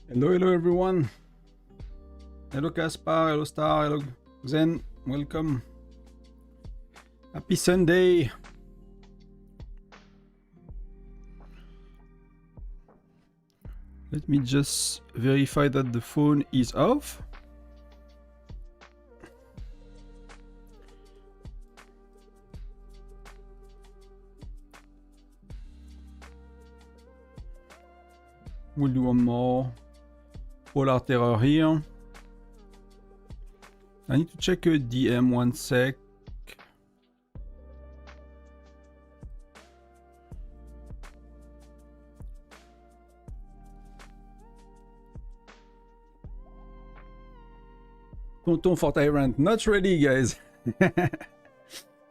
Hello everyone. Hello Caspar, hello Star, hello Zen, welcome. Happy Sunday. Let me just verify that the phone is off. We'll do one more Polar Terror here. I need to check a DM 1 sec. Tonton for Tyrant, not ready guys.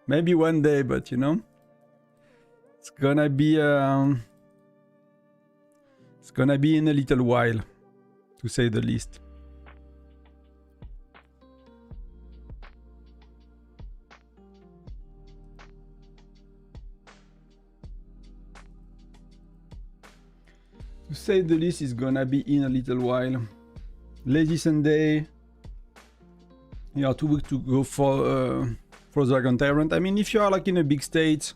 Maybe one day, but you know, it's gonna be in a little while, to say the least. To say the least, is gonna be in a little while. Lazy Sunday. Yeah, 2 weeks to go for Frostdragon Tyrant. I mean, if you are like in a big state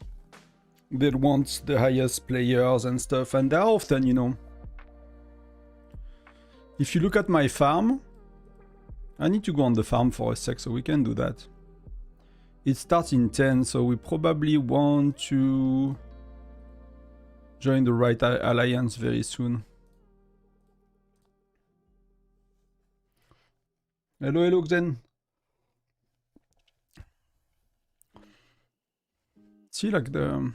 that wants the highest players and stuff, and they're often, you know. If you look at my farm, I need to go on the farm for a sec, so we can do that. It starts in 10, so we probably want to join the right alliance very soon. Hello, hello, Xen. See, like the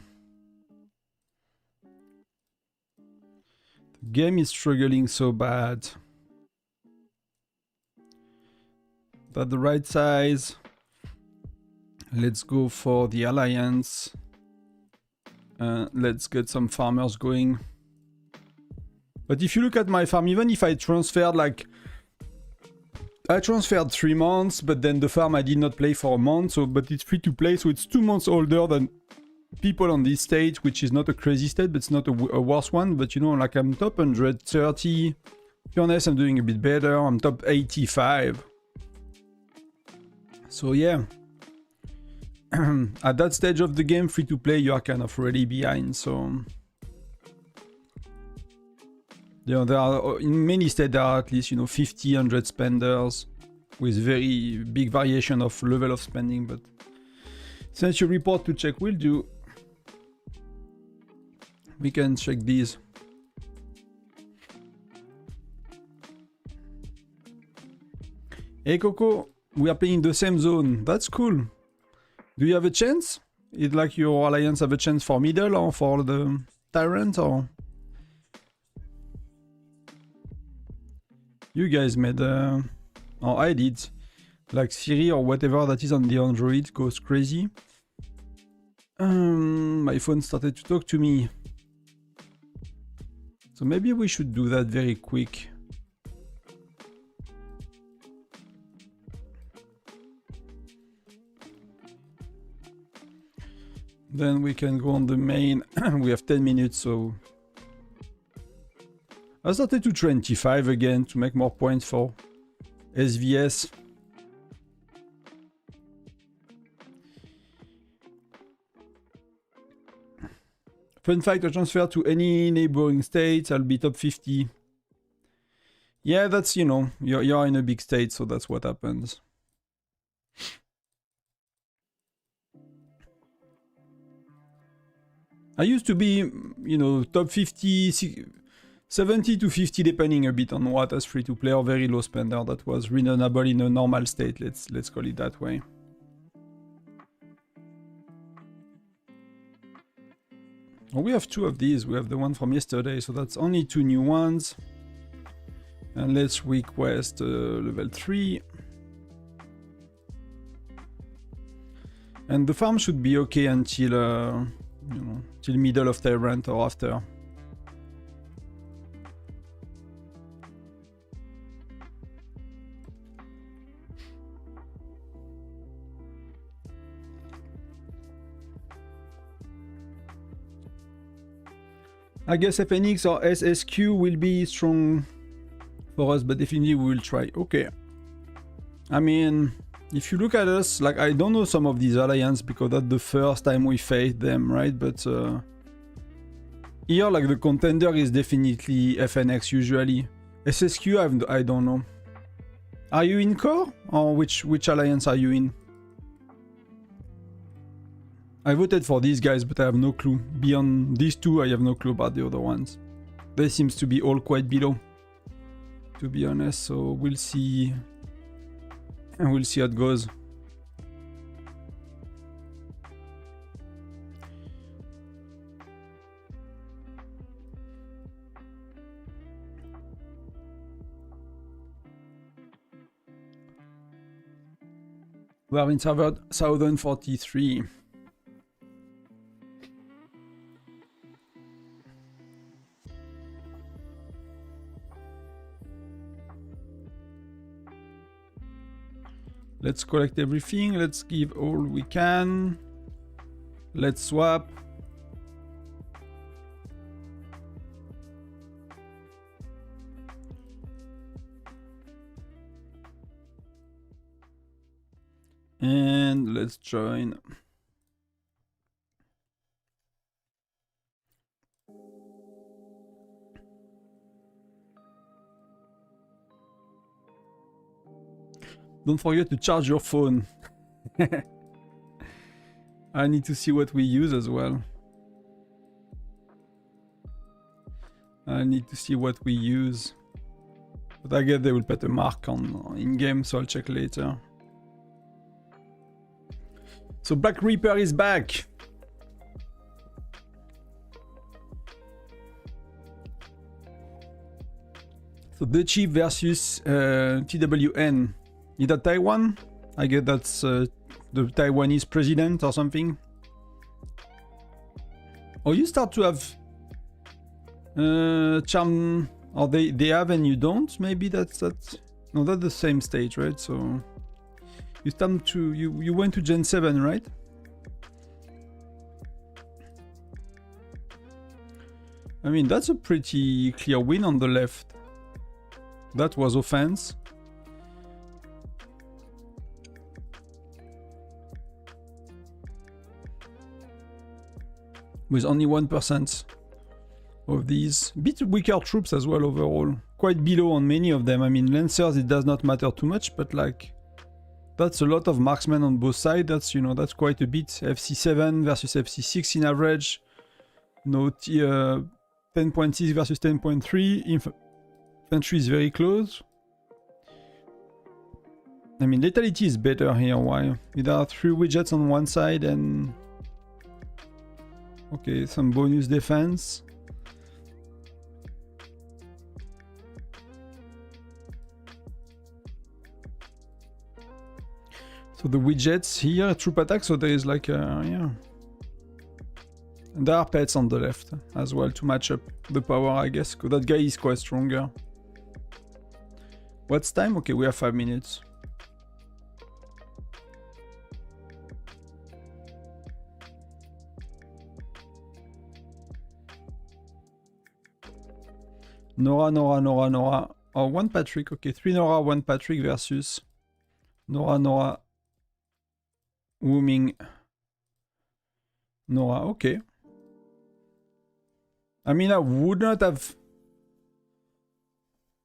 game is struggling so bad. That the right size. Let's go for the alliance. Let's get some farmers going. But if you look at my farm, even if I transferred like... I transferred 3 months, but then the farm I did not play for a month, so but it's free to play, so it's 2 months older than people on this stage, which is not a crazy state, but it's not a worse one. But you know, like I'm top 130. To be honest, I'm doing a bit better. I'm top 85. So yeah. At that stage of the game, free to play, you are kind of really behind, so... You know, there are, in many states there are at least, you know, 50, 100 spenders with very big variation of level of spending, but since you report to check will do, we can check these. Hey Coco, we are playing the same zone, that's cool. Do you have a chance? Is like your alliance have a chance for middle or for the Tyrant, or? You guys made, or I did, like Siri or whatever that is on the Android goes crazy. My phone started to talk to me. So maybe we should do that very quick. Then we can go on the main. We have 10 minutes, so... I started to 25 again to make more points for SVS. Fun fact, I transfer to any neighboring states, I'll be top 50. Yeah, that's, you know, you're in a big state, so that's what happens. I used to be, you know, top 50... 70 to 50 depending a bit on what as free to play or very low spender. That was reasonable in a normal state, let's call it that way. Oh, we have 2 of these. We have the one from yesterday, so that's only 2 new ones. And let's request level 3. And the farm should be okay until you know, till middle of Tyrant or after. I guess FNX or SSQ will be strong for us, but definitely we will try. Okay. I mean, if you look at us, like, I don't know some of these alliances because that's the first time we faced them, right? But here, like, the contender is definitely FNX usually. SSQ, I don't know. Are you in core? Or which alliance are you in? I voted for these guys, but I have no clue. Beyond these two, I have no clue about the other ones. They seems to be all quite below, to be honest, so we'll see. And we'll see how it goes. We are in server 1043. Let's collect everything. Let's give all we can. Let's swap. And let's join. Don't forget to charge your phone. I need to see what we use as well. I need to see what we use. But I guess they will put a mark on in-game, so I'll check later. So Black Reaper is back. So the Chief versus TWN. Is that Taiwan? I guess that's the Taiwanese president or something. Oh, you start to have charm, or they have and you don't. Maybe that's no, that's the same stage, right? So you start to you went to Gen 7, right? I mean, that's a pretty clear win on the left. That was offense. With only 1% of these. Bit weaker troops as well overall. Quite below on many of them. I mean, Lancers, it does not matter too much, but like, that's a lot of marksmen on both sides. That's, you know, that's quite a bit. FC7 versus FC6 in average. No, 10.6 versus 10.3. Infantry is very close. I mean, lethality is better here. Why? There are 3 widgets on one side and... Okay, some bonus defense. So the widgets here, troop attack, so there is like a, yeah. And there are pets on the left as well to match up the power, I guess, because that guy is quite stronger. What's time? Okay, we have 5 minutes. Nora. Oh, 1 Patrick. Okay, 3 Nora, 1 Patrick versus Nora, Wooming, Nora. Okay. I mean, I would not have...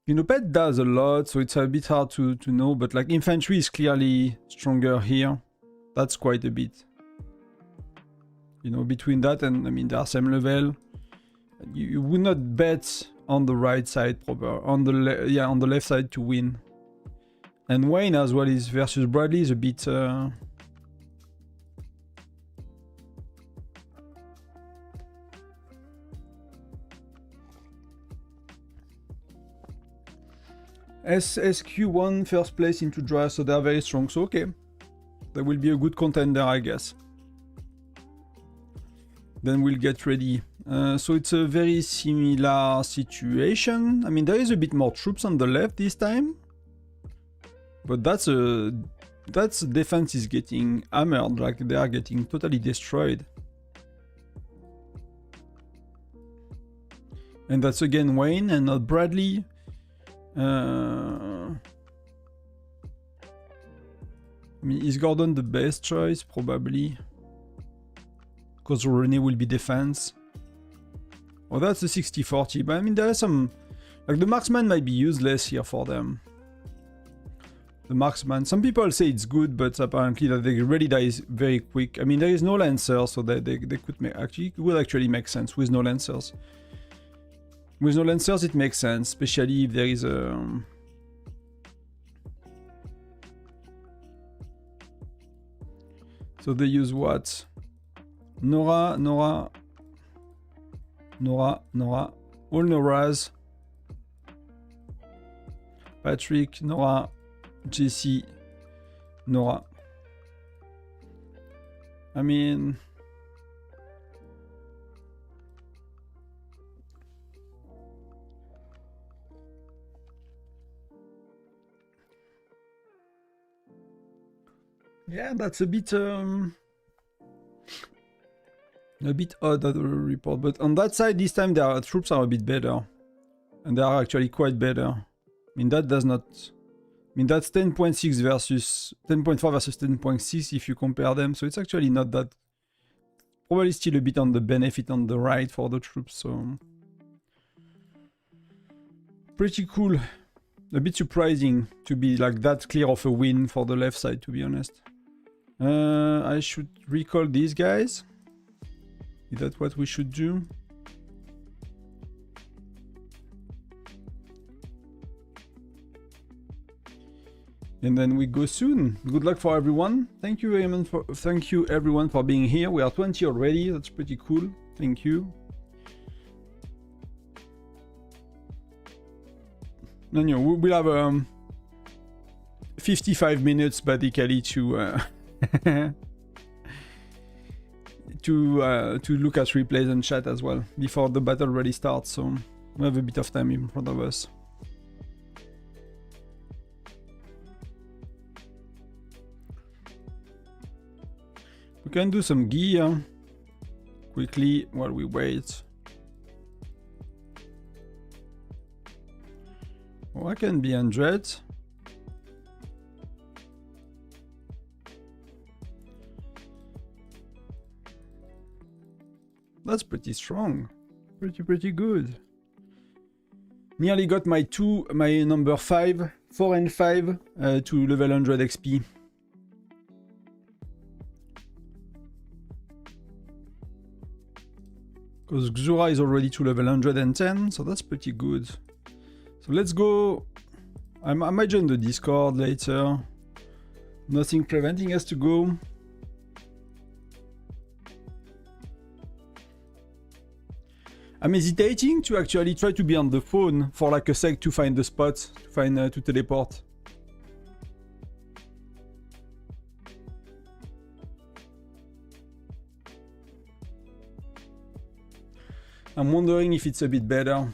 You know, pet does a lot, so it's a bit hard to know, but like infantry is clearly stronger here. That's quite a bit. You know, between that and, I mean, they are same level. You would not bet on the right side proper, on the left side to win. And Wayne as well is versus Bradley is a bit SSQ1 first place into draft, so they are very strong, so okay. That will be a good contender, I guess. Then we'll get ready. So it's a very similar situation. I mean, there is a bit more troops on the left this time. But that's defense is getting hammered, like they are getting totally destroyed. And that's again Wayne and not Bradley. I mean, is Gordon the best choice? Probably. Because René will be defense. Oh, that's a 60-40. But I mean, there are some... Like, the marksman might be useless here for them. The marksman. Some people say it's good, but apparently that they really die very quick. I mean, there is no lancer, so they could make... Actually, it would actually make sense with no lancers. With no lancers, it makes sense. Especially if there is a... So they use what? Nora. All Noras. Patrick, Nora, Jesse, Nora. I mean... Yeah, that's a bit odd at the report, but on that side this time their troops are a bit better, and they are actually quite better. I mean that does not. I mean that's 10.6 versus 10.4 versus 10.6 if you compare them, so it's actually not that. Probably still a bit on the benefit on the right for the troops, so pretty cool. A bit surprising to be like that clear of a win for the left side, to be honest. I should recall these guys. Is that what we should do? And then we go soon. Good luck for everyone. Thank you everyone for being here. We are 20 already. That's pretty cool. Thank you. And we'll have 55 minutes basically to to look at replays and chat as well before the battle really starts, so we have a bit of time in front of us. We can do some gear quickly while we wait. Oh, I can be 100. That's pretty strong. Pretty good. Nearly got my number 5, 4 and 5 to level 100 XP. Because Xura is already to level 110, so that's pretty good. So let's go. I might join the Discord later. Nothing preventing us to go. I'm hesitating to actually try to be on the phone for like a sec to find the spot, to find to teleport. I'm wondering if it's a bit better.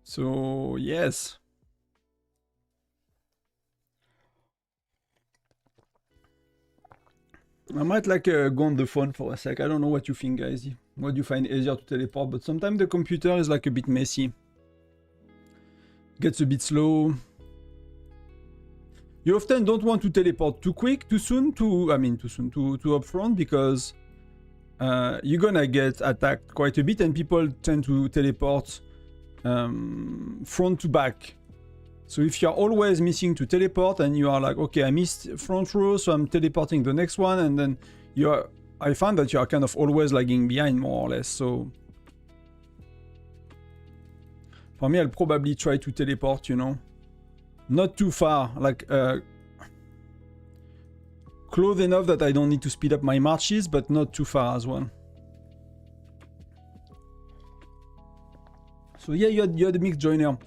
So, yes. I might like go on the phone for a sec. I don't know what you think, guys. What do you find easier to teleport? But sometimes the computer is like a bit messy. Gets a bit slow. You often don't want to teleport too quick, too soon, too upfront, because you're gonna get attacked quite a bit, and people tend to teleport front to back. So if you're always missing to teleport and you are like, okay, I missed front row, so I'm teleporting the next one, and then I find that you are kind of always lagging behind, more or less. So for me, I'll probably try to teleport, you know, not too far, like close enough that I don't need to speed up my marches, but not too far as well. So yeah, you had a mixed joiner.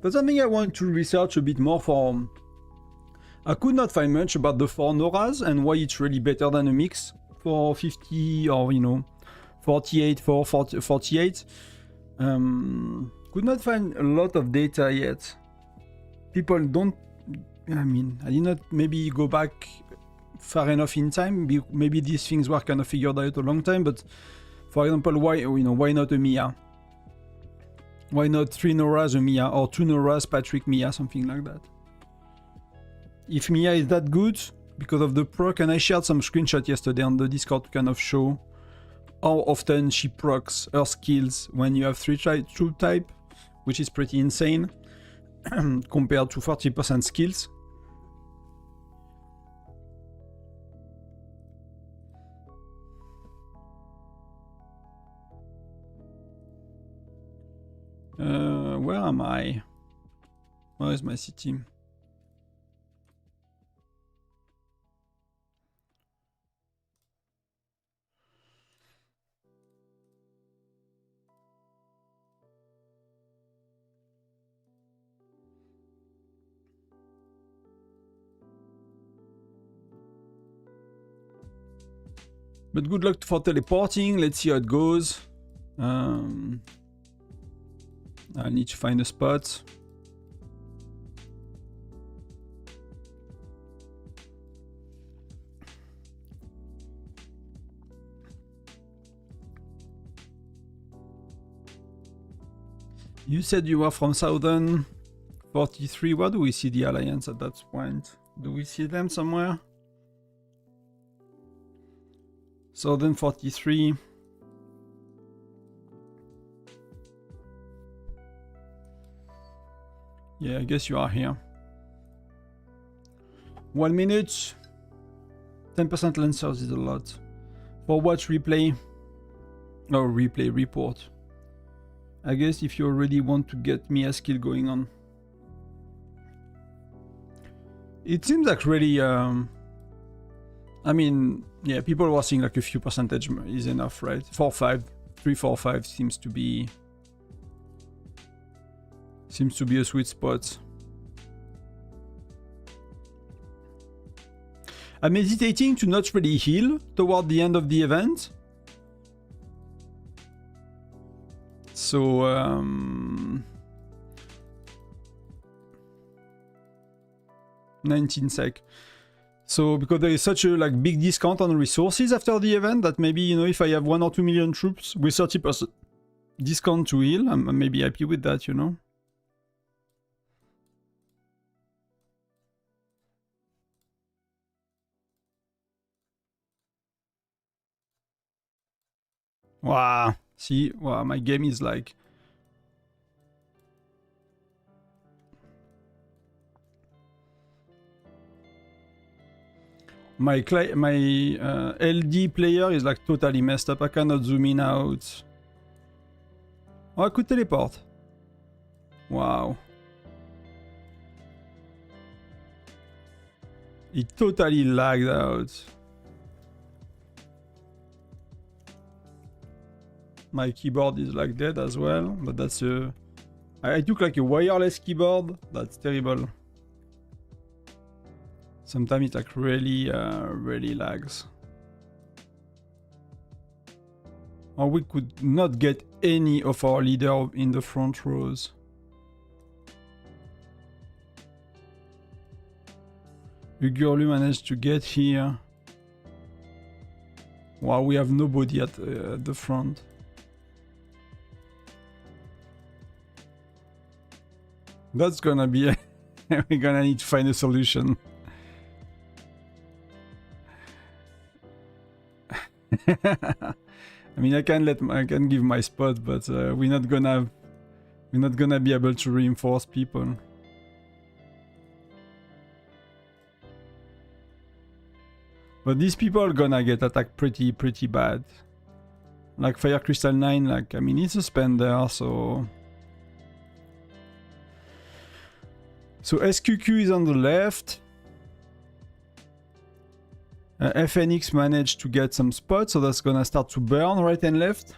That's something I want to research a bit more for. I could not find much about the 4 Noras and why it's really better than a mix for 50 or, you know, 48 for 48. Could not find a lot of data yet. people don't... I mean, I did not maybe go back far enough in time. Maybe these things were kind of figured out a long time, but for example, why not a Mia? Why not 3 Noras a Mia, or 2 Noras Patrick Mia, something like that? If Mia is that good because of the proc, and I shared some screenshot yesterday on the Discord to kind of show how often she procs her skills when you have 3 troop type, which is pretty insane compared to 40% skills. Where am I? Where is my city? But good luck for teleporting. Let's see how it goes. I need to find a spot. You said you were from Southern 43. Where do we see the Alliance at that point? Do we see them somewhere? Southern 43. Yeah, I guess you are here. 1 minute. 10% Lancers is a lot. For watch replay. Oh, replay, report. I guess if you already want to get me a skill going on. It seems like really... I mean, yeah, people were saying like a few percentage is enough, right? 4-5, 3-4-5 seems to be a sweet spot. I'm hesitating to not really heal toward the end of the event. So 19 sec. So because there is such a like big discount on resources after the event that maybe, you know, if I have 1 or 2 million troops with 30% discount to heal, I'm maybe happy with that, you know. Wow. See, wow, my game is like... My LD player is like totally messed up. I cannot zoom in out. Oh, I could teleport. Wow. It totally lagged out. My keyboard is like dead as well, but that's a... I took like a wireless keyboard. That's terrible. Sometimes it like really, really lags. Or we could not get any of our leader in the front rows. Ugurlu managed to get here. Wow, we have nobody at the front. That's gonna be... We're gonna need to find a solution. I mean, I can give my spot, but we're not gonna be able to reinforce people. But these people are gonna get attacked pretty bad. Like Fire Crystal 9, like, I mean, it's a spender, so... So SQQ is on the left. FNX managed to get some spots, so that's gonna start to burn right and left.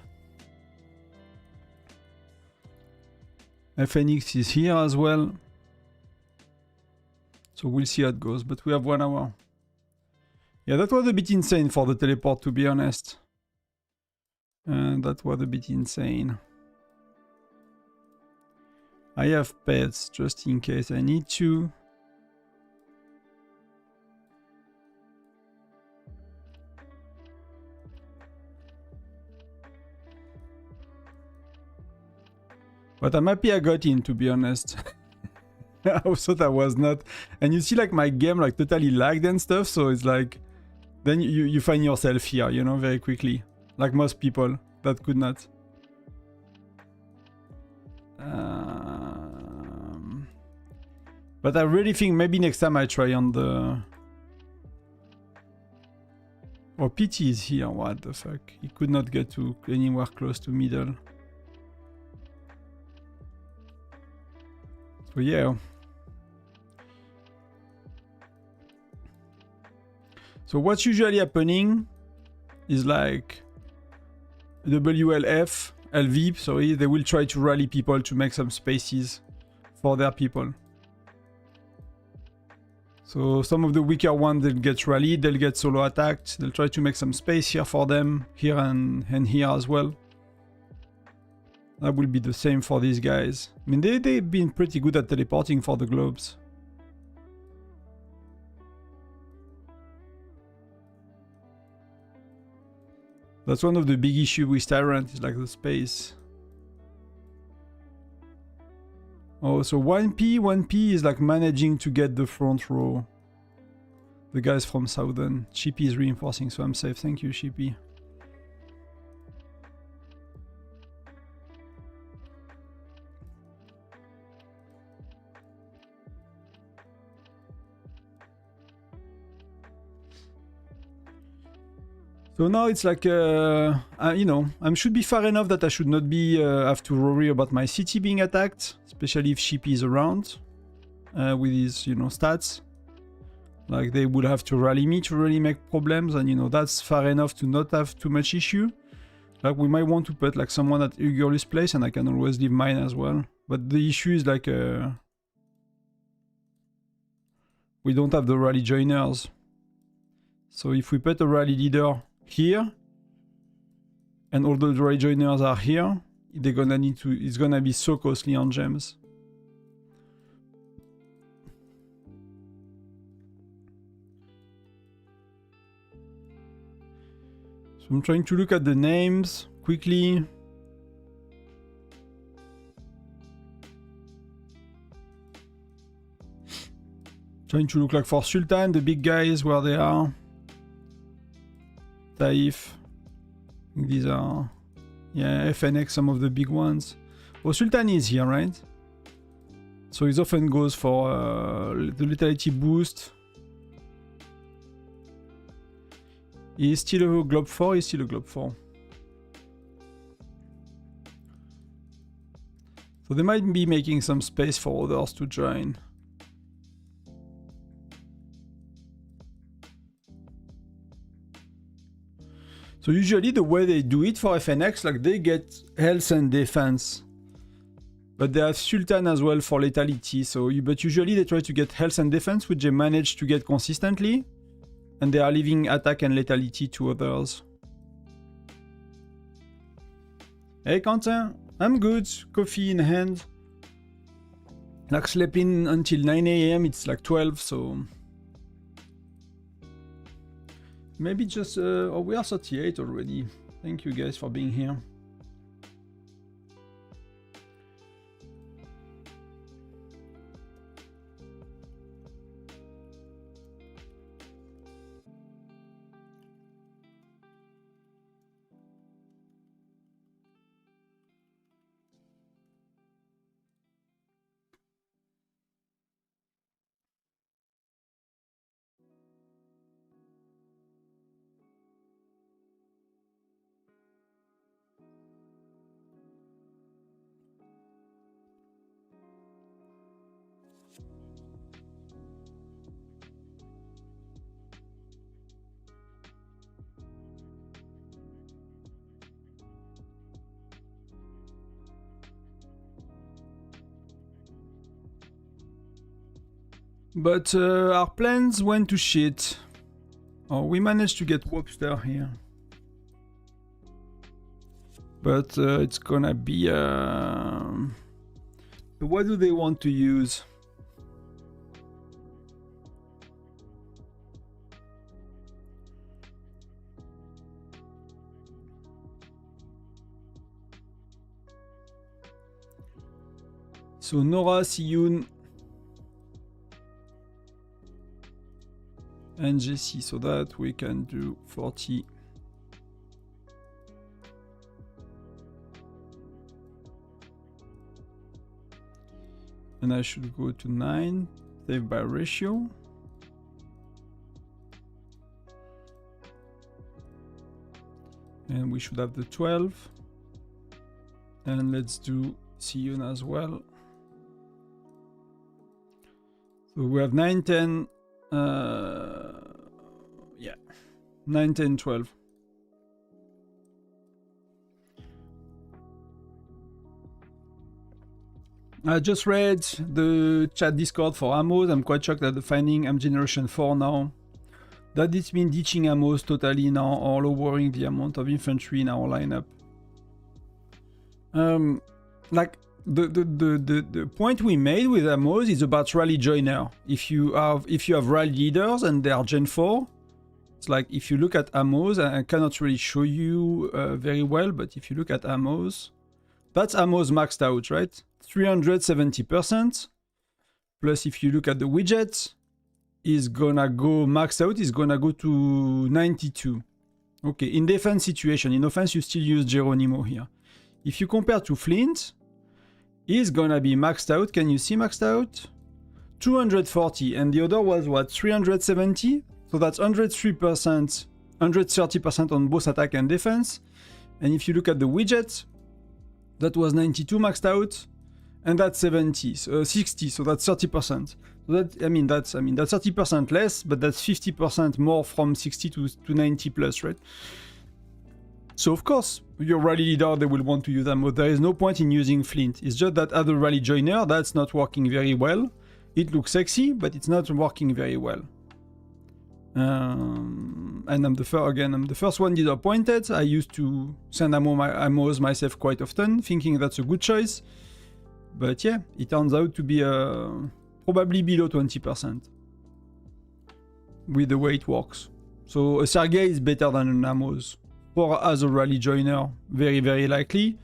FNX is here as well. So we'll see how it goes, but we have 1 hour. Yeah, that was a bit insane for the teleport, to be honest. That was a bit insane. I have pets just in case I need to. But I'm happy I got in, to be honest. I thought I was not. And you see like my game like totally lagged and stuff, so it's like then you find yourself here, you know, very quickly. Like most people that could not. But I really think maybe next time I try on the... Oh, PT is here, what the fuck? He could not get to anywhere close to middle. So yeah. So what's usually happening is like WLF, LV, sorry, they will try to rally people to make some spaces for their people. So some of the weaker ones, they'll get rallied, they'll get solo attacked, they'll try to make some space here for them, here and here as well. That will be the same for these guys. I mean, they've been pretty good at teleporting for the globes. That's one of the big issues with Tyrant, is like the space. Oh, so 1P is like managing to get the front row. The guys from Southern. Chippy is reinforcing, so I'm safe. Thank you, Chippy. So now it's like, you know, I should be far enough that I should not be have to worry about my city being attacked, especially if Chippy is around with his, you know, stats. Like they would have to rally me to really make problems, and you know that's far enough to not have too much issue. Like we might want to put like someone at Ugurlu's place, and I can always leave mine as well. But the issue is like we don't have the rally joiners. So if we put a rally leader here, and all the rally joiners are here, they're gonna need to. It's gonna be so costly on gems. So I'm trying to look at the names quickly. Trying to look like for Sultan, the big guys where they are. Taif. These are, yeah, FNX, some of the big ones. Oh, Sultan is here, right? So he often goes for the lethality boost. He's still a Globe 4, he's still a Globe 4. So they might be making some space for others to join. So usually the way they do it for FNX, like they get health and defense. But they have Sultan as well for lethality. So, but usually they try to get health and defense, which they manage to get consistently. And they are leaving attack and lethality to others. Hey Quentin, I'm good. Coffee in hand. Like sleeping until 9 AM, it's like 12, so... Maybe just, oh, we are 38 already. Thank you guys for being here. But our plans went to shit. Oh, we managed to get Wobster here. But it's gonna be... So what do they want to use? So Nora, Siyun, and JC, so that we can do 40. And I should go to 9, save by ratio. And we should have the 12. And let's do Siyun as well. So we have 9, 10, yeah, 9, 10, 12. I just read the chat Discord for Amos. I'm quite shocked at the finding. I'm generation 4 now. Does this mean ditching Amos totally now or lowering the amount of infantry in our lineup? Like the point we made with Amos is about rally joiner. If you have rally leaders and they are Gen 4, it's like if you look at Amos, I cannot really show you very well, but if you look at Amos, that's Amos maxed out, right? 370%. Plus, if you look at the widget, is gonna go maxed out, is gonna go to 92. Okay, in defense situation, in offense, you still use Geronimo here. If you compare to Flint, is gonna be maxed out. Can you see maxed out? 240, and the other was what? 370? So that's 103%, 130% on both attack and defense. And if you look at the widget, that was 92 maxed out, and that's 60, so that's 30%. So that, I mean that's 30% less, but that's 50% more from 60 to 90 plus, right? So of course, your rally leader, they will want to use ammo. There is no point in using Flint. It's just that as a rally joiner, that's not working very well. It looks sexy, but it's not working very well. And I'm the first one disappointed. I used to send ammos myself quite often, thinking that's a good choice. But yeah, it turns out to be probably below 20% with the way it works. So a Sergei is better than an ammos. Or as a rally joiner, very, very likely.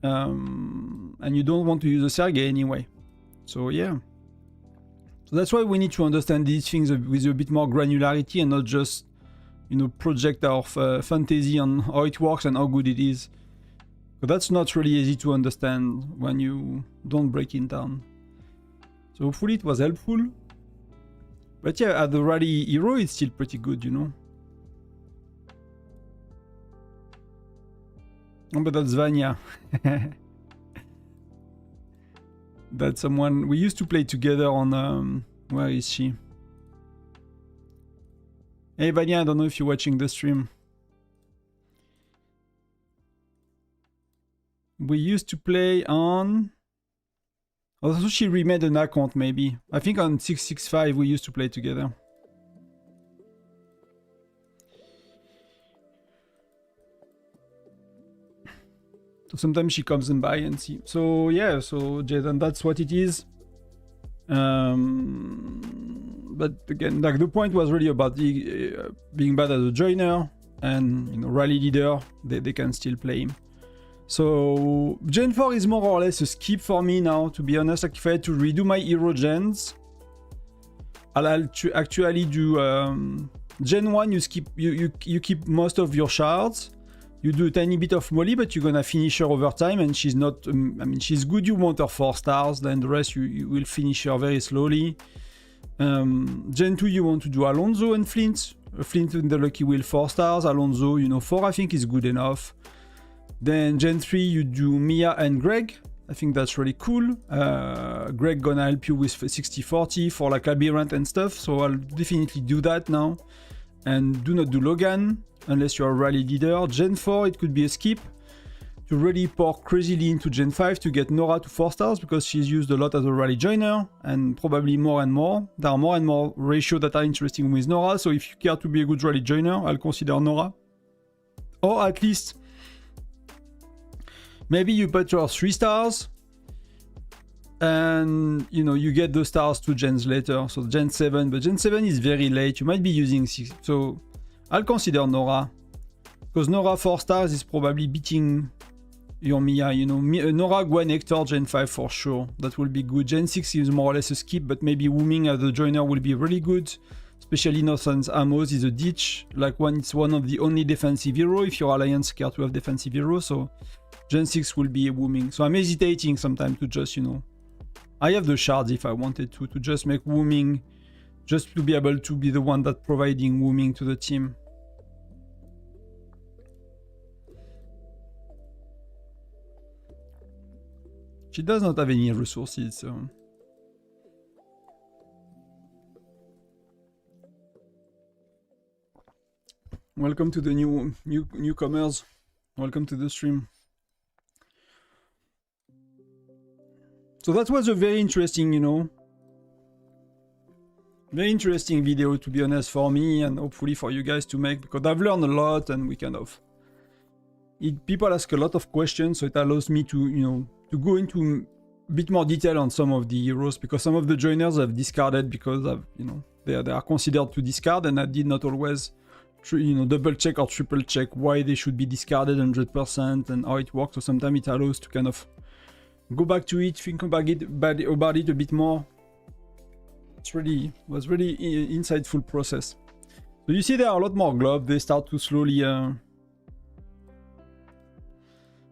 And you don't want to use a Sergei anyway. So yeah. So that's why we need to understand these things with a bit more granularity and not just, project our fantasy on how it works and how good it is. But that's not really easy to understand when you don't break it down. So hopefully it was helpful. But yeah, at the rally hero, it's still pretty good, Oh, but that's Vanya. That's someone we used to play together on. Where is she? Hey Vanya, I don't know if you're watching the stream. We used to play on. Also, she remade an account maybe. I think on 665 we used to play together. So sometimes she comes and by and see. So yeah, so Jason, that's what it is. But again, like the point was really about being bad as a joiner and rally leader. They can still play him. So Gen 4 is more or less a skip for me now. To be honest, like if I had to redo my hero gens, I'll actually do Gen 1. You skip. You keep most of your shards. You do a tiny bit of Molly, but you're gonna finish her over time, and she's not. She's good. You want her 4 stars, then the rest you will finish her very slowly. Gen 2, you want to do Alonso and Flint. Flint in the Lucky Wheel 4 stars. Alonso, 4 I think is good enough. Then Gen 3, you do Mia and Greg. I think that's really cool. Greg gonna help you with 60-40 for like Labyrinth and stuff, so I'll definitely do that now. And do not do Logan unless you're a rally leader. Gen 4, it could be a skip. To really pour crazily into Gen 5 to get Nora to 4 stars because she's used a lot as a rally joiner and probably more and more. There are more and more ratios that are interesting with Nora, so if you care to be a good rally joiner, I'll consider Nora. Or at least, maybe you put her 3 stars and you know, you get the stars 2 gens later, so Gen 7, but Gen 7 is very late. You might be using 6, so I'll consider Nora, because Nora 4 stars is probably beating your Mia, you know. Nora, Gwen, Hector, Gen 5 for sure, that will be good. Gen 6 is more or less a skip, but maybe Wooming as the joiner will be really good, especially Innocence Amos is a ditch, like it's one of the only defensive hero if your alliance care to have defensive hero, so Gen 6 will be a Wooming. So I'm hesitating sometimes to just, you know, I have the shards if I wanted to just make Wooming, just to be able to be the one that providing Wooming to the team. She does not have any resources, so... Welcome to the newcomers. Welcome to the stream. So that was a very interesting, you know, very interesting video, to be honest, for me and hopefully for you guys to make, because I've learned a lot and we kind of... people ask a lot of questions, so it allows me to, you know, to go into a bit more detail on some of the heroes, because some of the joiners I've discarded because I've, you know, they are considered to discard, and I did not always, you know, double check or triple check why they should be discarded 100% and how it works. So sometimes it allows to kind of go back to it, think about it a bit more. Was really insightful process. So you see there are a lot more globs. They start to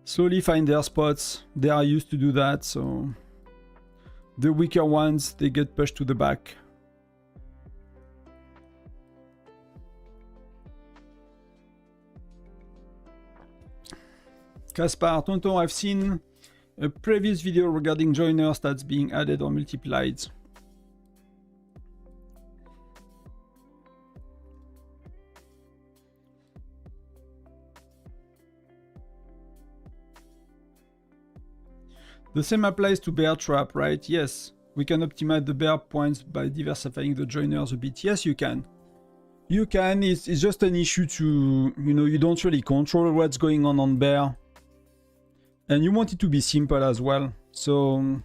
slowly find their spots. They are used to do that, so the weaker ones, they get pushed to the back. Caspar, Tonton, I've seen a previous video regarding joiner stats being added or multiplied. The same applies to bear trap, right? Yes. We can optimize the bear points by diversifying the joiners a bit. Yes, you can. You can. It's just an issue to, you know, you don't really control what's going on bear. And you want it to be simple as well. So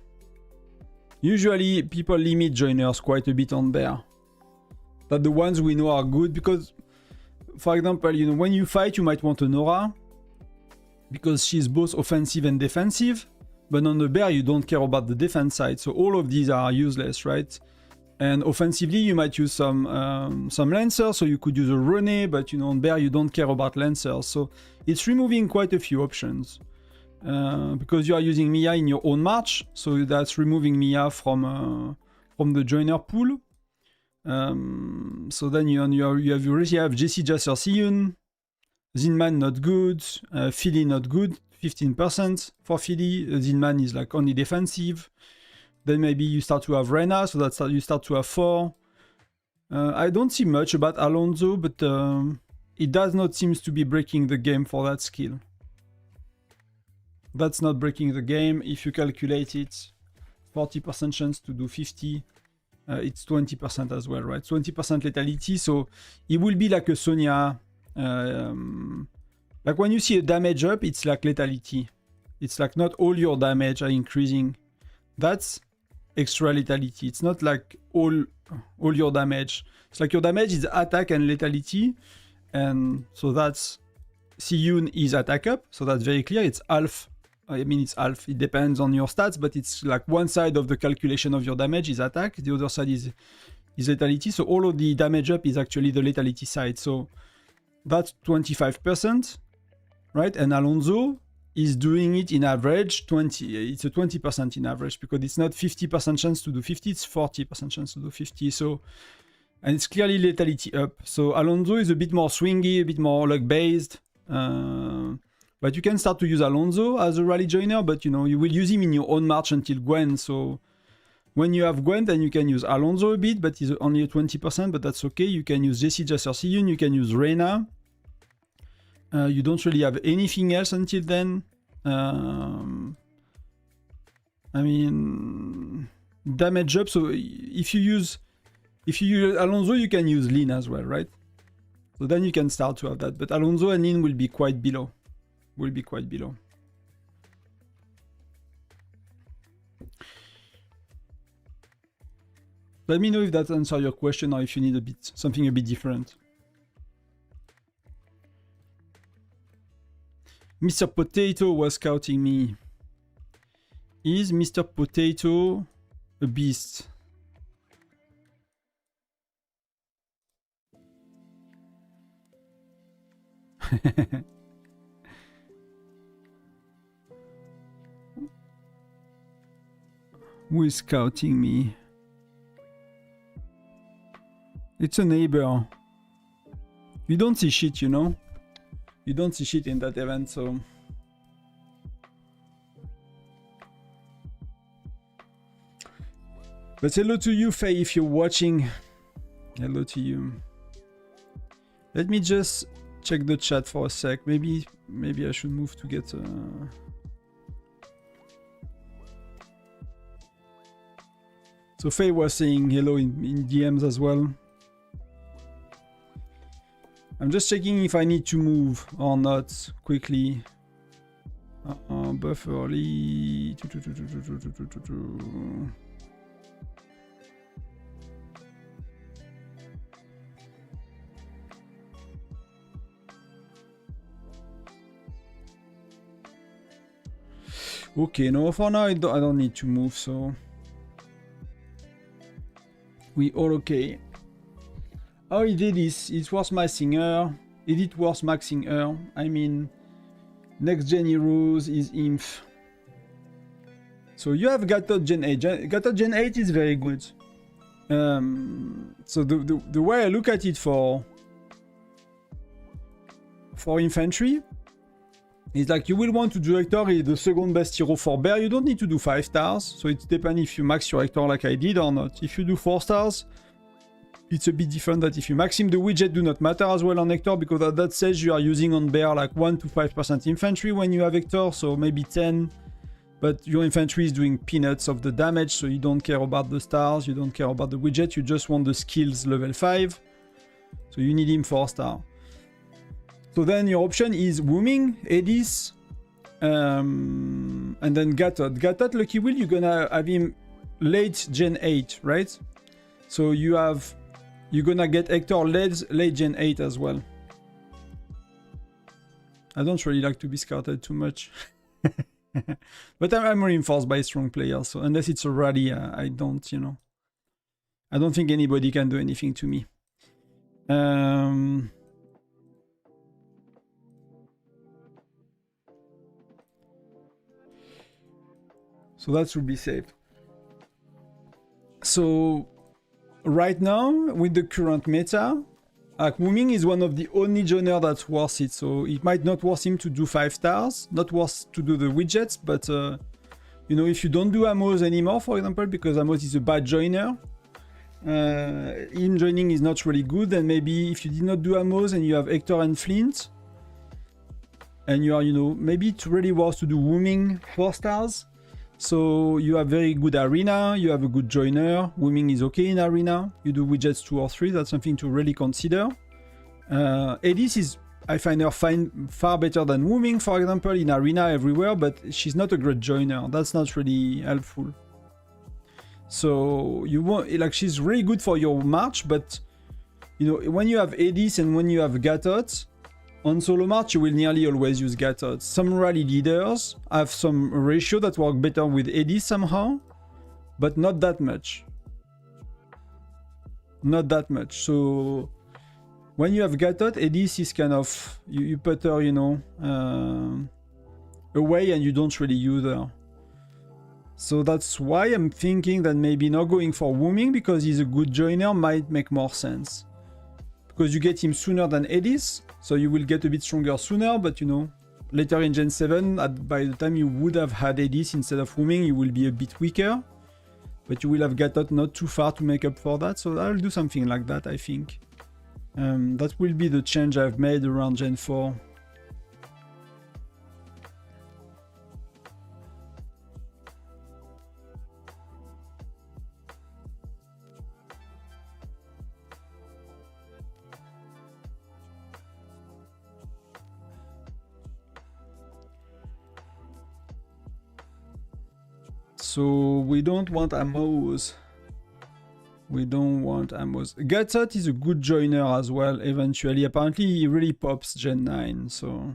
usually people limit joiners quite a bit on bear. But the ones we know are good because, for example, you know, when you fight, you might want a Nora because she's both offensive and defensive. But on the bear, you don't care about the defense side. So all of these are useless, right? And offensively, you might use some lancers. So you could use a Rene, but you know, on bear, you don't care about lancers. So it's removing quite a few options. Because you are using Mia in your own march, so that's removing Mia from the joiner pool. So then you already have Jessie Jasser Siyun, Zinman not good, Philly not good, 15% for Philly. Zinman is like only defensive. Then maybe you start to have Rena, so that's you start to have 4. I don't see much about Alonso, but it does not seem to be breaking the game for that skill. That's not breaking the game. If you calculate it, 40% chance to do 50. It's 20% as well, right? 20% lethality, so it will be like a Sonya. Like when you see a damage up, it's like lethality. It's like not all your damage are increasing. That's extra lethality. It's not like all your damage. It's like your damage is attack and lethality. And so that's... Siyun is attack up, so that's very clear. It's half. I mean, it's half. It depends on your stats, but it's like one side of the calculation of your damage is attack. The other side is lethality. So all of the damage up is actually the lethality side. So that's 25%, right? And Alonso is doing it in average 20. It's a 20% in average because it's not 50% chance to do 50. It's 40% chance to do 50. So, and it's clearly lethality up. So Alonso is a bit more swingy, a bit more luck based. But you can start to use Alonso as a rally joiner, but you know, you will use him in your own march until Gwen. So when you have Gwen, then you can use Alonso a bit, but he's only a 20%, but that's okay. You can use Jessie Jasser Siyun, you can use Reyna. You don't really have anything else until then. I mean, damage up. So if you use Alonso, you can use Lin as well, right? So then you can start to have that. But Alonso and Lin will be quite below. Let me know if that answers your question or if you need a bit something a bit different. Mr. Potato was scouting me. Is Mr. Potato a beast? Who is scouting me? It's a neighbor. You don't see shit, you know? You don't see shit in that event, so... But hello to you, Faye, if you're watching. Hello to you. Let me just check the chat for a sec. Maybe I should move to get... So Faye was saying hello in DMs as well. I'm just checking if I need to move or not quickly. Buff early. Okay, no, for now I don't need to move, so we all okay. Oh, he did this. It's worth maxing her. Is it worth maxing her? I mean, next gen heroes is Inf. So you have Gatot Gen 8. Gatot Gen 8 is very good. So the way I look at it for infantry is like you will want to do Hector is the second best hero for bear. You don't need to do 5 stars. So it depends if you max your Hector like I did or not. If you do 4 stars, it's a bit different that if you max him, the widget do not matter as well on Hector because at that stage you are using on bear like 1 to 5% infantry when you have Hector, so maybe 10. But your infantry is doing peanuts of the damage, so you don't care about the stars, you don't care about the widget, you just want the skills level 5. So you need him 4 star. So then your option is Wooming, Edis, and then Gatot. Gatot, Lucky Will, you're gonna have him late Gen 8, right? So you're gonna get Hector late Gen 8 as well. I don't really like to be scouted too much. But I'm reinforced by strong players, so unless it's a rally, I don't, you know. I don't think anybody can do anything to me. So that should be safe. So right now, with the current meta, Wooming is one of the only joiner that's worth it. So it might not worth him to do 5 stars, not worth to do the widgets, but you know, if you don't do Amos anymore, for example, because Amos is a bad joiner, him joining is not really good. And maybe if you did not do Amos and you have Hector and Flint, and you are, you know, maybe it's really worth to do Wooming 4 stars. So you have very good arena, you have a good joiner, Wooming is okay in arena, you do widgets 2 or 3, that's something to really consider. Edis is, I find her far better than Wooming, for example, in arena everywhere, but she's not a great joiner, that's not really helpful. So you want, like, she's really good for your march, but you know, when you have Edis and when you have Gatot, on solo march, you will nearly always use Gatot. Some rally leaders have some ratio that work better with Edis somehow, but not that much. Not that much. So when you have Gatot, Edis is kind of, you put her, you know, away and you don't really use her. So that's why I'm thinking that maybe not going for Wooming because he's a good joiner might make more sense. Because you get him sooner than Edis, so you will get a bit stronger sooner, but you know, later in Gen 7, by the time you would have had Edis instead of Wooming, you will be a bit weaker. But you will have Gatot not too far to make up for that, so I'll do something like that, I think. That will be the change I've made around Gen 4. So we don't want Amos. We don't want ammos. Gatsot is a good joiner as well, eventually. Apparently, he really pops Gen 9, so...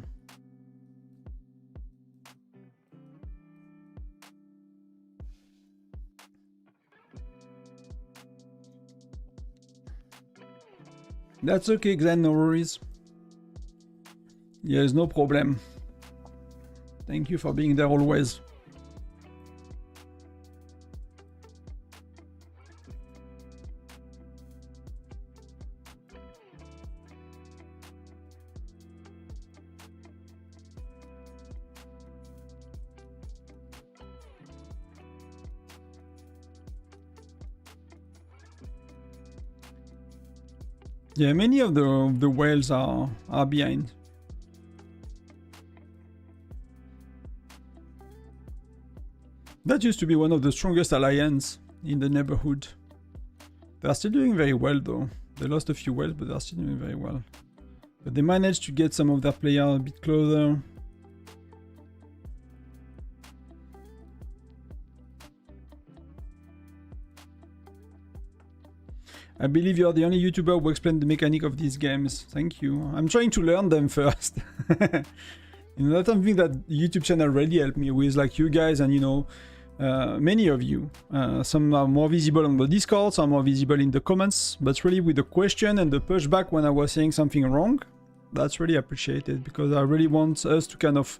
That's okay, Xen, no worries. There's no problem. Thank you for being there always. Yeah, many of the whales are behind. That used to be one of the strongest alliances in the neighborhood. They are still doing very well though. They lost a few whales, but they are still doing very well. But they managed to get some of their players a bit closer. I believe you're the only YouTuber who explained the mechanic of these games. Thank you. I'm trying to learn them first. You know, that's something that YouTube channel really helped me with, like you guys and, you know, many of you. Some are more visible on the Discord, some are more visible in the comments, but really with the question and the pushback when I was saying something wrong, that's really appreciated, because I really want us to kind of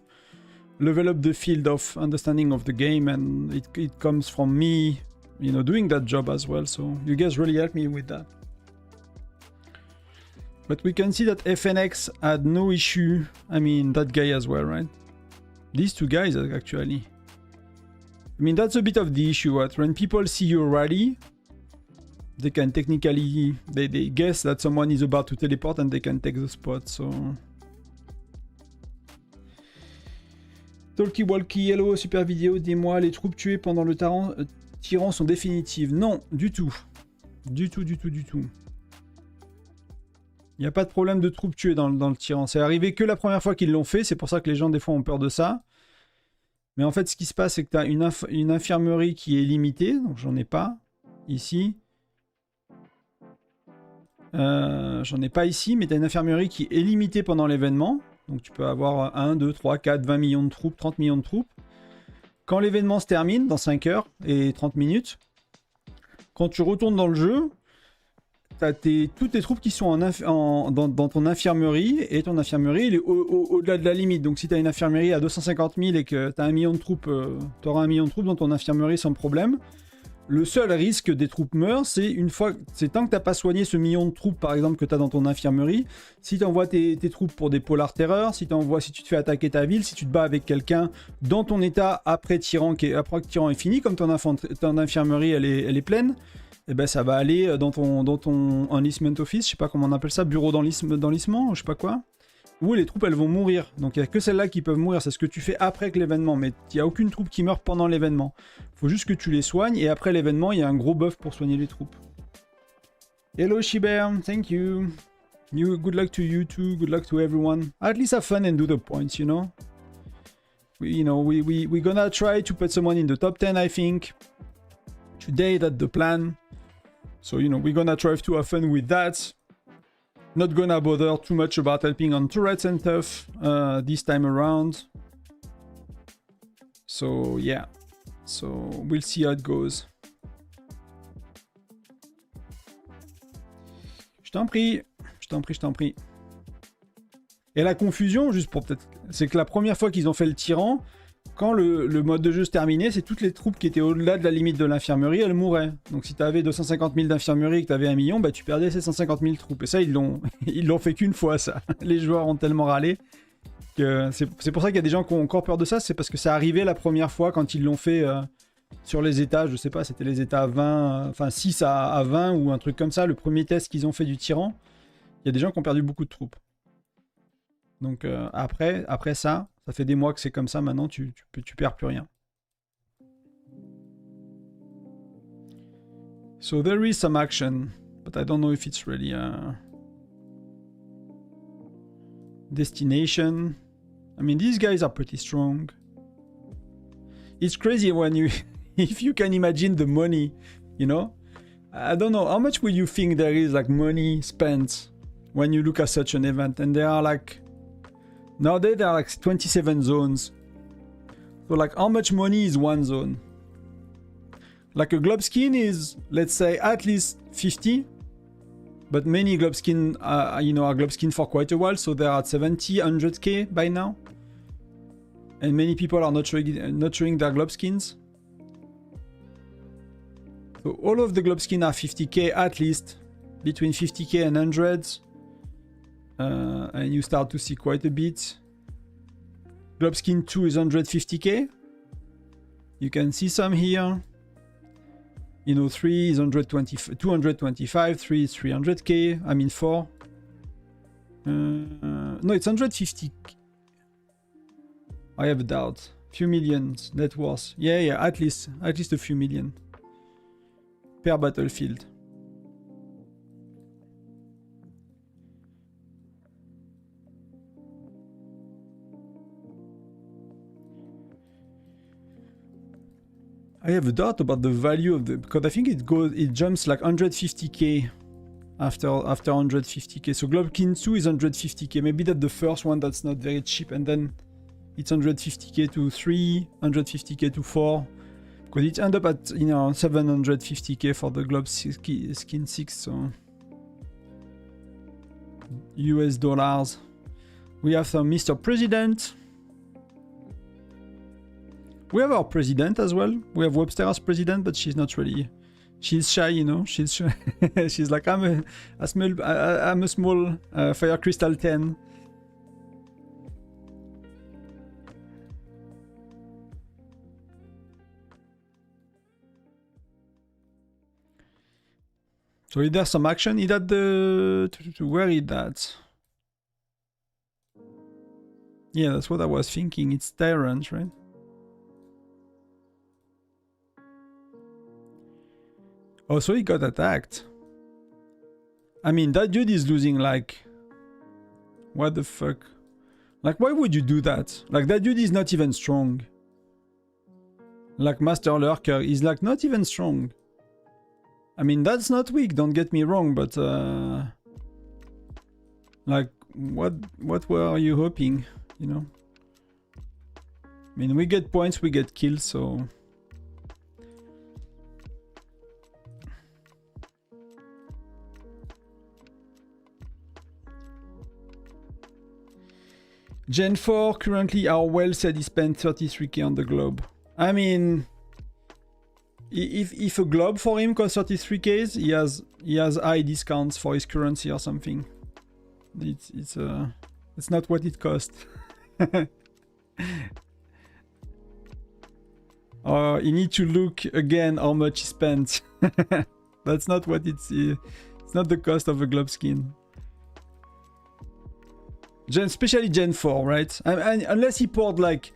level up the field of understanding of the game, and it comes from me, you know, doing that job as well, so you guys really helped me with that. But we can see that FNX had no issue, I mean, that guy as well, right? These two guys, actually. I mean, that's a bit of the issue, right? When people see you rally, they can technically, they guess that someone is about to teleport and they can take the spot, so... Talkie Walkie, hello, super vidéo, dis-moi, les troupes tuées pendant le tyran sont définitives. Non, du tout. Du tout. Il n'y a pas de problème de troupes tuées dans le tyran. C'est arrivé que la première fois qu'ils l'ont fait, c'est pour ça que les gens des fois ont peur de ça. Mais en fait, ce qui se passe, c'est que tu as une infirmerie qui est limitée, donc j'en ai pas ici. J'en ai pas ici, mais tu as une infirmerie qui est limitée pendant l'événement. Donc tu peux avoir 1, 2, 3, 4, 20 millions de troupes, 30 millions de troupes. Quand l'événement se termine, dans 5 heures et 30 minutes, quand tu retournes dans le jeu, tu as toutes tes troupes qui sont dans ton infirmerie, et ton infirmerie elle est au-delà de la limite. Donc si tu as une infirmerie à 250 000 et que tu as 1 million de troupes, tu auras 1 million de troupes dans ton infirmerie sans problème. Le seul risque des troupes meurent, c'est tant que tu n'as pas soigné ce million de troupes, par exemple, que tu as dans ton infirmerie. Si tu envoies tes troupes pour des polars terreurs, si tu te fais attaquer ta ville, si tu te bats avec quelqu'un dans ton état après que Tyran est fini, comme ton infirmerie elle est pleine, et ben ça va aller dans ton enlistment office, je sais pas comment on appelle ça, bureau d'enlistement, je sais pas quoi. Où les troupes elles vont mourir. Donc il n'y a que celles-là qui peuvent mourir, c'est ce que tu fais après que l'événement, mais il n'y a aucune troupe qui meurt pendant l'événement. Il faut juste que tu les soignes, et après l'événement, il y a un gros buff pour soigner les troupes. Hello Shiber, thank you. Good luck to you too, good luck to everyone. At least have fun and do the points, you know. We're gonna try to put someone in the top 10, I think. Today, that's the plan. So, you know, we're gonna try to have fun with that. Not gonna bother too much about helping on turrets and stuff this time around. So yeah, so we'll see how it goes. Je t'en prie. Et la confusion, juste pour peut-être, c'est que la première fois qu'ils ont fait le tyran, quand le mode de jeu se terminait, c'est toutes les troupes qui étaient au-delà de la limite de l'infirmerie, elles mouraient. Donc si tu avais 250 000 d'infirmerie et que tu avais 1 million, bah tu perdais ces 150 000 troupes. Et ça, ils l'ont fait qu'une fois, ça. Les joueurs ont tellement râlé que c'est pour ça qu'il y a des gens qui ont encore peur de ça. C'est parce que ça arrivait la première fois quand ils l'ont fait sur les états, je sais pas, c'était les états 20, enfin 6 à 20 ou un truc comme ça, le premier test qu'ils ont fait du tyran. Il y a des gens qui ont perdu beaucoup de troupes. Donc après ça fait des mois que c'est comme ça, maintenant tu perds plus rien. So there is some action, but I don't know if it's really a destination. I mean, these guys are pretty strong. It's crazy when if you can imagine the money, you know? I don't know, how much will you think there is like money spent when you look at such an event? And there are like, nowadays there are like 27 zones. So like how much money is one zone? Like a globe skin is, let's say, at least 50. But many globe skin, you know, are globe skin for quite a while. So they're at 70, 100k by now. And many people are not showing their globe skins. So all of the globe skins are 50k at least, between 50k and 100s. And you start to see quite a bit. Globe skin 2 is 150k. You can see some here. You know, 3 is 225, 3 is 300k. I mean 4. No, it's 150. I have a doubt. Few millions net worth. Yeah, at least a few million per battlefield. I have a doubt about the value of the, because I think it jumps like 150k after 150k. So Globkin 2 is 150k. Maybe that's the first one that's not very cheap, and then it's 150k to 3, 150k to 4. Because it ends up at, you know, 750k for the Globe Skin 6, so US dollars. We have some Mr. President. We have our president as well. We have Webster as president, but she's not really. She's shy, you know. She's shy. She's like, I'm a small Fire Crystal 10. So is there some action? Is that the... Where is that? Yeah, that's what I was thinking. It's Tyrant, right? Oh, so he got attacked. I mean, that dude is losing like... What the fuck? Like, why would you do that? Like, that dude is not even strong. Like, Master Lurker is like not even strong. I mean, that's not weak, don't get me wrong, but... like, what were you hoping, you know? I mean, we get points, we get kills, so... Gen 4 currently our well said he spent 33k on the globe. I mean, if a globe for him costs 33k, he has high discounts for his currency or something. It's not what it costs. You need to look again how much he spent. That's not what it's not the cost of a globe skin. Especially Gen 4, right? And unless he poured like...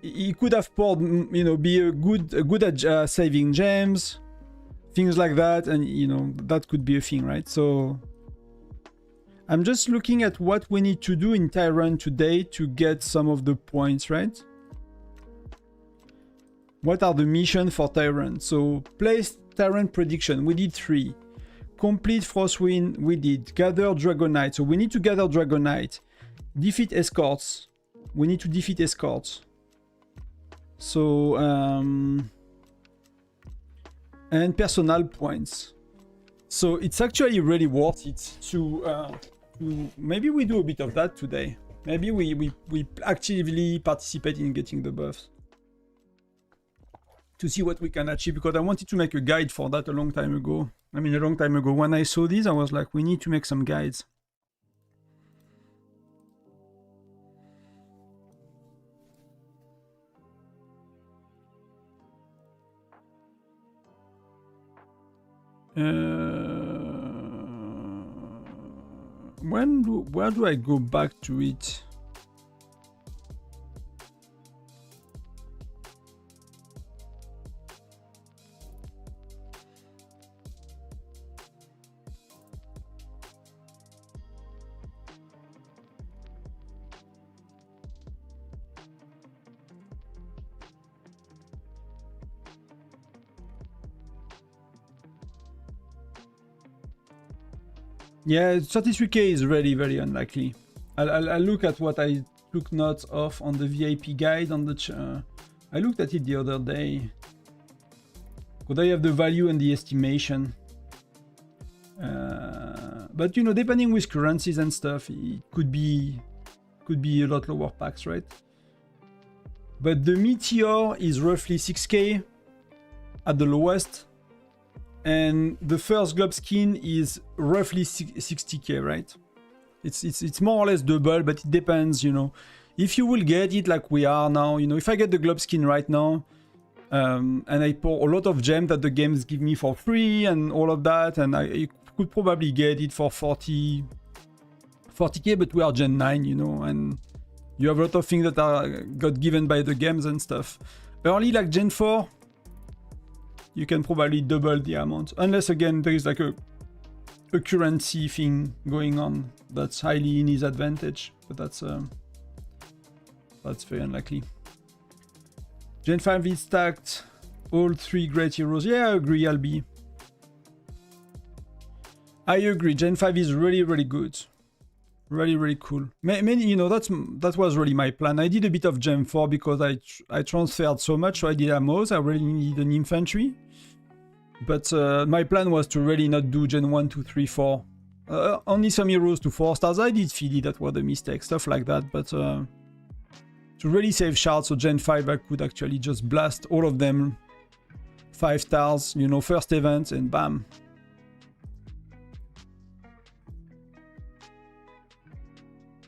He could have poured, you know, be good at saving gems, things like that, and, you know, that could be a thing, right? So... I'm just looking at what we need to do in Tyrant today to get some of the points, right? What are the missions for Tyrant? So, place Tyrant prediction. We did 3. Complete Frostwind, we did. Gather Dragonite. So we need to gather Dragonite. Defeat escorts. We need to defeat escorts. So, and personal points. So it's actually really worth it to maybe we do a bit of that today. Maybe we actively participate in getting the buffs. To see what we can achieve, because I wanted to make a guide for that a long time ago. I mean, a long time ago. When I saw this, I was like, we need to make some guides. Where do I go back to it? Yeah, 33k is really very unlikely. I'll look at what I took notes of on the VIP guide on the. I looked at it the other day. Could I have the value and the estimation? But you know, depending with currencies and stuff, it could be a lot lower packs, right? But the Meteor is roughly 6k at the lowest, and the first globe skin is roughly 60k, right? It's more or less double, but it depends, you know. If you will get it like we are now, you know, if I get the globe skin right now, and I pour a lot of gems that the games give me for free and all of that, and I could probably get it for 40k, but we are Gen 9, you know, and you have a lot of things that are got given by the games and stuff. Early, like Gen 4, you can probably double the amount, unless again there is like a currency thing going on that's highly in his advantage, but that's very unlikely. Gen 5 is stacked, all 3 great heroes. Yeah, I agree, Albi. I agree, Gen 5 is really, really good. Really, really cool. Many, you know, that was really my plan. I did a bit of Gen 4 because I transferred so much, so I did Amos. I really need an infantry. But my plan was to really not do Gen 1, 2, 3, 4. Only some heroes to 4 stars. I did Philly, that was a mistake, stuff like that. But to really save shards, so Gen 5 I could actually just blast all of them 5 stars, you know, first event, and bam.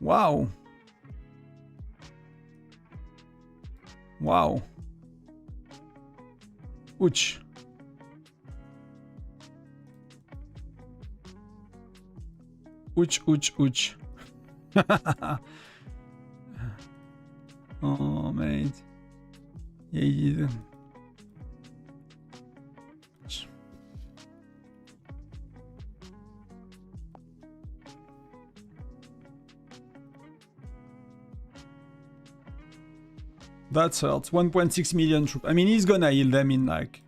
Wow. Wow. Ouch. Ouch, ouch, ouch. Oh, mate. Yeah, you... That hurts. 1.6 million troops. I mean, he's gonna heal them in like...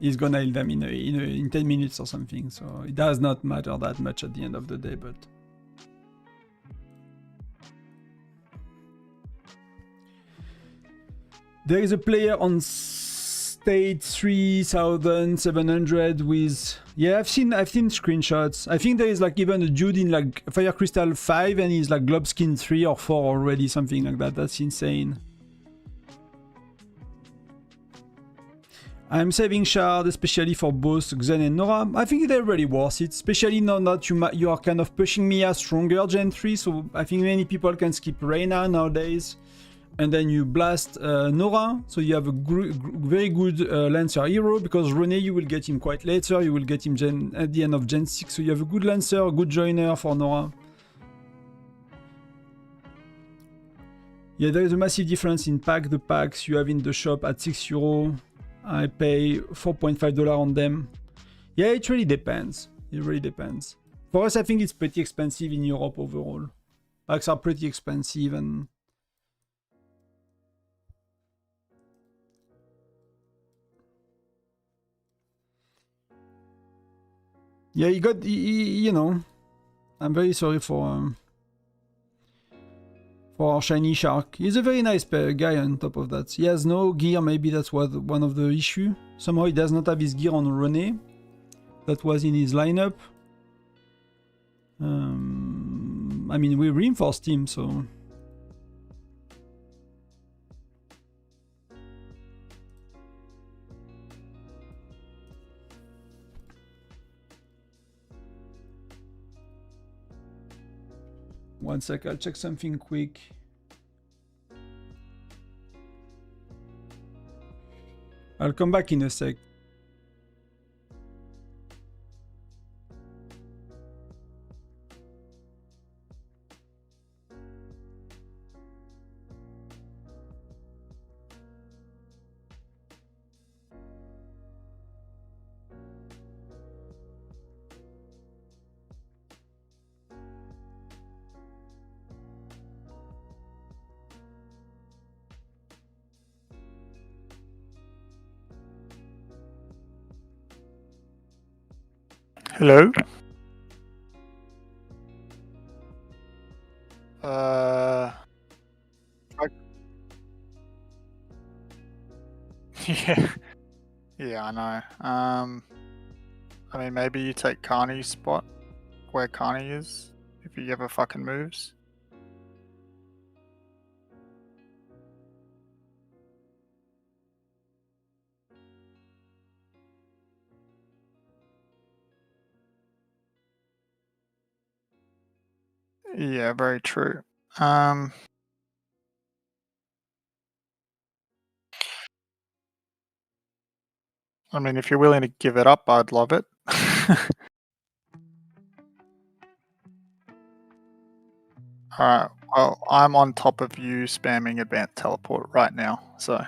He's gonna heal them in 10 minutes or something, so it does not matter that much at the end of the day, but... There is a player on state 3700 with... Yeah, I've seen screenshots. I think there is like even a dude in like Fire Crystal 5 and he's like Globe Skin 3 or 4 already, something like that. That's insane. I'm saving shard, especially for both Xen and Nora. I think they're really worth it, especially now that you are kind of pushing me as stronger Gen 3, so I think many people can skip Reyna nowadays. And then you blast Nora, so you have a very good Lancer hero, because René, you will get him quite later, you will get him at the end of Gen 6, so you have a good Lancer, a good joiner for Nora. Yeah, there is a massive difference in pack. The packs you have in the shop at €6, I pay $4.5 on them. Yeah, it really depends. It really depends. For us, I think it's pretty expensive in Europe overall. Packs are pretty expensive, and... Yeah, he got, you know, I'm very sorry for our shiny shark. He's a very nice guy on top of that. He has no gear, maybe that's one of the issue. Somehow he does not have his gear on René. That was in his lineup. I mean, we reinforced him, so... One sec, I'll check something quick. I'll come back in a sec. Hello? Yeah, I know. I mean, maybe you take Carney's spot where Carney is if he ever fucking moves. Yeah, very true. I mean, if you're willing to give it up, I'd love it. Alright, well, I'm on top of you spamming advanced teleport right now, so.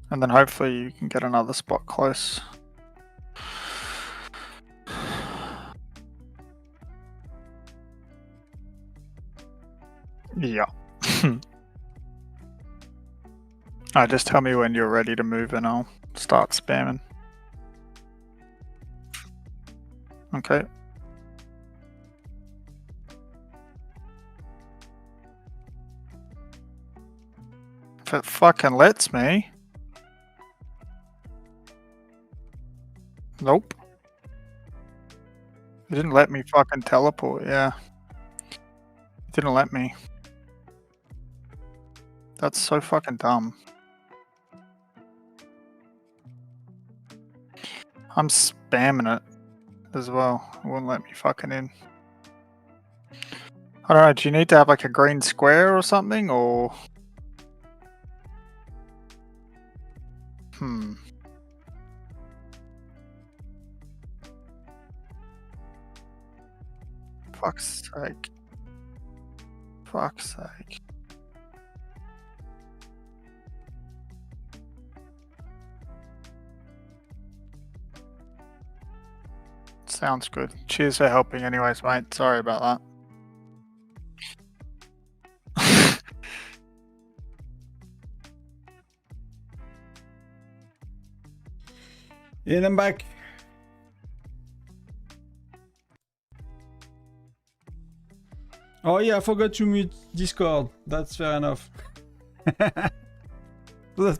And then hopefully you can get another spot close. Yeah. Alright, just tell me when you're ready to move and I'll start spamming. Okay. If it fucking lets me. Nope. It didn't let me fucking teleport, yeah. It didn't let me. That's so fucking dumb. I'm spamming it as well. It won't let me fucking in. I don't know, do you need to have like a green square or something, or... Fuck's sake. Fuck's sake. Sounds good. Cheers for helping anyways, mate. Sorry about that. And I'm back. Oh yeah, I forgot to mute Discord. That's fair enough. That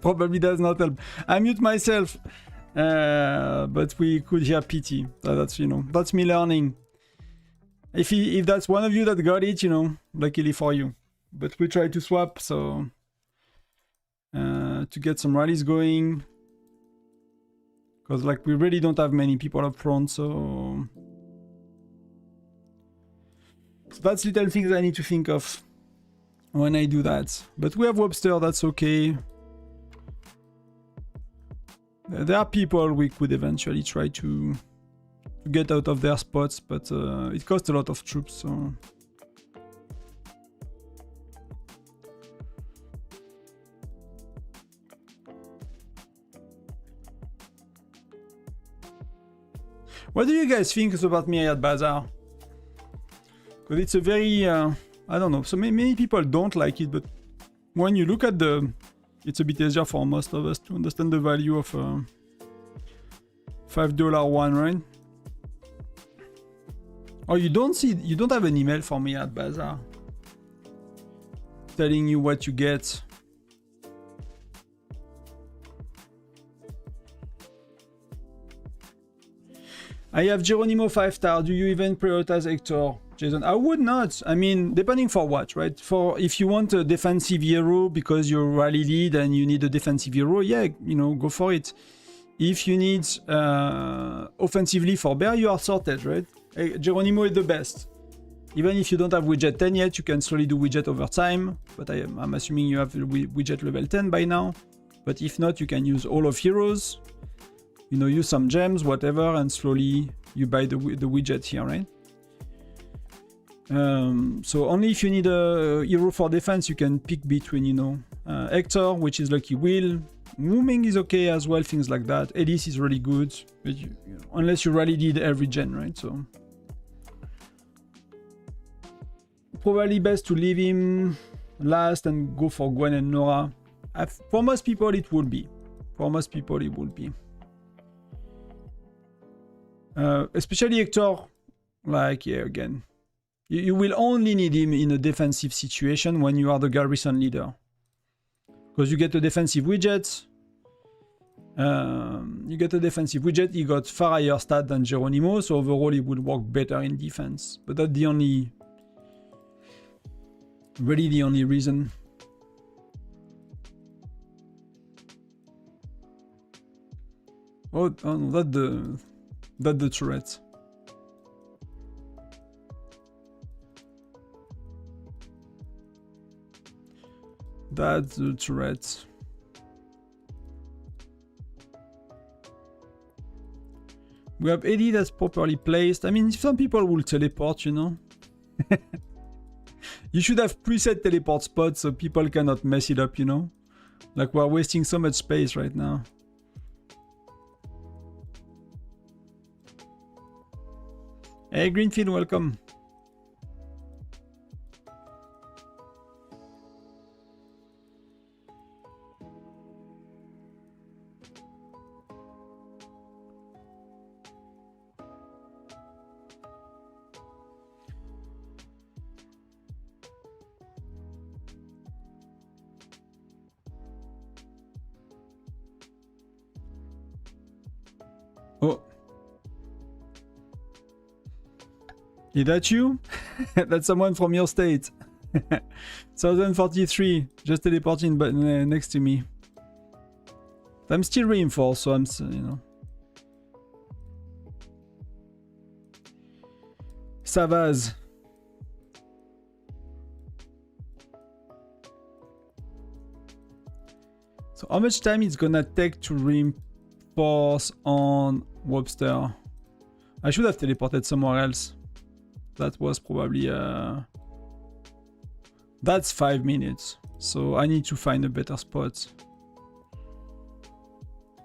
probably does not help. I mute myself. But we could hear PT. So that's, you know, that's me learning. If that's one of you that got it, you know, luckily for you. But we try to swap, so to get some rallies going. Because like we really don't have many people up front, so that's little things I need to think of when I do that. But we have Webster, that's okay. There are people we could eventually try to get out of their spots, but it costs a lot of troops, so... What do you guys think about Myriad Bazaar? Because it's a very... I don't know, so many people don't like it, but when you look at the... It's a bit easier for most of us to understand the value of a $5 one, right? Oh, you don't have an email for me at Bazaar telling you what you get. I have Geronimo 5-star. Do you even prioritize Hector, Jason? I would not. I mean, depending for what, right? For if you want a defensive hero because you're rally lead and you need a defensive hero, yeah, you know, go for it. If you need offensively for Bear, you are sorted, right? Geronimo is the best. Even if you don't have widget 10 yet, you can slowly do widget over time. But I'm assuming you have widget level 10 by now. But if not, you can use all of heroes. You know, use some gems, whatever, and slowly you buy the widget here, right? So only if you need a hero for defense, you can pick between, you know, Hector, which is Lucky Will. Mooming is okay as well, things like that. Elise is really good, but unless you really did every gen, right? So probably best to leave him last and go for Gwen and Nora. For most people, it would be. For most people, it will be. Especially Hector, like, yeah, again. You will only need him in a defensive situation when you are the garrison leader. Because you get a defensive widget. He got far higher stat than Geronimo, so overall he would work better in defense. But that's the only... really the only reason. Oh no, that's the turret. That's the turret. We have Eddie that's properly placed. I mean, some people will teleport, you know. You should have preset teleport spots so people cannot mess it up, you know. Like, we're wasting so much space right now. Hey, Greenfield, welcome. Oh. Is that you? That's someone from your state. 1043, just teleporting but next to me. I'm still reinforced, so I'm, you know. Savaz. So how much time it's gonna take to reinforce on Webster? I should have teleported somewhere else. That was probably that's 5 minutes. So I need to find a better spot.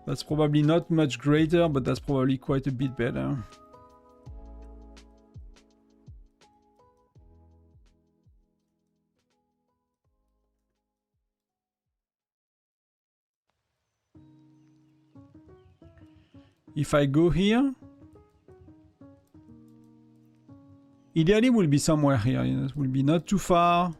That's probably not much greater, but that's probably quite a bit better. If I go here, ideally will be somewhere here, you know, it will be not too far.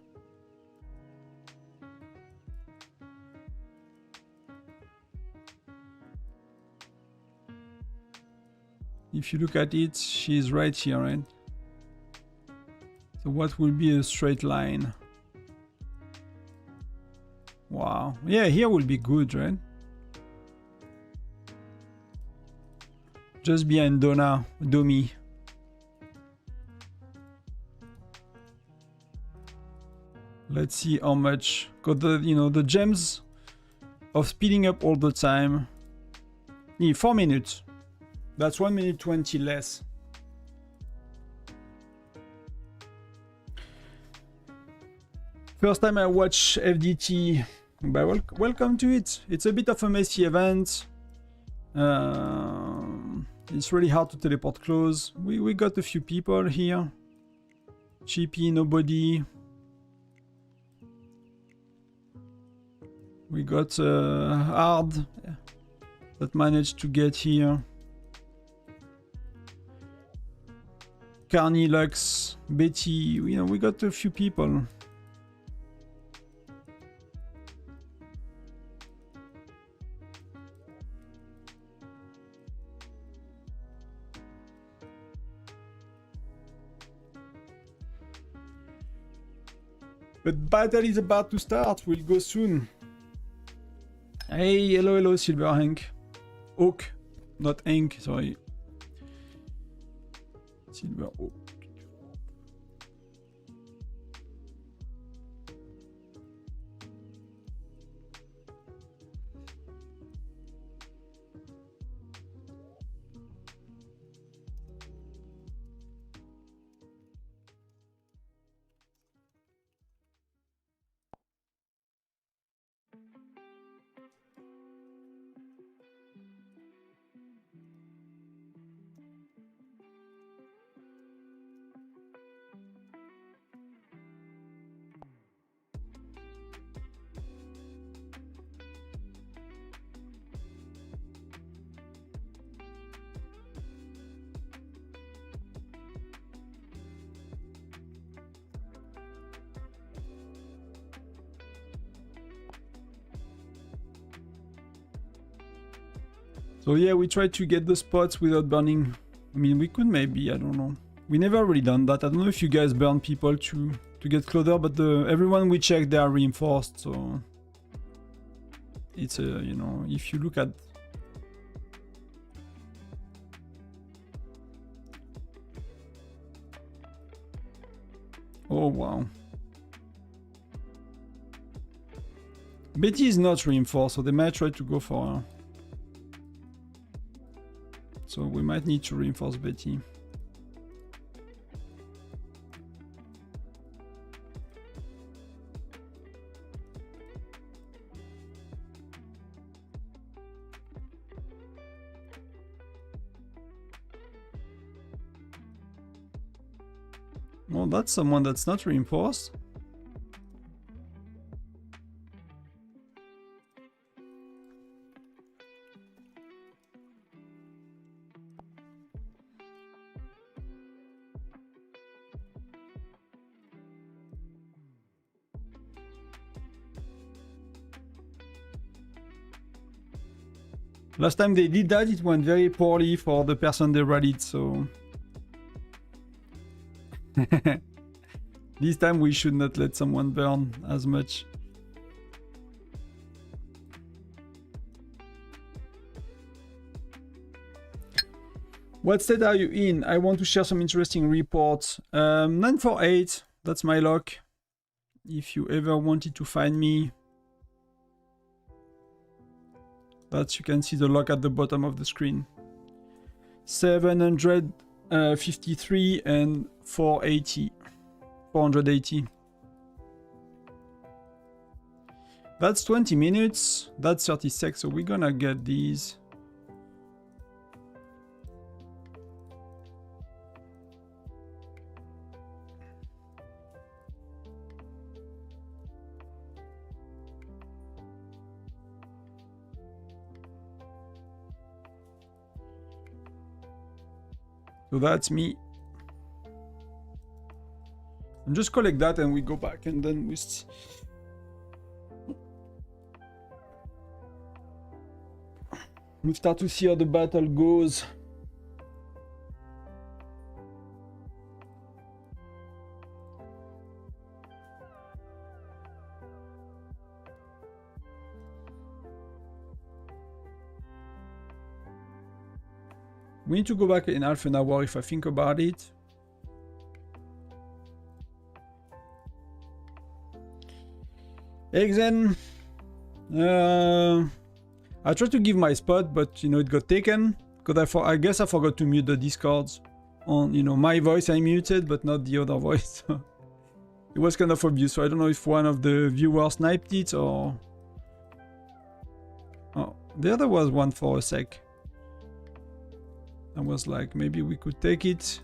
If you look at it, she's right here, right? So what will be a straight line? Wow. Yeah, here will be good, right? Just behind Domi. Let's see how much. Got the, you know, the gems of speeding up all the time. 4 minutes. That's 1 minute 20 less. First time I watch FDT, but welcome to it. It's a bit of a messy event. It's really hard to teleport close. We got a few people here. Chippy, nobody. We got Hard that managed to get here. Carney, Lux, Betty, you know, we got a few people. But battle is about to start, we'll go soon. Hey, hello, Silver Hank. Oak, not Hank, sorry. Silver Oak. So yeah, we tried to get the spots without burning. I mean, we could maybe, I don't know. We never really done that. I don't know if you guys burn people to get closer, but everyone we check, they are reinforced. So it's a, you know, if you look at. Oh wow. Betty is not reinforced, so they might try to go for her. So we might need to reinforce Betty. Well, that's someone that's not reinforced. Last time they did that, it went very poorly for the person they rallied, so... This time we should not let someone burn as much. What state are you in? I want to share some interesting reports. 948, that's my lock. If you ever wanted to find me, that you can see the lock at the bottom of the screen. 753 and 480. That's 20 minutes. That's 36. So we're gonna get these. So that's me. And just collect that and we go back and then we start to see how the battle goes. We need to go back in half an hour if I think about it. Exen. I tried to give my spot, but you know it got taken because I guess I forgot to mute the Discords. On my voice I muted, but not the other voice. It was kind of obvious. So I don't know if one of the viewers sniped it or. Oh, the other was one for a sec. I was like, maybe we could take it.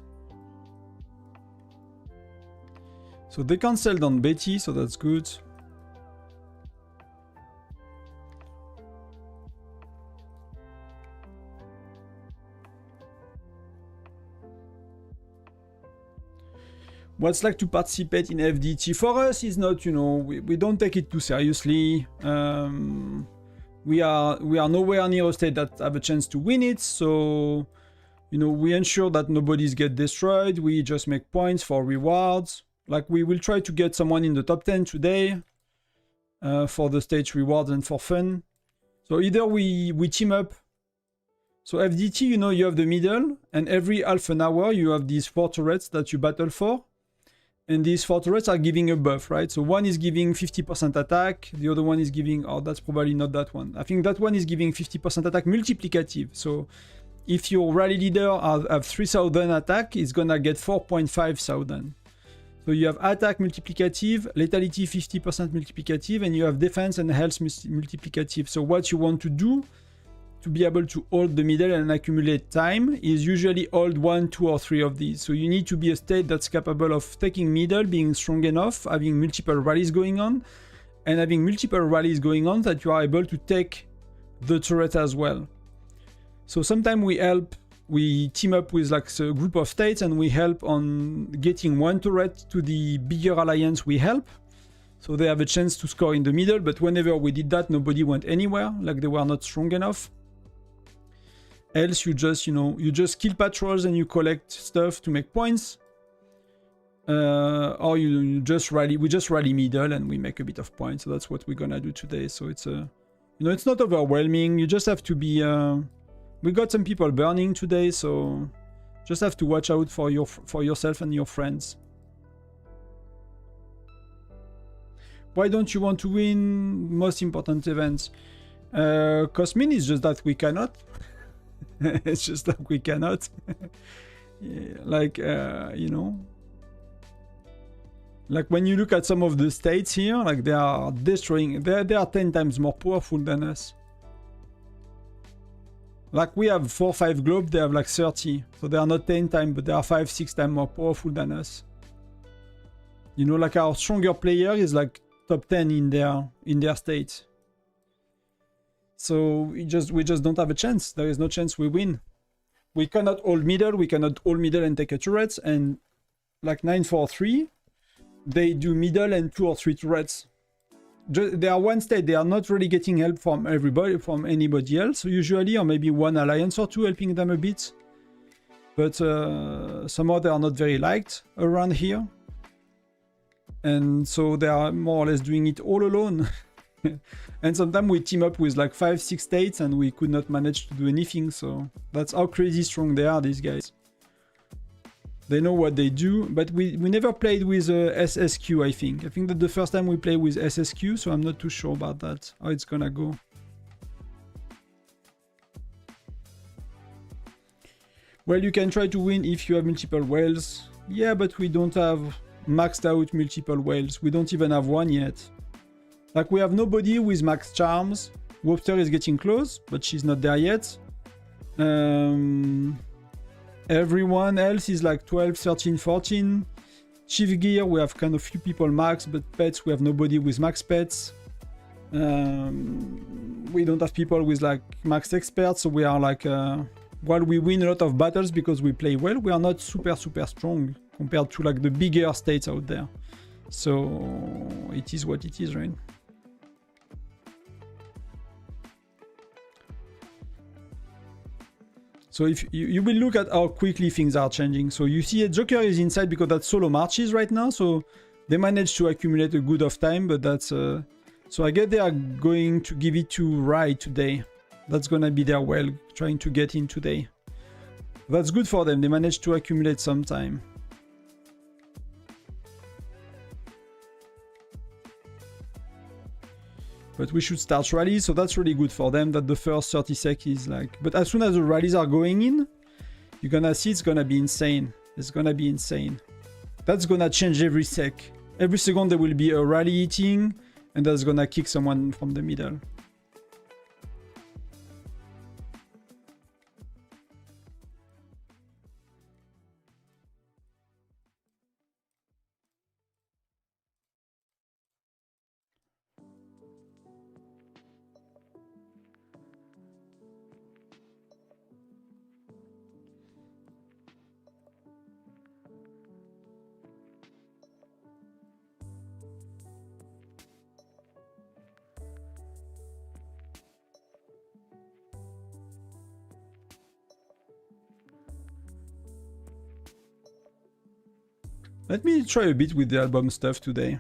So they cancelled on Betty, so that's good. What's like to participate in FDT? For us, is not, we don't take it too seriously. We are nowhere near a state that have a chance to win it, so we ensure that nobody's get destroyed. We just make points for rewards. Like we will try to get someone in the top 10 today for the stage rewards and for fun. So either we team up. So FDT, you have the middle, and every half an hour you have these 4 turrets that you battle for. And these 4 turrets are giving a buff, right? So one is giving 50% attack, the other one is giving, oh, that's probably not that one. I think that one is giving 50% attack multiplicative. So if your rally leader have 3,000 attack, it's gonna get 4,500. So you have attack multiplicative, lethality 50% multiplicative, and you have defense and health multiplicative. So what you want to do to be able to hold the middle and accumulate time is usually hold 1, 2, or 3 of these. So you need to be a state that's capable of taking middle, being strong enough, having multiple rallies going on, and having multiple rallies going on that you are able to take the turret as well. So sometimes we team up with like a group of states and we help on getting one turret to the bigger alliance we help. So they have a chance to score in the middle, but whenever we did that, nobody went anywhere, like they were not strong enough. Else you just, you know, you just kill patrols and you collect stuff to make points. Or you just rally, we just rally middle and we make a bit of points. So that's what we're gonna do today. So it's a, you know, it's not overwhelming. You just have to be, we got some people burning today, so just have to watch out for yourself and your friends. Why don't you want to win most important events? Cosmin is just that we cannot. It's just that we cannot. Yeah, like, you know, like when you look at some of the states here, like they are destroying, they are 10 times more powerful than us. Like we have 4 or 5 globes, they have like 30. So they are not 10 times, but they are 5 or 6 times more powerful than us. You know, like our stronger player is like top 10 in their state. So we just don't have a chance. There is no chance we win. We cannot hold middle, and take a turret, and like 9-4-3, they do middle and 2 or 3 turrets. They are one state, they are not really getting help from anybody else, usually, or maybe one alliance or 2 helping them a bit. But somehow they are not very liked around here. And so they are more or less doing it all alone. And sometimes we team up with like 5-6 states and we could not manage to do anything. So that's how crazy strong they are, these guys. They know what they do, but we never played with SSQ, I think. I think that the first time we played with SSQ, so I'm not too sure about that, how it's gonna go. Well, you can try to win if you have multiple whales. Yeah, but we don't have maxed out multiple whales. We don't even have one yet. Like, we have nobody with max charms. Wopter is getting close, but she's not there yet. Everyone else is like 12, 13, 14. Chief gear, we have kind of few people max, but pets, we have nobody with max pets. We don't have people with like max experts, so we are like, while we win a lot of battles because we play well, we are not super strong compared to like the bigger states out there. So it is what it is, right? So if you will look at how quickly things are changing. So you see a Joker is inside because that's solo marches right now. So they managed to accumulate a good of time, but that's... so I guess they are going to give it to Rai today. That's gonna be their well, trying to get in today. That's good for them. They managed to accumulate some time. But we should start rallies, so that's really good for them that the first 30 sec is like... But as soon as the rallies are going in, you're gonna see it's gonna be insane. It's gonna be insane. That's gonna change every sec. Every second there will be a rally hitting, and that's gonna kick someone from the middle. Let me try a bit with the album stuff today.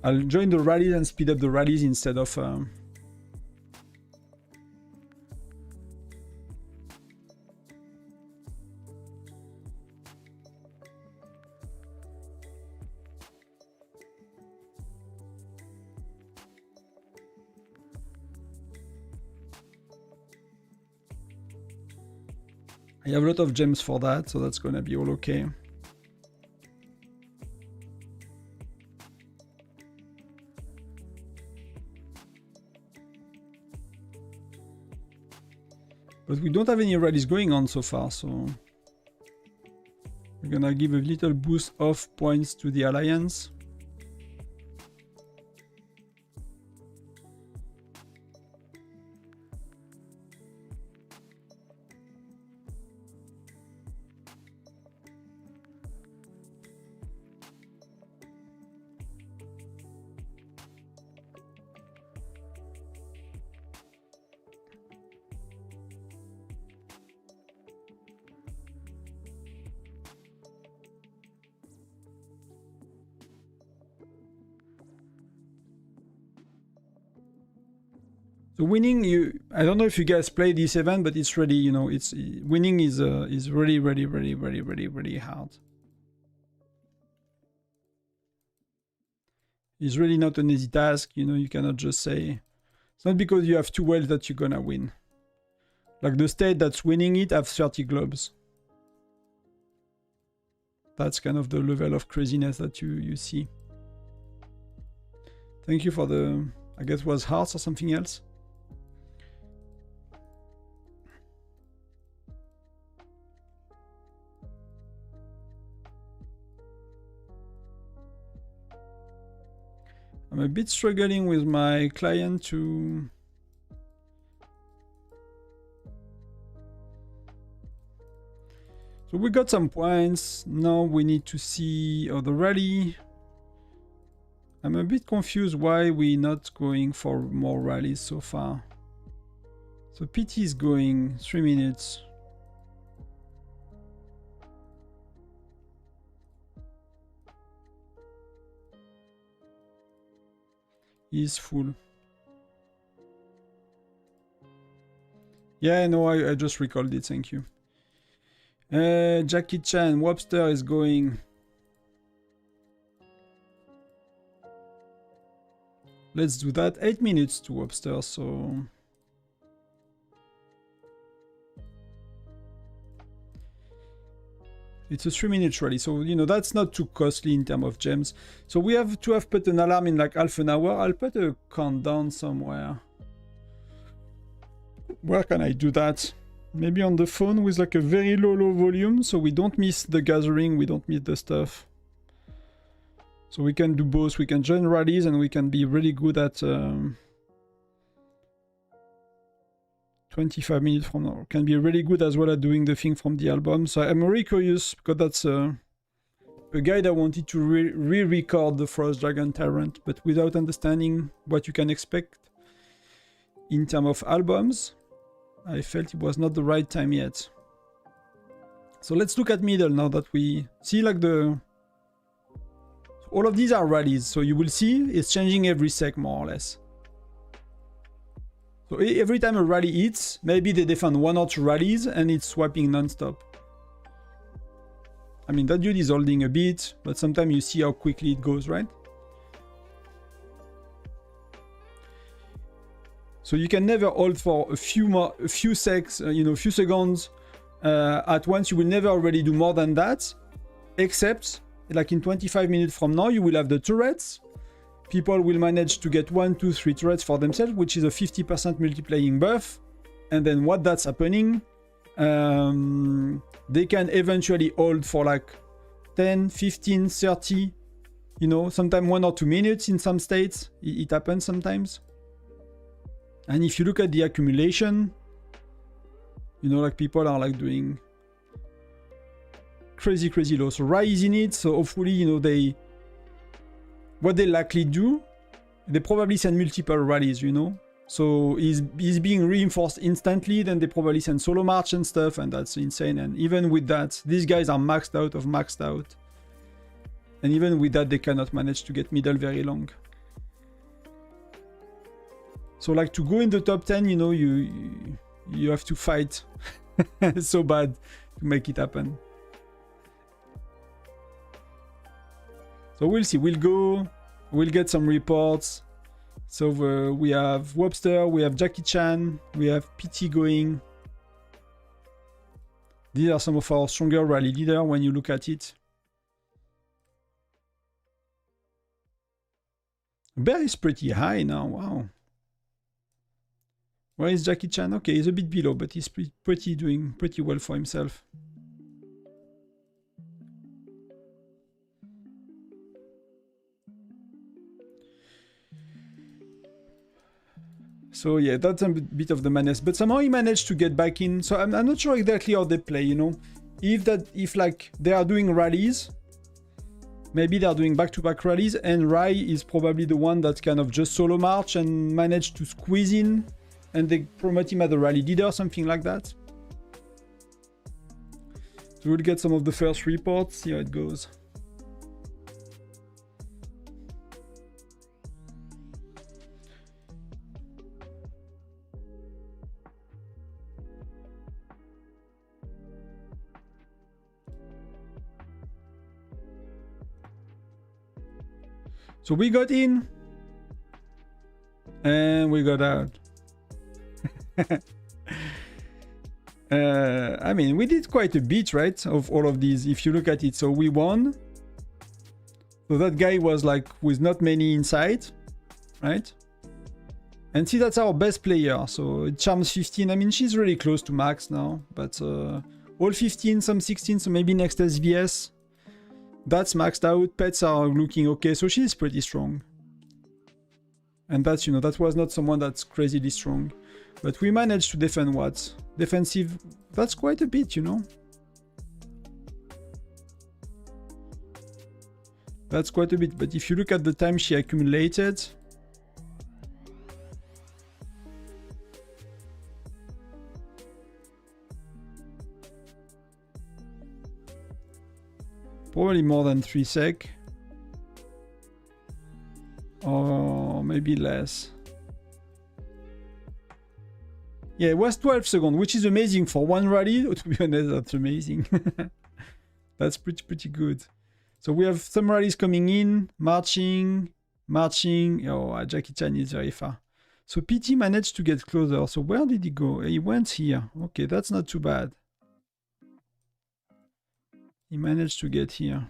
I'll join the rallies and speed up the rallies instead of... I have a lot of gems for that, so that's gonna be all okay. But we don't have any rallies going on so far, so... We're gonna give a little boost of points to the Alliance. So winning, I don't know if you guys play this event, but it's really, you know, it's winning is really, really, really, really, really, really hard. It's really not an easy task, you know. You cannot just say it's not because you have 2 whales that you're gonna win. Like the state that's winning it have 30 globes. That's kind of the level of craziness that you see. Thank you for the, I guess it was hearts or something else. I'm a bit struggling with my client to... So we got some points. Now we need to see the rally. I'm a bit confused why we're not going for more rallies so far. So PT is going 3 minutes. He's full. Yeah, no, I just recalled it, thank you. Jackie Chan, Webster is going. Let's do that. 8 minutes to Webster, so... It's a 3-minute rally, so, you know, that's not too costly in terms of gems. So we have to have put an alarm in like half an hour. I'll put a countdown somewhere. Where can I do that? Maybe on the phone with like a very low volume, so we don't miss the gathering, we don't miss the stuff. So we can do both. We can join rallies and we can be really good at 25 minutes from now. Can be really good as well at doing the thing from the album. So I'm really curious because that's a guy that wanted to re-record the Frostdragon Tyrant, but without understanding what you can expect in terms of albums. I felt it was not the right time yet. So let's look at middle now that we see like the... All of these are rallies, so you will see it's changing every sec more or less. So every time a rally hits, maybe they defend 1 or 2 rallies and it's swapping non-stop. I mean, that dude is holding a bit, but sometimes you see how quickly it goes, right? So you can never hold for a few seconds at once. You will never really do more than that, except like in 25 minutes from now, you will have the turrets. People will manage to get 1, 2, 3 turrets for themselves, which is a 50% multiplying buff. And then what that's happening, they can eventually hold for like 10, 15, 30, you know, sometimes 1 or 2 minutes in some states. It happens sometimes. And if you look at the accumulation, you know, like people are like doing crazy low. So Rai is in it, so hopefully, you know, what they likely do, they probably send multiple rallies, you know. So he's being reinforced instantly, then they probably send solo march and stuff, and that's insane. And even with that, these guys are maxed out. And even with that, they cannot manage to get middle very long. So like to go in the top 10, you know, you have to fight so bad to make it happen. So we'll see, we'll get some reports. So we have Webster, we have Jackie Chan, we have PT going. These are some of our stronger rally leaders when you look at it. Bear is pretty high now, wow. Where is Jackie Chan? Okay, he's a bit below, but he's doing pretty well for himself. So yeah, that's a bit of the madness, but somehow he managed to get back in. So I'm not sure exactly how they play, you know. If like they are doing rallies, maybe they are doing back-to-back rallies, and Rai is probably the one that kind of just solo march and managed to squeeze in, and they promote him as the rally leader, something like that. So we'll get some of the first reports, see how it goes. So we got in and we got out. I mean, we did quite a bit, right, of all of these, if you look at it. So we won. So that guy was like with not many inside, right? And see, that's our best player. So Charms 15. I mean, she's really close to max now, but all 15, some 16, so maybe next SVS. That's maxed out. Pets are looking okay, so she's pretty strong. And that's, you know, that was not someone that's crazily strong. But we managed to defend what? Defensive, that's quite a bit, you know. That's quite a bit, but if you look at the time she accumulated, probably more than 3 sec. Or maybe less. Yeah, it was 12 seconds, which is amazing for one rally. To be honest, that's amazing. That's pretty good. So we have some rallies coming in, marching. Oh, Jackie Chan is very far. So PT managed to get closer. So where did he go? He went here. Okay, that's not too bad. He managed to get here.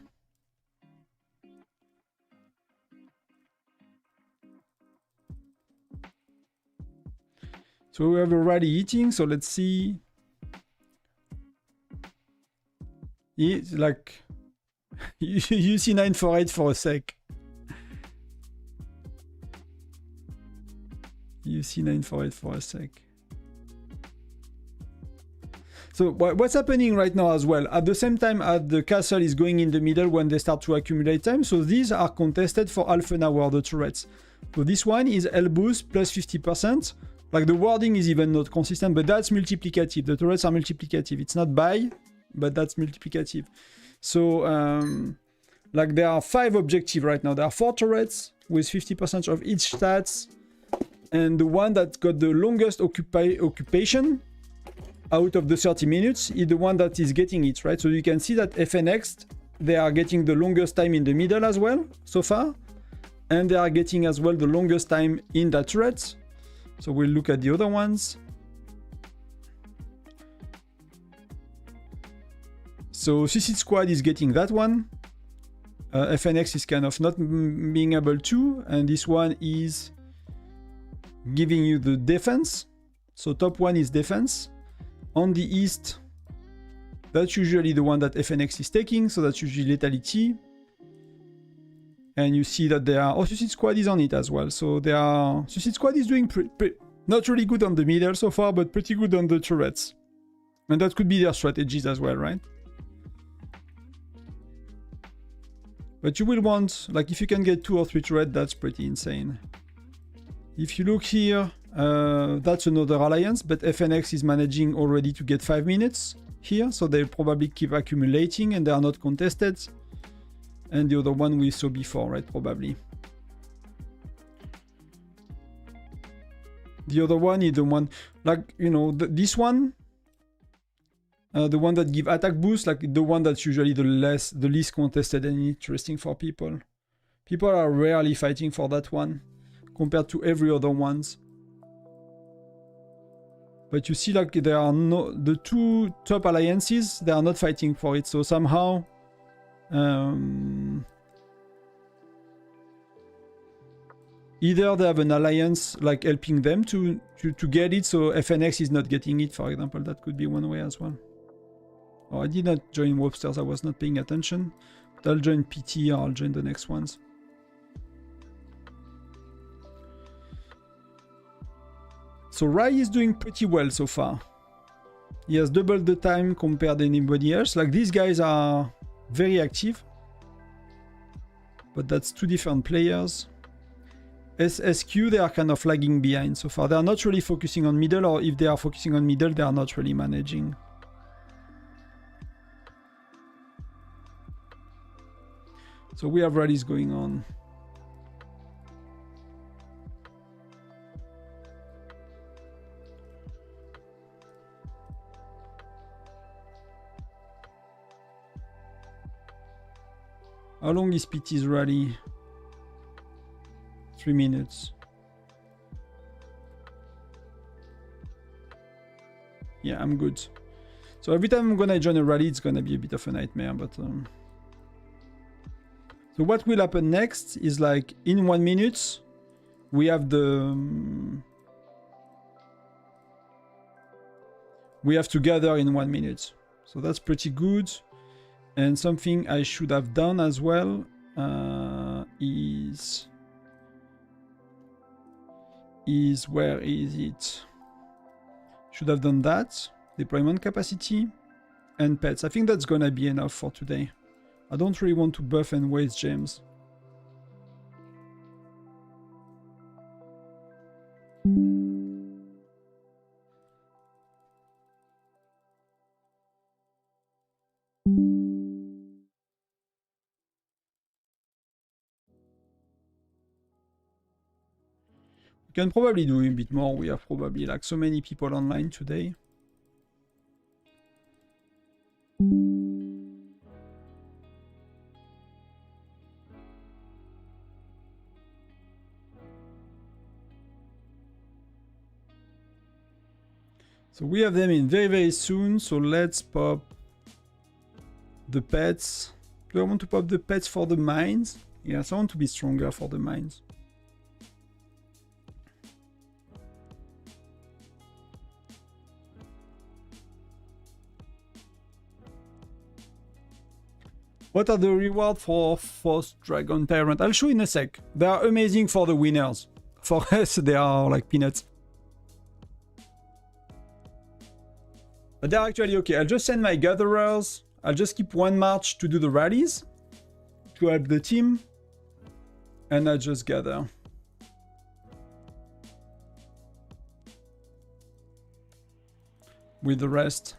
So we have a rally eating, so let's see. It's like you see 948 for a sec. You see 948 for a sec. So what's happening right now as well, at the same time as the castle is going in the middle when they start to accumulate time, so these are contested for half an hour, the turrets. So this one is L boost plus 50%. Like the wording is even not consistent, but that's multiplicative. The turrets are multiplicative. It's not buy, but that's multiplicative. So like there are 5 objectives right now. There are 4 turrets with 50% of each stats. And the one that got the longest occupation out of the 30 minutes is the one that is getting it, right? So you can see that FNX, they are getting the longest time in the middle as well, so far. And they are getting as well the longest time in that turret. So we'll look at the other ones. So Suicide Squad is getting that one. FNX is kind of not being able to. And this one is giving you the defense. So top one is defense. On the east, that's usually the one that FNX is taking. So that's usually lethality. And you see that they are... Oh, Suicide Squad is on it as well. So they are... Suicide Squad is doing not really good on the middle so far, but pretty good on the turrets. And that could be their strategies as well, right? But you will want... Like, if you can get 2 or 3 turrets, that's pretty insane. If you look here, that's another alliance, but FNX is managing already to get 5 minutes here. So they'll probably keep accumulating and they are not contested. And the other one we saw before, right? Probably. The other one is the one, like, you know, this one. The one that give attack boost, like the one that's usually the least contested and interesting for people. People are rarely fighting for that one compared to every other ones. But you see, like, there are no... The 2 top alliances, they are not fighting for it. So somehow... either they have an alliance like helping them to get it, so FNX is not getting it, for example. That could be one way as well. Oh, I did not join Websters, I was not paying attention. But I'll join PT or I'll join the next ones. So Rai is doing pretty well so far. He has doubled the time compared to anybody else. Like, these guys are very active, but that's 2 different players. SSQ, they are kind of lagging behind so far. They are not really focusing on middle, or if they are focusing on middle, they are not really managing. So we have rallies going on. How long is PT's rally? 3 minutes. Yeah, I'm good. So every time I'm gonna join a rally, it's gonna be a bit of a nightmare, but so what will happen next is like in 1 minute, we have the we have to gather in 1 minute. So that's pretty good. And something I should have done as well is where is it? Should have done that. Deployment capacity and pets. I think that's gonna be enough for today. I don't really want to buff and waste gems. We can probably do a bit more. We have probably like so many people online today. So we have them in very, very soon. So let's pop the pets. Do I want to pop the pets for the mines? Yes, I want to be stronger for the mines. What are the rewards for Frostdragon Tyrant? I'll show in a sec. They are amazing for the winners. For us, they are like peanuts. But they're actually okay. I'll just send my gatherers. I'll just keep 1 march to do the rallies to help the team. And I'll just gather. With the rest.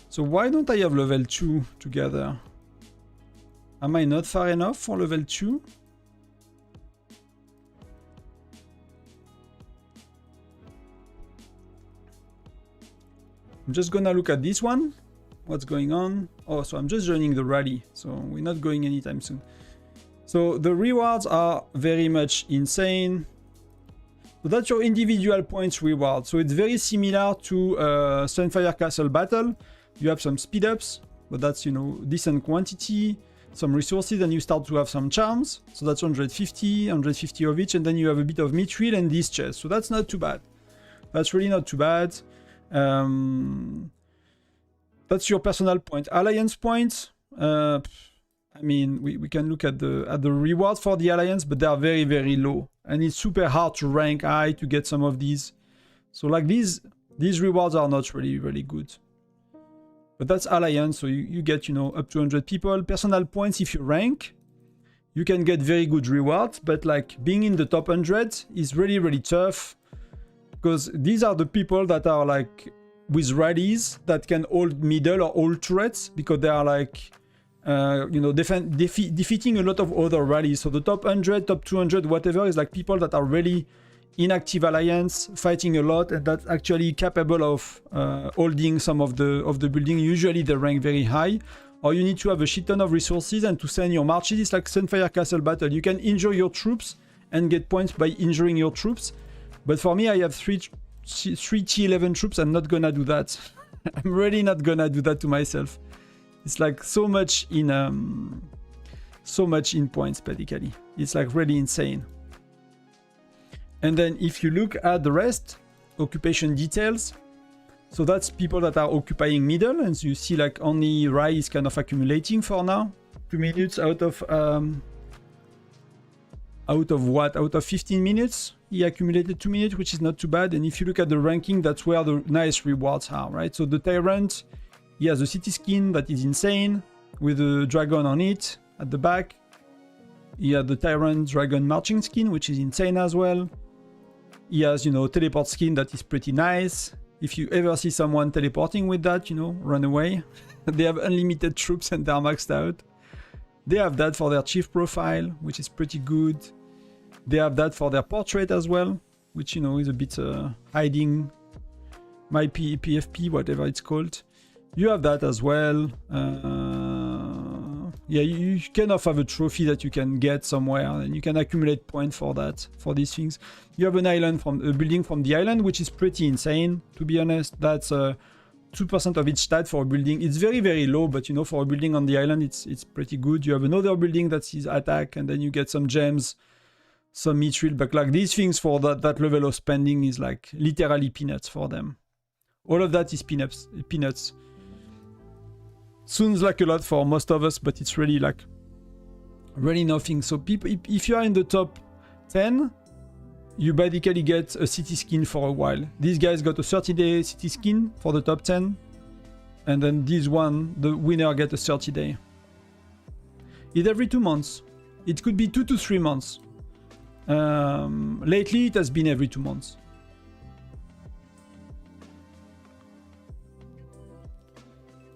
So why don't I have level 2 together? Am I not far enough for level 2? I'm just gonna look at this one. What's going on? Oh, so I'm just joining the rally. So we're not going anytime soon. So the rewards are very much insane. So that's your individual points reward. So it's very similar to Sunfire Castle Battle. You have some speed ups, but that's, you know, decent quantity, some resources, and you start to have some charms. So that's 150 of each, and then you have a bit of mithril and this chest. So that's not too bad. That's really not too bad. That's your personal point. Alliance points. I mean, we can look at the rewards for the alliance, but they are very, very low, and it's super hard to rank high to get some of these. So like these rewards are not really, really good. But that's alliance, so you get, you know, up to 100 people. Personal points, if you rank, you can get very good rewards, but like being in the top 100 is really, really tough, because these are the people that are like with rallies that can hold middle or hold turrets, because they are like, you know, defeating a lot of other rallies. So the top 100, top 200, whatever, is like people that are really inactive alliance, fighting a lot, and that's actually capable of holding some of the building. Usually they rank very high, or you need to have a shit ton of resources and to send your marches. It's like Sunfire Castle Battle. You can injure your troops and get points by injuring your troops. But for me, I have three T11 troops. I'm not gonna do that. I'm really not gonna do that to myself. It's like so much in points, basically. It's like really insane. And then if you look at the rest, occupation details, so that's people that are occupying middle, and so you see like only Rai is kind of accumulating for now. 2 minutes out of what? Out of 15 minutes, he accumulated 2 minutes, which is not too bad. And if you look at the ranking, that's where the nice rewards are, right? So the Tyrant, he has a city skin that is insane, with a dragon on it at the back. He has the Tyrant Dragon Marching skin, which is insane as well. He has, you know, teleport skin that is pretty nice. If you ever see someone teleporting with that, you know, run away. They have unlimited troops and they're maxed out. They have that for their chief profile, which is pretty good. They have that for their portrait as well, which, you know, is a bit hiding my PFP, whatever it's called. You have that as well. Yeah, you kind of have a trophy that you can get somewhere, and you can accumulate points for that, for these things. You have an island from a building from the island, which is pretty insane, to be honest. That's 2% of each stat for a building. It's very, very low, but you know, for a building on the island, it's pretty good. You have another building that sees attack, and then you get some gems, some mithril, but like these things for that level of spending is like literally peanuts for them. All of that is peanuts. Sounds like a lot for most of us, but it's really like really nothing. So people, if you are in the top 10, you basically get a city skin for a while. These guys got a 30-day city skin for the top 10, and then this one, the winner, get a 30-day. It's every 2 months. It could be 2 to 3 months. Lately, it has been every 2 months.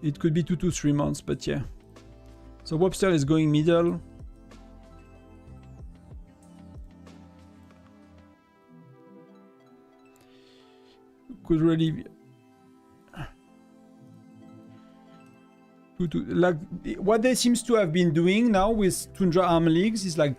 It could be 2 to 3 months, but yeah. So Webster is going middle. Could really be... like what they seems to have been doing now with Tundra Arm Leagues is like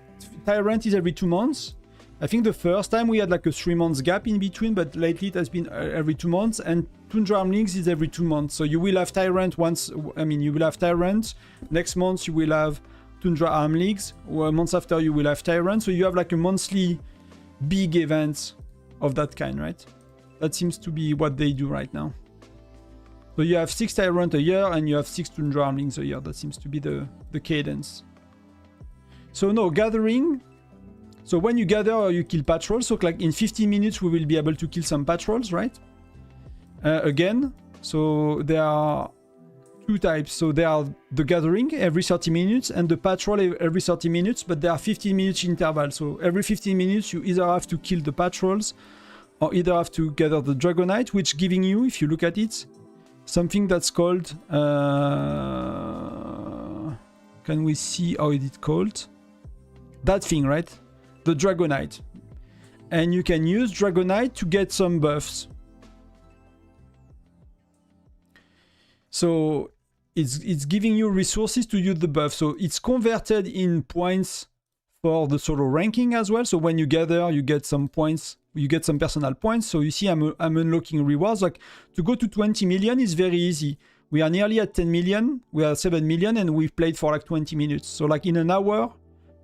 Tyrant is every 2 months. I think the first time we had like a 3 months gap in between, but lately it has been every 2 months, and Tundra Arm Leagues is every 2 months. So you will have Tyrant once, I mean, you will have Tyrant. Next month you will have Tundra Arm Leagues, or a month after you will have Tyrant. So you have like a monthly big event of that kind, right? That seems to be what they do right now. So you have 6 Tyrant a year, and you have 6 Tundra Arm Leagues a year. That seems to be the cadence. So no, gathering. So when you gather or you kill patrols, so like in 15 minutes we will be able to kill some patrols, right? Again, so there are 2 types. So there are the gathering every 30 minutes and the patrol every 30 minutes, but there are 15 minutes interval. So every 15 minutes you either have to kill the patrols or either have to gather the Dragonite, which giving you, if you look at it, something that's called... can we see how it is called? That thing, right? The Dragonite. And you can use Dragonite to get some buffs. So it's giving you resources to use the buff. So it's converted in points for the solo ranking as well. So when you gather, you get some points, you get some personal points. So you see I'm unlocking rewards. Like to go to 20 million is very easy. We are nearly at 10 million. We are 7 million and we've played for like 20 minutes. So like in an hour,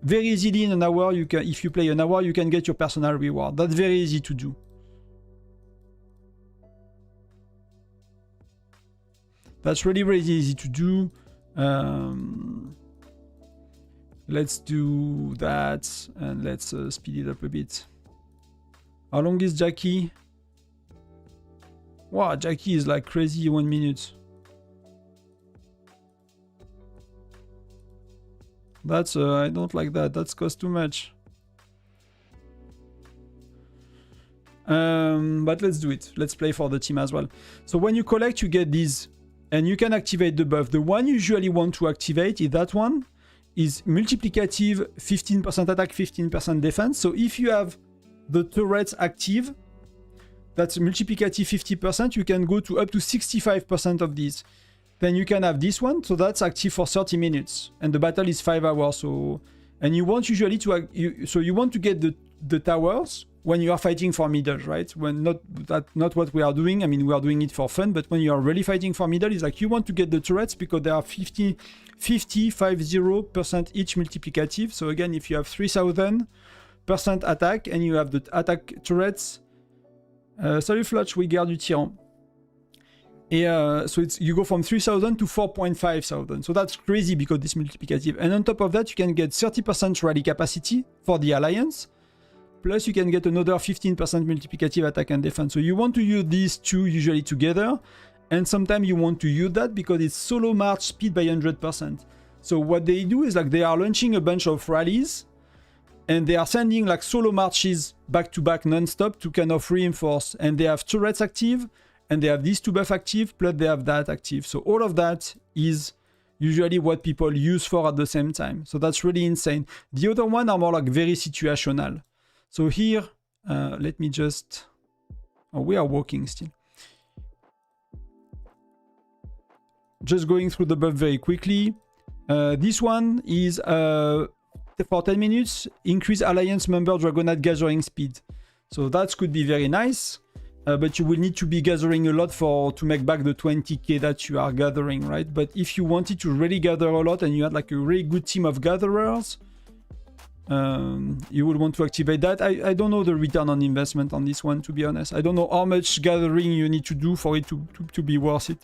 very easily in an hour, you can, if you play an hour, you can get your personal reward. That's very easy to do. That's really, really easy to do. Let's do that and let's speed it up a bit. How long is Jackie? Wow, Jackie is like crazy 1 minute. That's, I don't like that. That's cost too much. But let's do it. Let's play for the team as well. So when you collect, you get these. And you can activate the buff. The one you usually want to activate is that one. Is multiplicative 15% attack, 15% defense. So if you have the turrets active, that's multiplicative 50%. You can go to up to 65% of these. Then you can have this one, so that's active for 30 minutes, and the battle is 5 hours. So, and you want usually to, you want to get the towers when you are fighting for middle, right? When not what we are doing. I mean, we are doing it for fun, but when you are really fighting for middle, it's like you want to get the turrets because they are 50% each multiplicative. So again, if you have 3000% attack and you have the attack turrets, salut Flutch, we garde du tyran. So you go from 3000 to 4,500. So that's crazy because this multiplicative. And on top of that, you can get 30% rally capacity for the alliance. Plus you can get another 15% multiplicative attack and defense. So you want to use these two usually together. And sometimes you want to use that because it's solo march speed by 100%. So what they do is like they are launching a bunch of rallies. And they are sending like solo marches back to back non-stop to kind of reinforce. And they have turrets active. And they have these 2 buff active, plus they have that active. So all of that is usually what people use for at the same time. So that's really insane. The other one are more like very situational. So here, let me just... Oh, we are walking still. Just going through the buff very quickly. This one is for 10 minutes, increase alliance member Dragonite gathering speed. So that could be very nice, but you will need to be gathering a lot to make back the 20k that you are gathering, right? But if you wanted to really gather a lot and you had like a really good team of gatherers, you would want to activate that. I don't know the return on investment on this one, to be honest. I don't know how much gathering you need to do for it to be worth it.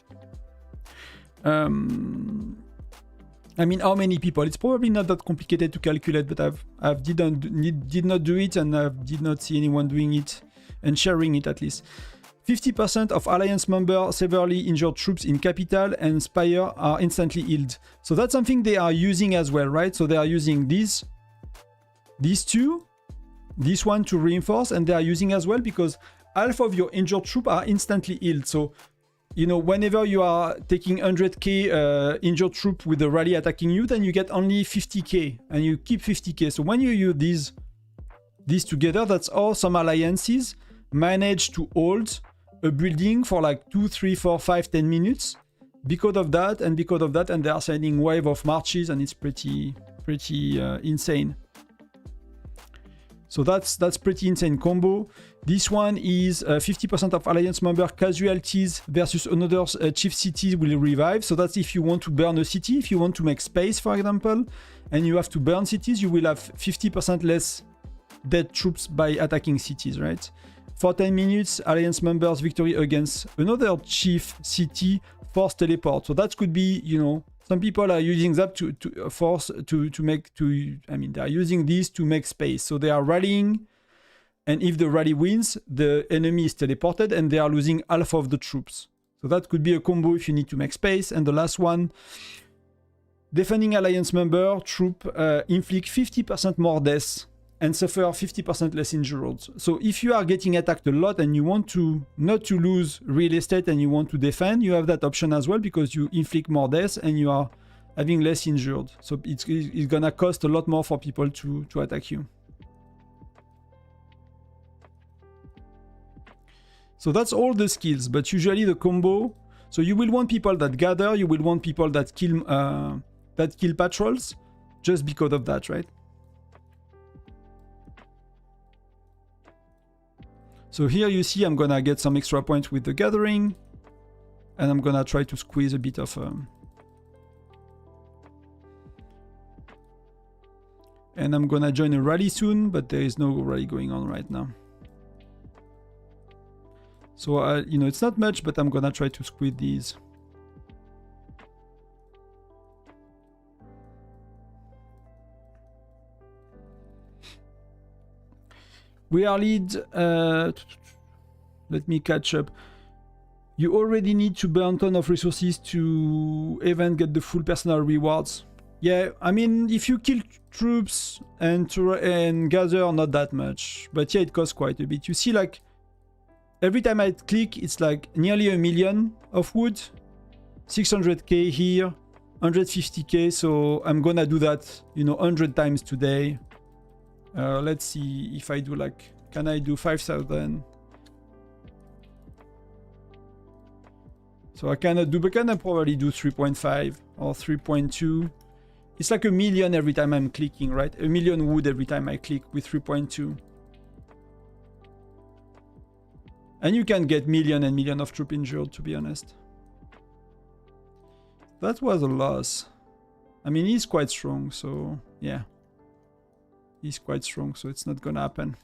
I mean, how many people? It's probably not that complicated to calculate, but I did not do it, and I did not see anyone doing it and sharing it at least. 50% of Alliance members severely injured troops in Capital and Spire are instantly healed. So that's something they are using as well, right? So they are using these two, this one to reinforce, and they are using as well because half of your injured troops are instantly healed. So you know, whenever you are taking 100k injured troop with the rally attacking you, then you get only 50k and you keep 50k. So when you use these together, that's how some alliances manage to hold a building for like 2, 3, 4, 5, 10 minutes because of that, and they are sending wave of marches, and it's pretty insane. So that's pretty insane combo. This one is 50% of alliance member casualties versus another chief city will revive. So that's if you want to burn a city. If you want to make space, for example, and you have to burn cities, you will have 50% less dead troops by attacking cities, right? For 10 minutes, alliance members victory against another chief city force teleport. So that could be, you know, some people are using that they are using this to make space. So they are rallying, and if the rally wins, the enemy is teleported and they are losing half of the troops. So that could be a combo if you need to make space. And the last one, defending alliance member troop inflict 50% more deaths and suffer 50% less injured. So if you are getting attacked a lot and you want to not to lose real estate and you want to defend, you have that option as well because you inflict more deaths and you are having less injured. So it's gonna cost a lot more for people to attack you. So that's all the skills, but usually the combo. So you will want people that gather, you will want people that kill patrols, just because of that, right? So here you see I'm gonna get some extra points with the gathering, and I'm gonna try to squeeze a bit of and I'm gonna join a rally soon, but there is no rally going on right now. So you know, it's not much, but I'm gonna try to squeeze these. We are lead. Let me catch up. You already need to burn a ton of resources to even get the full personal rewards. Yeah, I mean, if you kill troops and gather, not that much. But yeah, it costs quite a bit. You see, like, every time I click, it's like nearly 1 million of wood. 600k here, 150k. So I'm gonna do that, you know, 100 times today. Let's see if I do like, can I do 5,000? So I cannot do, but can I probably do 3.5 or 3.2? It's like 1 million every time I'm clicking, right? 1 million wood every time I click with 3.2. And you can get million and million of troop injured, to be honest. That was a loss. I mean, he's quite strong, so yeah. He's quite strong, so it's not gonna happen.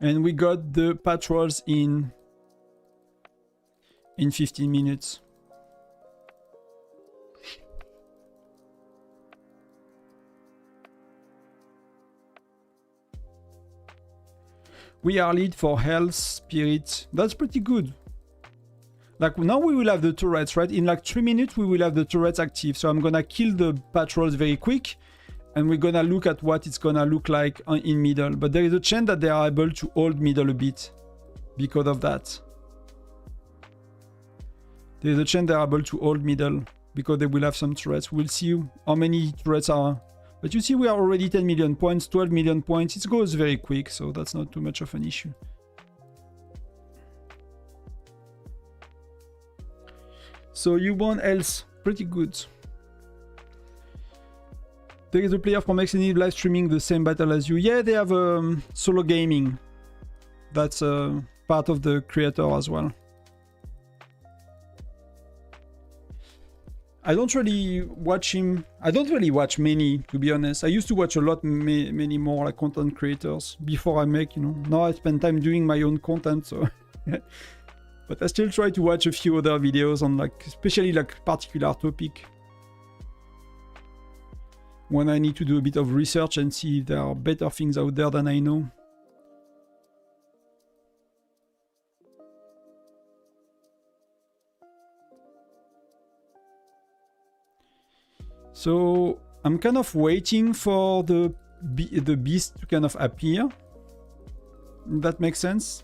And we got the patrols in 15 minutes. We are lead for health, spirit. That's pretty good. Like now we will have the turrets, right? In like 3 minutes we will have the turrets active. So I'm gonna kill the patrols very quick, and we're gonna look at what it's gonna look like in middle. But there is a chance that they are able to hold middle a bit because of that. There is a chance they are able to hold middle. because they will have some turrets. We'll see how many turrets are. But you see we are already 10 million points, 12 million points. It goes very quick, so that's not too much of an issue. So you won else. Pretty good. There is a player from XNE live streaming the same battle as you. Yeah, they have solo gaming. That's part of the creator as well. I don't really watch him. I don't really watch many, to be honest. I used to watch a lot, many more like content creators before I make, you know. Now I spend time doing my own content, so. But I still try to watch a few other videos on like, especially like particular topic. When I need to do a bit of research and see if there are better things out there than I know. So I'm kind of waiting for the beast to kind of appear. That makes sense.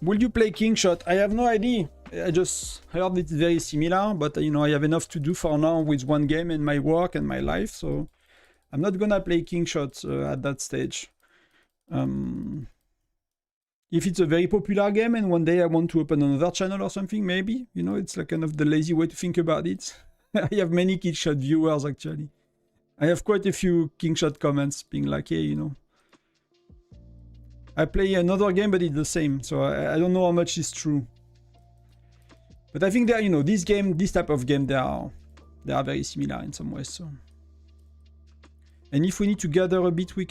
Will you play Kingshot? I have no idea. I just heard it's very similar, but you know, I have enough to do for now with one game and my work and my life, so I'm not gonna play Kingshot at that stage. If it's a very popular game and one day I want to open another channel or something, maybe, you know, it's like kind of the lazy way to think about it. I have many Kingshot viewers actually. I have quite a few Kingshot comments being like, hey, you know, I play another game but it's the same, so I don't know how much is true. But I think that, you know, this type of game, they are very similar in some ways. So, and if we need to gather a bit, we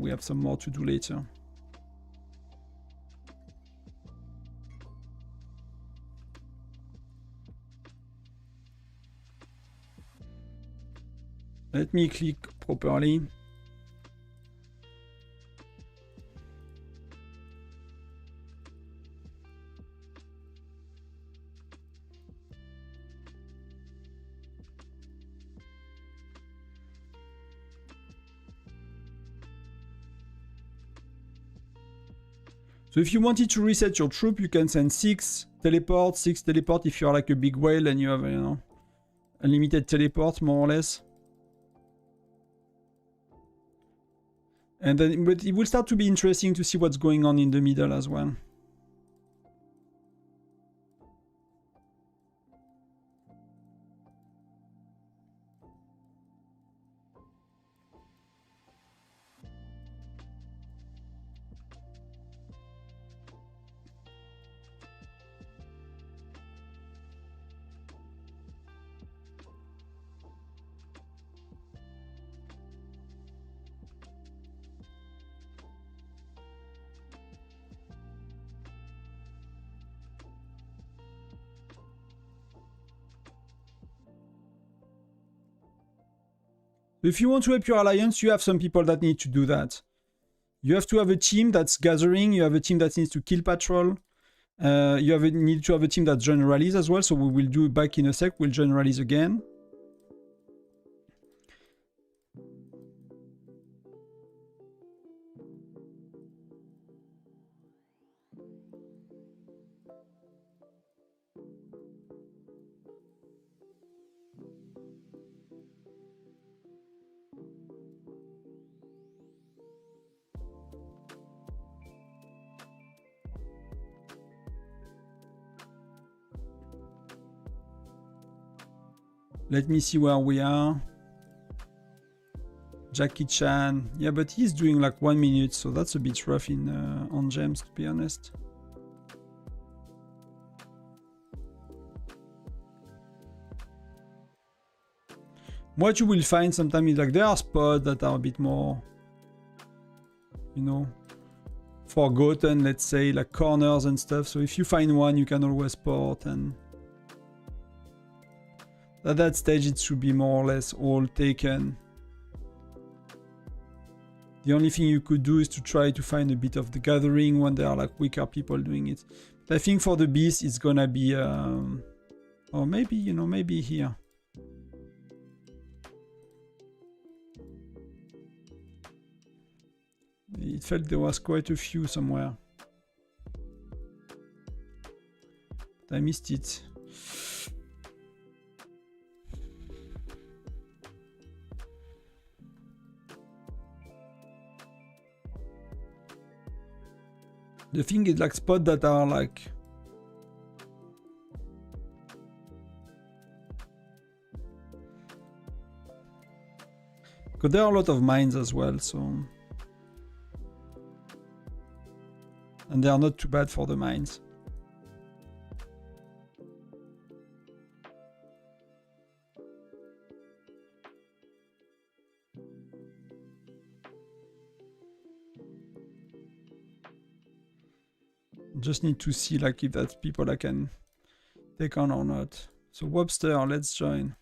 have some more to do later. Let me click properly. So if you wanted to reset your troop, you can send 6 teleport if you're like a big whale and you have, you know, unlimited teleport more or less. And then, but it will start to be interesting to see what's going on in the middle as well. If you want to help your alliance, you have some people that need to do that. You have to have a team that's gathering, you have a team that needs to kill patrol, you need to have a team that join rallies as well, so we will do back in a sec, we'll join rallies again. Let me see where we are. Jackie Chan. Yeah, but he's doing like 1 minute, so that's a bit rough in on gems, to be honest. What you will find sometimes is like there are spots that are a bit more, you know, forgotten, let's say, like corners and stuff. So if you find one, you can always port, and at that stage it should be more or less all taken. The only thing you could do is to try to find a bit of the gathering when there are like weaker people doing it. But I think for the beast it's gonna be or maybe, you know, maybe here. It felt there was quite a few somewhere. I missed it. The thing is like spots that are like because there are a lot of mines as well, so and they are not too bad for the mines. Just need to see like if that's people I can take on or not. So Webster, let's join.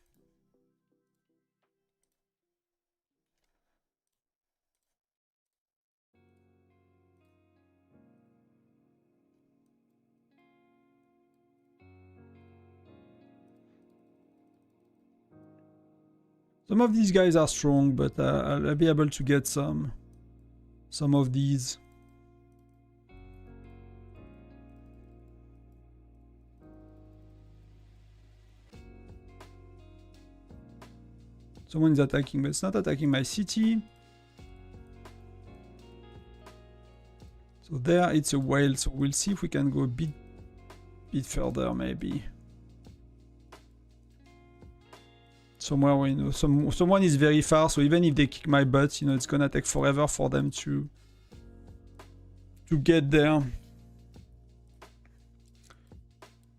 Some of these guys are strong, but I'll be able to get some of these. Someone is attacking, but it's not attacking my city. So there, it's a whale. So we'll see if we can go a bit further, maybe. Somewhere where, you know, someone is very far. So even if they kick my butt, you know, it's gonna take forever for them to get there.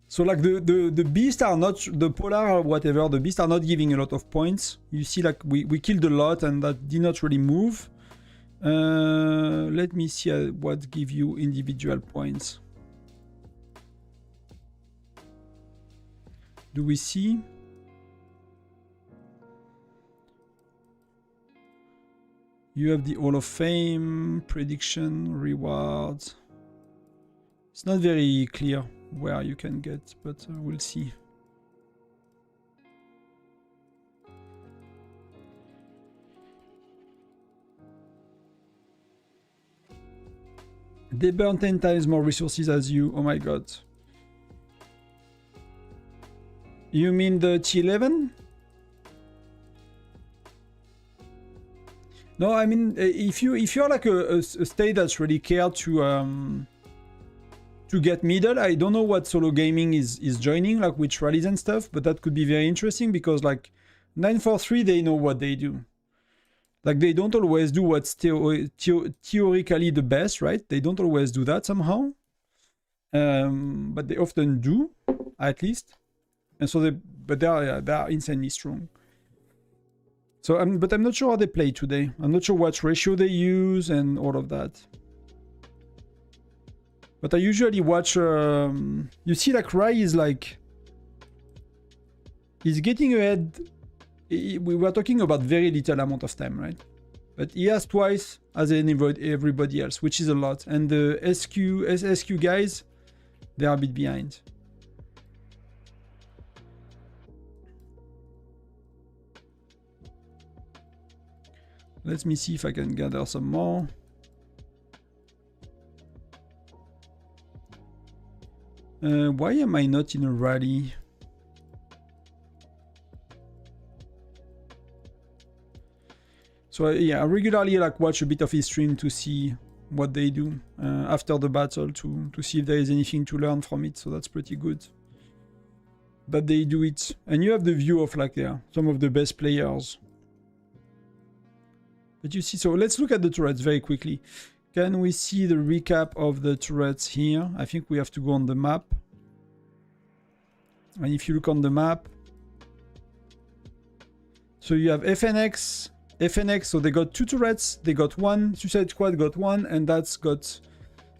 So like the beasts are not, the polar or whatever, the beasts are not giving a lot of points. You see like we killed a lot and that did not really move. Let me see what give you individual points. Do we see? You have the Hall of Fame, prediction, rewards. It's not very clear where you can get, but we'll see. They burn 10 times more resources as you. Oh my god. You mean the T11? No, I mean if you're like a state that's really cared to get middle, I don't know what solo gaming is joining, like which rallies and stuff, but that could be very interesting because like 943 they know what they do. Like they don't always do what's theoretically the best, right? They don't always do that somehow, but they often do, at least. And so they are insanely strong. So but I'm not sure how they play today. I'm not sure what ratio they use and all of that. But I usually watch. You see, like Rai is like he's getting ahead. We were talking about very little amount of time, right? But he has twice as everybody else, which is a lot. And the SSQ guys, they are a bit behind. Let me see if I can gather some more. Why am I not in a rally? So yeah, I regularly like watch a bit of his stream to see what they do after the battle to see if there is anything to learn from it. So that's pretty good that they do it. And you have the view of like some of the best players. But you see, so let's look at the turrets very quickly. Can we see the recap of the turrets here? I think we have to go on the map. And if you look on the map, so you have FNX, so they got 2 turrets, they got 1, Suicide Squad got 1, and that's got, so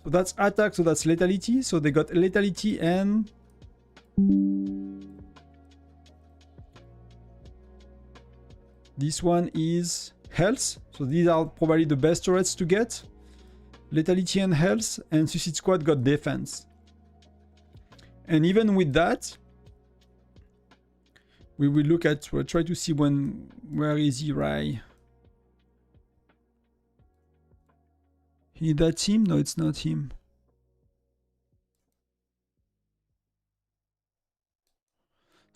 that's attack, so that's lethality, so they got lethality and this one is health, so these are probably the best turrets to get. Lethality and health, and Suicide Squad got defense. And even with that, we will look at, we'll try to see where is he, Rai? Is that him? No, it's not him.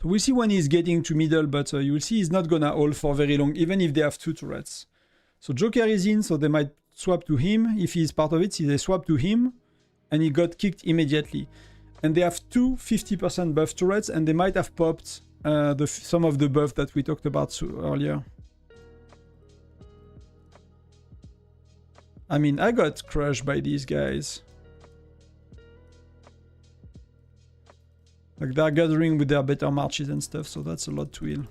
So we'll see when he's getting to middle, but you'll see he's not gonna hold for very long, even if they have 2 turrets. So Joker is in, so they might swap to him. If he's part of it, see they swap to him, and he got kicked immediately. And they have 2 50% buff turrets, and they might have popped some of the buff that we talked about earlier. I mean, I got crushed by these guys. Like, they're gathering with their better marches and stuff, so that's a lot to heal.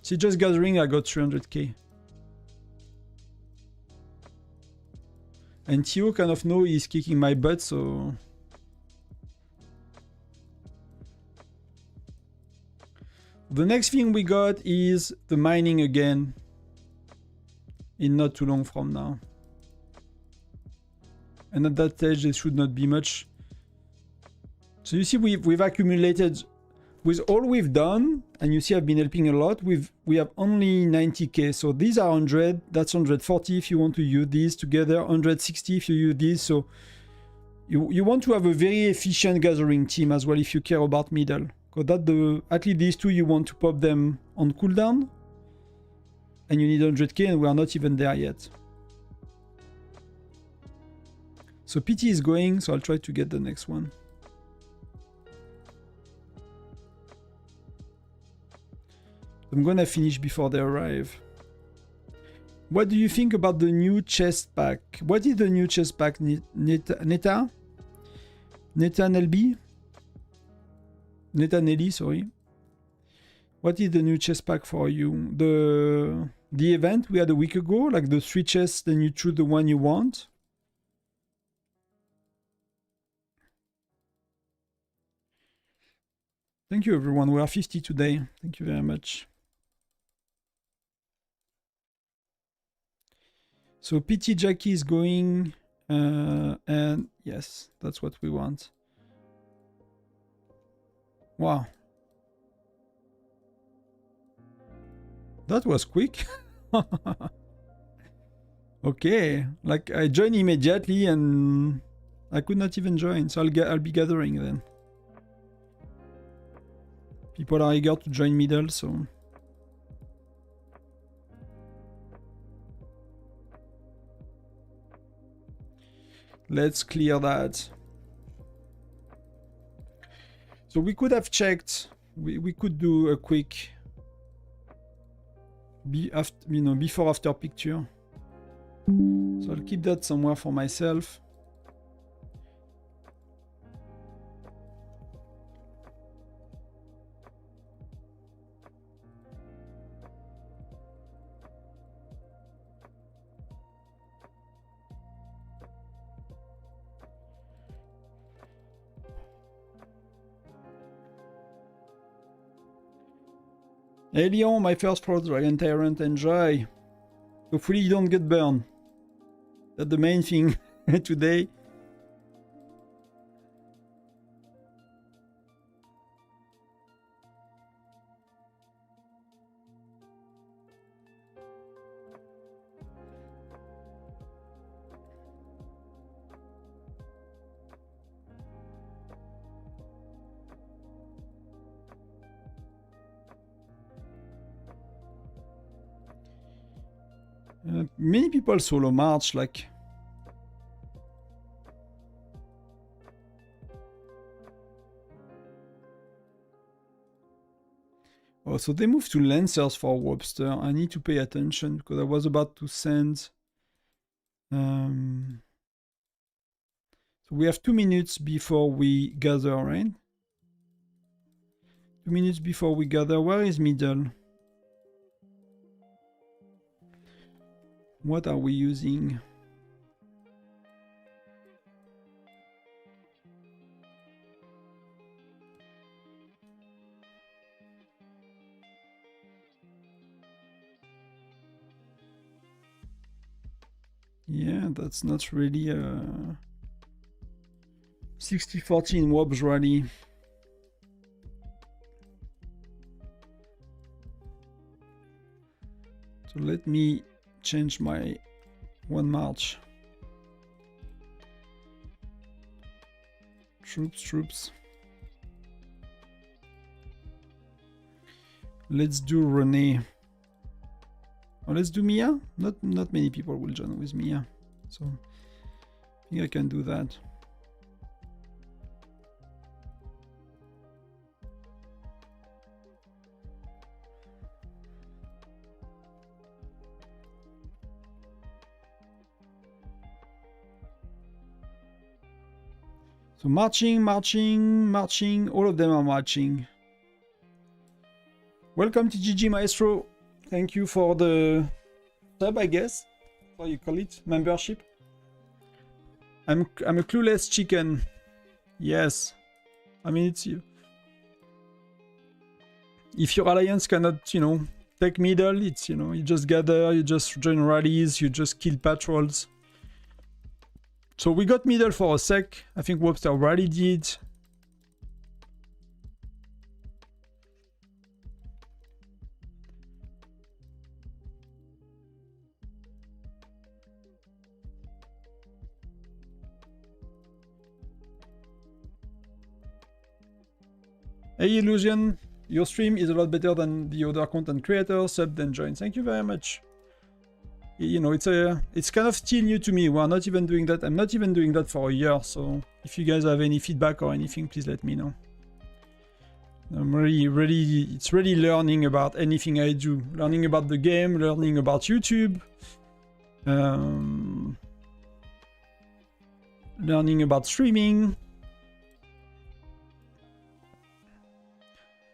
See, just gathering, I got 300k. And Tio kind of know he's kicking my butt, so... The next thing we got is the mining again. In not too long from now. And at that stage, there should not be much. So you see, we've accumulated with all we've done, and you see I've been helping a lot. We have only 90k, so these are 100. That's 140 if you want to use these together. 160 if you use these. So you want to have a very efficient gathering team as well if you care about middle. Because at least these two you want to pop them on cooldown, and you need 100k, and we are not even there yet. So PT is going, so I'll try to get the next one. I'm gonna finish before they arrive. What do you think about the new chest pack? What is the new chest pack, Neta? Neta Nelby? Neta Nelly, sorry. What is the new chest pack for you? The event we had a week ago, like the 3 chests, then you choose the one you want. Thank you everyone, we are 50 today. Thank you very much. So PT Jackie is going, and yes, that's what we want. Wow. That was quick. Okay, like I joined immediately and I could not even join, so I'll be gathering then. People are eager to join middle, so... Let's clear that. So we could have checked, we could do a quick before after picture. So I'll keep that somewhere for myself. Hey Leon, my first Frostdragon Tyrant, enjoy. Hopefully you don't get burned. That's the main thing today. Many people solo march, like... Oh, so they moved to Lancers for Webster. I need to pay attention because I was about to send... So we have 2 minutes before we gather, right? 2 minutes before we gather. Where is middle? What are we using? Yeah, that's not really a 60-40 in Wobbs rally. So let me change my one march. Troops. Let's do Renee. Or let's do Mia. Not many people will join with Mia, so I think I can do that. So marching, marching, marching. All of them are marching. Welcome to GG Maestro. Thank you for the sub, I guess. How you call it? Membership. I'm a clueless chicken. Yes. I mean, it's you. If your alliance cannot, you know, take middle, it's, you know, you just gather, you just join rallies, you just kill patrols. So we got middle for a sec. I think Webster already did. Hey Illusion, your stream is a lot better than the other content creators. Sub then join. Thank you very much. You know, it's kind of still new to me. We're not even doing that. I'm not even doing that for a year. So if you guys have any feedback or anything, please let me know. I'm it's really learning about anything I do. Learning about the game, learning about YouTube. Learning about streaming.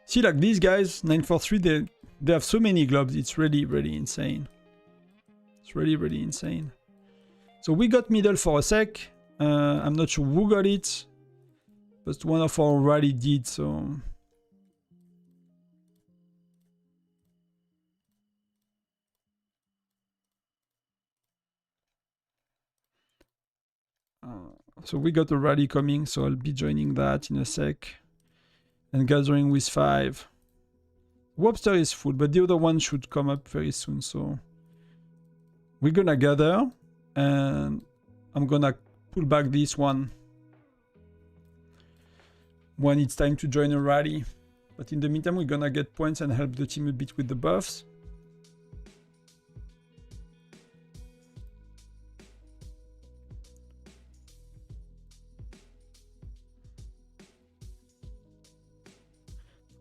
See, like these guys, 943, they have so many globes. It's really, really insane. It's really, really insane. So we got middle for a sec. I'm not sure who got it, but one of our rally did, so... So we got a rally coming, so I'll be joining that in a sec. And gathering with 5. Webster is full, but the other one should come up very soon, so... We're gonna gather, and I'm gonna pull back this one when it's time to join a rally. But in the meantime, we're gonna get points and help the team a bit with the buffs.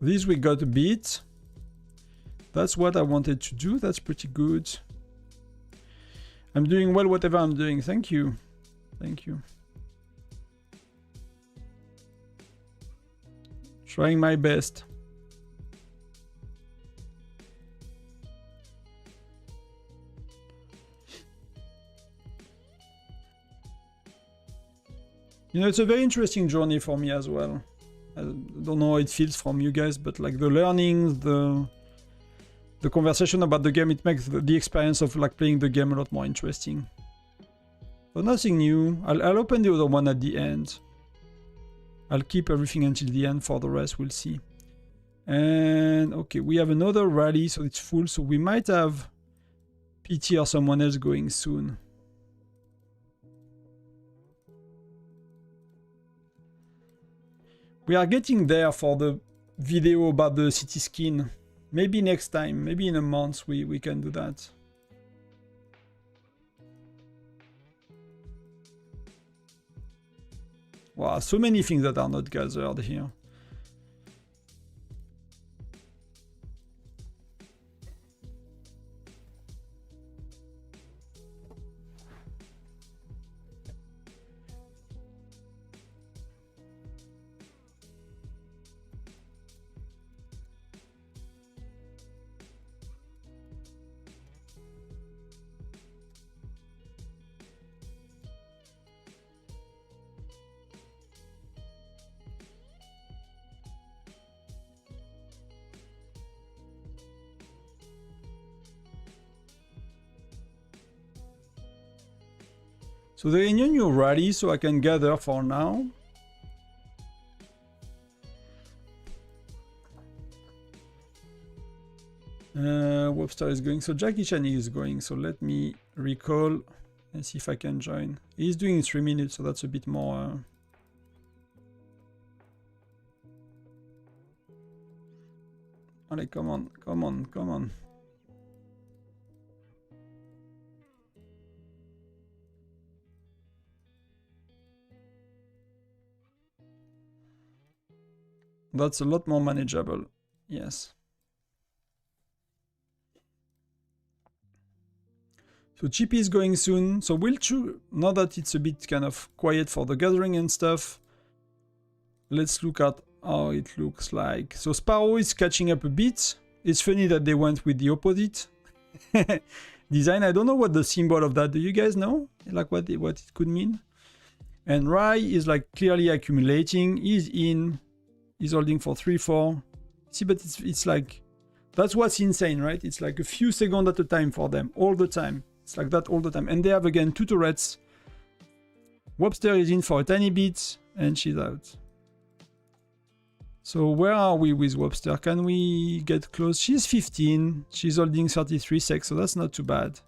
This we got a bit. That's what I wanted to do. That's pretty good. I'm doing well whatever I'm doing. Thank you. Thank you. Trying my best. You know, it's a very interesting journey for me as well. I don't know how it feels from you guys, but like the learning, the conversation about the game, it makes the experience of like playing the game a lot more interesting. But nothing new. I'll open the other one at the end. I'll keep everything until the end. For the rest, we'll see. And okay, we have another rally, so it's full. So we might have PT or someone else going soon. We are getting there for the video about the city skin. Maybe next time, maybe in a month we can do that. Wow, so many things that are not gathered here. So there is a new rally, so I can gather for now. Webster is going, so Jackie Chan is going, so let me recall and see if I can join. He's doing 3 minutes, so that's a bit more... Allez, come on, come on, come on. That's a lot more manageable. Yes. So GP is going soon. So we'll choose, now that it's a bit kind of quiet for the gathering and stuff, let's look at how it looks like. So Sparrow is catching up a bit. It's funny that they went with the opposite design. I don't know what the symbol of that. Do you guys know? Like what it could mean? And Rai is like clearly accumulating. He's in. He's holding for 3-4. See, but it's like, that's what's insane, right? It's like a few seconds at a time for them, all the time. It's like that all the time. And they have, again, 2 turrets. Webster is in for a tiny bit, and she's out. So where are we with Webster? Can we get close? She's 15. She's holding 33 secs, so that's not too bad.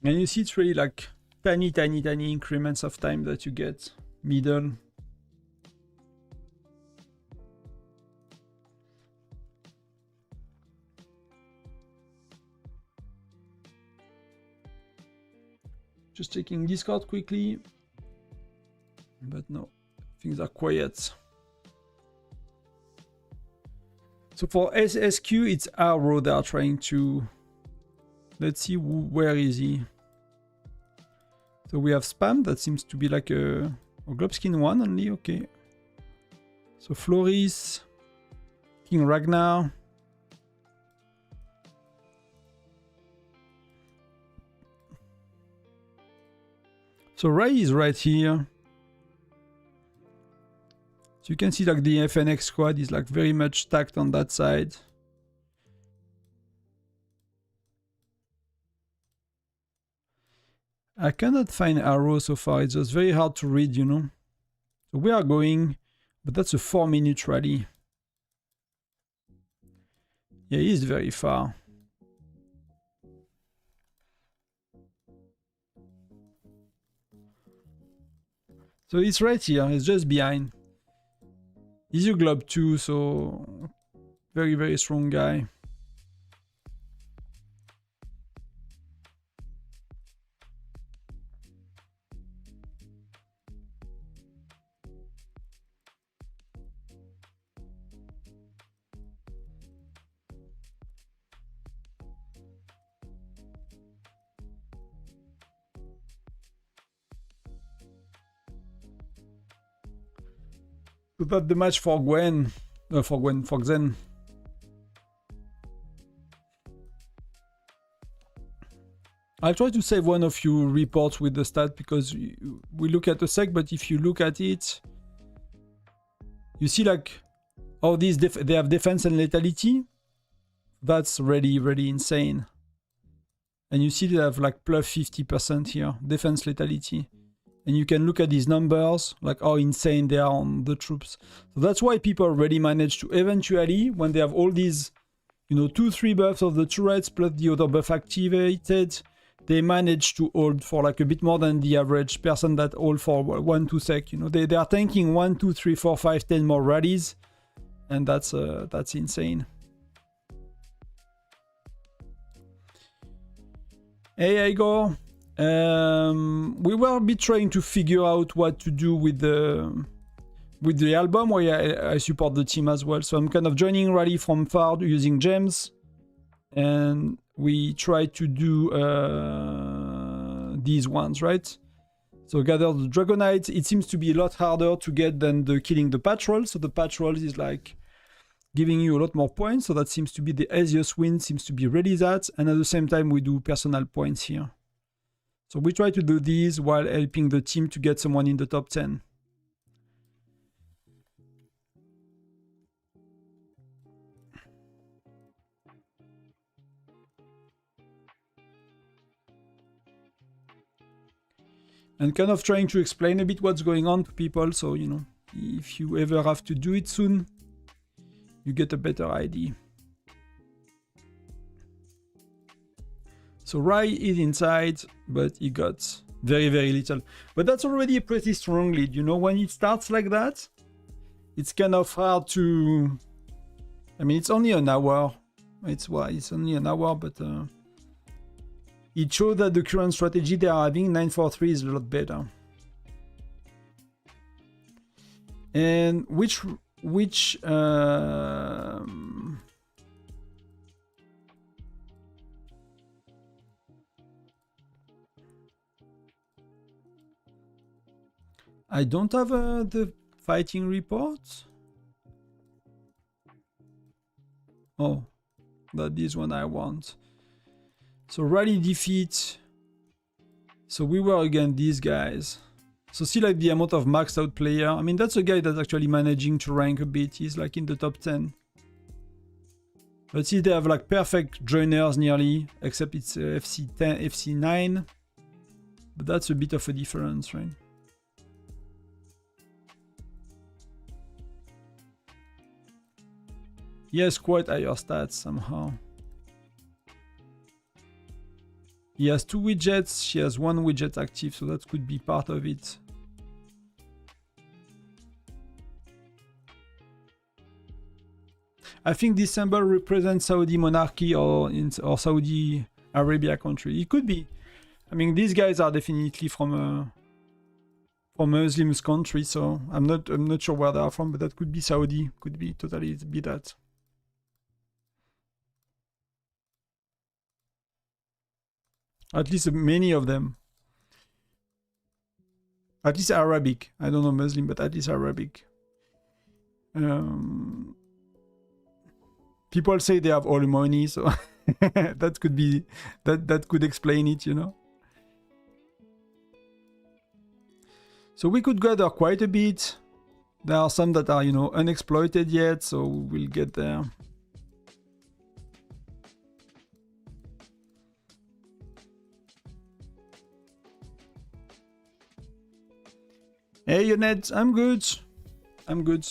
And you see it's really like tiny increments of time that you get middle. Just checking Discord quickly. But no, things are quiet. So for SSQ, it's Arrow they are trying to... Let's see, where is he? So we have Spam, that seems to be like a Globskin 1 only, okay. So Floris, King Ragnar. So Rai is right here. So you can see like the FNX squad is like very much stacked on that side. I cannot find Arrow so far, it's just very hard to read, you know. So we are going, but that's a 4-minute rally. Yeah, he is very far. So it's right here, it's just behind. He's a Glob too, so very strong guy. So that's the match for Gwen. For Xen. I'll try to save one of you reports with the stat because we look at the sec, but if you look at it, you see like, oh, these they have defense and lethality. That's really insane. And you see they have like plus 50% here, defense lethality. And you can look at these numbers, like how insane they are on the troops. So that's why people already manage to eventually, when they have all these, you know, 2-3 buffs of the turrets plus the other buff activated, they manage to hold for like a bit more than the average person that hold for 1-2 sec. You know, they are tanking 1, 2, 3, 4, 5, 10 more rallies, and that's insane. Hey Igor. We were a bit trying to figure out what to do with the album, where I support the team as well. So I'm kind of joining rally from far using gems, and we try to do these ones, right? So gather the Dragonites. It seems to be a lot harder to get than the killing the patrol. So the patrol is like giving you a lot more points. So that seems to be the easiest win. Seems to be really that, and at the same time we do personal points here. So we try to do these while helping the team to get someone in the top 10. And kind of trying to explain a bit what's going on to people, so, you know, if you ever have to do it soon, you get a better idea. So Rai is inside, but he got very, very little. But that's already a pretty strong lead, you know, when it starts like that, it's kind of hard to... I mean, it's only an hour. It's only an hour, but... it shows that the current strategy they are having, 943, is a lot better. And which I don't have the fighting report. Oh, that is one I want. So rally defeat. So we were against these guys. So see like the amount of maxed out player. I mean, that's a guy that's actually managing to rank a bit. He's like in the top 10. But see, they have like perfect joiners nearly, except it's FC10, FC9. But that's a bit of a difference, right? He has quite higher stats somehow. He has 2 widgets, she has 1 widget active, so that could be part of it. I think this symbol represents Saudi monarchy or Saudi Arabia country. It could be. I mean, these guys are definitely from Muslims country, so I'm not sure where they are from, but that could be Saudi. Could be totally be that. At least many of them. At least Arabic. I don't know Muslim, but at least Arabic. People say they have all the money, so that could be that could explain it, you know. So we could gather quite a bit. There are some that are, you know, unexploited yet, so we'll get there. Hey, Yonet, I'm good. I'm good.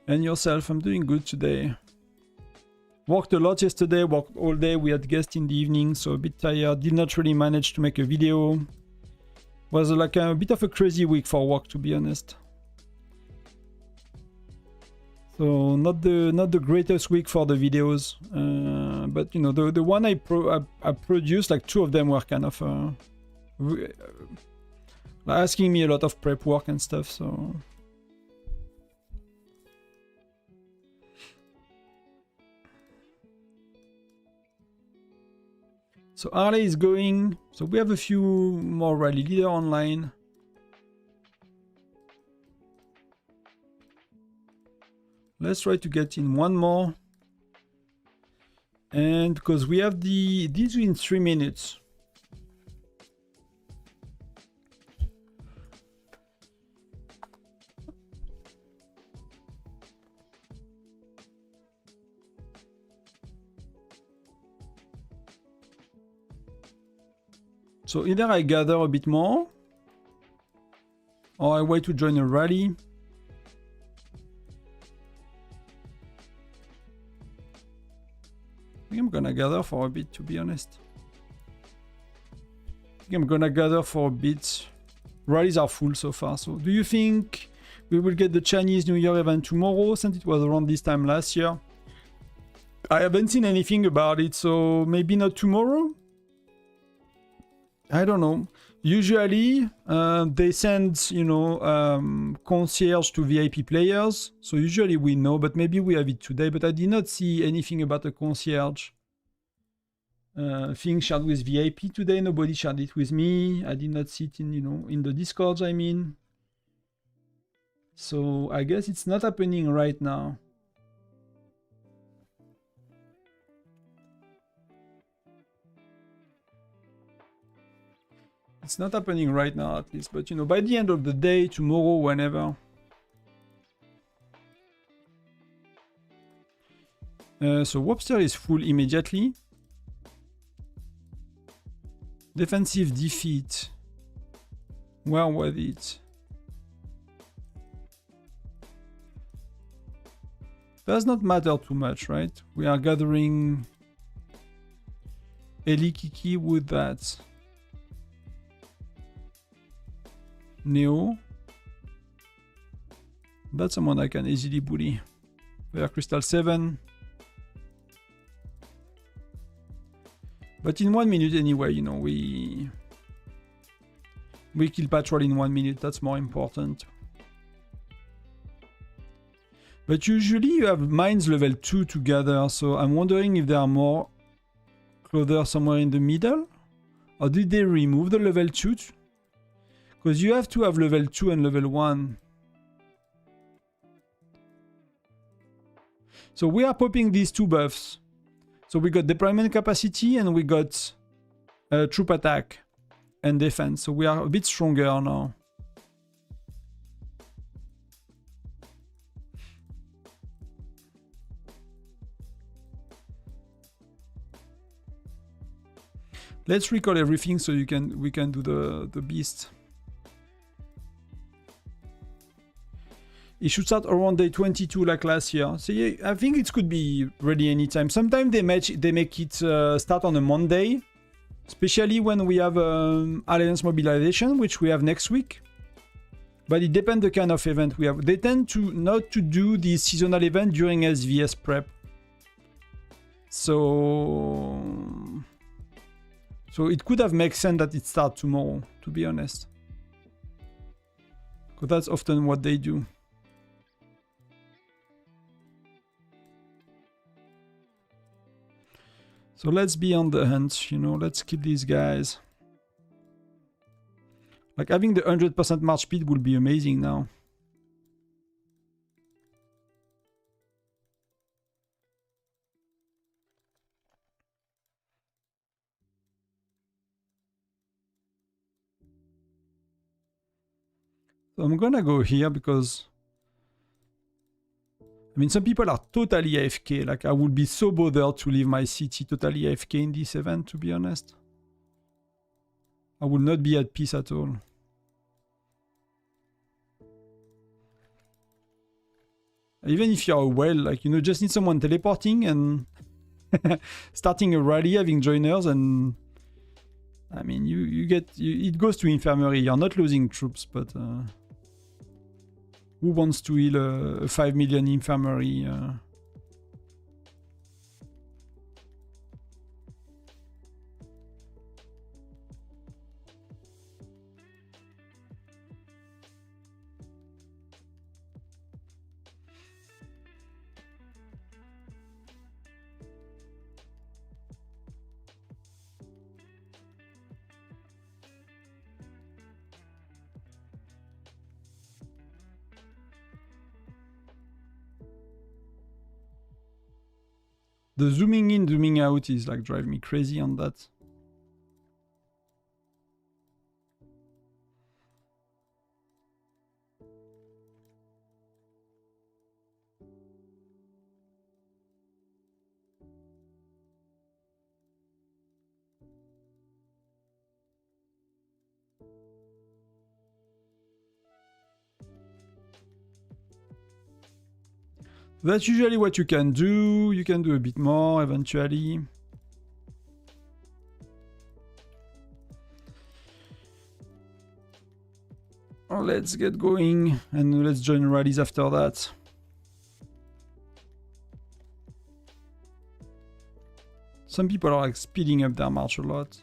And yourself? I'm doing good today. Worked a lot yesterday, worked all day. We had guests in the evening, so a bit tired. Did not really manage to make a video. Was like a bit of a crazy week for work, to be honest. So not the greatest week for the videos, but you know the one I produced, like 2 of them were kind of asking me a lot of prep work and stuff. So Harley is going. So we have a few more rally leader online. Let's try to get in one more. And because we have these in 3 minutes. So either I gather a bit more, or I wait to join a rally. I think I'm gonna gather for a bit, to be honest. I think I'm gonna gather for a bit. Rallies are full so far. So do you think we will get the Chinese New Year event tomorrow, since it was around this time last year? I haven't seen anything about it, so maybe not tomorrow? I don't know. Usually, they send, you know, concierge to VIP players. So usually we know, but maybe we have it today. But I did not see anything about a concierge thing shared with VIP today. Nobody shared it with me. I did not see it in, you know, in the Discord, I mean. So I guess it's not happening right now. It's not happening right now, at least. But, you know, by the end of the day, tomorrow, whenever. So Webster is full immediately. Defensive defeat. Where was it? Does not matter too much, right? We are gathering Elikiki with that. Neo. That's someone I can easily bully. Fire Crystal 7. But in 1 minute anyway, you know, we kill Patrol in 1 minute. That's more important. But usually you have mines level 2 together, so I'm wondering if there are more clothes somewhere in the middle? Or did they remove the level 2? Because you have to have level 2 and level 1. So we are popping these 2 buffs. So we got deployment capacity and we got troop attack and defense. So we are a bit stronger now. Let's recall everything so we can do the beast. It should start around day 22 like last year. So yeah, I think it could be ready anytime. Sometimes they make it start on a Monday, especially when we have Alliance mobilization, which we have next week. But it depends the kind of event we have. They tend to not to do the seasonal event during SVS prep. So it could have made sense that it starts tomorrow, to be honest. Because that's often what they do. So let's be on the hunt, you know, let's kill these guys. Like having the 100% march speed will be amazing now. So I'm gonna go here because I mean, some people are totally AFK. Like, I would be so bothered to leave my city totally AFK in this event, to be honest. I will not be at peace at all. Even if you're a whale, like, you know, just need someone teleporting and starting a rally, having joiners, and I mean, it goes to infirmary. You're not losing troops, but who wants to heal a 5 million infirmary? The zooming in, zooming out is like driving me crazy on that. That's usually what you can do. You can do a bit more eventually. Oh, let's get going and let's join rallies after that. Some people are like speeding up their march a lot.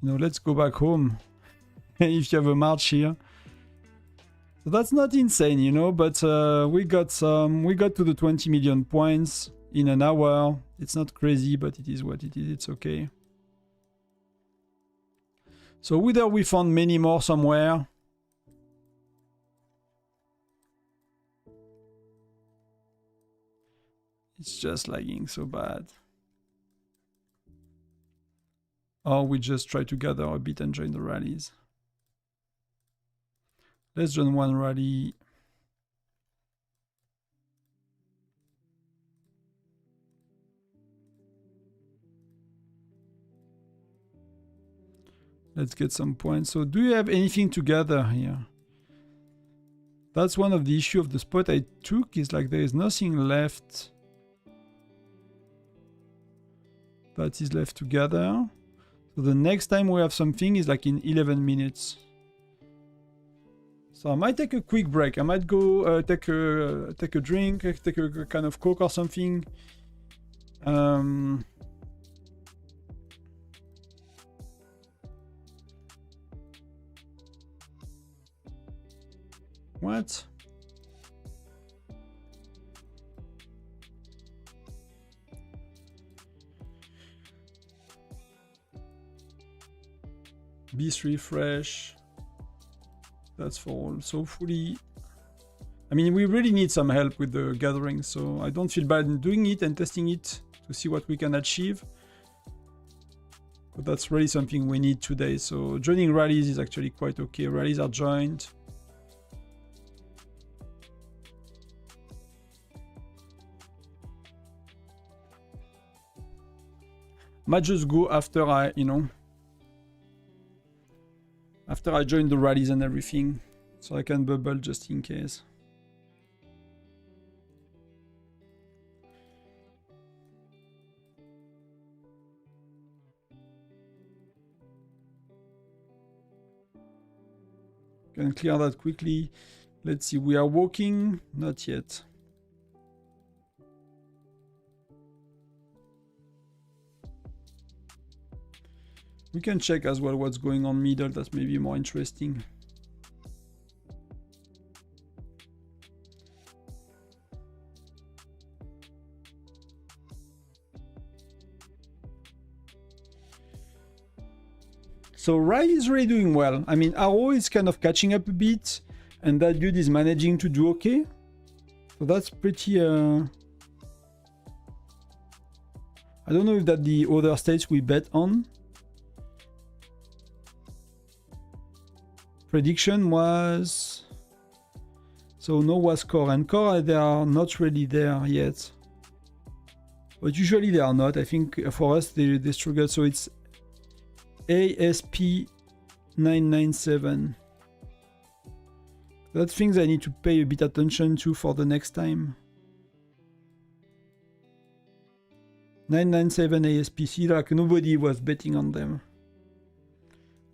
You know, let's go back home if you have a march here. So that's not insane, you know, but we got to the 20 million points in an hour. It's not crazy, but it is what it is. It's okay. So whether we found many more somewhere. It's just lagging so bad. Or we just try to gather a bit and join the rallies. Let's join one rally. Let's get some points. So do you have anything to gather here? That's one of the issue of the spot I took, is like there is nothing left that is left to gather. So the next time we have something is like in 11 minutes. So I might take a quick break. I might go take a drink, take a kind of Coke or something. What? Beast refresh. That's for all. So fully. I mean, we really need some help with the gathering, so I don't feel bad in doing it and testing it to see what we can achieve. But that's really something we need today. So joining rallies is actually quite okay. Rallies are joined. Might just go after I, after I join the rallies and everything, so I can bubble just in case. Can clear that quickly. Let's see, we are walking, not yet. We can check as well what's going on middle, that's maybe more interesting. So Rai is really doing well. I mean, Arrow is kind of catching up a bit, and that dude is managing to do okay. So that's pretty... I don't know if that the other states we bet on. Prediction was... So no was core, and core they are not really there yet. But usually they are not. I think for us they struggle, so it's ASP 997. That's things I need to pay a bit attention to for the next time. 997 ASPC, like nobody was betting on them.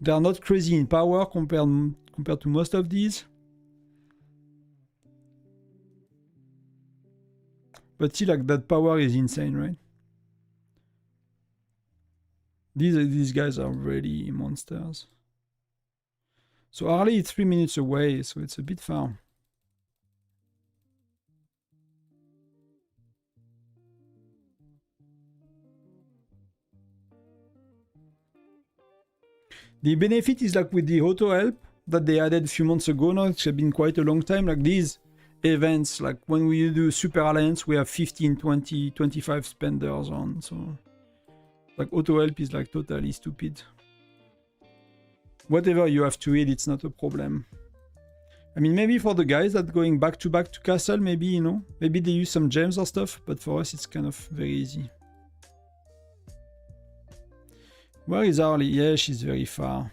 They are not crazy in power compared to most of these. But see, like that power is insane, right? These guys are really monsters. So Harley is 3 minutes away, so it's a bit far. The benefit is like with the auto help that they added a few months ago now, it's been quite a long time, like these events, like when we do Super Alliance, we have 15, 20, 25 spenders on, so like auto help is like totally stupid. Whatever you have to eat, it's not a problem. I mean, maybe for the guys that going back to castle, maybe, maybe they use some gems or stuff, but for us it's kind of very easy. Where is Harley? Yeah, she's very far.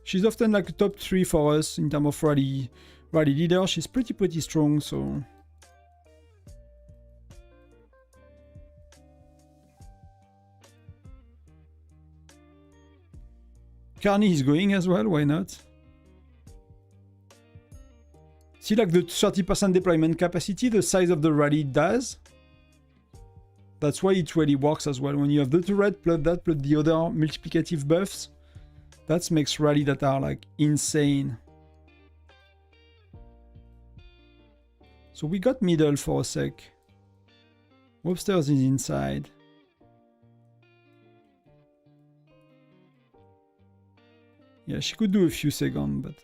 She's often like a top 3 for us in terms of rally leader. She's pretty strong, so... Carney is going as well, why not? See, like the 30% deployment capacity, the size of the rally does. That's why it really works as well. When you have the turret plus that plus the other multiplicative buffs, that makes rally that are like insane. So we got middle for a sec. Webster's is inside. Yeah, she could do a few seconds, but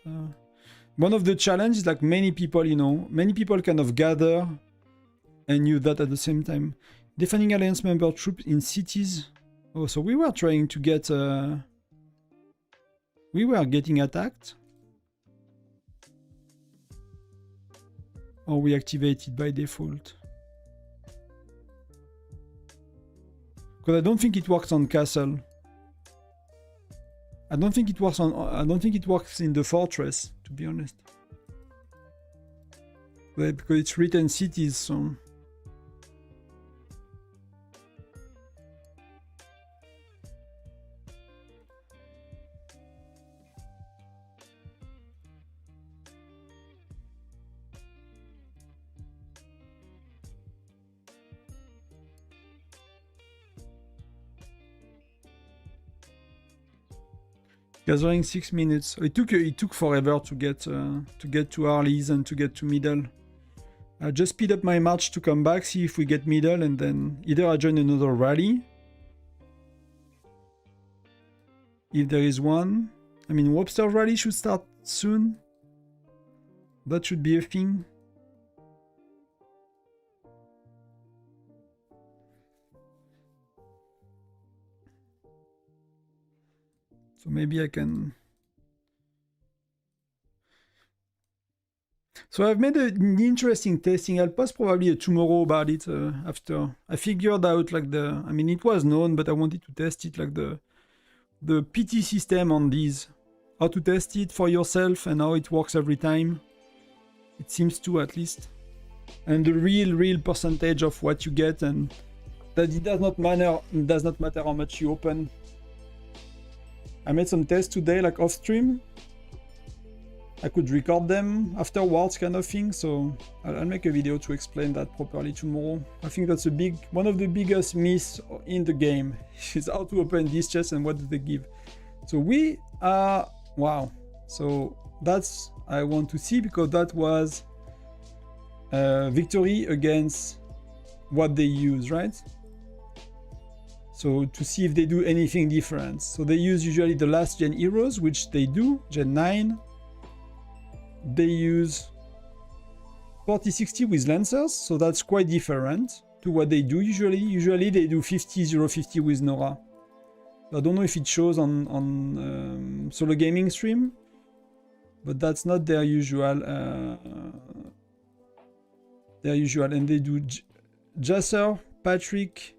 one of the challenges, like many people, you know, many people kind of gather and use that at the same time. Defending alliance member troops in cities. Oh, so we were trying to get we were getting attacked, or we activated by default. Because I don't think it works on castle. I don't think it works in the fortress, to be honest. But because it's written cities, so. Gathering 6 minutes. It took forever to get to Arlies and to get to middle. I just speed up my march to come back, see if we get middle, and then either I join another rally. If there is one. I mean, Webster rally should start soon. That should be a thing. So maybe I can... So I've made an interesting testing. I'll post probably tomorrow about it after. I figured out like the... I mean, it was known, but I wanted to test it, like the PT system on these. How to test it for yourself and how it works every time. It seems to, at least. And the real percentage of what you get, and that it does not matter how much you open. I made some tests today, like off stream. I could record them afterwards, kind of thing. So I'll make a video to explain that properly tomorrow. I think that's one of the biggest myths in the game is how to open these chests and what do they give. So we are, wow. So that's I want to see, because that was victory against what they use, right? So to see if they do anything different. So they use usually the last gen heroes, which they do, gen 9. They use 40-60 with lancers, so that's quite different to what they do usually. Usually they do 50-0-50 with Nora. I don't know if it shows on solo gaming stream, but that's not their usual. And they do Jasser, Patrick,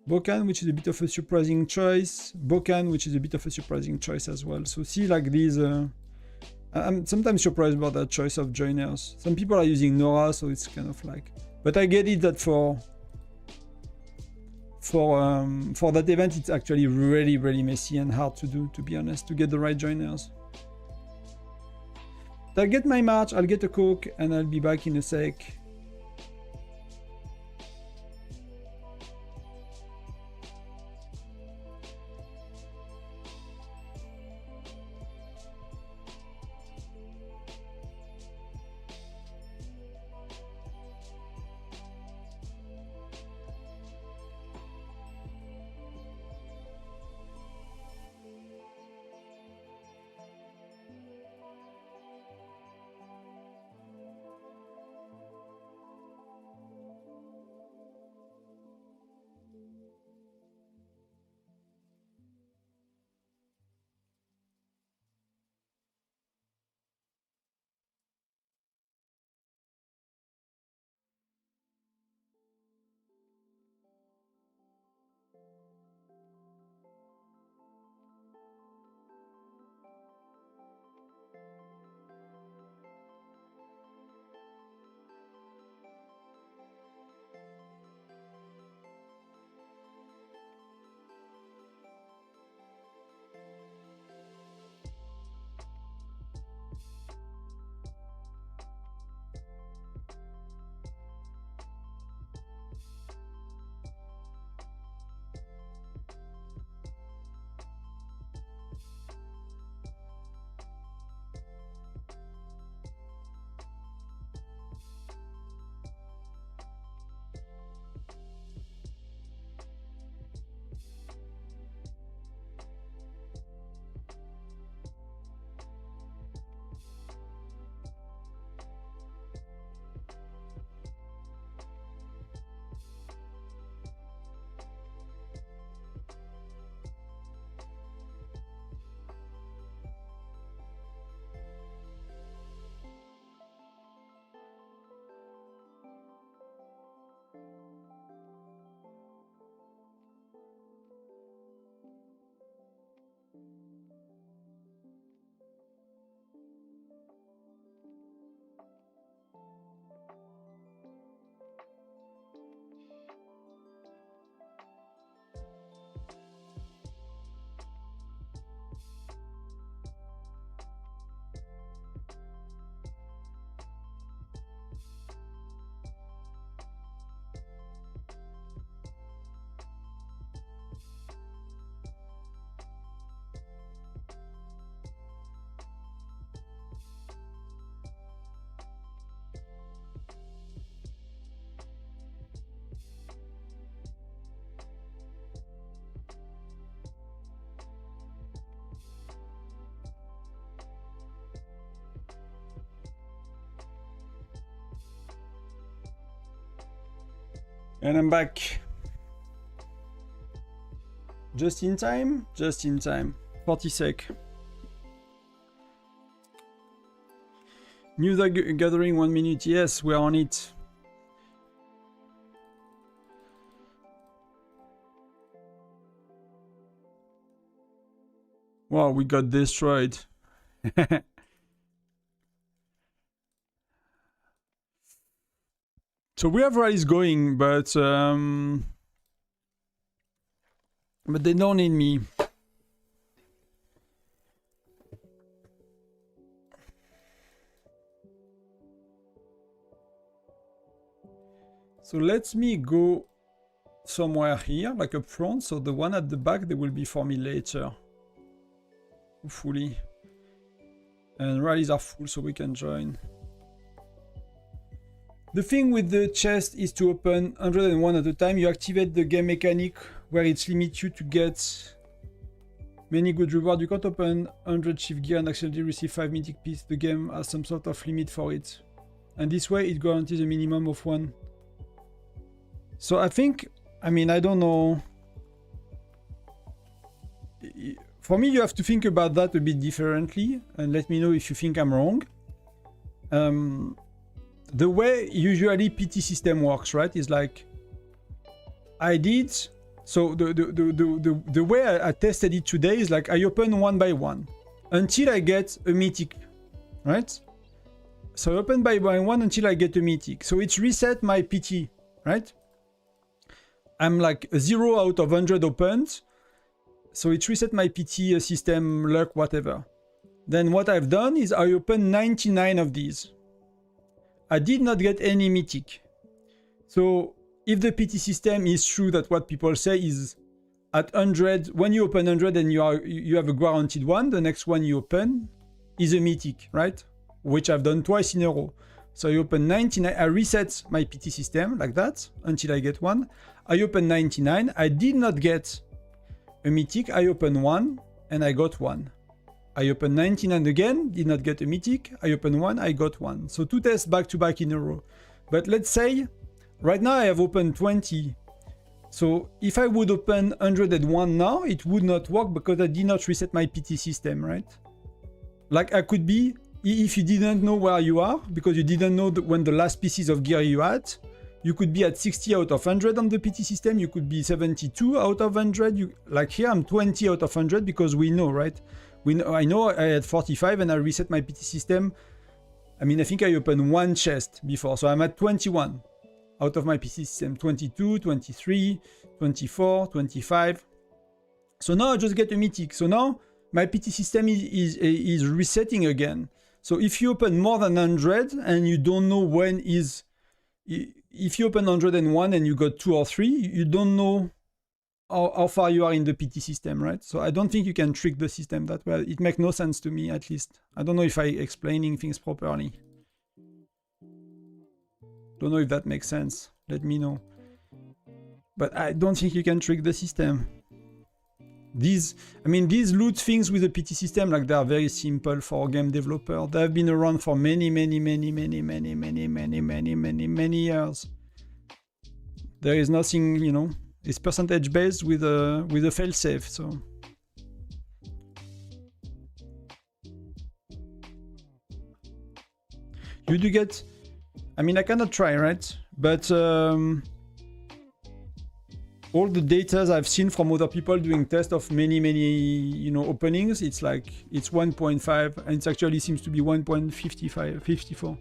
Bokan, which is a bit of a surprising choice. Bokan, which is a bit of a surprising choice as well. So see, like these, I'm sometimes surprised about that choice of joiners. Some people are using Nora, so it's kind of like, but I get it that for that event, it's actually really messy and hard to do, to be honest, to get the right joiners. I'll get my march, I'll get a coke, and I'll be back in a sec. And I'm back. Just in time? Just in time. 40 sec. News gathering 1 minute. Yes, we're on it. Wow, we got destroyed. So we have rallies going, but they don't need me. So let me go somewhere here, like up front, so the one at the back, they will be for me later. Hopefully. And rallies are full, so we can join. The thing with the chest is to open 101 at a time. You activate the game mechanic where it limits you to get many good rewards. You can't open 100 shift gear and actually receive 5 mythic pieces. The game has some sort of limit for it. And this way it guarantees a minimum of 1. So I think, I mean, I don't know. For me, you have to think about that a bit differently and let me know if you think I'm wrong. The way usually PT system works, right, is like I did. So the way I tested it today is like I open one by one until I get a mythic, right? So I open by one until I get a mythic. So it's reset my PT, right? I'm like 0 out of 100 opened. So it reset my PT system, luck, whatever. Then what I've done is I opened 99 of these. I did not get any mythic. So if the PT system is true that what people say is at 100, when you open 100 and you have a guaranteed one, the next one you open is a mythic, right? Which I've done twice in a row. So I open 99, I reset my PT system like that until I get one. I open 99, I did not get a mythic, I open one and I got one. I open 99 again, did not get a mythic, I open one, I got one. So 2 tests back to back in a row. But let's say, right now I have opened 20. So if I would open 101 now, it would not work because I did not reset my PT system, right? Like I could be, if you didn't know where you are, because you didn't know when the last pieces of gear you had, you could be at 60 out of 100 on the PT system, you could be 72 out of 100. Like here I'm 20 out of 100 because we know, right? I know I had 45 and I reset my PT system. I mean, I think I opened one chest before, so I'm at 21 out of my PT system. 22, 23, 24, 25. So now I just get a mythic. So now my PT system is resetting again. So if you open more than 100 and you don't know when is... If you open 101 and you got 2 or 3, you don't know how far you are in the PT system, right? So I don't think you can trick the system that way. It makes no sense to me, at least. I don't know if I'm explaining things properly. Don't know if that makes sense. Let me know. But I don't think you can trick the system. These loot things with the PT system, like they are very simple for a game developer. They have been around for many years. There is nothing, you know, it's percentage based with a failsafe, so. You do get, I mean, I cannot try, right? But all the data I've seen from other people doing tests of many, you know, openings, it's like, it's 1.5 and it actually seems to be 1.55, 54.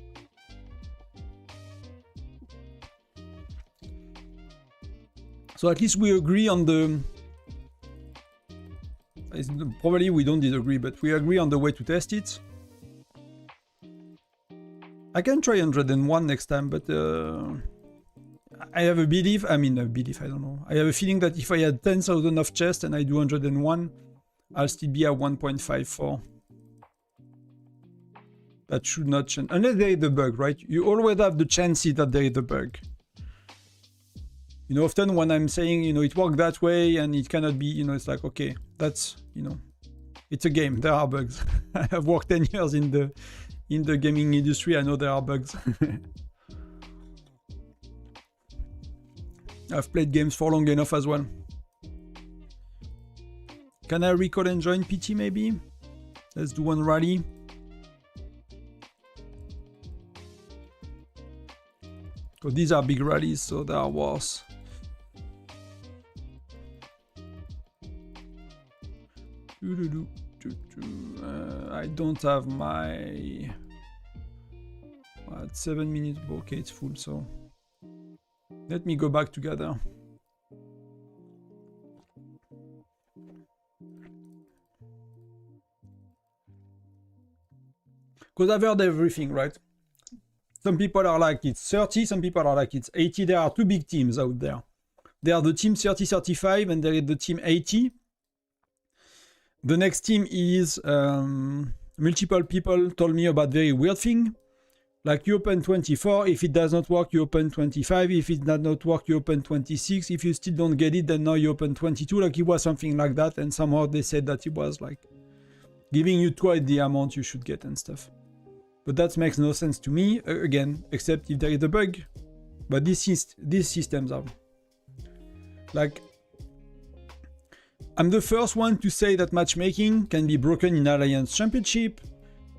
So at least we agree on the, probably we don't disagree, but we agree on the way to test it. I can try 101 next time, but I have a belief, I don't know. I have a feeling that if I had 10,000 of chest and I do 101, I'll still be at 1.54. That should not change, unless there is a bug, right? You always have the chances that there is a bug. You know, often when I'm saying, you know, it worked that way and it cannot be, you know, it's like, okay, that's, you know, it's a game, there are bugs. I have worked 10 years in the gaming industry, I know there are bugs. I've played games for long enough as well. Can I record and join PT maybe? Let's do one rally. So these are big rallies, so there are wars. I don't have my... At 7 minutes, okay, it's full, so... Let me go back together. Because I've heard everything, right? Some people are like it's 30, some people are like it's 80. There are two big teams out there. There are the team 30-35 and there is the team 80. The next team is multiple people told me about very weird thing. Like you open 24, if it does not work, you open 25. If it does not work, you open 26. If you still don't get it, then now you open 22. Like it was something like that. And somehow they said that it was like giving you twice the amount you should get and stuff. But that makes no sense to me, again, except if there is a bug. But these systems are... Like... I'm the first one to say that matchmaking can be broken in Alliance Championship,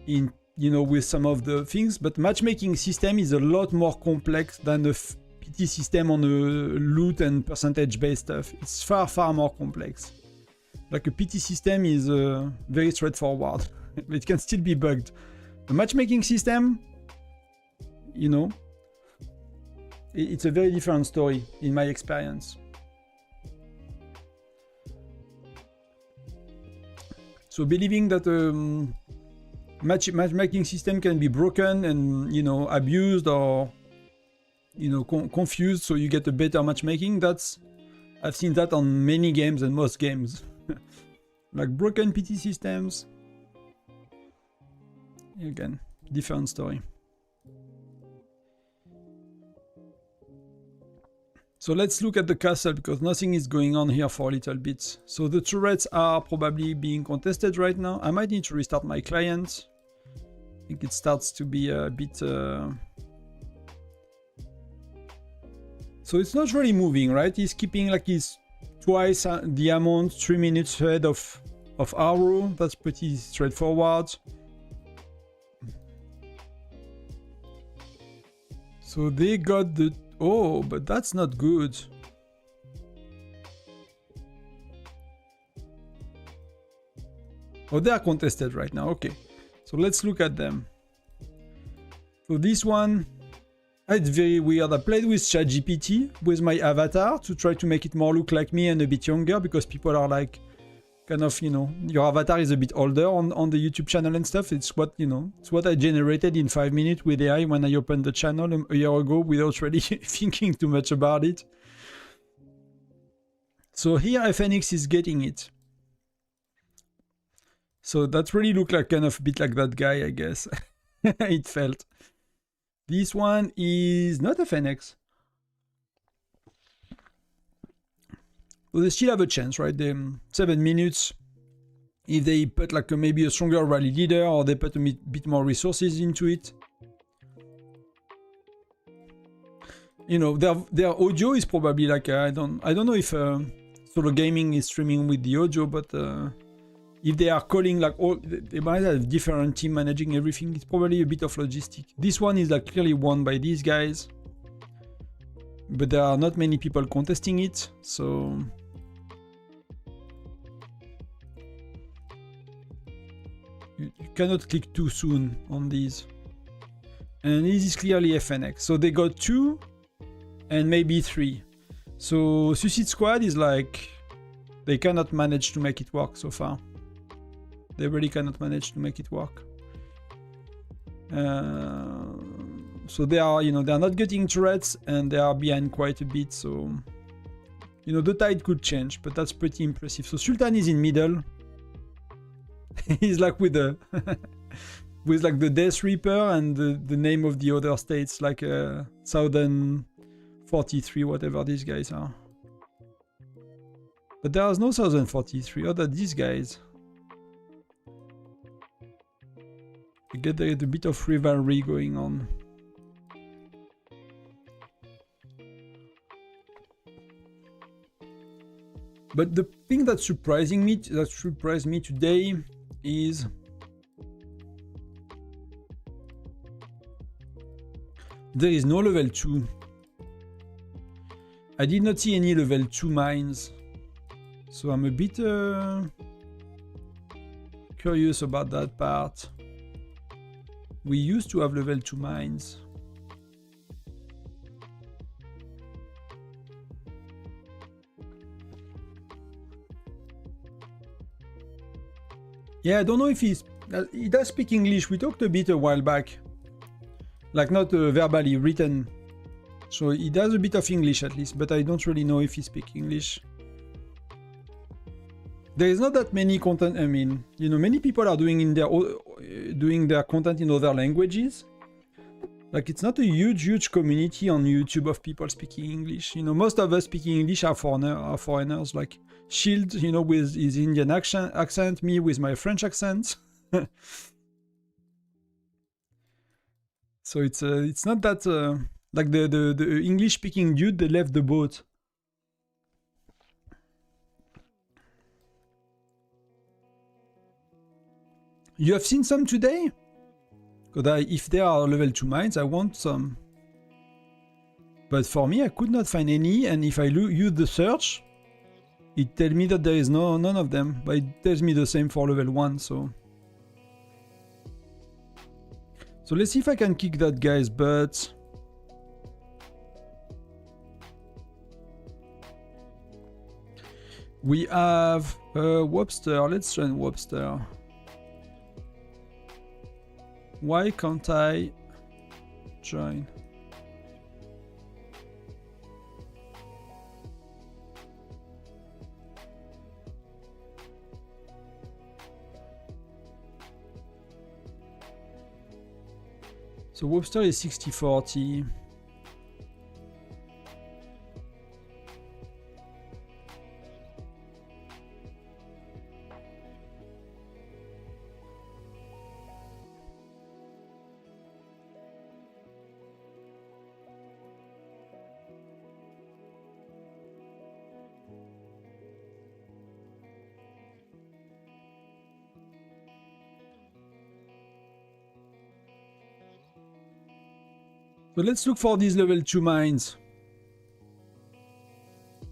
in, you know, with some of the things, but matchmaking system is a lot more complex than the PT system on a loot and percentage-based stuff. It's far, far more complex. Like a PT system is very straightforward. It can still be bugged. The matchmaking system, you know, it's a very different story in my experience. So believing that matchmaking system can be broken and, you know, abused or, you know, confused so you get a better matchmaking, that's... I've seen that on many games and most games. Like broken PT systems. Again, different story. So let's look at the castle because nothing is going on here for a little bit. So the turrets are probably being contested right now. I might need to restart my client. I think it starts to be a bit... So it's not really moving, right? He's keeping like he's twice the amount, 3 minutes ahead of arrow. That's pretty straightforward. So they got the... Oh, but that's not good. Oh, they are contested right now. Okay. So let's look at them. So this one... It's very weird. I played with ChatGPT with my avatar to try to make it more look like me and a bit younger because people are like... kind of, you know, your avatar is a bit older on the YouTube channel and stuff. It's what, you know, it's what I generated in 5 minutes with AI when I opened the channel a year ago without really thinking too much about it. So here FNX is getting it. So that really looked like kind of a bit like that guy, I guess. It felt. This one is not FNX. So they still have a chance, right? They 7 minutes. If they put like maybe a stronger rally leader or they put a bit more resources into it. You know, their audio is probably like I don't know if solo gaming is streaming with the audio, but if they are calling like all, they might have different team managing everything. It's probably a bit of logistic. This one is like clearly won by these guys, but there are not many people contesting it, so. You cannot click too soon on these. And this is clearly FNX. So they got 2 and maybe 3. So Suicide Squad is like... They cannot manage to make it work so far. They really cannot manage to make it work. So they are, you know, they are not getting turrets and they are behind quite a bit. So, you know, the tide could change, but that's pretty impressive. So Sultan is in middle. He's like with the with like the Death Reaper and the name of the other states, like Southern 43, whatever these guys are. But there is no Southern 43, other these guys. I get there is a bit of rivalry going on. But the thing that surprised me today is there is no level 2. I did not see any level 2 mines. So I'm a bit curious about that part. We used to have level 2 mines. Yeah, I don't know if he does speak English. We talked a bit a while back. Like not verbally, written. So he does a bit of English at least, but I don't really know if he speaks English. There is not that many content. I mean, you know, many people are doing their content in other languages. Like it's not a huge community on YouTube of people speaking English. You know, most of us speaking English are foreigners. Like Shield, you know, with his Indian accent, me with my French accent. So it's not that like the English speaking dude, they left the boat. You have seen some today? Because if there are level 2 mines, I want some. But for me, I could not find any, and if I use the search, it tells me that there is none of them. But it tells me the same for level 1, so... So let's see if I can kick that guy's butt. We have Webster. Let's try Webster. Why can't I join? So Webster is 60-40. So let's look for these level 2 mines.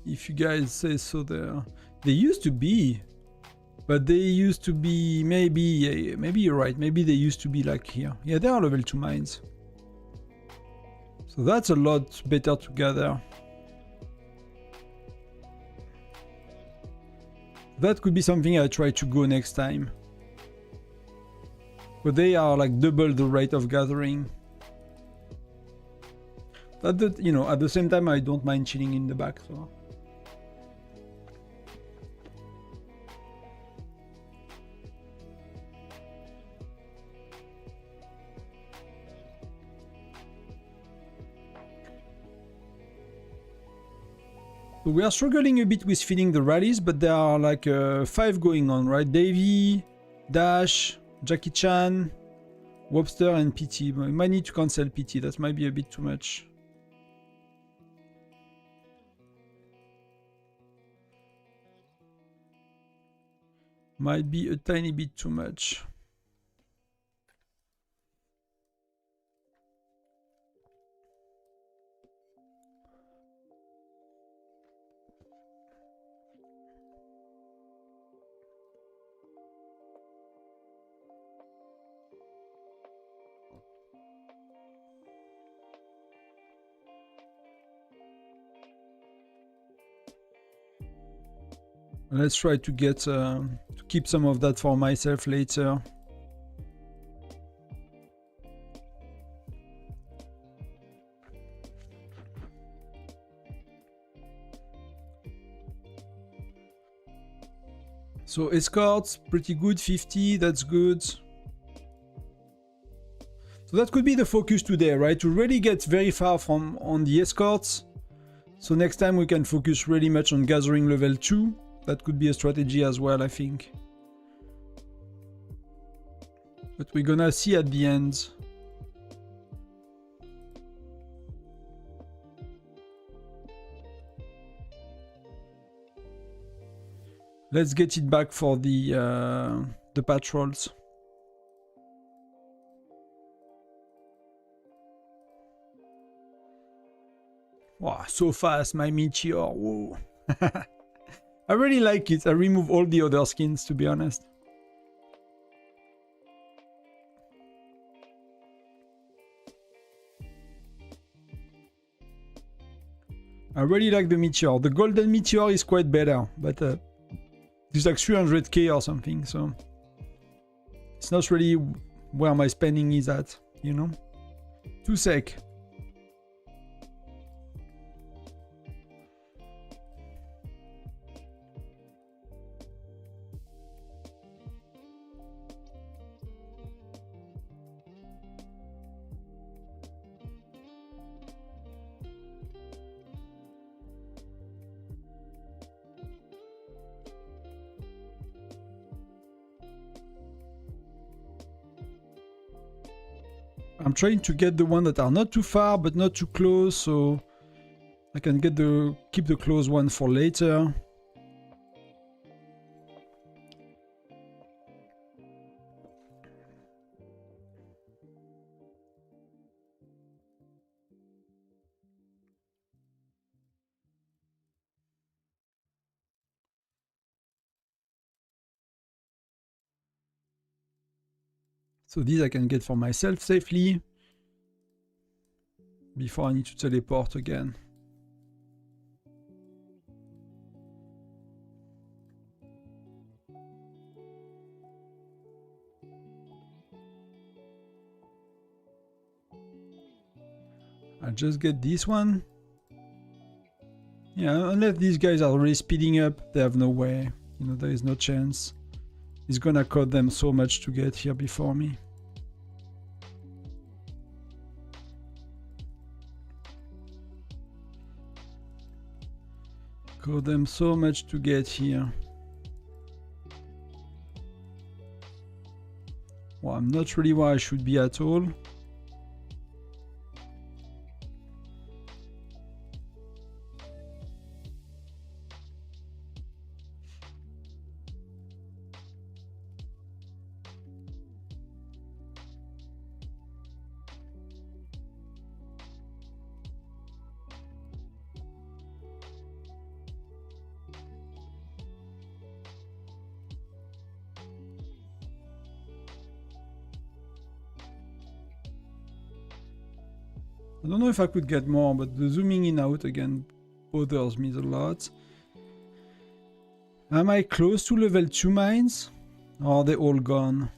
If you guys say so there. They used to be. But they used to be maybe you're right. Maybe they used to be like here. Yeah, they are level 2 mines. So that's a lot better to gather. That could be something I try to go next time. But they are like double the rate of gathering. At the same time, I don't mind chilling in the back. So. So we are struggling a bit with filling the rallies, but there are like 5 going on, right? Davey, Dash, Jackie Chan, Webster, and PT. We might need to cancel PT. That might be a bit too much. Might be a tiny bit too much. Let's try to get to keep some of that for myself later. So escorts, pretty good, 50, that's good. So that could be the focus today, right? To really get very far on the escorts. So next time we can focus really much on gathering level 2. That could be a strategy as well, I think. But we're gonna see at the end. Let's get it back for the patrols. Wow, so fast, my meteor. Whoa. I really like it. I remove all the other skins, to be honest. I really like the meteor. The golden meteor is quite better, but it's like 300k or something, so it's not really where my spending is at, you know? 2 sec. I'm trying to get the one that are not too far but not too close, so I can get keep the close one for later. So these I can get for myself safely before I need to teleport again. I'll just get this one. Yeah, unless these guys are really speeding up, they have no way. You know, there is no chance. It's gonna cost them so much to get here before me. Cost them so much to get here. Well, I'm not really where I should be at all. I don't know if I could get more, but the zooming in out again bothers me a lot. Am I close to level 2 mines? Or are they all gone?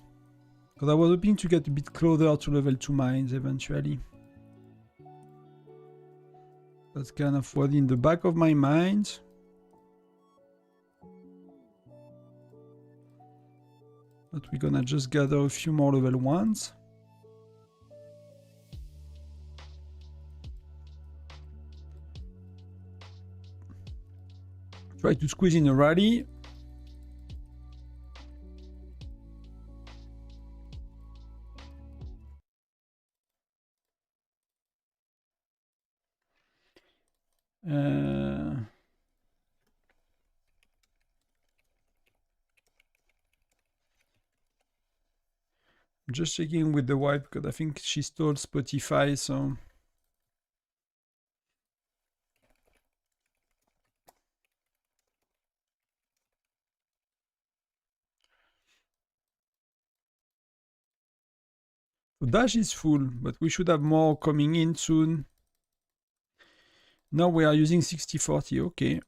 Because I was hoping to get a bit closer to level 2 mines eventually. That's kind of what in the back of my mind. But we're gonna just gather a few more level 1s. Try to squeeze in a rally. I'm just checking with the wife because I think she stole Spotify, so so dash is full, but we should have more coming in soon. Now we are using 60-40, okay.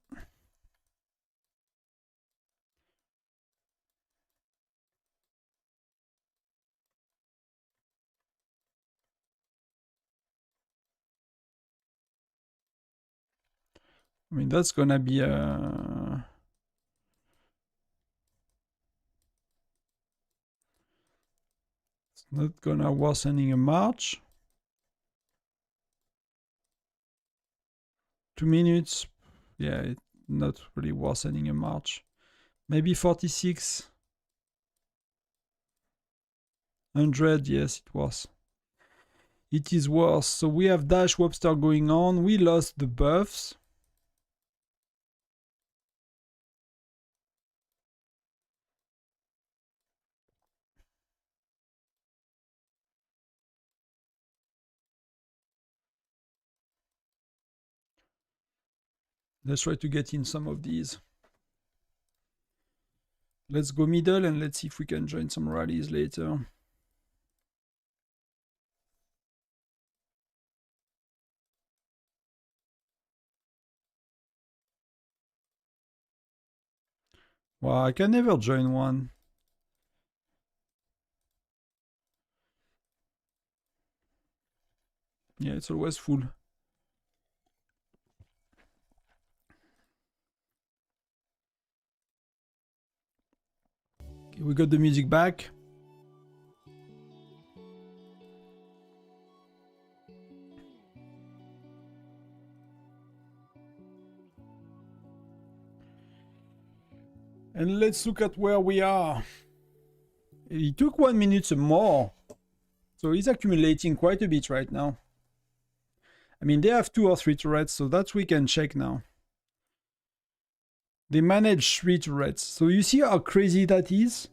I mean, that's gonna be it's not gonna worsening a March. 2 minutes. Yeah, it's not really worsening a March. Maybe 46. 100, yes, it was. It is worse. So we have Dash Webster going on. We lost the buffs. Let's try to get in some of these. Let's go middle and let's see if we can join some rallies later. Wow, I can never join one. Yeah, it's always full. Okay, we got the music back. And let's look at where we are. It took 1 minute more. So he's accumulating quite a bit right now. I mean, they have 2 or 3 turrets, so that we can check now. They manage 3 turrets. So you see how crazy that is?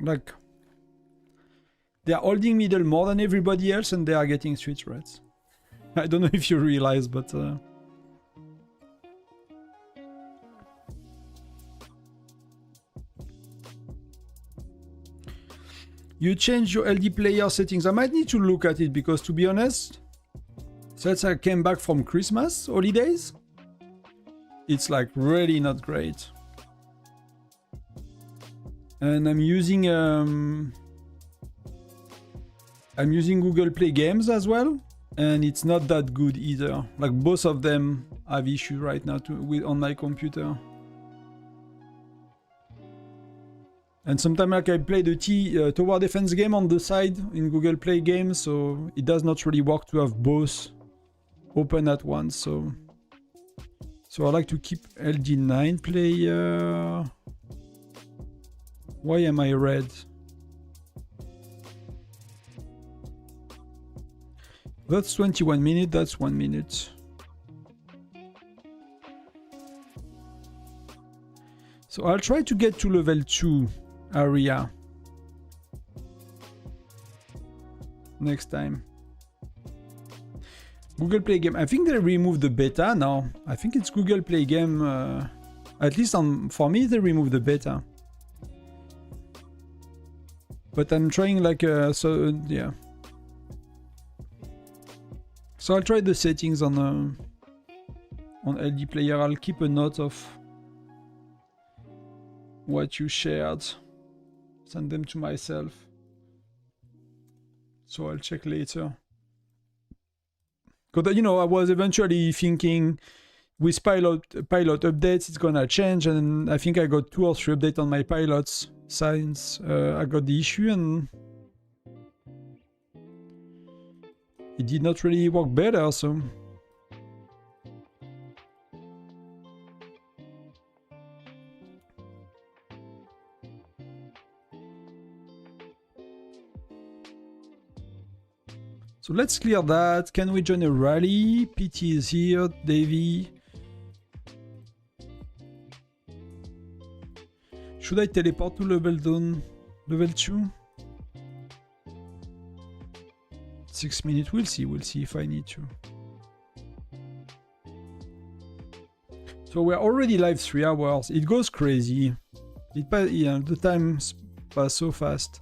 Like, they are holding middle more than everybody else and they are getting 3 turrets. I don't know if you realize, but... You change your LD player settings. I might need to look at it because, to be honest, since I came back from Christmas holidays, it's like really not great. And I'm using Google Play Games as well, and it's not that good either. Like both of them have issues right now on my computer. And sometimes like I play the tower defense game on the side in Google Play Games, so it does not really work to have both open at once. So I like to keep LD9 player. Why am I red? That's 21 minutes, that's 1 minute. So I'll try to get to level 2 area next time. Google Play Game. I think they removed the beta now. I think it's Google Play Game. At least for me, they removed the beta. But I'm trying like yeah. So I'll try the settings on LD player. I'll keep a note of what you shared. Send them to myself. So I'll check later. Because, you know, I was eventually thinking with pilot updates, it's gonna change. And I think I got 2 or 3 updates on my pilots since I got the issue. And it did not really work better, so... So let's clear that. Can we join a rally? PT is here. Davy. Should I teleport to level 2? 6 minutes. We'll see. We'll see if I need to. So we're already live 3 hours. It goes crazy. Yeah, the time pass so fast.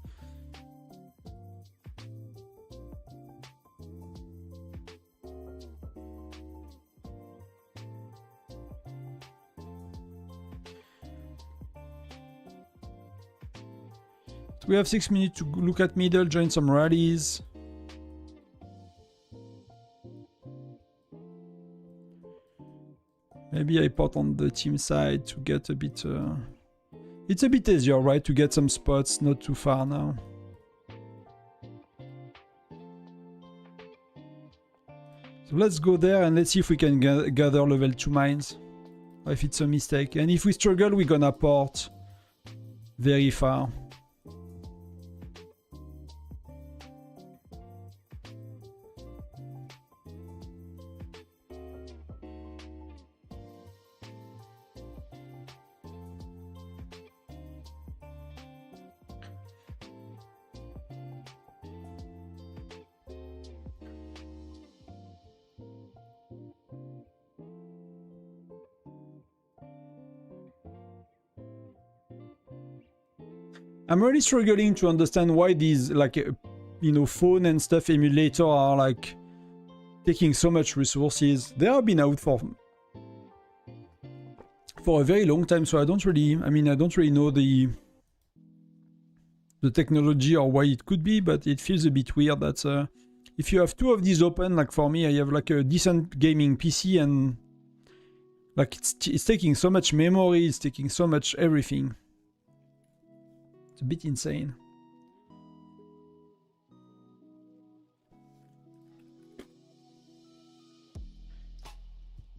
We have 6 minutes to look at middle, join some rallies. Maybe I put on the team side to get a bit... It's a bit easier, right? To get some spots, not too far now. So let's go there and let's see if we can gather level 2 mines. Or if it's a mistake. And if we struggle, we're gonna port very far. I'm really struggling to understand why these, like, you know, phone and stuff emulator are, like, taking so much resources. They have been out for a very long time, so I don't really know the technology or why it could be, but it feels a bit weird that if you have two of these open, like for me, I have like a decent gaming PC and like it's taking so much memory, it's taking so much everything. It's a bit insane.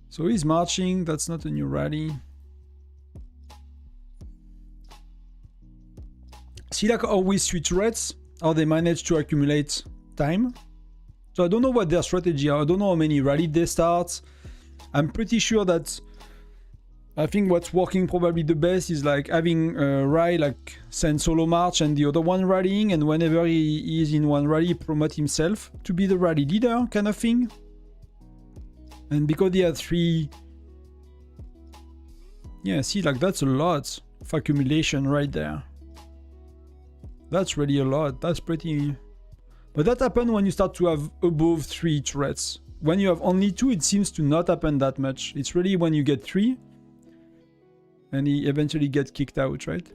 So he's marching, that's not a new rally. See, like always switch turrets, how they manage to accumulate time. So I don't know what their strategy are. I don't know how many rallies they start. I'm pretty sure that I think what's working probably the best is like having Rai like send solo march and the other one rallying, and whenever he is in one rally, promote himself to be the rally leader kind of thing. And because he had 3... Yeah, see, like that's a lot of accumulation right there. That's really a lot. That's pretty... But that happens when you start to have above 3 turrets. When you have only 2, it seems to not happen that much. It's really when you get 3 and he eventually gets kicked out, right?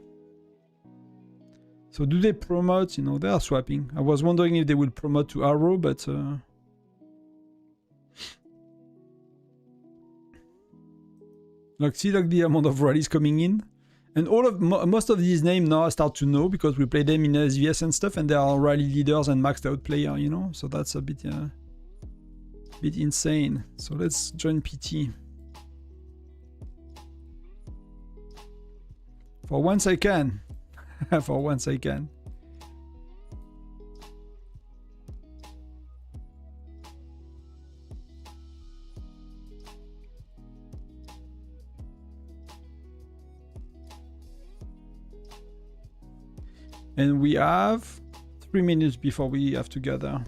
So do they promote? You know, they are swapping. I was wondering if they will promote to Arrow, but... Like, see like the amount of rallies coming in? And most of these names now I start to know because we play them in SVS and stuff, and they are rally leaders and maxed out player, you know? So that's a bit insane. So let's join PT. For once I can. For once I can. And we have 3 minutes before we have to gather.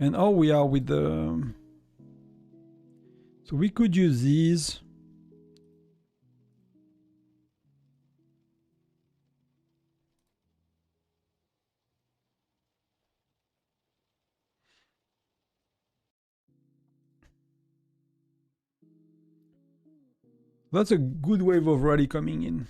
And oh, we are with the... So we could use these. That's a good wave of rally coming in.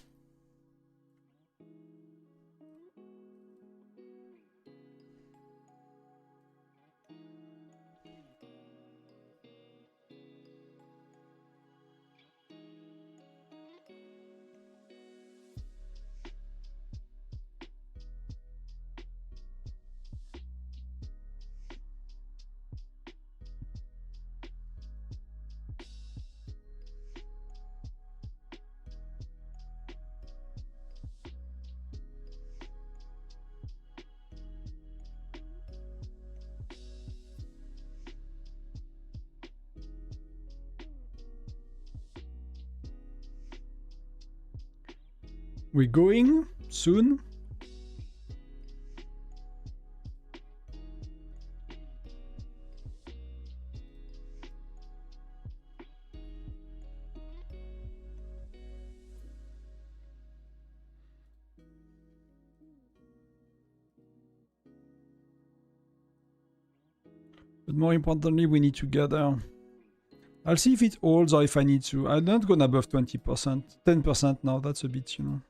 We're going soon. But more importantly, we need to gather. I'll see if it holds or if I need to. I'm not going above 20%. 10% now, that's a bit, you know.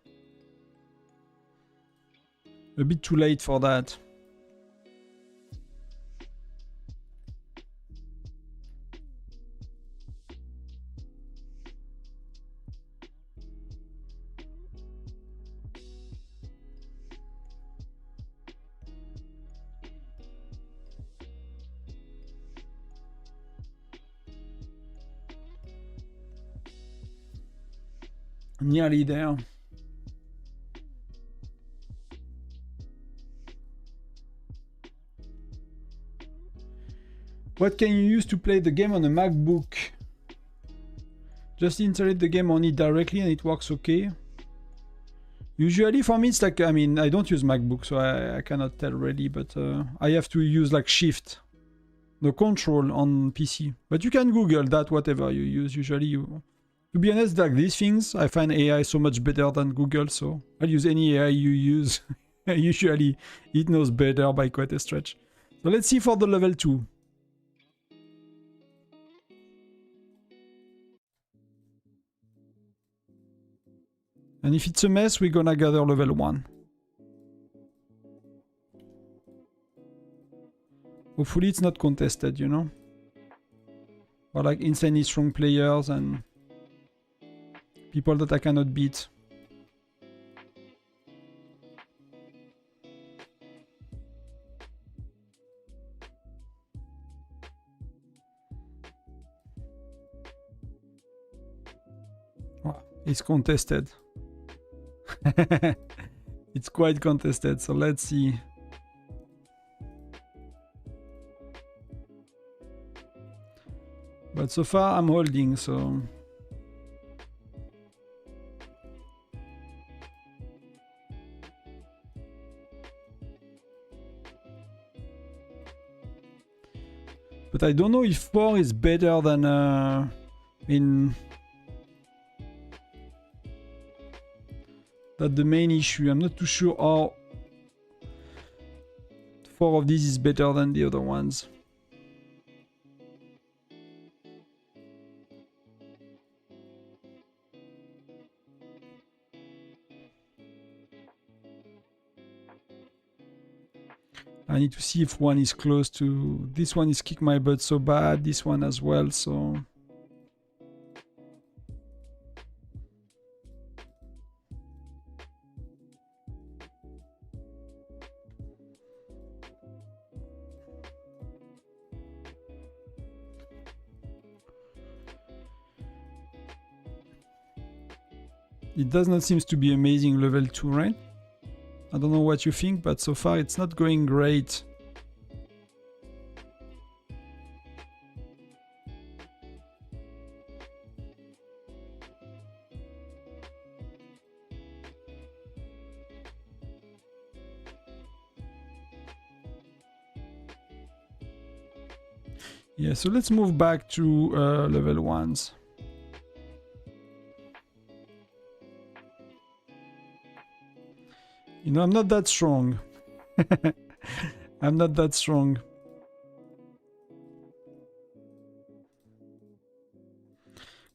A bit too late for that. Nearly there. What can you use to play the game on a MacBook? Just install the game on it directly and it works okay. Usually for me it's like, I mean, I don't use MacBook, so I cannot tell really, but I have to use like Shift, the Control on PC. But you can Google that, whatever you use. Usually you... To be honest, like these things, I find AI so much better than Google, so I'll use any AI you use. Usually it knows better by quite a stretch. So let's see for the level 2. And if it's a mess, we're gonna gather level 1. Hopefully it's not contested, you know? Or like insanely strong players and people that I cannot beat. Oh, it's contested. It's quite contested, so let's see. But so far I'm holding, so... But I don't know if 4 is better than in... That's the main issue. I'm not too sure how 4 of these is better than the other ones. I need to see if one is close to... This one is kick my butt so bad, this one as well, so... It does not seem to be amazing level 2, right? I don't know what you think, but so far it's not going great. Yeah, so let's move back to level 1s. You know, I'm not that strong. I'm not that strong.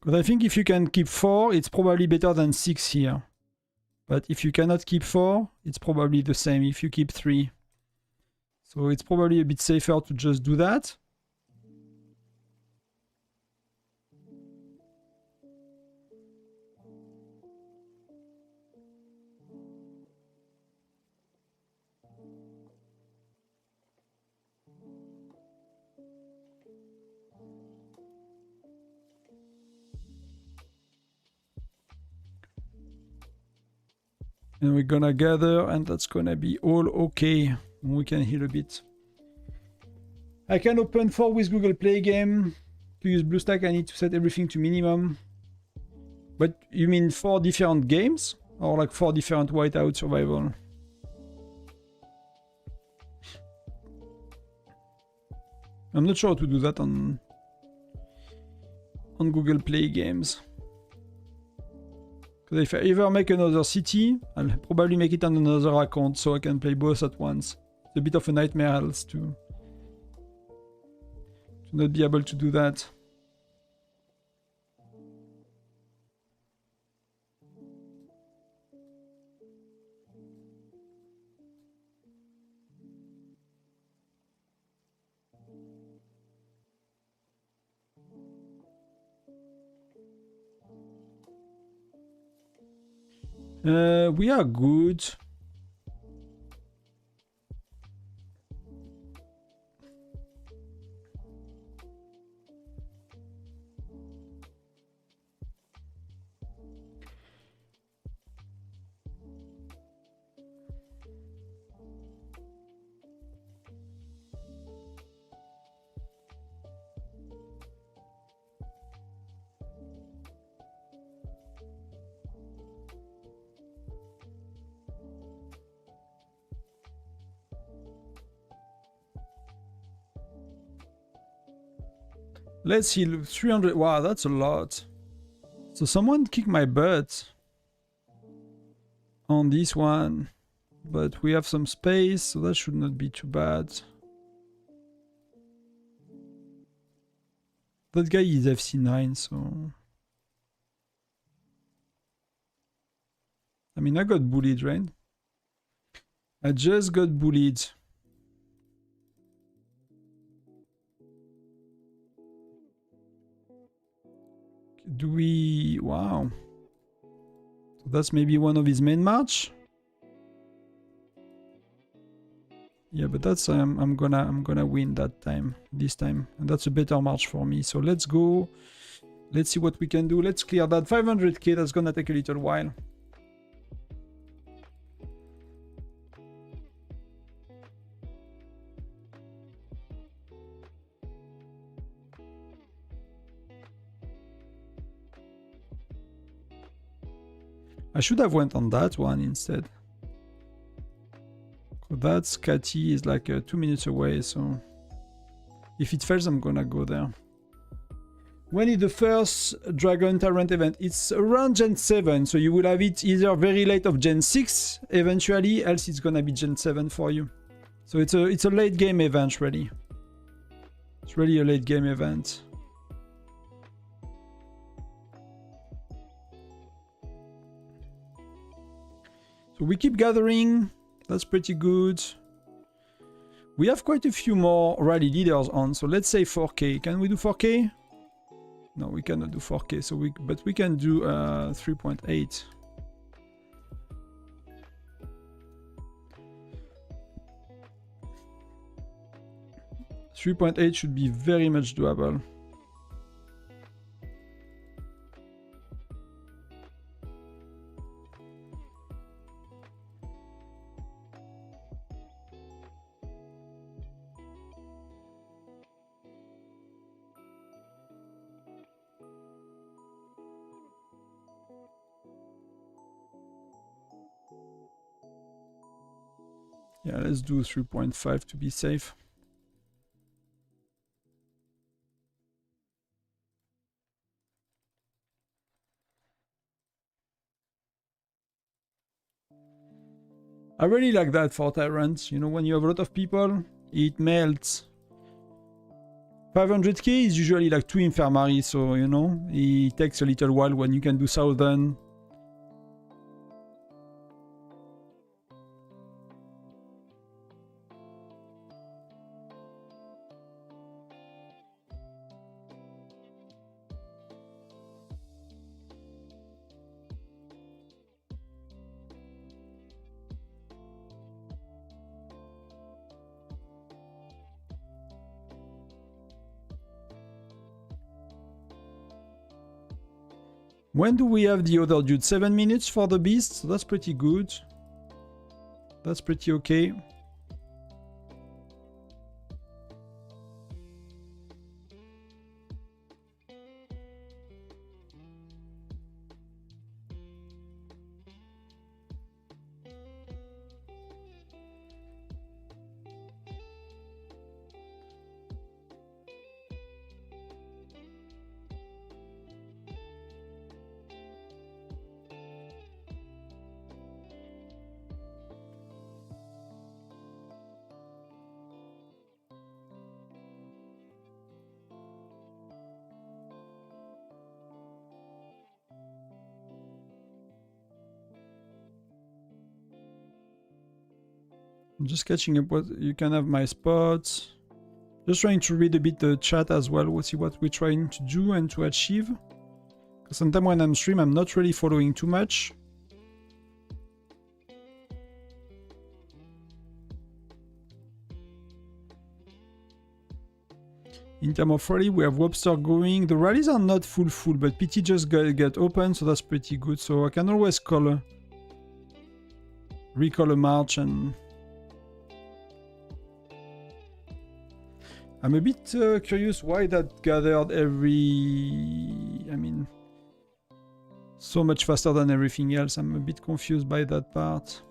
Because I think if you can keep 4, it's probably better than 6 here. But if you cannot keep 4, it's probably the same if you keep 3. So it's probably a bit safer to just do that. And we're gonna gather, and that's gonna be all okay. We can heal a bit. I can open 4 with Google Play game. To use BlueStack, I need to set everything to minimum. But you mean 4 different games? Or like 4 different Whiteout Survival? I'm not sure how to do that on Google Play games. Because if I ever make another city, I'll probably make it on another account so I can play both at once. It's a bit of a nightmare else to not be able to do that. We are good. Let's heal 300. Wow, that's a lot. So someone kicked my butt on this one. But we have some space, so that should not be too bad. That guy is FC9, so... I mean, I got bullied, right? I just got bullied. Do we... Wow. So that's maybe one of his main march? Yeah, but that's I'm gonna win that time, this time, and that's a better march for me. So let's go. Let's see what we can do. Let's clear that 500k. That's gonna take a little while. I should have went on that one instead. That's Catty is like 2 minutes away, so if it fails, I'm gonna go there. When is the first Dragon Tyrant event? It's around Gen 7, so you will have it either very late of Gen 6 eventually, else it's gonna be Gen 7 for you. So it's a late game event, really. It's really a late game event. So we keep gathering. That's pretty good. We have quite a few more rally leaders on, so let's say 4k. Can we do 4k? No, we cannot do 4k, so but we can do 3.8. $3.8 should be very much doable. Yeah, let's do 3.5 to be safe. I really like that for Tyrants. You know, when you have a lot of people, it melts. 500k is usually like 2 infirmary, so you know, it takes a little while when you can do 1000. When do we have the other dude? 7 minutes for the beast, so that's pretty good. That's pretty okay. I'm just catching up what you can have my spots. Just trying to read a bit the chat as well. We'll see what we're trying to do and to achieve. Because sometimes when I'm stream, I'm not really following too much. In terms of rally, we have Webster going. The rallies are not full, but PT just get open, so that's pretty good. So I can always recall a march and... I'm a bit curious why that gathered I mean, so much faster than everything else. I'm a bit confused by that part.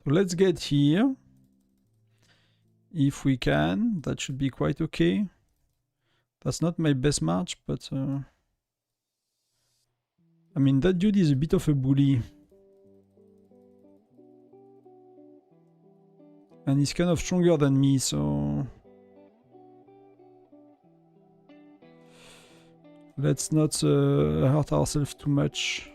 So let's get here. If we can, that should be quite okay. That's not my best march, but I mean, that dude is a bit of a bully. And he's kind of stronger than me, so... Let's not hurt ourselves too much.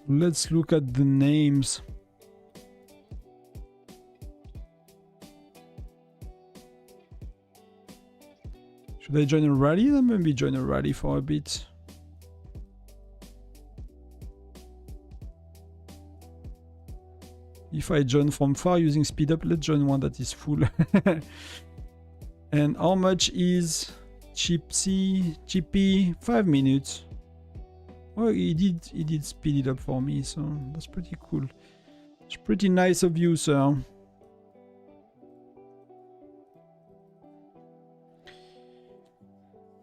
Let's look at the names. Should I join a rally? Then maybe join a rally for a bit. If I join from far using speed up, let's join one that is full. And how much is Chippy? 5 minutes. Oh, he did speed it up for me, so that's pretty cool. It's pretty nice of you, sir.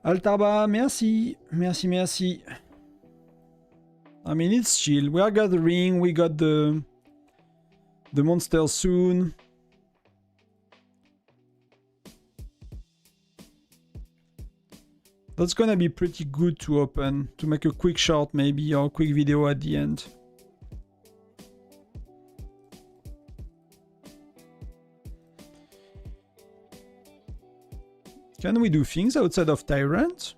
Altarba, merci. Merci. I mean, it's chill. We are gathering. We got the monsters soon. That's gonna be pretty good to open, to make a quick short maybe, or a quick video at the end. Can we do things outside of Tyrant?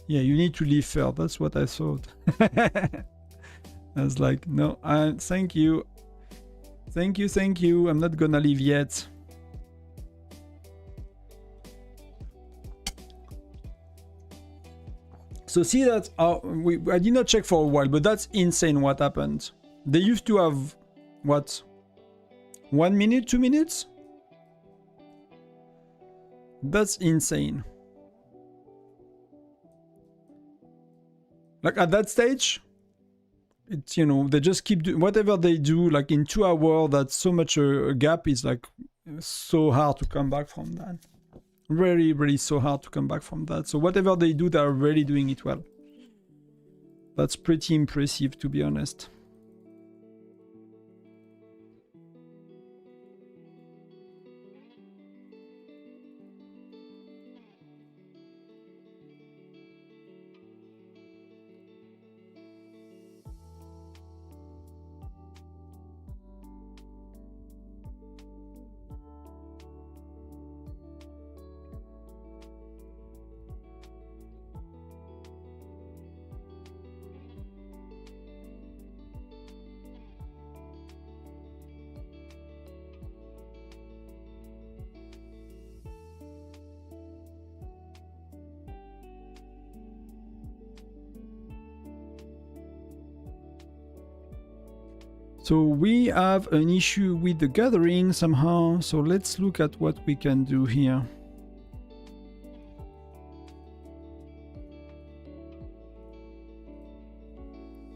Yeah, you need to leave first, that's what I thought. I was like, no, thank you. Thank you. I'm not gonna leave yet. So see that I did not check for a while, but that's insane what happened. They used to have what? 1 minute, 2 minutes? That's insane. Like at that stage, it's, you know, they just keep doing whatever they do. Like in 2 hours, that's so much a gap. Is like so hard to come back from that. Really, really so hard to come back from that. So whatever they do, they're really doing it well. That's pretty impressive, to be honest. So we have an issue with the gathering somehow, so let's look at what we can do here.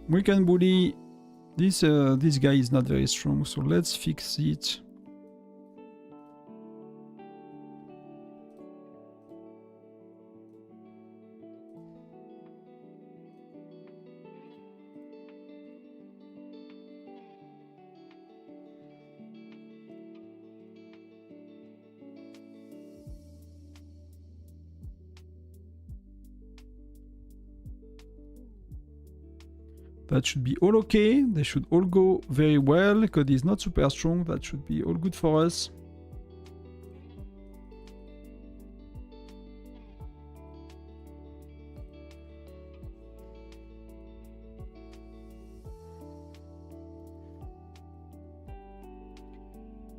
We can bully this guy is not very strong, so let's fix it. That should be all okay. They should all go very well because he's not super strong. That should be all good for us.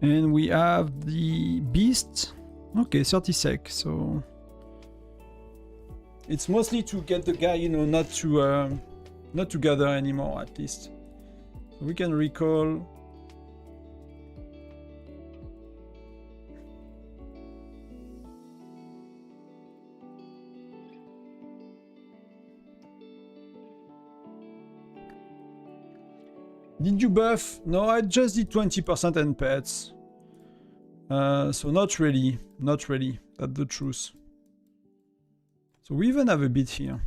And we have the beast. Okay, 30 sec. So it's mostly to get the guy, you know, not to gather anymore, at least. So we can recall. Did you buff? No, I just did 20% and pets. So not really. Not really. That's the truth. So we even have a bit here.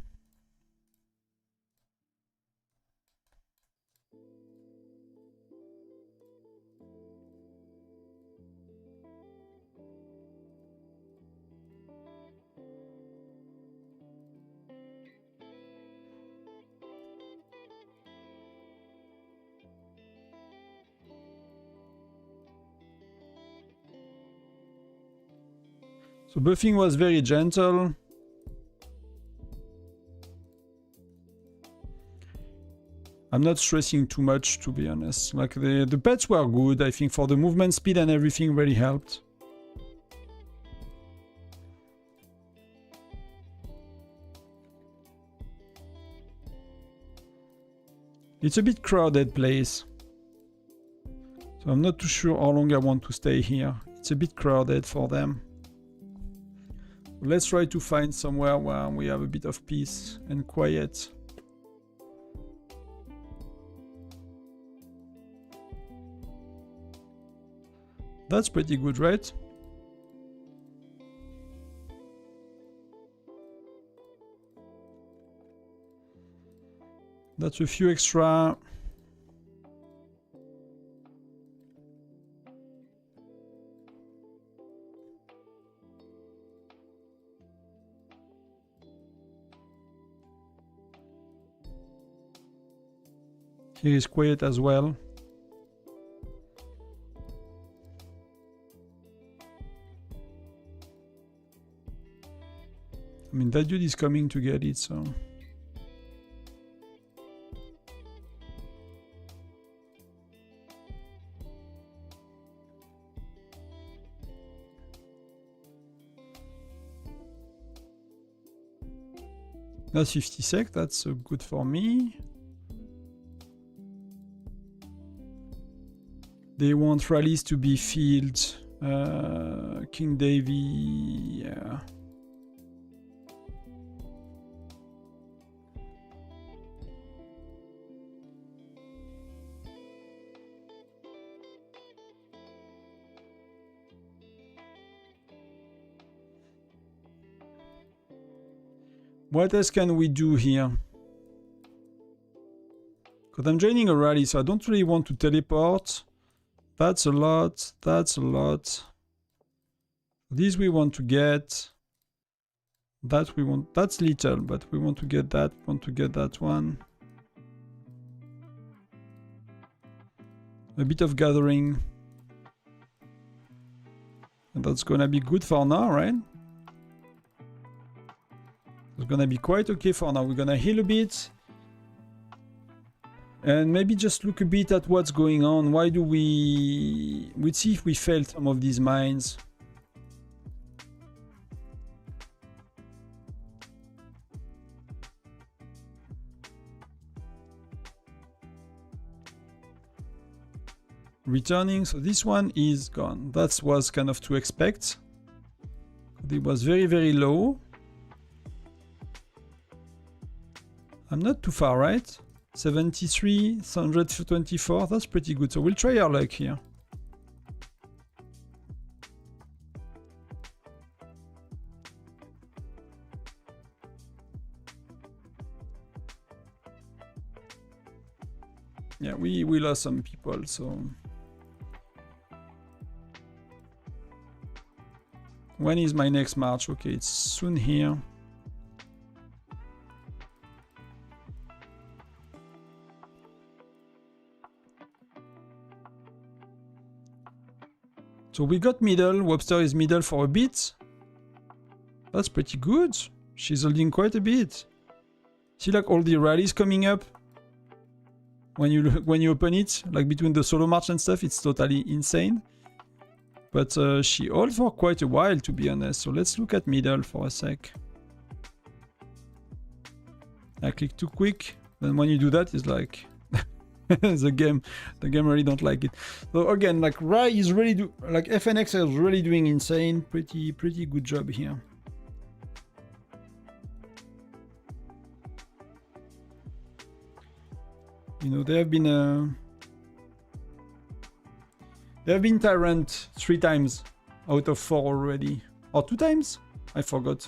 So buffing was very gentle. I'm not stressing too much, to be honest. Like the pets were good. I think for the movement speed and everything really helped. It's a bit crowded place. So I'm not too sure how long I want to stay here. It's a bit crowded for them. Let's try to find somewhere where we have a bit of peace and quiet. That's pretty good, right? That's a few extra. Here is quiet as well. I mean, that dude is coming to get it, so... That's 50 sec, that's good for me. They want rallies to be filled. King Davy, yeah. What else can we do here? Because I'm joining a rally, so I don't really want to teleport. That's a lot. That's a lot. This we want to get. That we want. That's little, but we want to get that. Want to get that one. A bit of gathering. And that's gonna be good for now, right? It's gonna be quite okay for now. We're gonna heal a bit. And maybe just look a bit at what's going on. Why do we... We'd see if we failed some of these mines. Returning, so this one is gone. That was kind of to expect. It was very, very low. I'm not too far, right? 73, 124, that's pretty good. So we'll try our luck here. Yeah, we lost some people, so... When is my next march? Okay, it's soon here. So we got middle. Webster is middle for a bit. That's pretty good. She's holding quite a bit. See, like all the rallies coming up when you open it, like between the solo march and stuff, it's totally insane. But she holds for quite a while, to be honest. So let's look at middle for a sec. I click too quick. Then when you do that, it's like the game really don't like it. So again, like Rai is really like FNX is really doing insane. Pretty good job here. You know, they have been There have been Tyrant 3 times out of 4 already. Or 2 times? I forgot.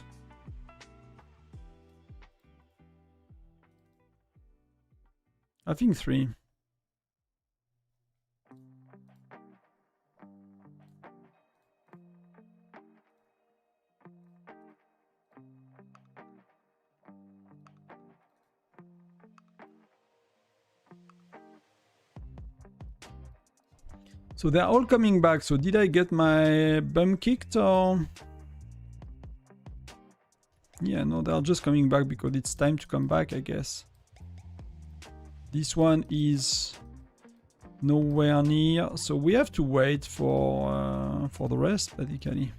I think 3. So they're all coming back. So did I get my bum kicked or? Yeah, no, they're just coming back because it's time to come back, I guess. This one is nowhere near, so we have to wait for the rest, basically.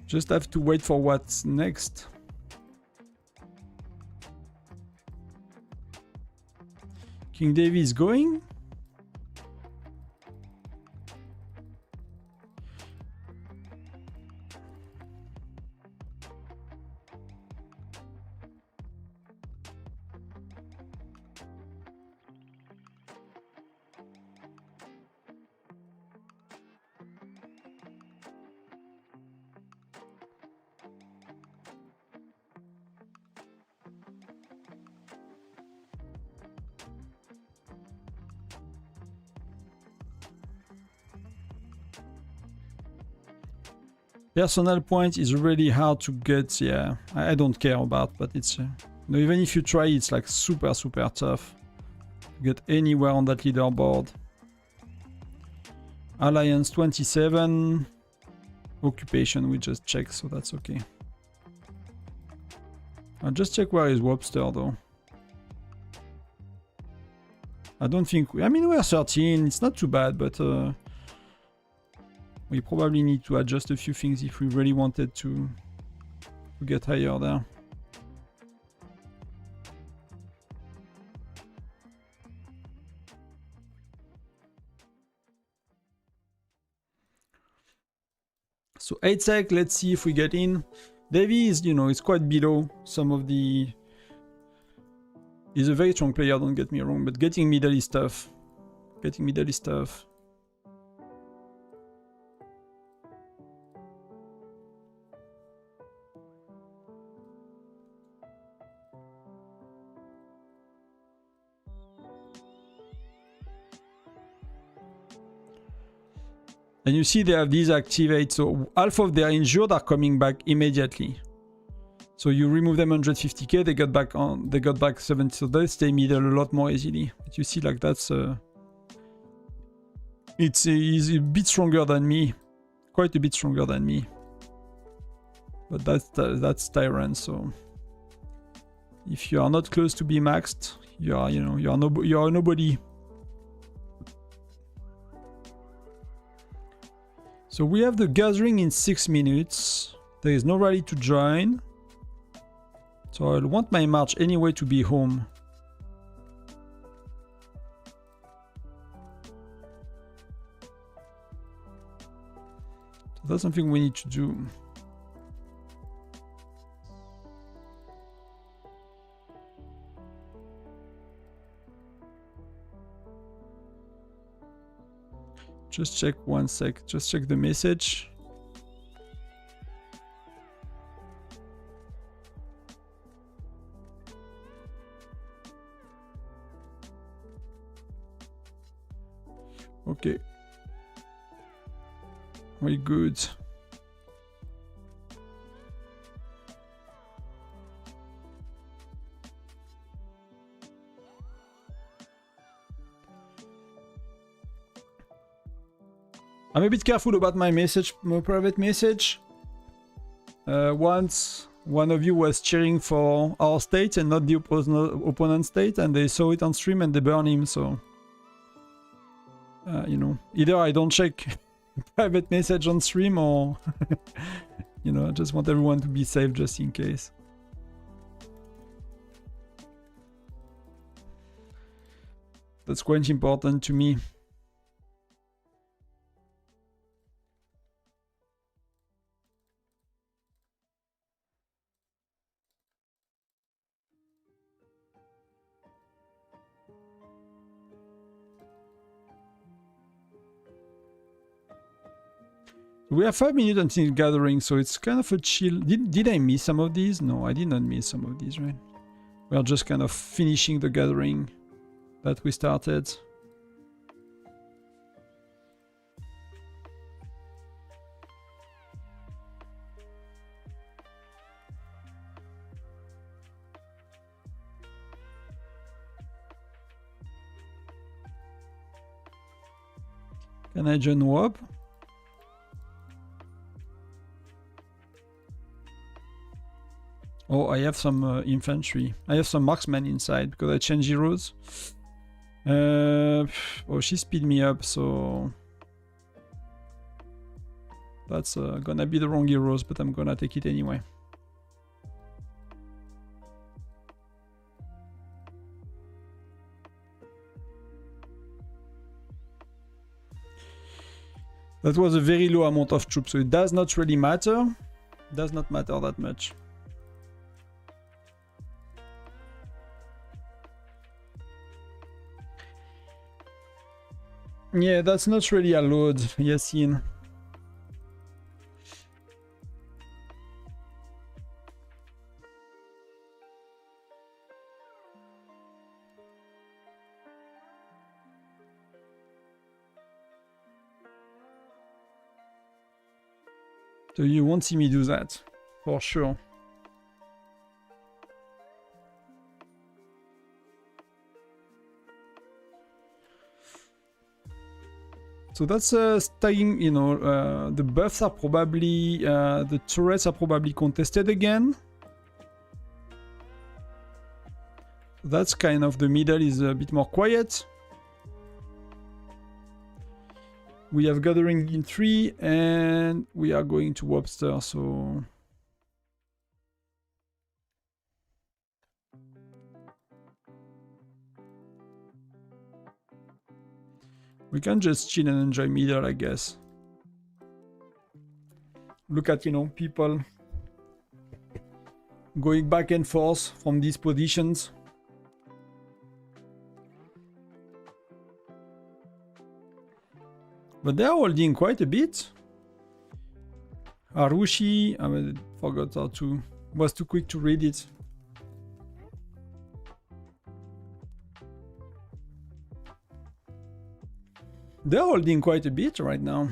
Just have to wait for what's next. King Davy is going. Personal point is really hard to get, yeah. I don't care about, but it's... you know, even if you try, it's like super tough to get anywhere on that leaderboard. Alliance 27. Occupation, we just check, so that's okay. I'll just check where is Webster, though. I don't think... I mean, we're 13, it's not too bad, but... we probably need to adjust a few things if we really wanted to get higher there. So 8 sec, let's see if we get in. Davy is, you know, it's quite below some of the... He's a very strong player, don't get me wrong, but getting middle is tough. Getting middle is tough. And you see they have these activate, so half of their injured are coming back immediately. So you remove them 150k, they got back 70, so they stay middle a lot more easily. But you see, like that's he's a bit stronger than me, quite a bit stronger than me. But that's Tyrant, so if you are not close to be maxed, you are a nobody. So we have the gathering in 6 minutes. There is no rally to join. So I'll want my march anyway to be home. So that's something we need to do. Just check one sec, just check the message. Okay. Very good. I'm a bit careful about my message, my private message. Once one of you was cheering for our state and not the opponent state, and they saw it on stream and they burned him, so... you know, either I don't check private message on stream or... you know, I just want everyone to be safe just in case. That's quite important to me. We have 5 minutes until gathering, so it's kind of a chill. Did I miss some of these? No, I did not miss some of these, right? We are just kind of finishing the gathering that we started. Can I join WOP? Oh, I have some infantry. I have some marksmen inside because I changed heroes. Oh, she speed me up, so that's gonna be the wrong heroes, but I'm gonna take it anyway. That was a very low amount of troops, so it does not really matter. Does not matter that much. Yeah, that's not really allowed, Yassine. So you won't see me do that, for sure. So that's staying, you know, the buffs are probably, the turrets are probably contested again. That's kind of, the middle is a bit more quiet. We have gathering in 3 and we are going to Webster, so... We can just chill and enjoy middle, I guess. Look at, you know, people going back and forth from these positions. But they are holding quite a bit. Harushi, I forgot how to, was too quick to read it. They're holding quite a bit right now.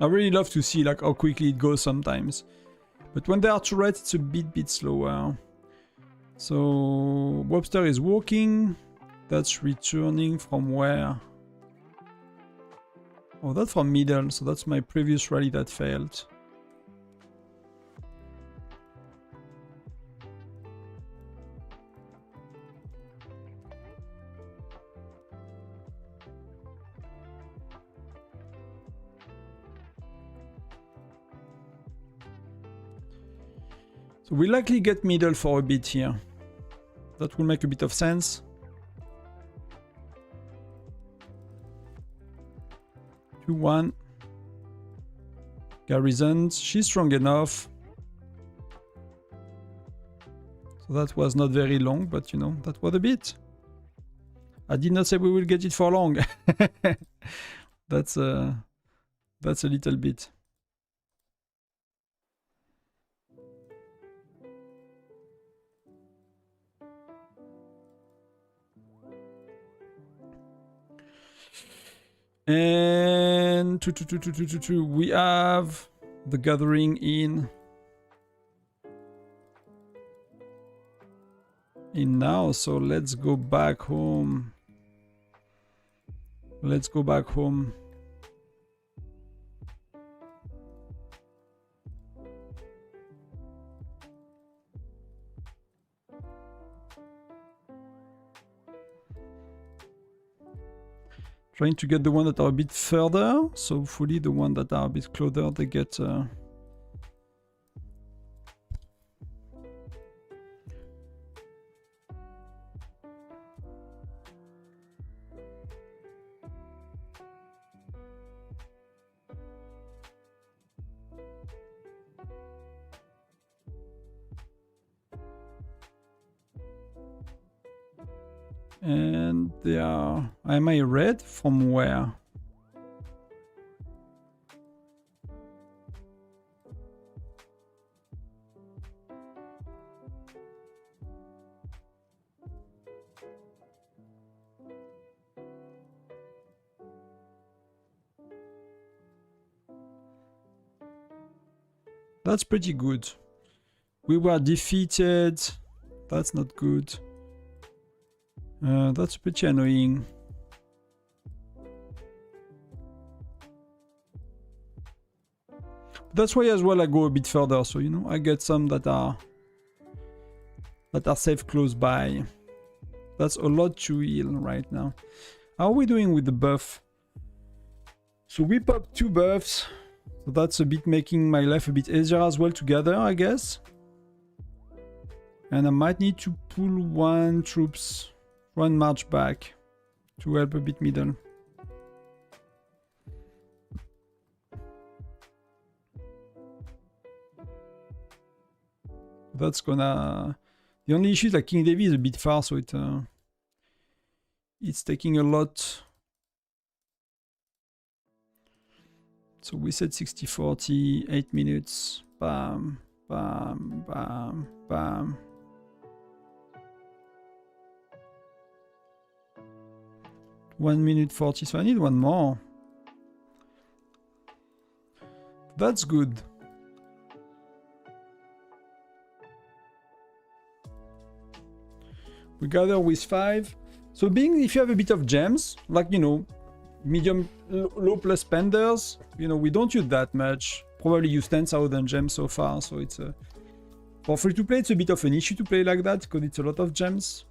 I really love to see like how quickly it goes sometimes. But when they are turrets, it's a bit slower. So Webster is walking. That's returning from where? Oh, that's from middle. So that's my previous rally that failed. So we likely get middle for a bit here. That will make a bit of sense. Two, 1. Garrisons. She's strong enough. So that was not very long, but you know, that was a bit. I did not say we will get it for long. That's a little bit. And we have the gathering in now, so let's go back home. Let's go back home. Trying to get the one that are a bit further, so hopefully the one that are a bit closer, they get... And they are... Am I red? From where? That's pretty good. We were defeated. That's not good. That's pretty annoying. That's why as well I go a bit further, so you know I get some that are safe close by. That's a lot to heal right now. How are we doing with the buff? So we popped 2 buffs, so that's a bit making my life a bit easier as well together, I guess. And I might need to pull one march back to help a bit middle. That's gonna... The only issue is like King Davy is a bit far, so it's taking a lot. So we said 60-40, 8 minutes. Bam, bam, bam, bam. One minute 40, so I need one more. That's good. We gather with 5. So being, if you have a bit of gems, like, you know, medium, low plus spenders, you know, we don't use that much. Probably use 10,000 gems so far, so it's a... For free to play, it's a bit of an issue to play like that, because it's a lot of gems.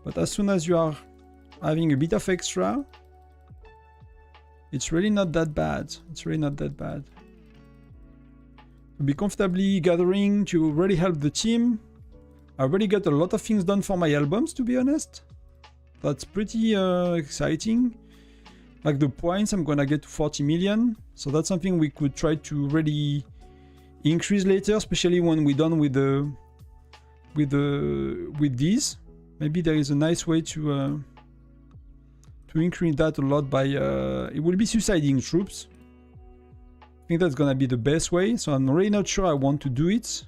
But as soon as you are having a bit of extra, it's really not that bad. It's really not that bad. To be comfortably gathering to really help the team. I already got a lot of things done for my albums, to be honest. That's pretty exciting. Like the points, I'm gonna get to 40 million. So that's something we could try to really increase later, especially when we're done with these. Maybe there is a nice way to increase that a lot by... it will be suiciding troops. I think that's gonna be the best way, so I'm really not sure I want to do it.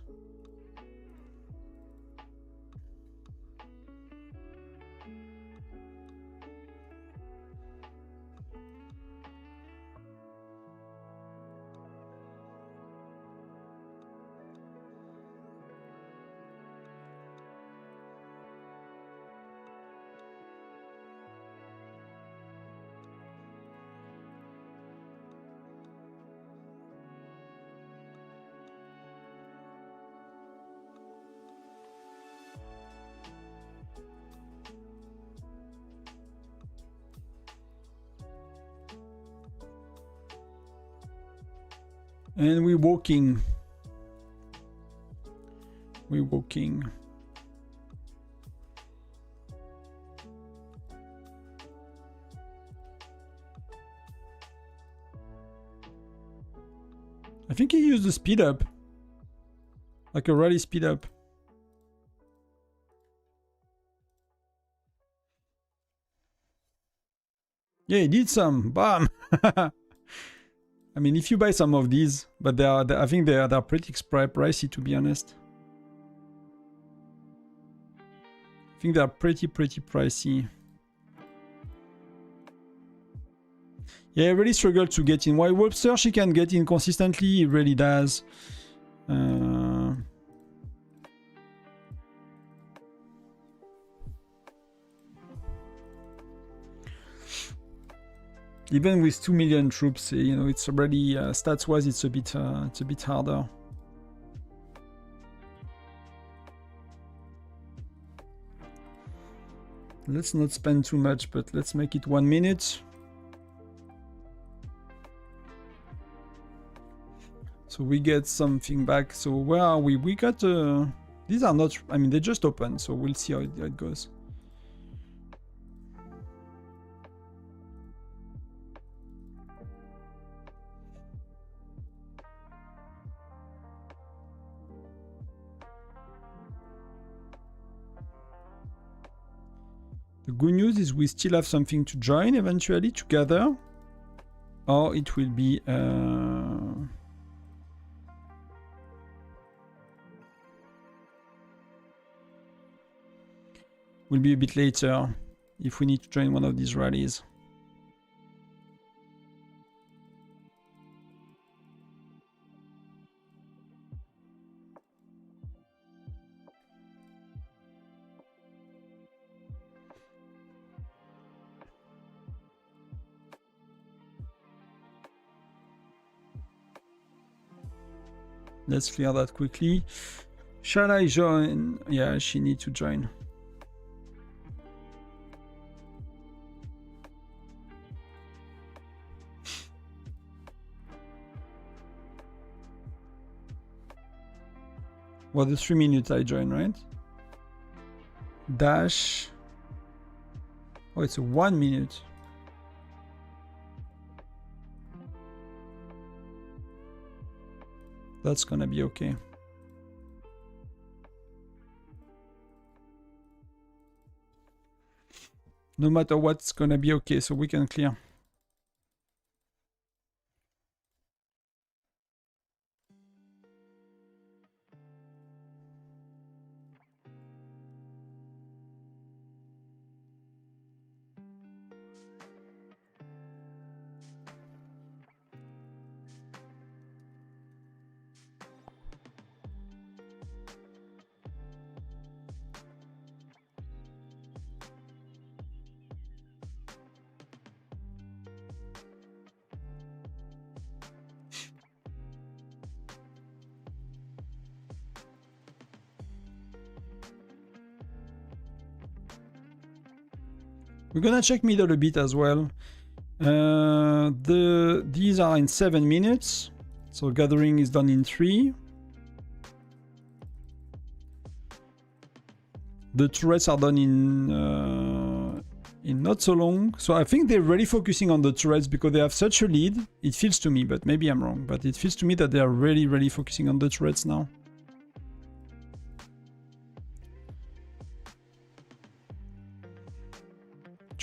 And we're walking. We're walking. I think he used the speed up. Like a rally speed up. Yeah, he did some. Bam! I mean, if you buy some of these, but I think they're pretty pricey, to be honest. I think they're pretty pricey. Yeah, I really struggle to get in. While Webster, she can get in consistently, he really does. Even with 2 million troops, you know, it's already stats-wise, it's a bit harder. Let's not spend too much, but let's make it 1 minute. So we get something back. So where are we? We got... these are not... I mean, they just opened, so we'll see how it goes. The good news is we still have something to join eventually together. Or it will be... will be a bit later if we need to join one of these rallies. Let's clear that quickly. Shall I join? Yeah, she needs to join. Well, the 3 minutes I join, right? Dash. Oh, it's a 1 minute. That's gonna be okay. No matter what, it's gonna be okay, so we can clear. We're gonna check middle a bit as well. These are in 7 minutes, so gathering is done in 3. The turrets are done in not so long, so I think they're really focusing on the turrets because they have such a lead. It feels to me, but maybe I'm wrong, but it feels to me that they are really focusing on the turrets now.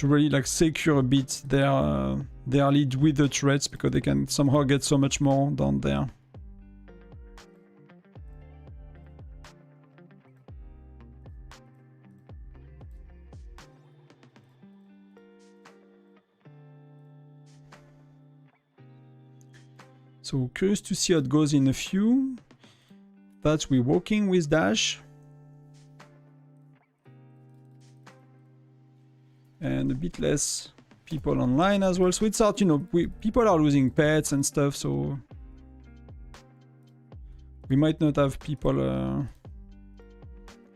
To really like secure a bit their lead with the turrets because they can somehow get so much more down there. So curious to see how it goes in a few. That we're walking with Dash. And a bit less people online as well. So it's hard, you know, people are losing pets and stuff, so we might not have people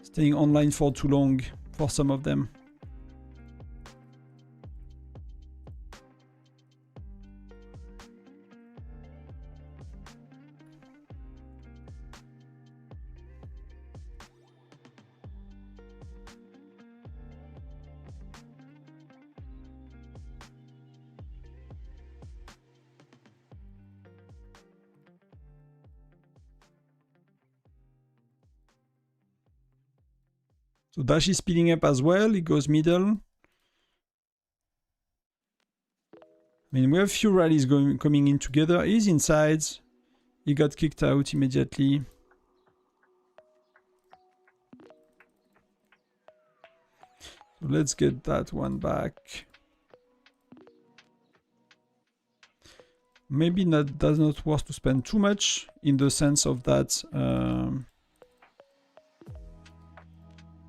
staying online for too long for some of them. So Dash is speeding up as well. He goes middle. I mean, we have a few rallies coming in together. He's inside. He got kicked out immediately. So let's get that one back. Maybe that's not worth to spend too much in the sense of that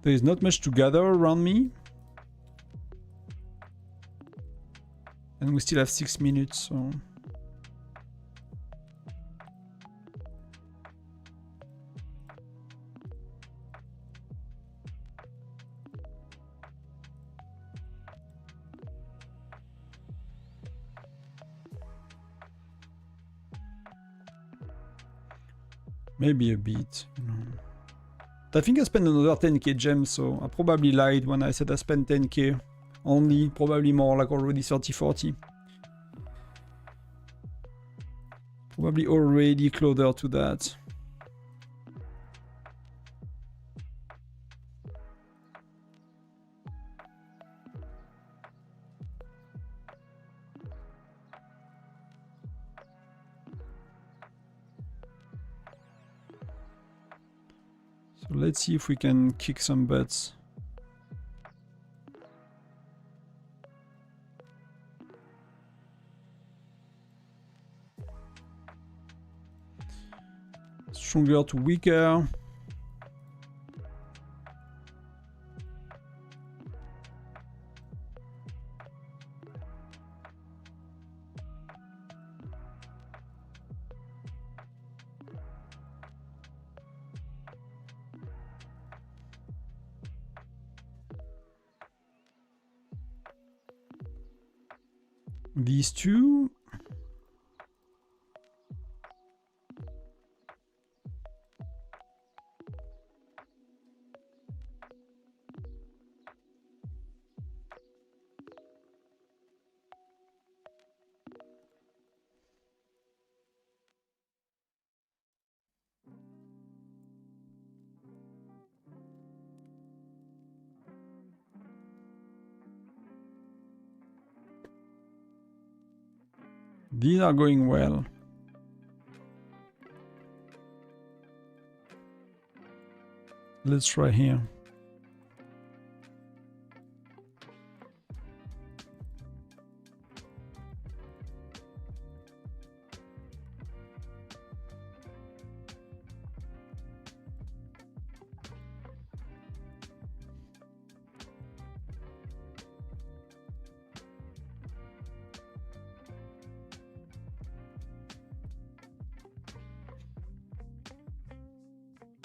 there is not much to gather around me. And we still have 6 minutes, so... Maybe a bit. I think I spent another 10k gems, so I probably lied when I said I spent 10k. Only, probably more, like already 30-40. Probably already closer to that. So let's see if we can kick some butts. Stronger to weaker. These two. These are going well. Let's try here.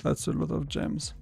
That's a lot of gems.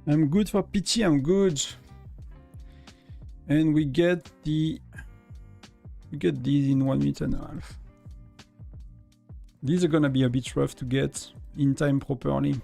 I'm good for PT, I'm good. And we get these in 1 minute and a half. These are gonna be a bit rough to get in time properly.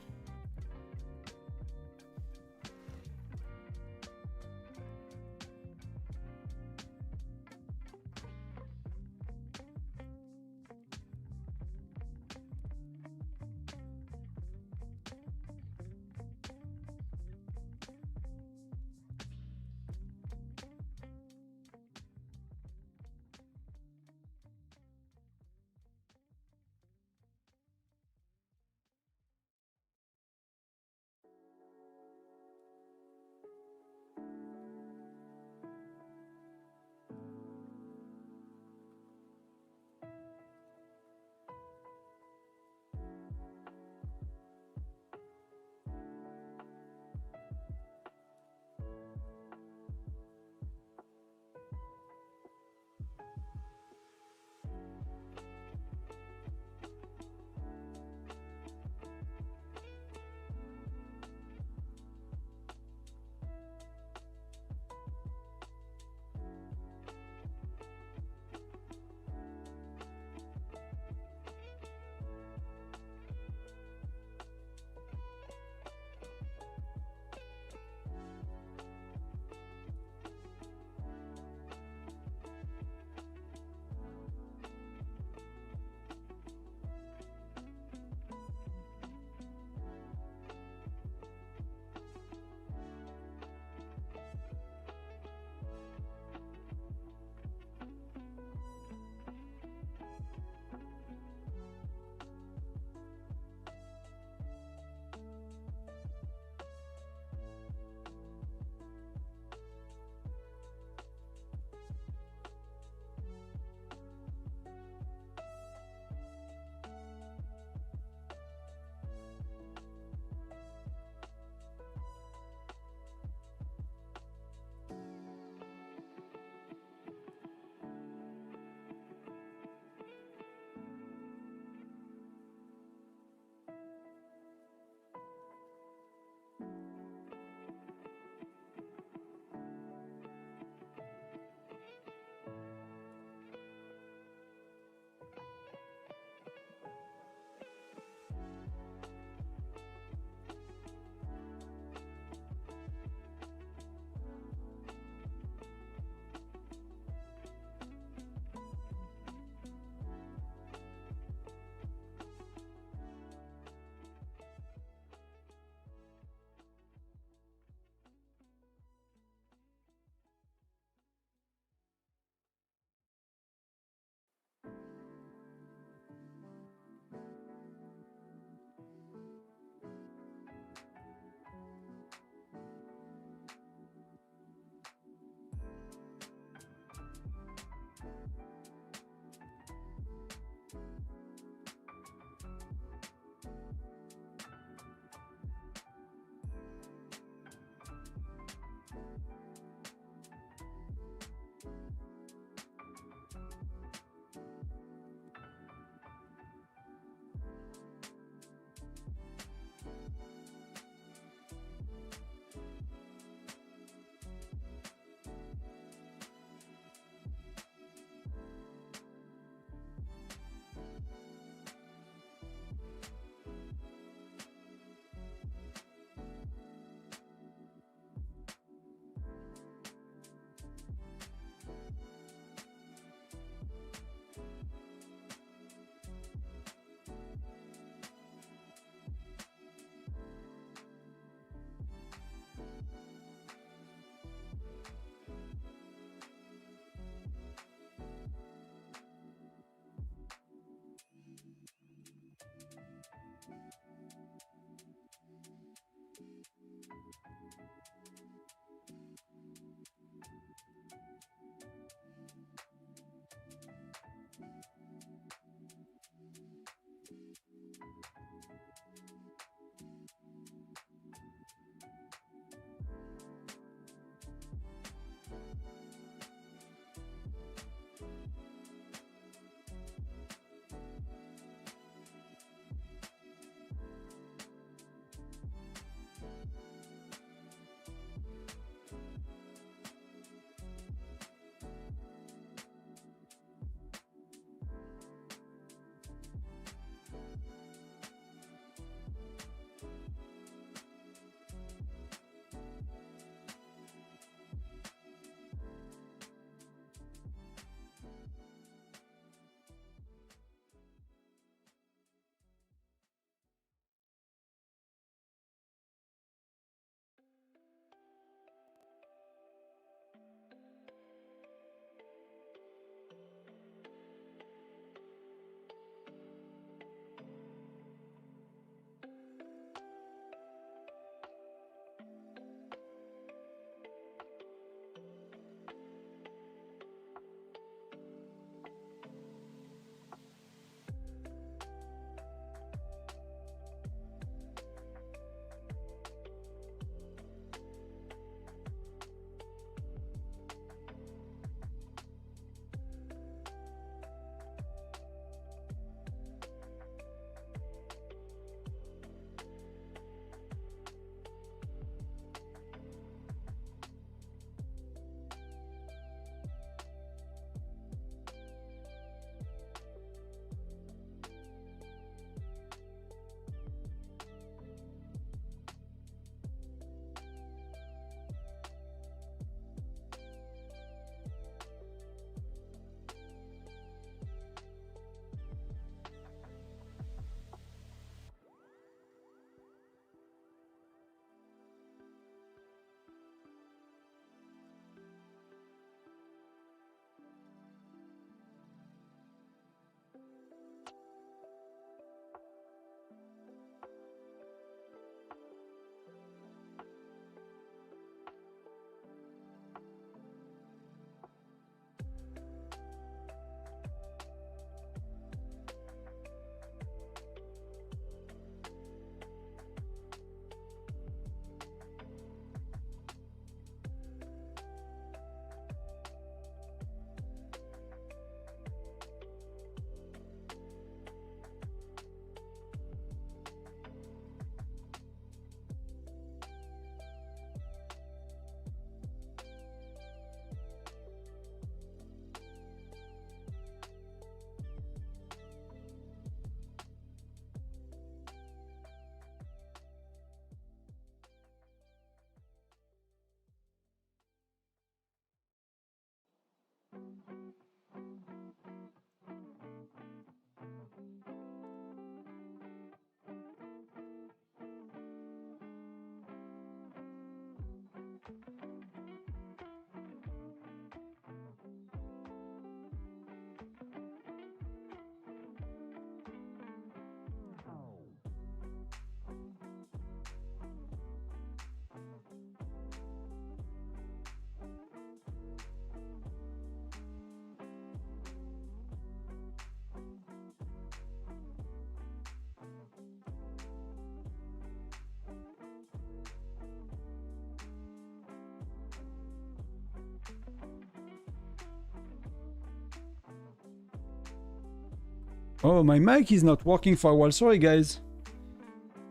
Oh, my mic is not working for a while. Sorry, guys.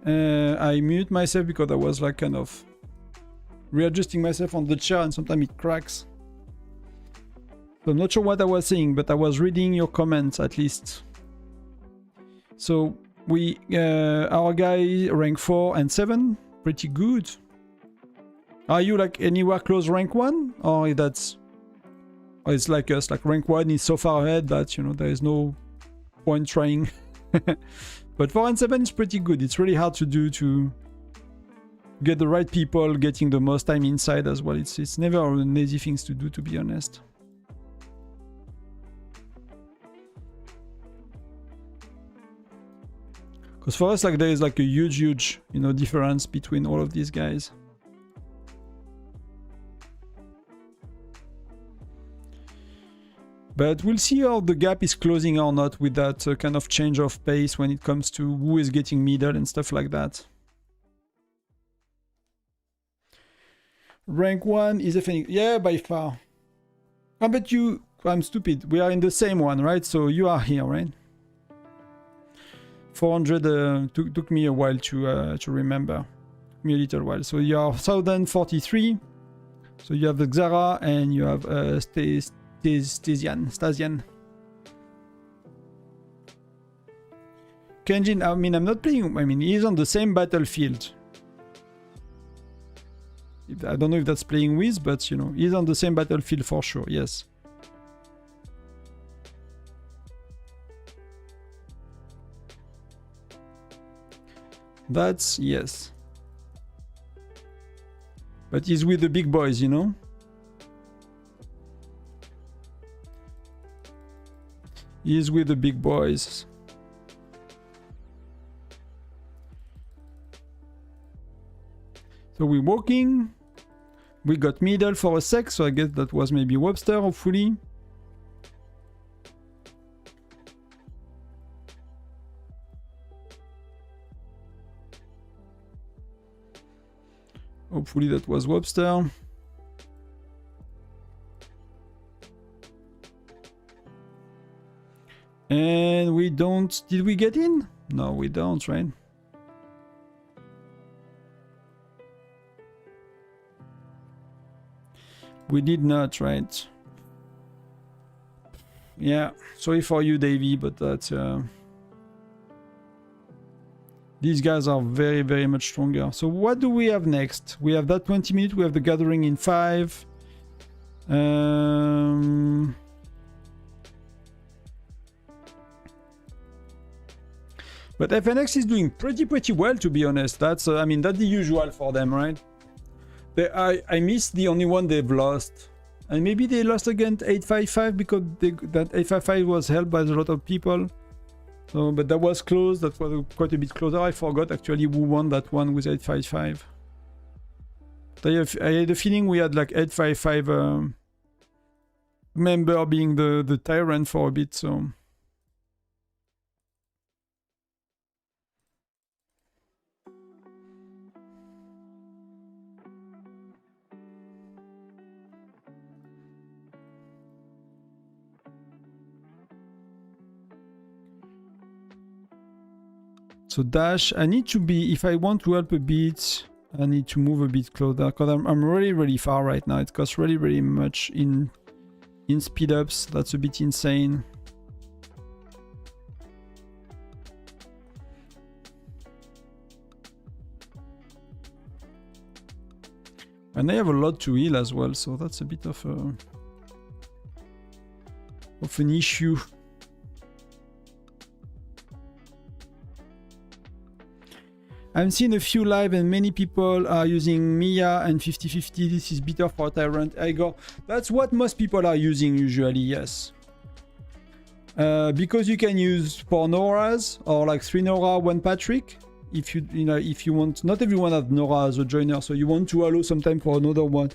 I mute myself because I was like kind of readjusting myself on the chair and sometimes it cracks. So I'm not sure what I was saying, but I was reading your comments at least. So we, our guy rank 4 and 7, pretty good. Are you like anywhere close rank 1? Or that's... Or it's like us, like rank 1 is so far ahead that, you know, there is no point trying. But 4 and 7 is pretty good. It's really hard to do to get the right people, getting the most time inside as well. It's never an easy thing to do, to be honest. Because for us, like, there is like a huge, you know, difference between all of these guys. But we'll see how the gap is closing or not with that kind of change of pace when it comes to who is getting middle and stuff like that. Rank 1 is definitely... Yeah, by far. I bet you... I'm stupid. We are in the same one, right? So you are here, right? 400 took me a while to remember. Took me a little while. So you are 1043. So you have the Xara and you have Stasian. Kenjin, I mean, I'm not playing... I mean, he's on the same battlefield. I don't know if that's playing with, but, you know, he's on the same battlefield for sure, yes. That's... yes. But he's with the big boys, you know? He's with the big boys. So we're walking. We got middle for a sec, so I guess that was maybe Webster, hopefully. Hopefully that was Webster. And we don't... Did we get in? No, we don't, right? We did not, right? Yeah, sorry for you, Davey, but that's... These guys are very, very much stronger. So what do we have next? We have that 20 minutes, we have the gathering in 5. But FNX is doing pretty well, to be honest. That's, I mean, that's the usual for them, right? I missed the only one they've lost. And maybe they lost against 855 because that 855 was held by a lot of people. So, but that was close. That was quite a bit closer. I forgot actually who won that one with 855. But I had a feeling we had like 855 member being the tyrant for a bit, so... So dash, I need to be, if I want to help a bit, I need to move a bit closer, because I'm really far right now. It costs really much in speed ups. That's a bit insane. And I have a lot to heal as well, so that's a bit of an issue. I've seen a few live and many people are using Mia and 50/50. This is better for Tyrant. Igor, that's what most people are using usually, yes. Because you can use 4 Noras or like 3 Nora, 1 Patrick. If you want, not everyone has Nora as a joiner, so you want to allow some time for another one.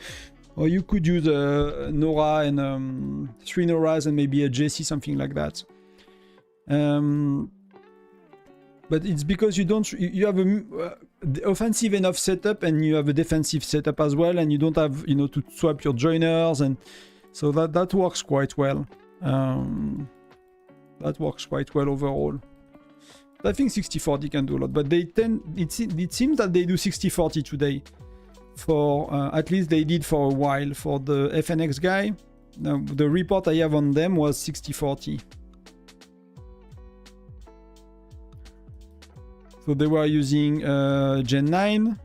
Or you could use Nora and 3 Noras and maybe a JC, something like that. But it's because you have a offensive enough setup and you have a defensive setup as well, and you don't have, you know, to swap your joiners, and so that works quite well. That that works quite well overall. I think 60-40 can do a lot, but they tend, it seems that they do 60-40 today. For at least they did for a while. For the FNX guy, now the report I have on them was 60-40. So they were using Gen 9.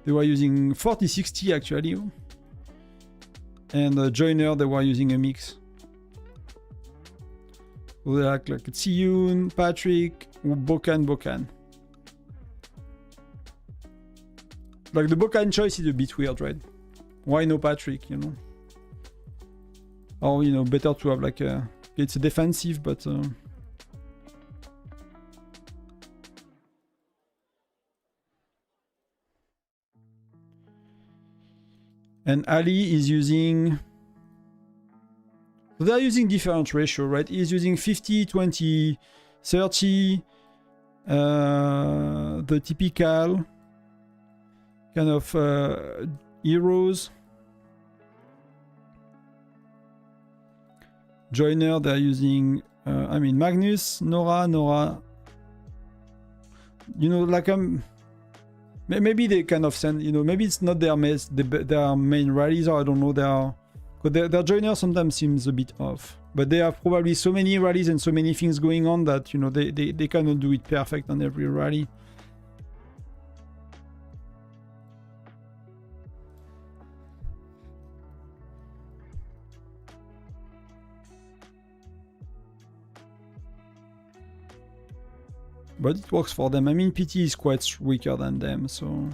They were using 40-60 actually. And Joiner, they were using a mix. So they like Tsiyun, Patrick, Bokan. Like the Bokan choice is a bit weird, right? Why no Patrick, you know? Or, you know, better to have like a... It's defensive, but... And Ali is using... So they're using different ratio, right? He's using 50, 20, 30. The typical kind of heroes. Joiner, they're using... I mean, Magnus, Nora. You know, like maybe they kind of send, you know, maybe it's not their main rallies, or I don't know, their joiner sometimes seems a bit off. But they have probably so many rallies and so many things going on that, you know, they cannot do it perfect on every rally. But it works for them. I mean, PT is quite weaker than them, so...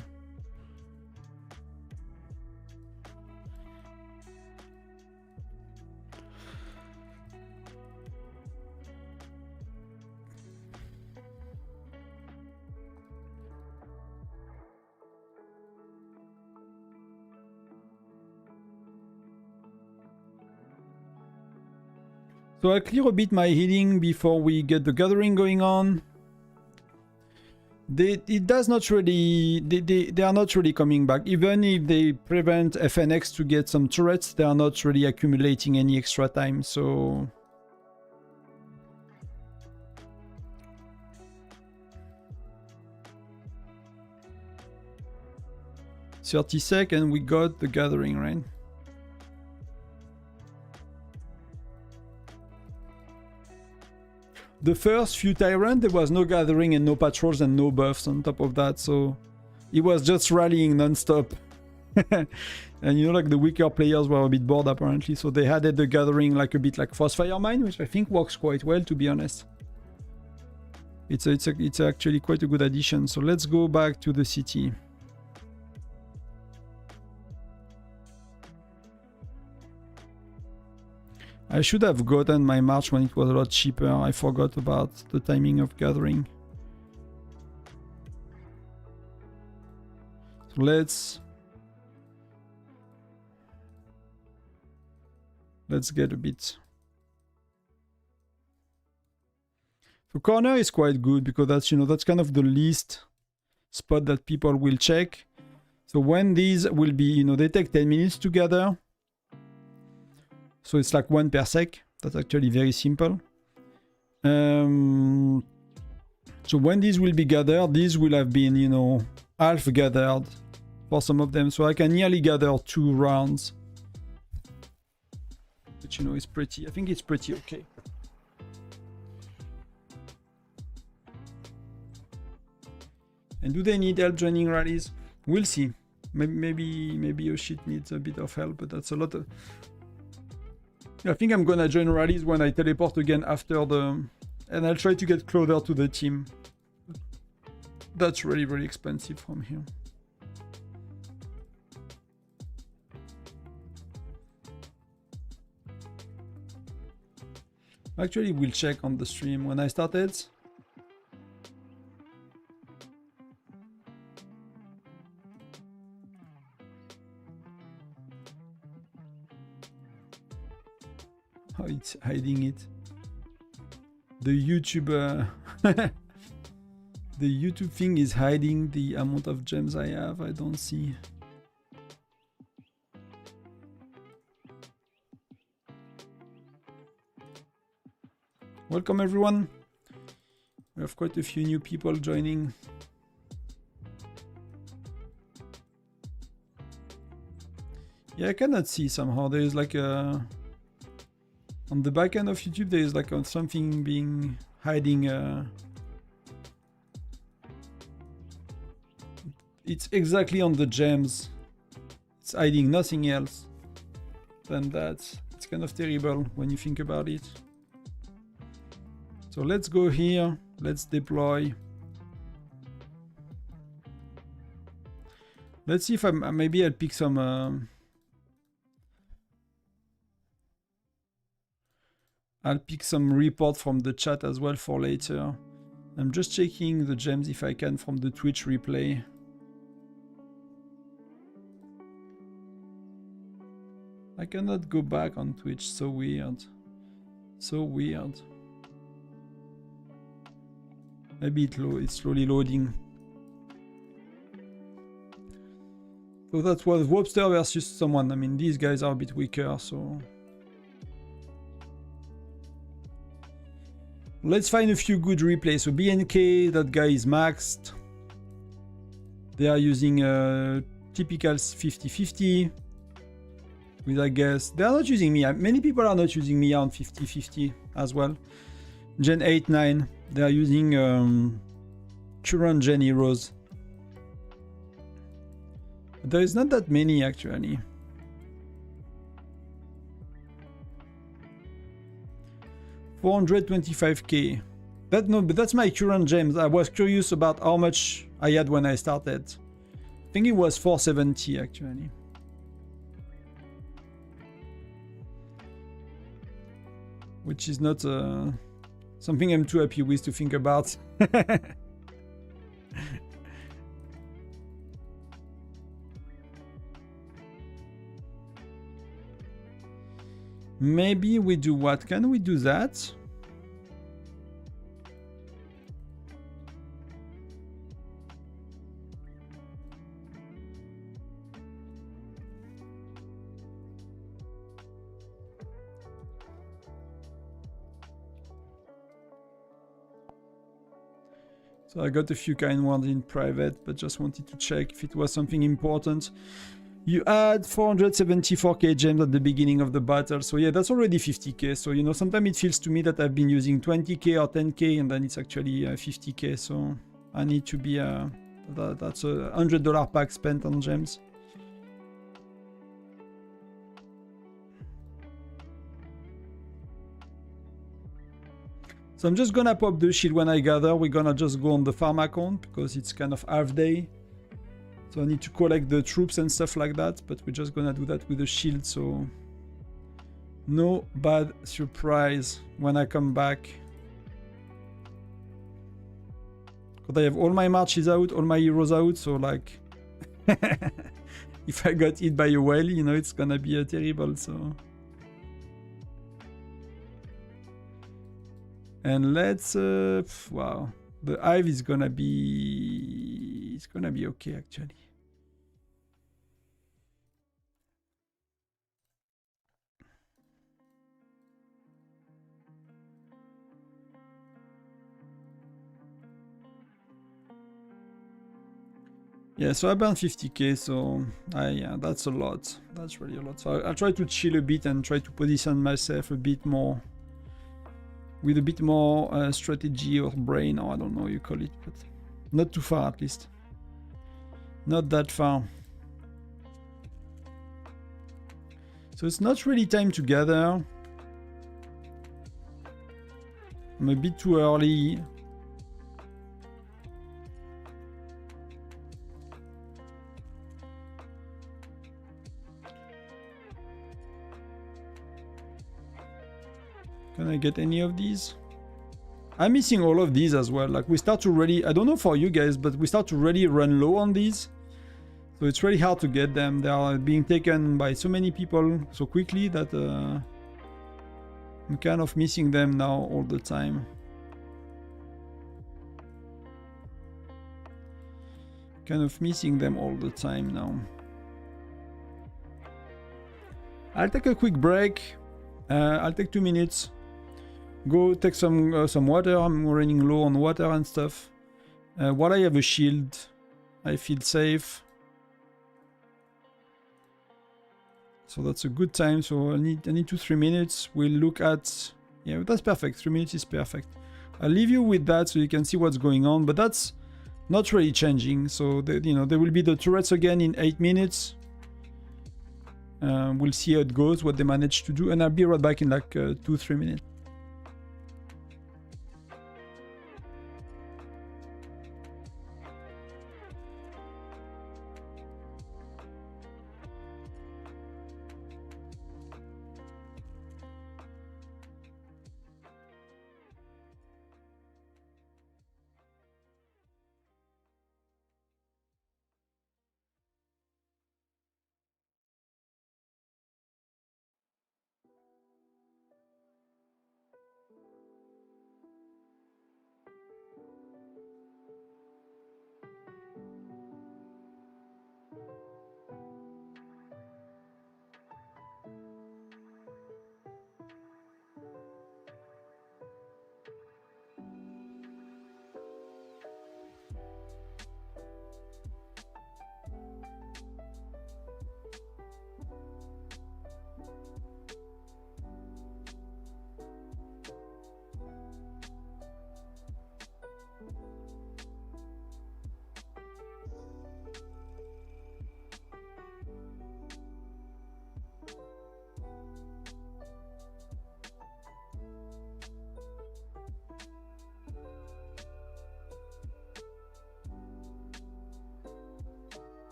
So I'll clear a bit my healing before we get the gathering going on. It does not really... They are not really coming back. Even if they prevent FNX to get some turrets, they are not really accumulating any extra time, so... .30 and we got the gathering, right? The first few Tyrant, there was no gathering and no patrols and no buffs on top of that, so it was just rallying non-stop. And you know, like the weaker players were a bit bored apparently, so they added the gathering like a bit like Frostfire Mine, which I think works quite well, to be honest. It's actually quite a good addition. So let's go back to the city. I should have gotten my March when it was a lot cheaper. I forgot about the timing of gathering. So let's get a bit. So corner is quite good because that's, you know, that's kind of the least spot that people will check. So when these will be, you know, they take 10 minutes to gather. So it's like 1 per sec. That's actually very simple. So when these will be gathered, these will have been, you know, half gathered for some of them. So I can nearly gather 2 rounds. Which, you know, is pretty, I think it's pretty okay. And do they need help joining rallies? We'll see. Maybe Yoshit needs a bit of help, but that's a lot of... I think I'm gonna join rallies when I teleport again after the... And I'll try to get closer to the team. That's really, really expensive from here. Actually, we'll check on the stream when I started. Oh, it's hiding it. The YouTube the YouTube thing is hiding the amount of gems I have. I don't see. Welcome everyone. We have quite a few new people joining. Yeah, I cannot see somehow. There is like a... On the back end of YouTube, there is like something being hiding. It's exactly on the gems. It's hiding nothing else than that. It's kind of terrible when you think about it. So let's go here. Let's deploy. Let's see if maybe I'll pick some... I'll pick some report from the chat as well for later. I'm just checking the gems if I can from the Twitch replay. I cannot go back on Twitch, so weird. So weird. Maybe it's slowly loading. So that was Wobster versus someone. I mean, these guys are a bit weaker, so... Let's find a few good replays. So BNK, that guy is maxed. They are using a typical 50-50. With, I guess, they are not using me. Many people are not using me on 50-50 as well. Gen 8, 9. They are using current Gen heroes. There is not that many actually. $425k. But that's my current gems. I was curious about how much I had when I started. I think it was 470 actually. Which is not something I'm too happy with to think about. Maybe we do what? Can we do that? So I got a few kind words in private, but just wanted to check if it was something important. You add 474k gems at the beginning of the battle. So yeah, that's already 50k. So, you know, sometimes it feels to me that I've been using 20k or 10k and then it's actually 50k. So I need to be, that's a $100 pack spent on gems. So I'm just gonna pop the shield when I gather. We're gonna just go on the farm account because it's kind of half day. So I need to collect the troops and stuff like that, but we're just gonna do that with the shield, so no bad surprise when I come back. Because I have all my marches out, all my heroes out, so like if I got hit by a whale, you know, it's gonna be terrible, so. And let's wow, the hive is gonna be, it's gonna be okay actually. Yeah, so I burned 50k, so yeah, that's a lot. That's really a lot. So I'll try to chill a bit and try to position myself a bit more, with a bit more strategy or brain, or I don't know what you call it, but not too far at least. Not that far. So it's not really time to gather. I'm a bit too early. Can I get any of these? I'm missing all of these as well. Like we start to really, I don't know for you guys, but we start to really run low on these. So it's really hard to get them. They are being taken by so many people so quickly that I'm kind of missing them now all the time. Kind of missing them all the time now. I'll take a quick break. I'll take 2 minutes. Go take some water. I'm running low on water and stuff. While I have a shield, I feel safe. So that's a good time. So I need 2-3 minutes. We'll look at... Yeah, that's perfect. 3 minutes is perfect. I'll leave you with that so you can see what's going on. But that's not really changing. So, you know, there will be the turrets again in 8 minutes. We'll see how it goes, what they manage to do. And I'll be right back in like 2-3 minutes.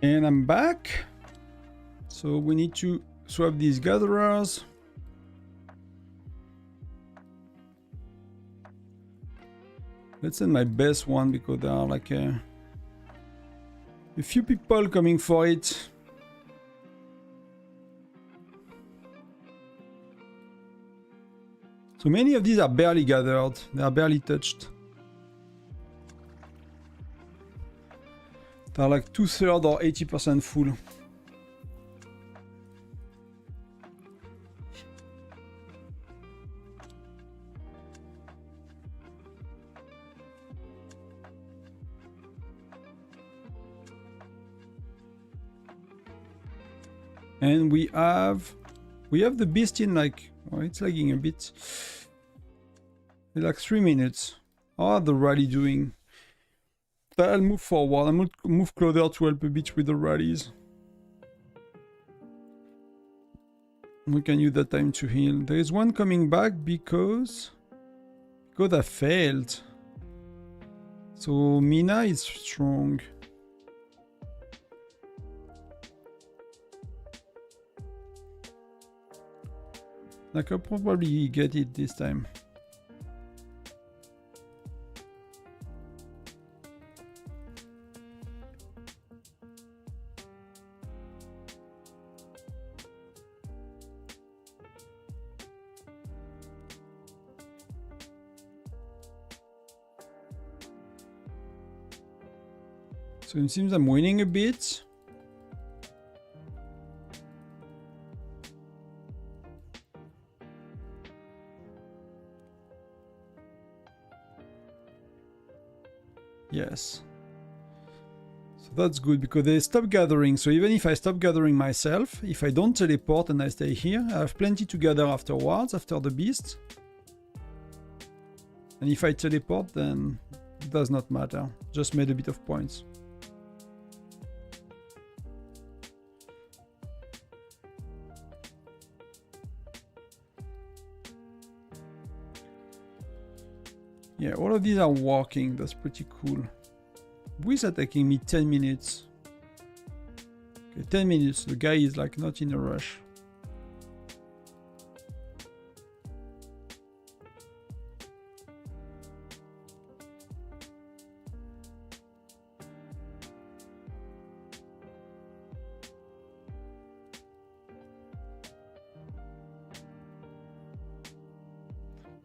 And I'm back. So we need to swap these gatherers. Let's send my best one because there are like a few people coming for it. So many of these are barely gathered. They are barely touched. They're like 2/3 or 80% full. And we have the beast in like, oh, it's lagging a bit. In like 3 minutes. How are the rally doing? I'll move forward. I'll move closer to help a bit with the rallies. We can use that time to heal. There is one coming back because I failed. So Mina is strong. I could probably get it this time. So it seems I'm winning a bit. Yes. So that's good because they stop gathering. So even if I stop gathering myself, if I don't teleport and I stay here, I have plenty to gather afterwards, after the beast. And if I teleport, then it does not matter. Just made a bit of points. Yeah, all of these are walking. That's pretty cool. Who is attacking me? 10 minutes. Okay, 10 minutes. The guy is like not in a rush.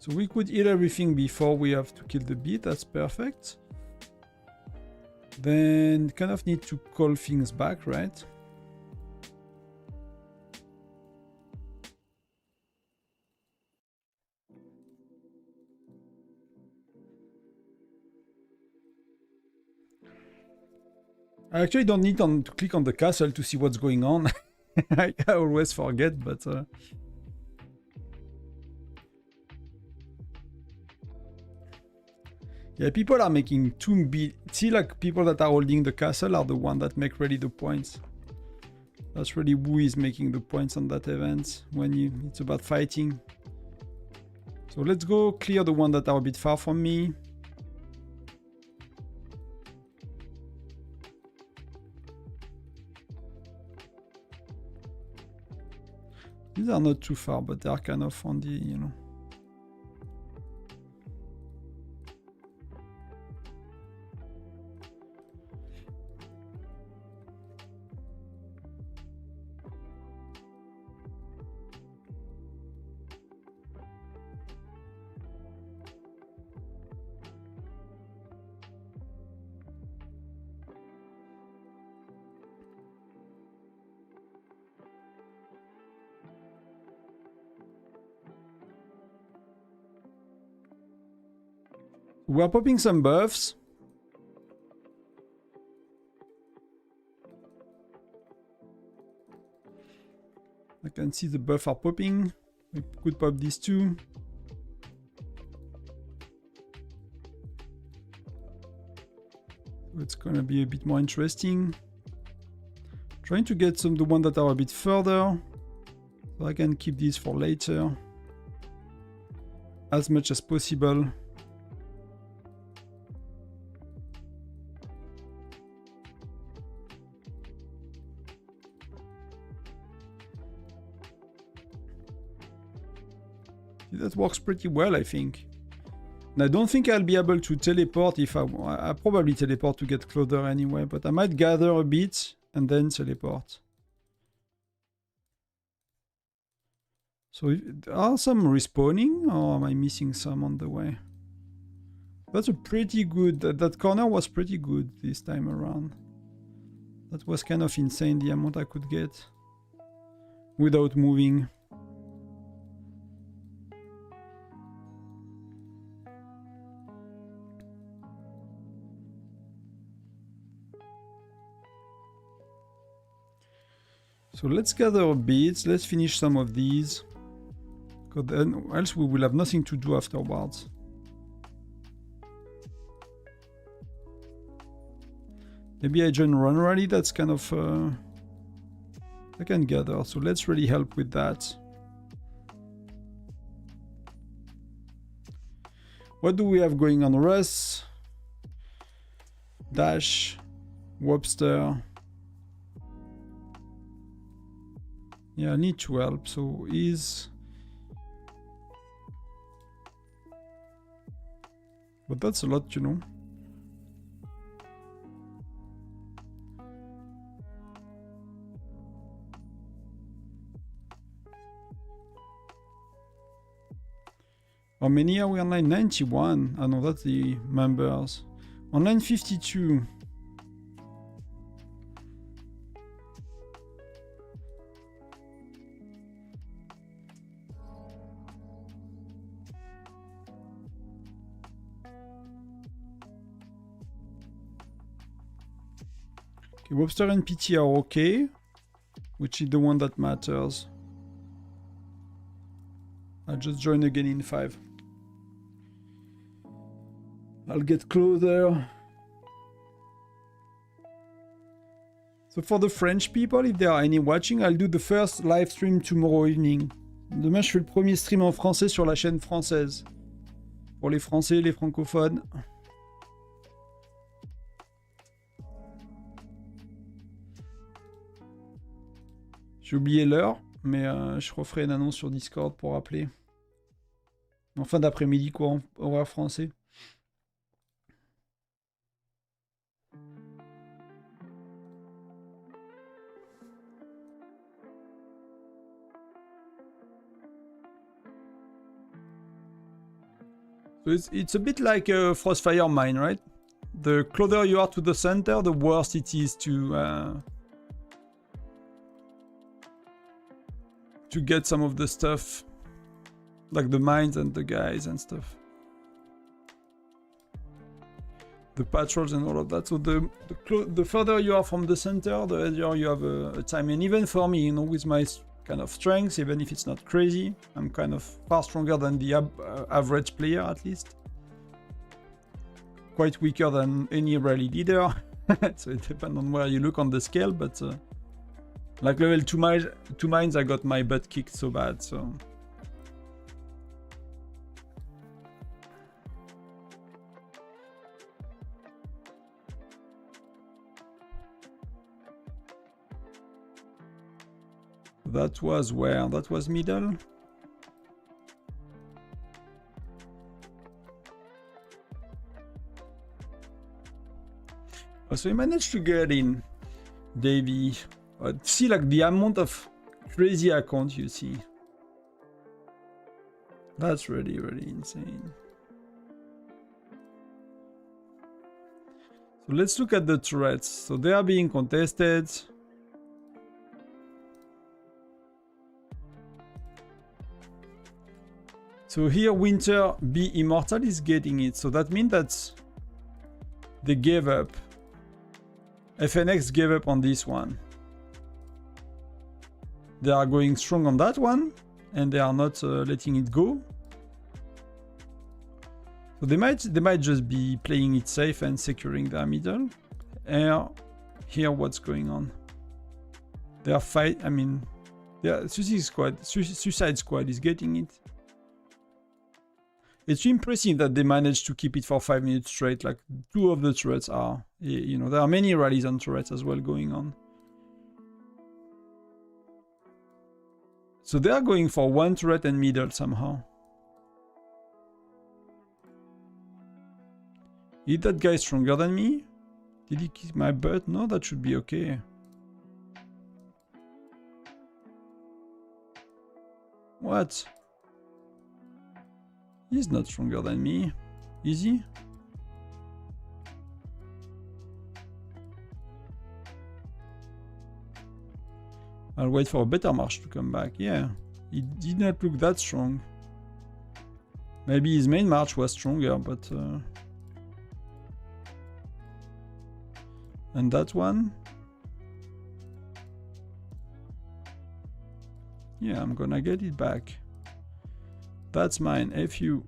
So we could heal everything before we have to kill the beat. That's perfect. Then kind of need to call things back, right? I actually don't need to click on the castle to see what's going on. I always forget, but... Yeah, people are making too big. See, like people that are holding the castle are the ones that make really the points. That's really who is making the points on that event when it's about fighting. So let's go clear the ones that are a bit far from me. These are not too far, but they are kind of on the, you know. We are popping some buffs. I can see the buff are popping. We could pop these two. So it's gonna be a bit more interesting. Trying to get the ones that are a bit further, so I can keep these for later as much as possible. That works pretty well, I think. And I don't think I'll be able to teleport if I probably teleport to get closer anyway, but I might gather a bit and then teleport. So are some respawning or am I missing some on the way? That's a pretty good, that corner was pretty good this time around. That was kind of insane, the amount I could get without moving. So let's gather a bit, let's finish some of these, because then else we will have nothing to do afterwards. Maybe I join Run Rally, that's kind of... I can gather, so let's really help with that. What do we have going on? Russ, Dash, Webster. Yeah, I need to help, so is... But that's a lot, you know. How many are we online? 91. I know that's the members. Online 52. Okay, Webster and PT are okay, which is the one that matters. I'll just join again in 5. I'll get closer. So for the French people, if there are any watching, I'll do the first live stream tomorrow evening. Demain, je fais le premier stream en français sur la chaîne française. Pour les Français et les francophones. J'ai oublié l'heure, mais je referai une annonce sur Discord pour rappeler. En fin d'après-midi, quoi, horaire français. So it's a bit like a Frostfire mine, right? The closer you are to the center, the worse it is to get some of the stuff, like the mines and the guys and stuff, the patrols and all of that. So the further you are from the center, the easier you have a time. And even for me, you know, with my kind of strengths, even if it's not crazy, I'm kind of far stronger than the average player, at least. Quite weaker than any rally leader. So it depends on where you look on the scale, but like level 2 mines, I got my butt kicked so bad, so... That was where? That was middle? Oh, so we managed to get in, Davey. See, like, the amount of crazy accounts you see. That's really, really insane. So let's look at the turrets. So they are being contested. So here Winter Be Immortal is getting it. So that means that they gave up. FNX gave up on this one. They are going strong on that one, and they are not letting it go. So they might just be playing it safe and securing their middle. And here, what's going on? They are fight. I mean, yeah, Suicide Squad is getting it. It's impressive that they managed to keep it for 5 minutes straight. Like 2 of the turrets are, you know, there are many rallies on turrets as well going on. So they are going for 1 turret and middle somehow. Is that guy stronger than me? Did he kick my butt? No, that should be okay. What? He's not stronger than me. Is he? I'll wait for a better March to come back. Yeah, he did not look that strong. Maybe his main March was stronger, but... And that one? Yeah, I'm gonna get it back. That's mine. F you.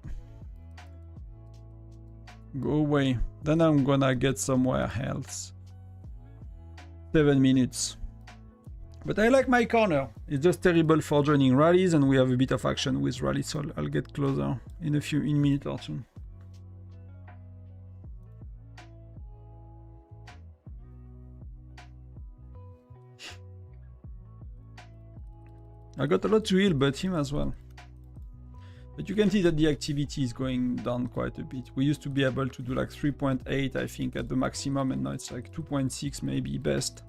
Go away. Then I'm gonna get somewhere else. 7 minutes. But I like my corner. It's just terrible for joining rallies, and we have a bit of action with rallies, so I'll get closer in a minute or two. I got a lot to heal, but him as well. But you can see that the activity is going down quite a bit. We used to be able to do like 3.8, I think, at the maximum, and now it's like 2.6 maybe best.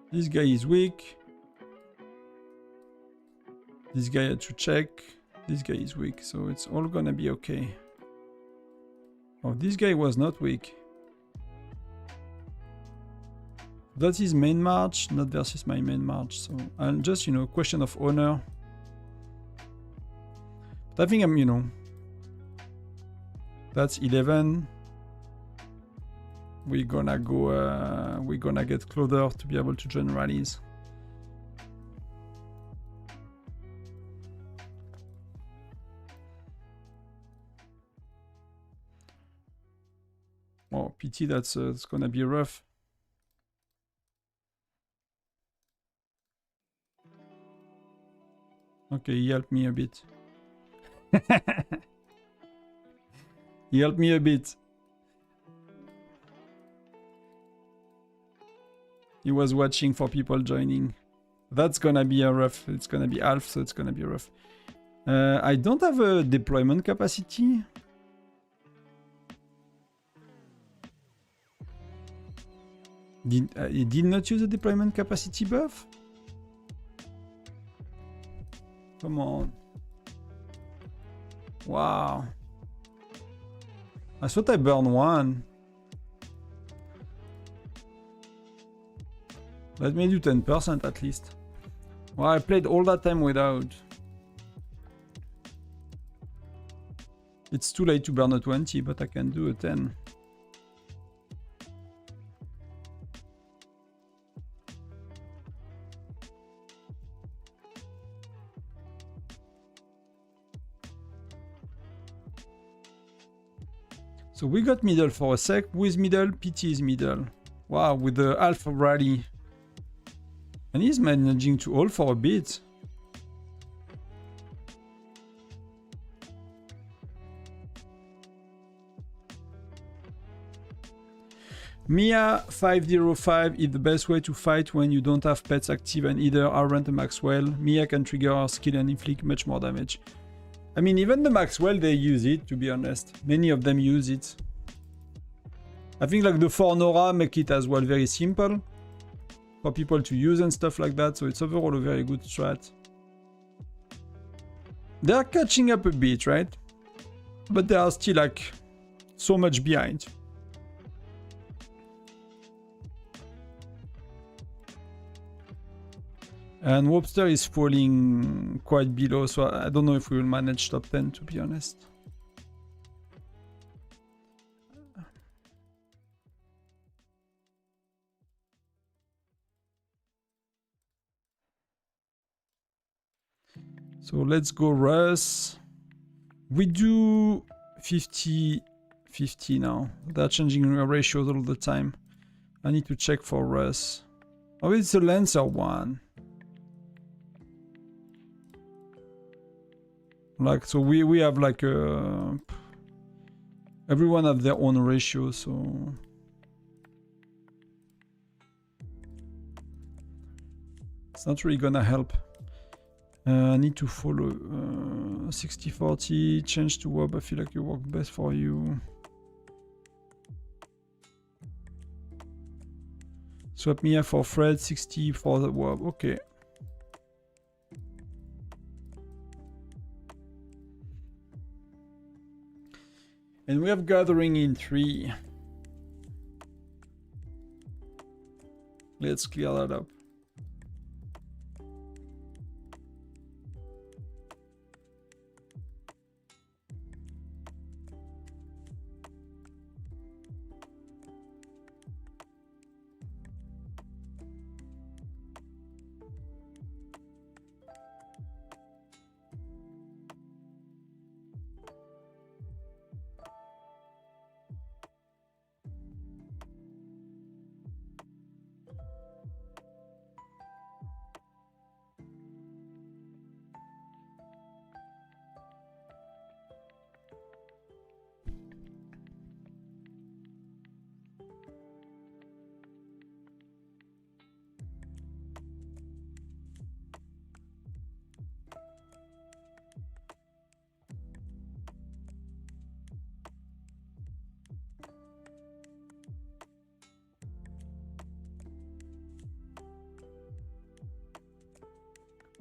This guy is weak. This guy had to check. This guy is weak, so it's all gonna be okay. Oh, this guy was not weak. That's his main march, not versus my main march. So I'll just, you know, question of honor. But I think I'm, you know, that's 11. We're gonna go, we're gonna get closer to be able to join rallies. Oh, pity, that's it's gonna be rough. Okay, he helped me a bit. He helped me a bit. He was watching for people joining. That's gonna be a rough. It's gonna be half, so it's gonna be rough. I don't have a deployment capacity. He did not use a deployment capacity buff? Come on. Wow. I thought I burned one. Let me do 10% at least. Well, I played all that time without. It's too late to burn a 20, but I can do a 10. So we got middle for a sec. Who is middle? PT is middle. Wow, with the alpha rally. And he's managing to hold for a bit. Mia 505 is the best way to fight when you don't have pets active and either aren't a Maxwell. Mia can trigger our skill and inflict much more damage. I mean, even the Maxwell, they use it, to be honest. Many of them use it. I think like the 4 Nora make it as well very simple for people to use and stuff like that, so it's overall a very good strat. They are catching up a bit, right? But they are still like so much behind. And Wobster is falling quite below, so I don't know if we will manage top 10, to be honest. So let's go Russ. We do 50-50 now. They're changing ratios all the time. I need to check for Russ. Oh, it's a Lancer one. Like, so we have like everyone have their own ratio, so it's not really gonna help. I need to follow 60-40, change to Wob. I feel like it worked best for you. Swap Mia for Fred, 60 for the Wob. Okay. And we have gathering in 3. Let's clear that up.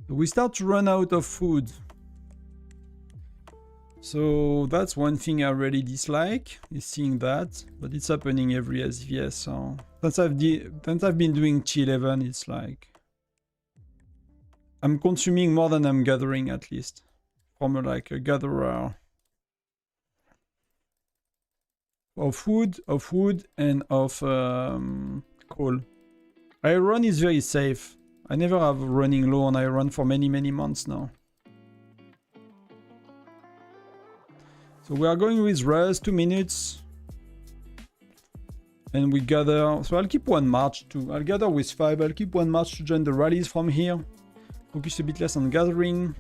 We start to run out of food. So that's one thing I really dislike, is seeing that. But it's happening every SVS. So since I've been doing T11, it's like I'm consuming more than I'm gathering, at least, from like a gatherer of wood, and of coal. Iron is very safe. I never have running low on iron for many months now. So we are going with rest, 2 minutes. And we gather. So I'll keep one march too. I'll gather with 5. I'll keep one march to join the rallies from here. Focus a bit less on gathering.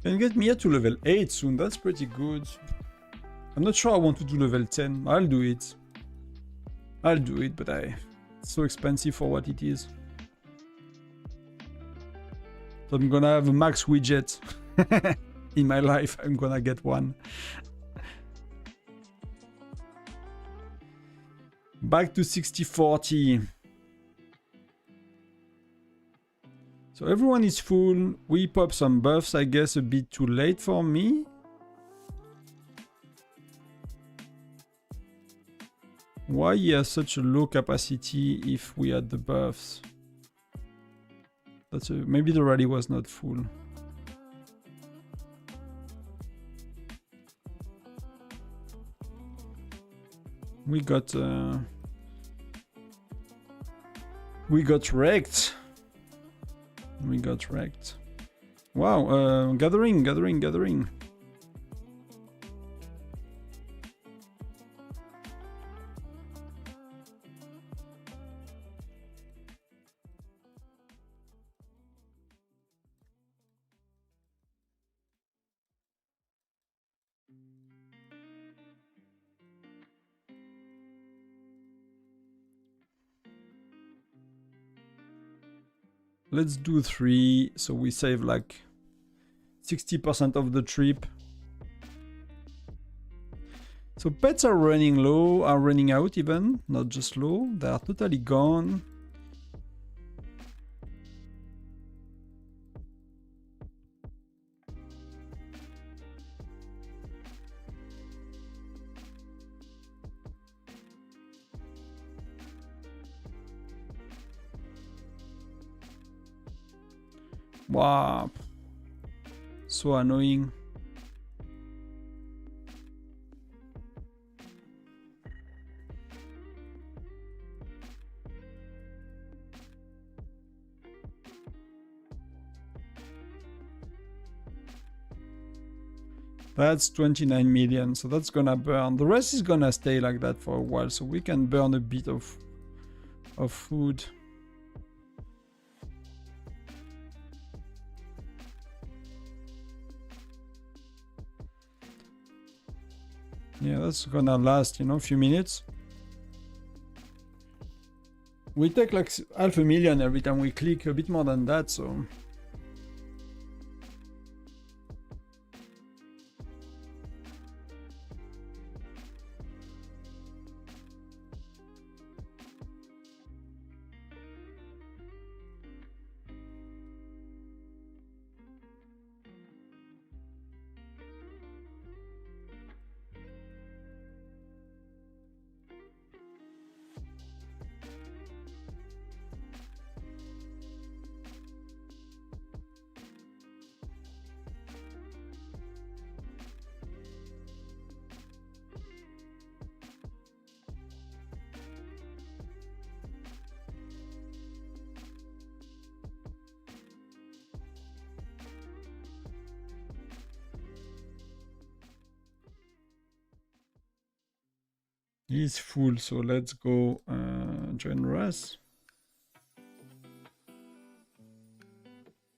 Can get Mia to level 8 soon, that's pretty good. I'm not sure I want to do level 10. I'll do it. But it's so expensive for what it is. So I'm gonna have a max widget. In my life, I'm gonna get one. Back to 60-40. So everyone is full. We pop some buffs, I guess a bit too late for me. Why he has such a low capacity if we had the buffs? Maybe the rally was not full. We got wrecked. We got wrecked. Wow, gathering. Let's do 3, so we save like 60% of the trip. So pets are running low, are running out even, not just low, they are totally gone. Wow, so annoying. That's 29 million, so that's gonna burn. The rest is gonna stay like that for a while, so we can burn a bit of food. Yeah, that's gonna last, you know, a few minutes. We take like 500,000 every time we click, a bit more than that, so... He's full, so let's go join Russ.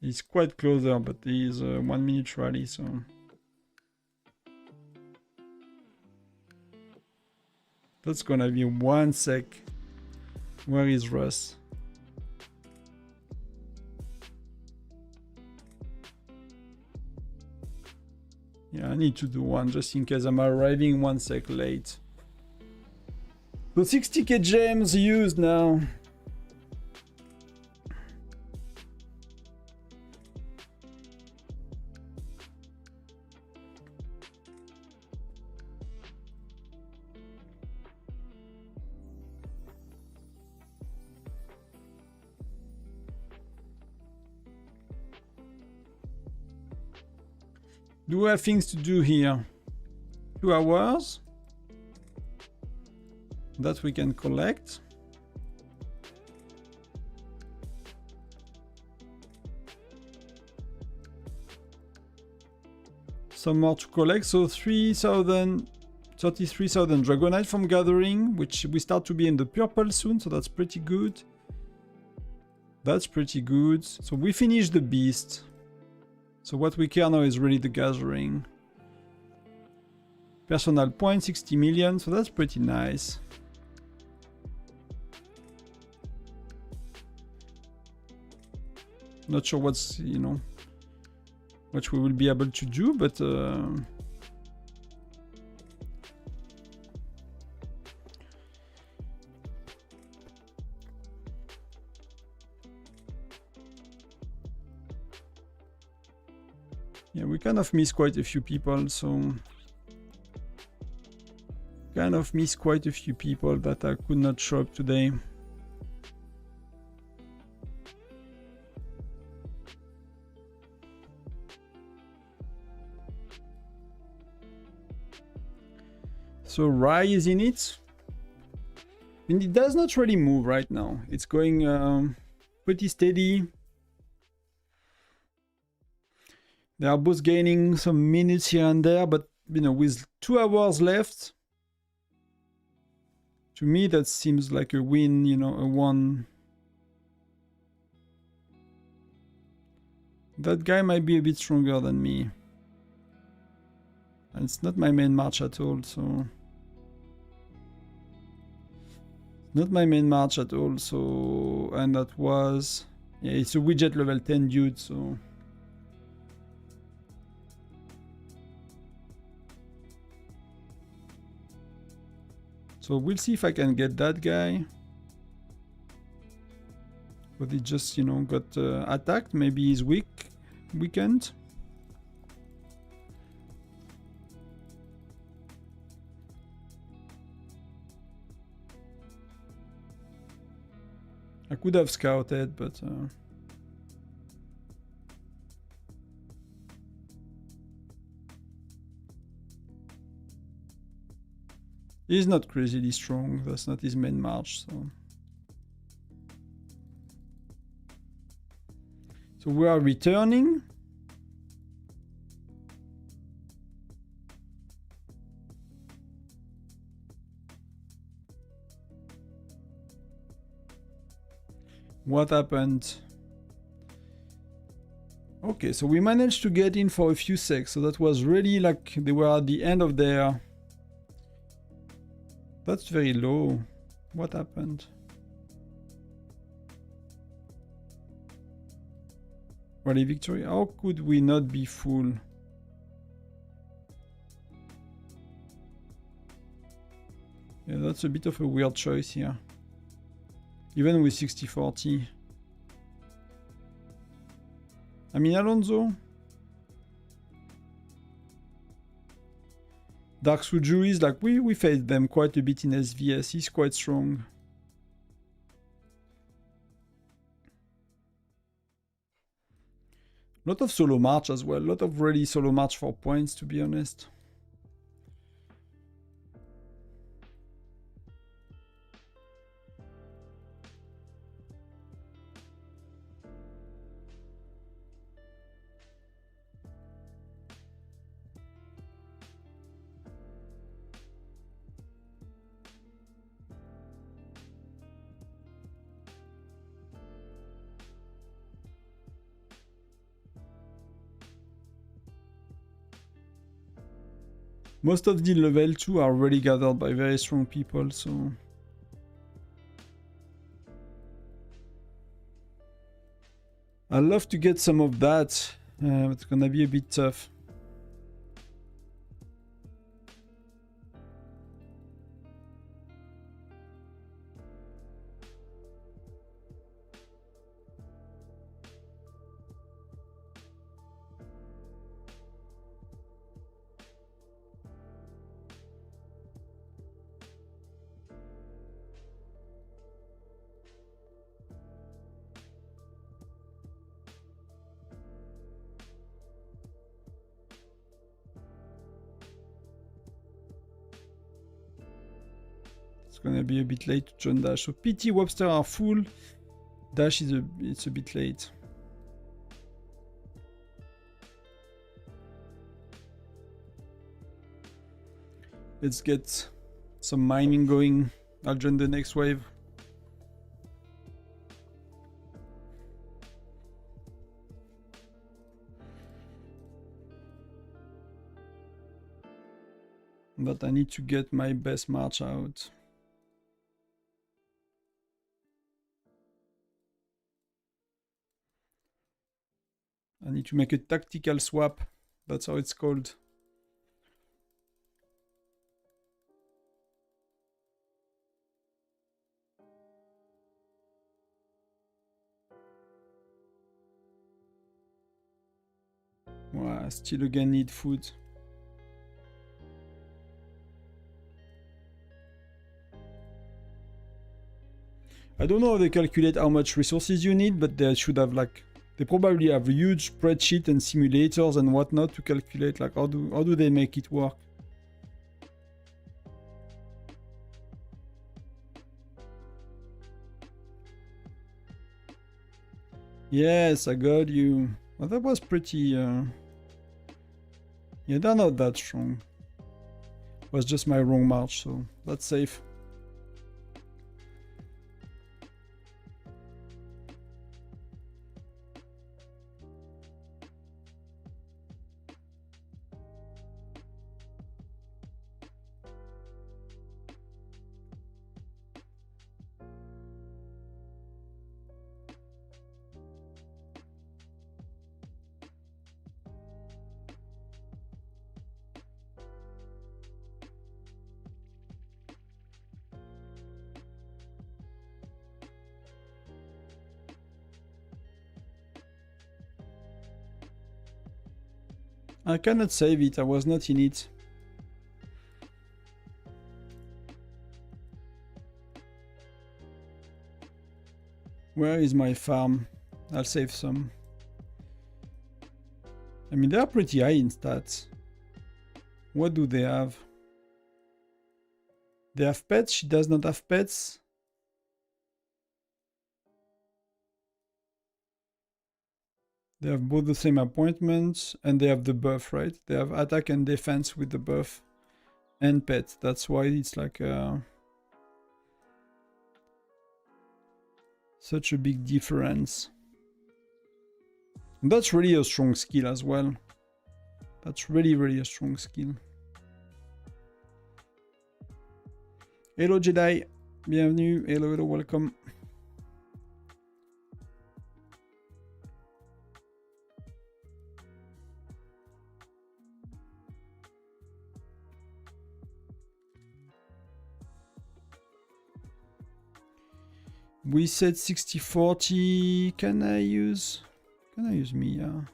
He's quite closer, but he's 1 minute rally, so... That's gonna be 1 sec. Where is Russ? Yeah, I need to do one just in case I'm arriving 1 sec late. So 60k gems used now. Do we have things to do here? 2 hours. That we can collect. Some more to collect. So 33,000 Dragonite from gathering, which we start to be in the purple soon, so that's pretty good. That's pretty good. So we finished the beast. So what we care now is really the gathering. Personal points, 60 million, so that's pretty nice. Not sure what's, you know, what we will be able to do, but yeah, we kind of miss quite a few people, so kind of miss quite a few people that I could not show up today. So Rye is in it. I mean, it does not really move right now. It's going pretty steady. They are both gaining some minutes here and there, but you know, with 2 hours left, to me that seems like a win, you know, a one. That guy might be a bit stronger than me. And it's not my main march at all, so... Not my main march at all, so... And that was... Yeah, it's a widget level 10 dude, so... So we'll see if I can get that guy. But he just, you know, got attacked. Maybe he's weakened. I could have scouted, but... He's not crazily strong. That's not his main march, so... So we are returning. What happened? Okay, so we managed to get in for a few secs, so that was really like they were at the end of their... That's very low. What happened? Rally victory. How could we not be full? Yeah, that's a bit of a weird choice here. Even with 60-40. I mean, Alonso. Dark Suju is like, we faced them quite a bit in SVS. He's quite strong. Lot of solo march as well. Lot of really solo march for points, to be honest. Most of the level 2 are really gathered by very strong people, so... I'd love to get some of that, but it's gonna be a bit tough. Gonna be a bit late to join Dash. So PT, Webster are full. Dash is it's a bit late. Let's get some mining going. I'll join the next wave. But I need to get my best march out. I need to make a tactical swap. That's how it's called. Wow, I still again need food. I don't know how they calculate how much resources you need, but they should have like... They probably have a huge spreadsheet and simulators and whatnot to calculate like how do they make it work. Yes, I got you. Well, that was pretty... Yeah, they're not that strong. It was just my wrong march, so that's safe. I cannot save it, I was not in it. Where is my farm? I'll save some. I mean, they are pretty high in stats. What do they have? They have pets, she does not have pets. They have both the same appointments, and they have the buff, right? They have attack and defense with the buff and pet. That's why it's like Such a big difference. And that's really a strong skill as well. That's really, really a strong skill. Hello Jedi, bienvenue. Hello, hello, welcome. We said 60-40. Can I use Mia?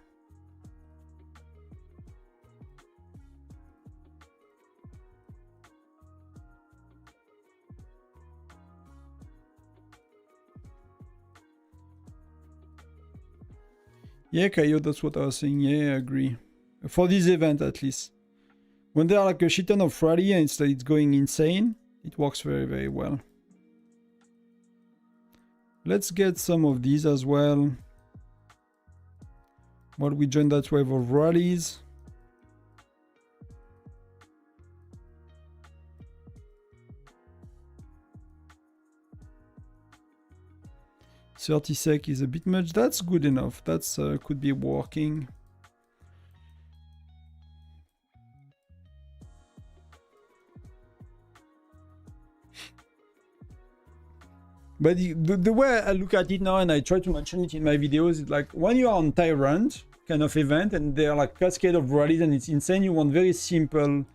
Yeah, Kaio, that's what I was saying. Yeah, I agree. For this event, at least. When there are like a shit ton of rally and it's going insane, it works very, very well. Let's get some of these as well. While we join that wave of rallies. $30 is a bit much. That's good enough. That's could be working. But the way I look at it now, and I try to mention it in my videos, is like when you are on Tyrant kind of event and there are like cascade of rallies and it's insane, you want very simple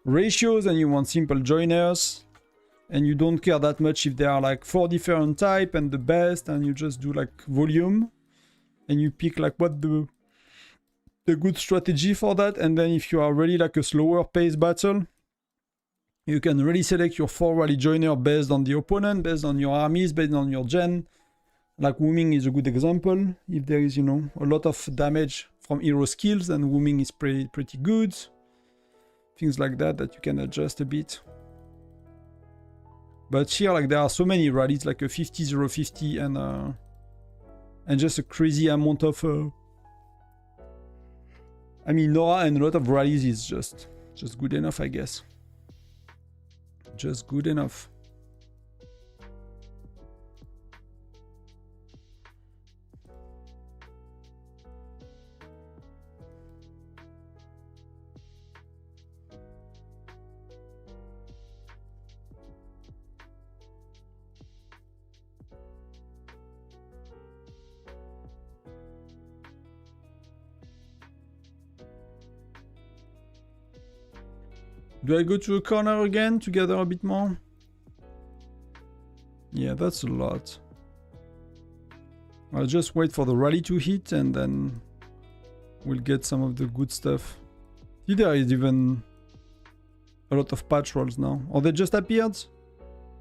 ratios and you want simple joiners. And you don't care that much if there are like 4 different type and the best, and you just do like volume and you pick like what the good strategy for that. And then if you are really like a slower pace battle, you can really select your 4 rally joiner based on the opponent, based on your armies, based on your gen. Like Wooming is a good example. If there is, you know, a lot of damage from hero skills, then Wooming is pretty good. Things like that you can adjust a bit. But here, like, there are so many rallies, like a 50-0-50 and just a crazy amount of I mean, Nora and a lot of rallies is just good enough, I guess. Just good enough. Do I go to a corner again to gather a bit more? Yeah, that's a lot. I'll just wait for the rally to hit and then we'll get some of the good stuff. See, there is even a lot of patch rolls now. Or they just appeared?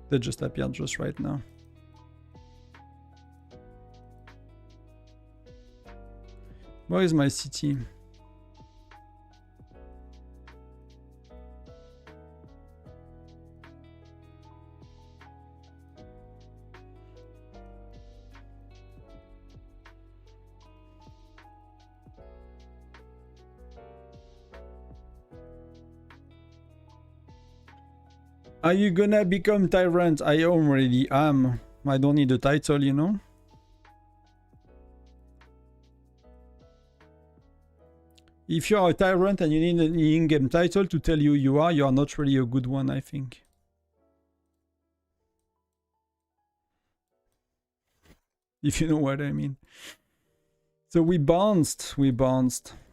They just appeared just right now. Where is my city? Are you gonna become Tyrant? I already am. I don't need a title, you know? If you are a Tyrant and you need an in-game title to tell you are not really a good one, I think. If you know what I mean. So we bounced.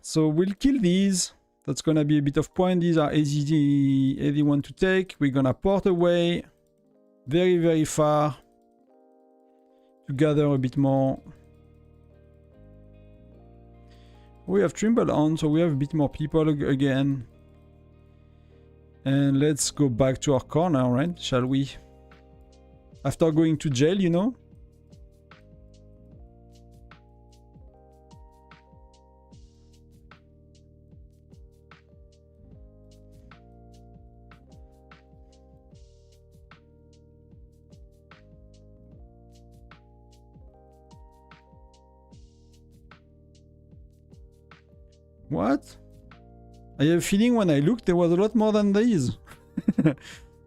So we'll kill these. That's gonna be a bit of point. These are easy one to take. We're gonna port away very, very far to gather a bit more. We have Trimble on, so we have a bit more people again. And let's go back to our corner, right? Shall we? After going to jail, you know? What? I have a feeling when I looked there was a lot more than these.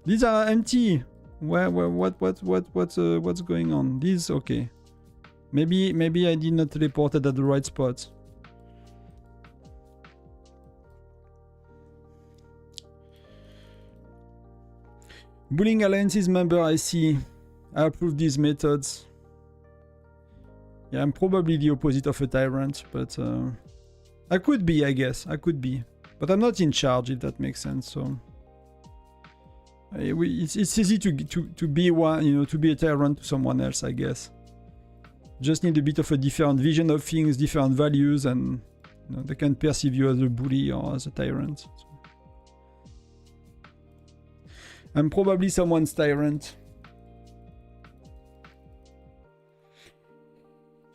These are empty. What's going on? This okay. Maybe I did not teleport it at the right spot. Bullying Alliance's member, I see. I approve these methods. Yeah, I'm probably the opposite of a tyrant, but I could be, I guess. I could be. But I'm not in charge, if that makes sense, so... It's easy to be one, you know, to be a tyrant to someone else, I guess. Just need a bit of a different vision of things, different values, and you know, they can perceive you as a bully or as a tyrant. So. I'm probably someone's tyrant.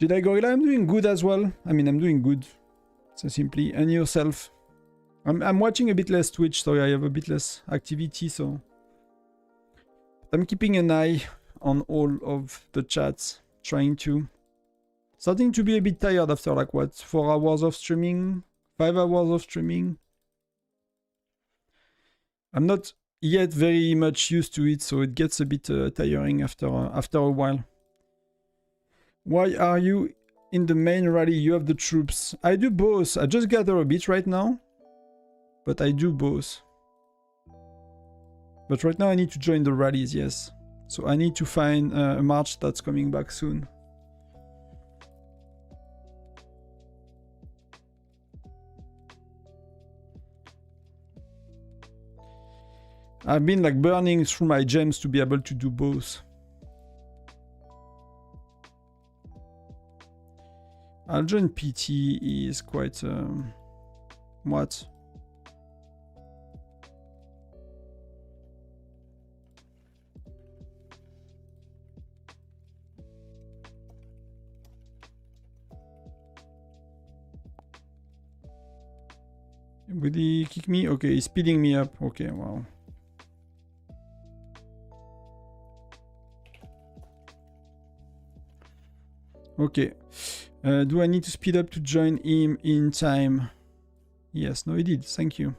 Jedi Gorilla, I'm doing good as well. I mean, I'm doing good. So simply, and yourself. I'm watching a bit less Twitch, so I have a bit less activity, so... I'm keeping an eye on all of the chats, trying to... Starting to be a bit tired after like what, 4 hours of streaming? 5 hours of streaming? I'm not yet very much used to it, so it gets a bit tiring after a while. Why are you in the main rally? You have the troops. I do both. I just gather a bit right now, but I do both. But right now I need to join the rallies, yes. So I need to find a march that's coming back soon. I've been like burning through my gems to be able to do both. I'll join PT is quite... what? Would he kick me? Okay, he's speeding me up. Okay, wow. Okay. Do I need to speed up to join him in time? Yes, no, he did. Thank you.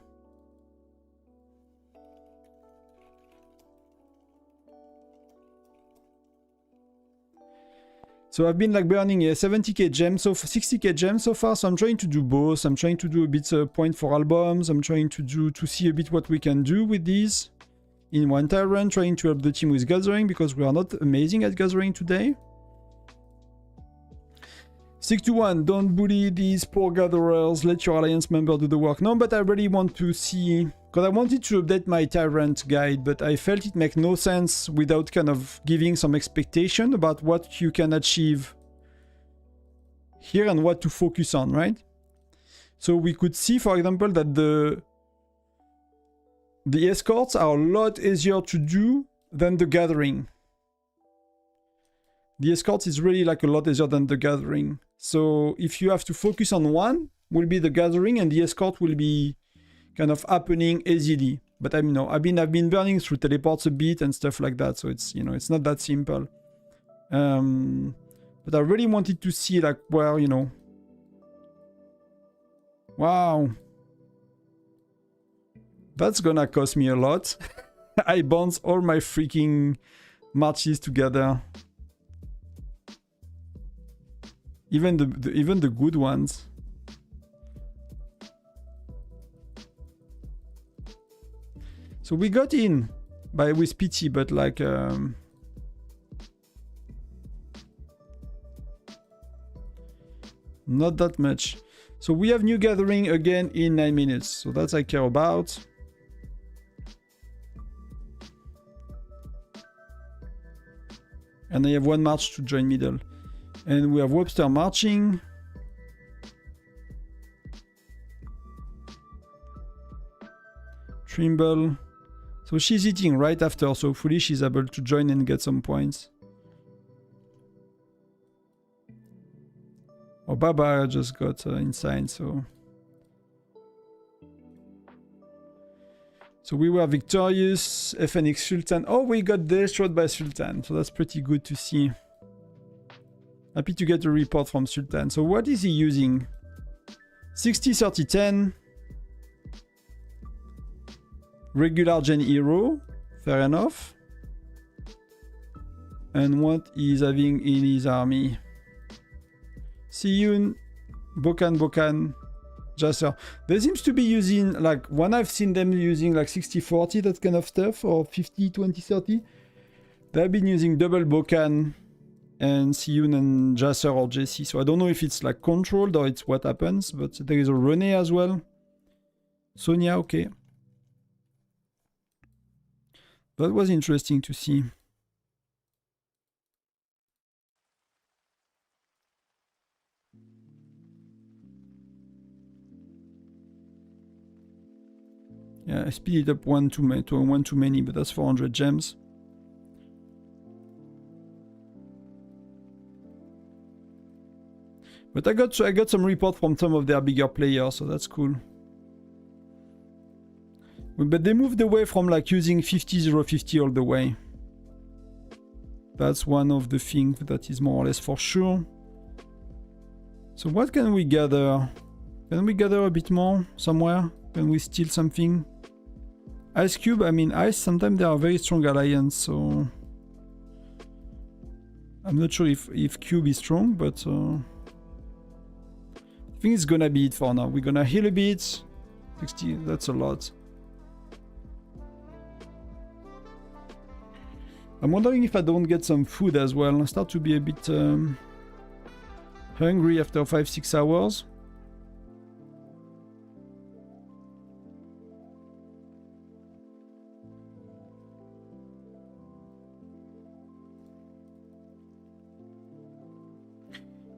So I've been like burning 70k gems, so 60k gems so far. So I'm trying to do both. I'm trying to do a bit point for albums. I'm trying to see a bit what we can do with these in one tyrant. Trying to help the team with gathering because we are not amazing at gathering today. 6-1, don't bully these poor gatherers, let your alliance member do the work. No, but I really want to see, because I wanted to update my tyrant guide, but I felt it make no sense without kind of giving some expectation about what you can achieve here and what to focus on, right? So we could see, for example, that the escorts are a lot easier to do than the gathering. The escorts is really like a lot easier than the gathering. So if you have to focus on one, will be the gathering, and the escort will be kind of happening easily. But I've been burning through teleports a bit and stuff like that, so it's, you know, it's not that simple. But I really wanted to see like where, you know. Wow. That's gonna cost me a lot. I bounce all my freaking marches together. Even the good ones. So we got in with PT, but like not that much. So we have new gathering again in 9 minutes. So that's I care about. And I have one march to join middle. And we have Webster marching. Trimble. So she's eating right after, so hopefully she's able to join and get some points. Oh, Baba just got inside, so... So we were victorious. FNX Sultan. Oh, we got destroyed by Sultan, so that's pretty good to see. Happy to get a report from Sultan. So what is he using? 60, 30, 10. Regular gen hero. Fair enough. And what he's having in his army. Siyun, Bokan, Jasser. They seems to be using, like, when I've seen them using like 60-40, that kind of stuff, or 50-20-30, they've been using double Bokan and Siyun and Jasser or JC. So I don't know if it's like controlled or it's what happens, but there is a Rene as well. Sonia, okay. That was interesting to see. Yeah, I speed it up one too many, but that's 400 gems. But I got some report from some of their bigger players, so that's cool. But they moved away from like using 50-0-50 all the way. That's one of the things that is more or less for sure. So what can we gather? Can we gather a bit more somewhere? Can we steal something? Ice Cube, I mean Ice, sometimes they are a very strong alliance, so... I'm not sure if Cube is strong, but... I think it's gonna be it for now. We're gonna heal a bit. 60, that's a lot. I'm wondering if I don't get some food as well. I start to be a bit hungry after 5-6 hours.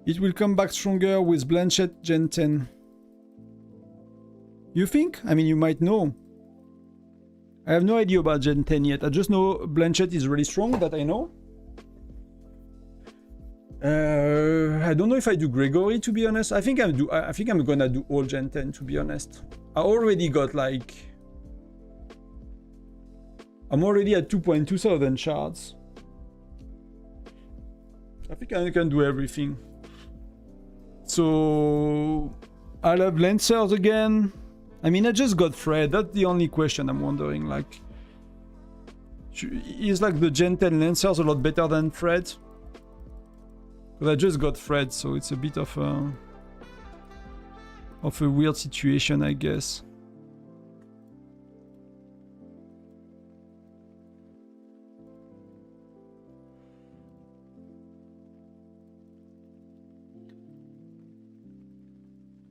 It will come back stronger with Blanchett Gen 10. You think? I mean, you might know. I have no idea about Gen 10 yet. I just know Blanchett is really strong, that I know. I don't know if I do Gregory, to be honest. I think I'm gonna do all Gen 10, to be honest. I already got like... I'm already at 2.2 thousand shards. I think I can do everything. So... I'll have Lancers again. I mean, I just got Fred. That's the only question I'm wondering. Like, is like the Gen 10 Lancers a lot better than Fred? Because I just got Fred, so it's a bit of a weird situation, I guess.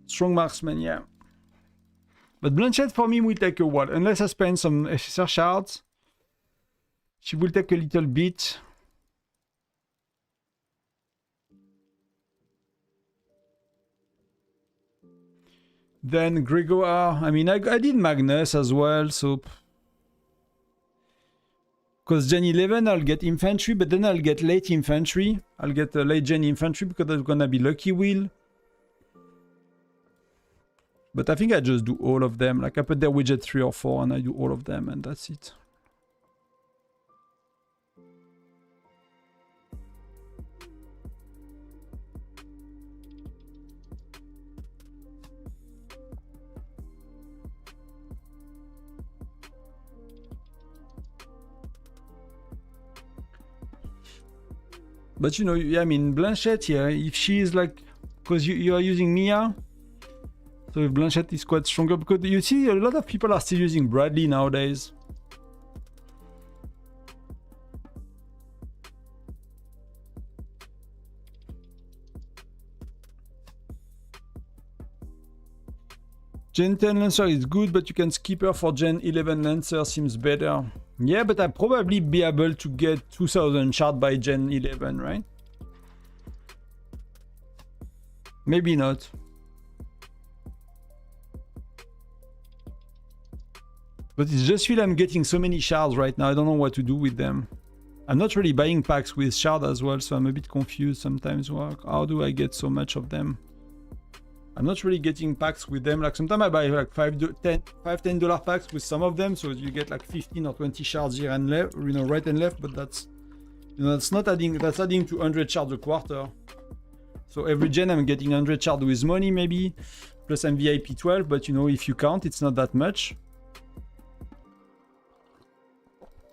Strong marksman, yeah. But Blanchett for me will take a while. Unless I spend some SSR shards, she will take a little bit. Then Gregoire, I mean, I did Magnus as well, so... Because Gen 11 I'll get infantry, but then I'll get late infantry. I'll get late gen infantry because there's gonna be Lucky Wheel. But I think I just do all of them. Like I put their widget 3 or 4 and I do all of them and that's it. But you know, yeah, I mean, Blanchett, yeah, if she is like, because you are using Mia, so if Blanchett is quite stronger, because you see a lot of people are still using Bradley nowadays. Gen 10 Lancer is good, but you can skip her for Gen 11 Lancer, seems better. Yeah, but I'll probably be able to get 2000 shard by Gen 11, right? Maybe not. But it's just feel I'm getting so many shards right now, I don't know what to do with them. I'm not really buying packs with shard as well, so I'm a bit confused sometimes. How do I get so much of them? I'm not really getting packs with them. Like sometimes I buy like $10 packs with some of them, so you get like 15 or 20 shards here and left, you know, right and left. But that's, you know, that's not adding. That's adding to 100 shards a quarter. So every gen I'm getting 100 shards with money maybe, plus I'm VIP 12. But you know, if you count, it's not that much.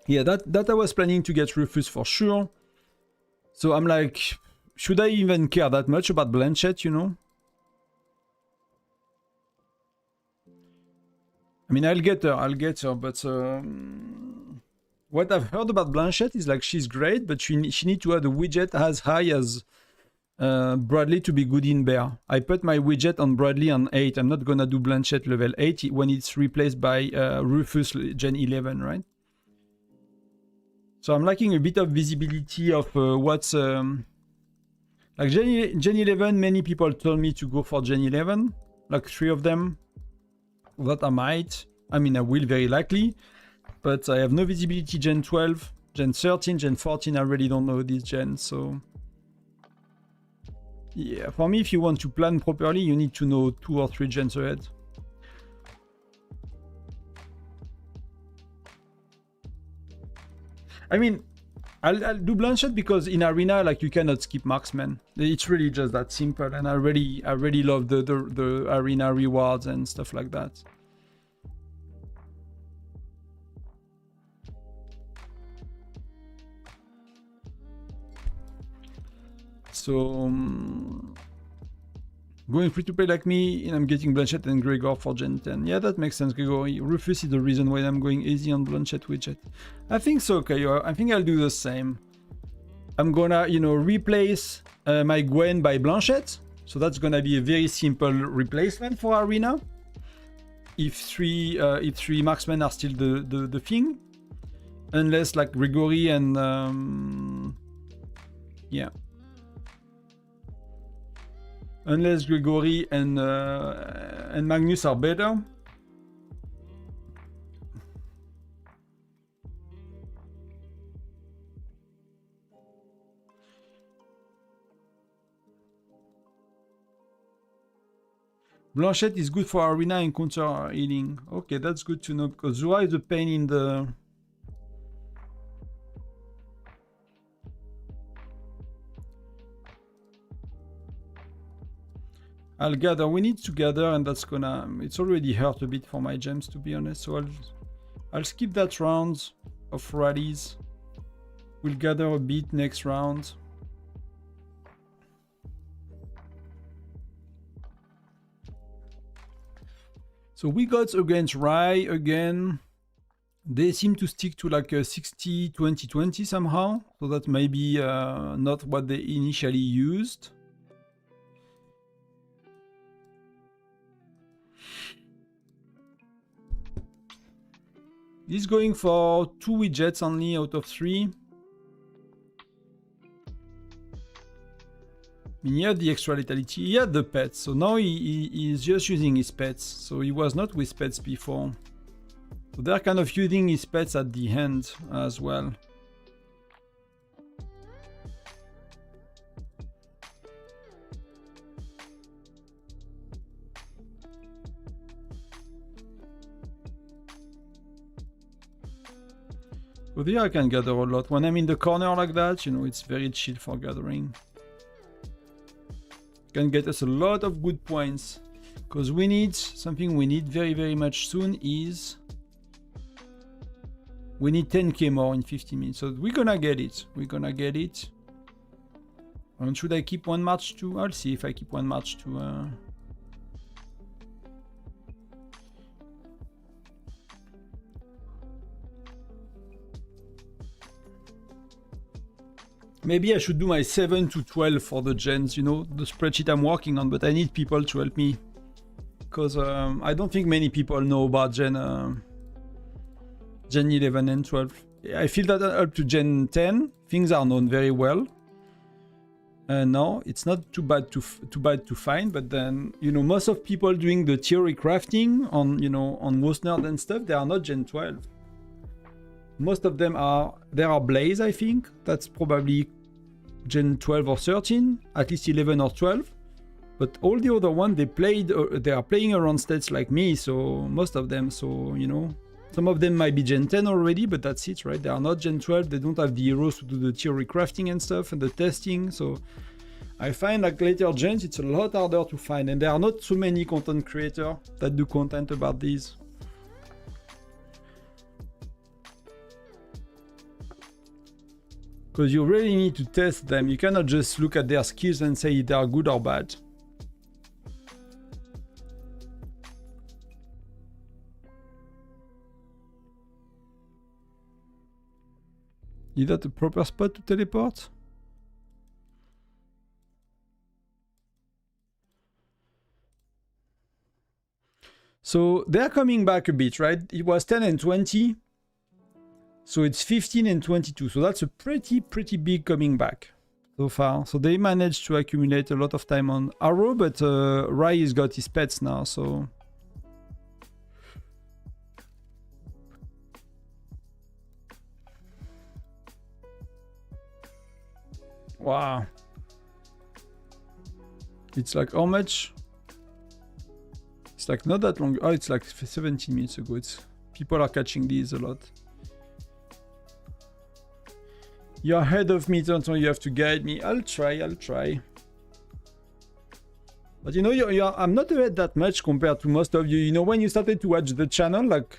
Yeah, that I was planning to get Rufus for sure. So I'm like, should I even care that much about Blanchett, you know? I mean, I'll get her, but what I've heard about Blanchett is like she's great, but she needs to have a widget as high as Bradley to be good in bear. I put my widget on Bradley on 8. I'm not gonna do Blanchett level 8 when it's replaced by Rufus Gen 11, right? So I'm lacking a bit of visibility of what's... like Gen 11, many people told me to go for Gen 11. Like 3 of them. That I might. I mean, I will very likely. But I have no visibility Gen 12, Gen 13, Gen 14. I really don't know these gens, so... yeah, for me, if you want to plan properly, you need to know 2 or 3 gens ahead. I mean, I'll do Blanchett because in Arena, like, you cannot skip marksman. It's really just that simple, and I really love the Arena rewards and stuff like that. So, going free to play like me, and I'm getting Blanchett and Gregor for Gen 10. Yeah, that makes sense, Gregor. Rufus is the reason why I'm going easy on Blanchett widget. I think so, Kayo. I think I'll do the same. I'm gonna, you know, replace my Gwen by Blanchett. So that's gonna be a very simple replacement for Arena. If three marksmen are still the thing. Unless like Gregory and... yeah. Unless Gregory and Magnus are better. Blanchett is good for Arena and counter healing. Okay, that's good to know because Zura is a pain in the... I'll gather. We need to gather, and that's gonna... it's already hurt a bit for my gems, to be honest. So I'll skip that round of rallies. We'll gather a bit next round. So we got against Rai again. They seem to stick to like a 60-20-20 somehow. So that may be not what they initially used. He's going for 2 widgets only out of 3. I mean, he had the extra lethality, he had the pets, so now he's just using his pets. So he was not with pets before. So they're kind of using his pets at the end as well. So there I can gather a lot. When I'm in the corner like that, you know, it's very chill for gathering. Can get us a lot of good points. Because we need, something we need very, very much soon is... we need 10k more in 50 minutes. So we're gonna get it. We're gonna get it. And should I keep one march to... I'll see if I keep one march to... Maybe I should do my 7 to 12 for the gens, you know, the spreadsheet I'm working on, but I need people to help me. Because I don't think many people know about Gen 11 and 12. I feel that up to Gen 10, things are known very well. No, it's not too bad to find, but then, you know, most of people doing the theory crafting on, you know, on Nerd and stuff, they are not Gen 12. Most of them are, there are Blaze, I think. That's probably Gen 12 or 13, at least 11 or 12. But all the other ones, they are playing around stats like me, so most of them, so, you know. Some of them might be Gen 10 already, but that's it, right? They are not Gen 12, they don't have the heroes to do the theory crafting and stuff, and the testing, so... I find like later gens, it's a lot harder to find, and there are not so many content creators that do content about these. Because you really need to test them. You cannot just look at their skills and say they are good or bad. Is that the proper spot to teleport? So they're coming back a bit, right? It was 10 and 20. So it's 15 and 22. So that's a pretty big coming back so far. So they managed to accumulate a lot of time on Arrow, but Rai has got his pets now, so... Wow. It's like how much? It's like not that long. Oh, it's like 17 minutes ago. It's people are catching these a lot. You're ahead of me, Tonton. You have to guide me. I'll try. But you know, I'm not ahead that much compared to most of you. You know, when you started to watch the channel, like,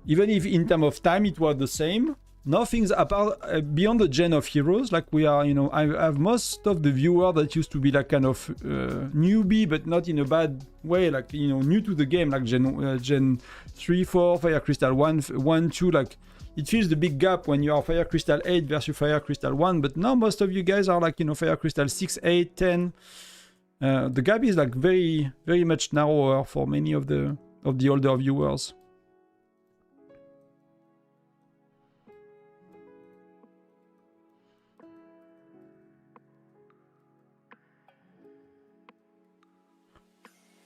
even if in terms of time it was the same, nothing's apart beyond the gen of heroes. Like we are, you know, I have most of the viewers that used to be like kind of newbie, but not in a bad way. Like, you know, new to the game, like Gen 3, 4, Fire Crystal 1, 2, like. It feels the big gap when you are Fire Crystal 8 versus Fire Crystal 1, but now most of you guys are like, you know, Fire Crystal 6, 8, 10. The gap is like very much narrower for many of the older viewers.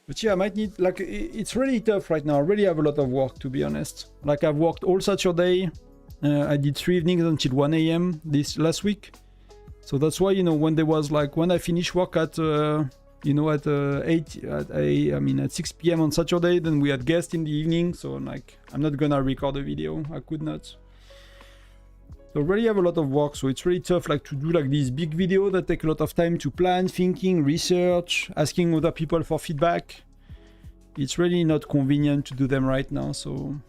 But yeah, I might need, like, it's really tough right now. I really have a lot of work, to be honest. Like, I've worked all Saturday. I did 3 evenings until 1 AM this last week. So that's why, you know, when there was like, when I finished work at, you know, at 6 PM on Saturday, then we had guests in the evening. So like, I'm not gonna record a video. I could not. So I really have a lot of work, so it's really tough, like, to do like these big videos that take a lot of time to plan, thinking, research, asking other people for feedback. It's really not convenient to do them right now, so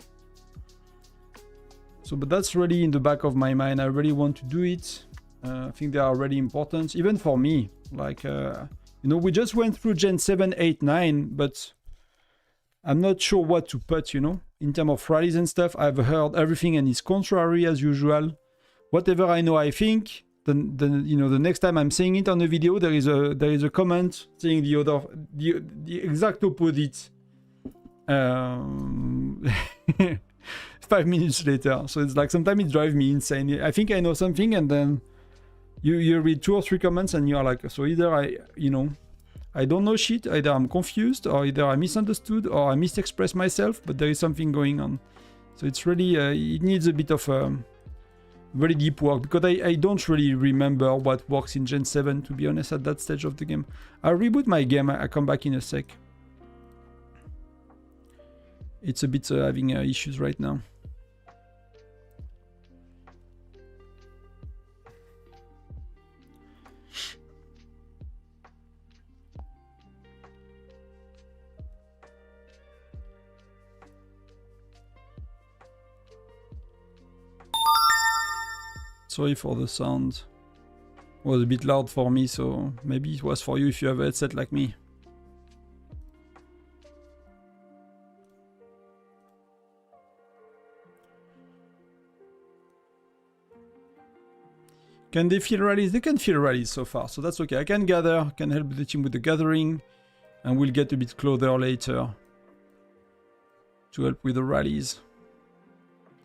but that's really in the back of my mind. I really want to do it. I think they are really important, even for me. Like, you know, we just went through Gen 7, 8, 9, but I'm not sure what to put, you know, in terms of rallies and stuff. I've heard everything and it's contrary as usual. Whatever I know, I think, then you know, the next time I'm saying it on a video, there is a comment saying the exact opposite. 5 minutes later. So it's like, sometimes it drives me insane. I think I know something, and then you read 2 or 3 comments and you're like, so either I don't know shit, either I'm confused, or either I misunderstood, or I misexpressed myself, but there is something going on. So it's really, it needs a bit of very deep work, because I don't really remember what works in Gen 7, to be honest, at that stage of the game. I'll reboot my game, I come back in a sec. It's a bit having issues right now. Sorry for the sound. It was a bit loud for me, so maybe it was for you if you have a headset like me. Can they fill rallies? They can fill rallies so far, so that's okay. I can gather, can help the team with the gathering, and we'll get a bit closer later to help with the rallies.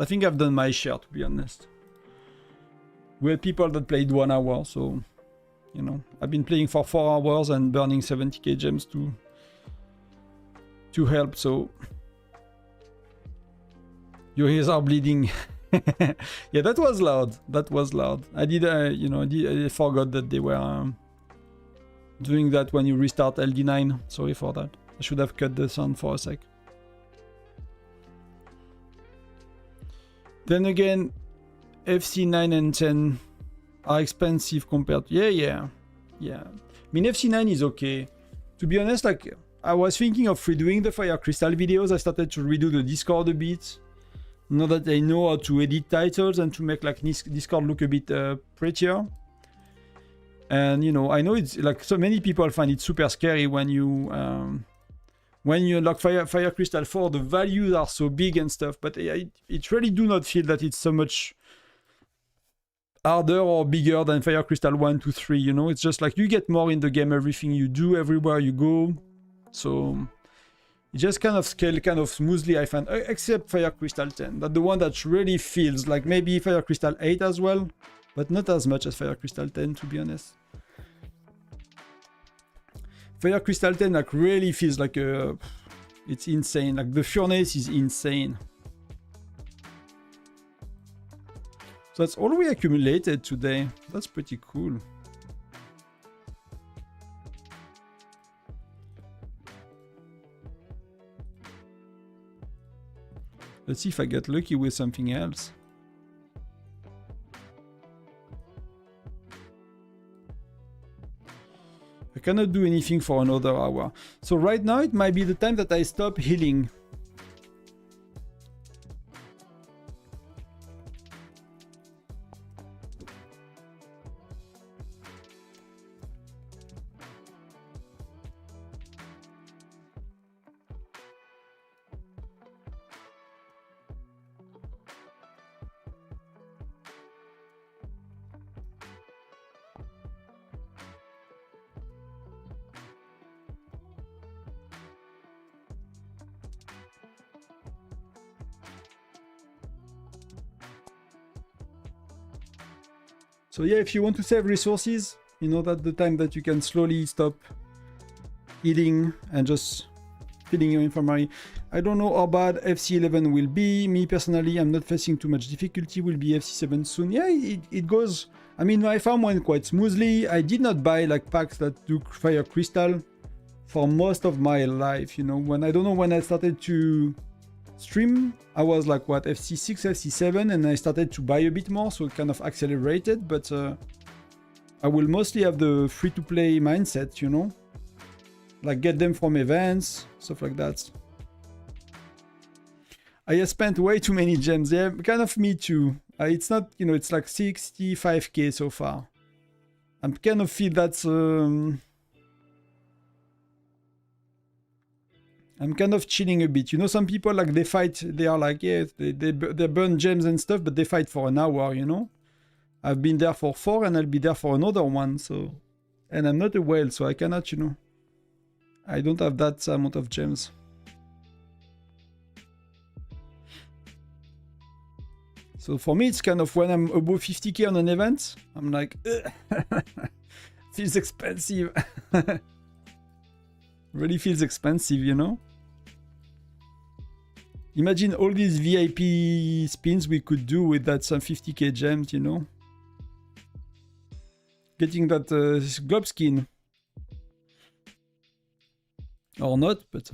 I think I've done my share, to be honest. We had people that played 1 hour, so, you know, I've been playing for 4 hours and burning 70k gems to help, so your ears are bleeding. Yeah, that was loud. That was loud. I did, you know, I forgot that they were doing that when you restart LD9. Sorry for that. I should have cut the sound for a sec. Then again, FC 9 and 10 are expensive compared to... Yeah. I mean, FC 9 is okay. To be honest, like, I was thinking of redoing the Fire Crystal videos. I started to redo the Discord a bit. Now that I know how to edit titles and to make like Discord look a bit prettier. And you know, I know it's like so many people find it super scary when you unlock Fire Crystal 4, the values are so big and stuff, but it really do not feel that it's so much harder or bigger than Fire Crystal 1 to 3, you know? It's just like you get more in the game, everything you do, everywhere you go. So it just kind of scale kind of smoothly, I find, except Fire Crystal 10. That's the one that really feels like maybe Fire Crystal 8 as well, but not as much as Fire Crystal 10, to be honest. Fire Crystal 10 like really feels like it's insane. Like the furnace is insane. So that's all we accumulated today. That's pretty cool. Let's see if I get lucky with something else. I cannot do anything for another hour. So right now it might be the time that I stop healing. So yeah, if you want to save resources, you know that's the time that you can slowly stop eating and just filling your infirmary. I don't know how bad FC11 will be. Me personally, I'm not facing too much difficulty. Will be FC7 soon. Yeah, it goes. I mean, my farm went quite smoothly. I did not buy like packs that do Fire Crystal for most of my life. You know, when I don't know when I started to stream, I was like what, FC6, FC7, and I started to buy a bit more, so it kind of accelerated. But I will mostly have the free-to-play mindset, you know, like get them from events, stuff like that. I have spent way too many gems. Yeah, kind of me too. It's not, you know, it's like 65k so far. I'm kind of feel that's I'm kind of chilling a bit. You know, some people like they fight, they are like, yeah, they burn gems and stuff, but they fight for an hour, you know. I've been there for 4 and I'll be there for another one, so. And I'm not a whale, so I cannot, you know. I don't have that amount of gems. So for me, it's kind of when I'm above 50k on an event, I'm like, feels expensive. Really feels expensive, you know. Imagine all these VIP spins we could do with that some 50k gems, you know. Getting that glob skin. Or not, but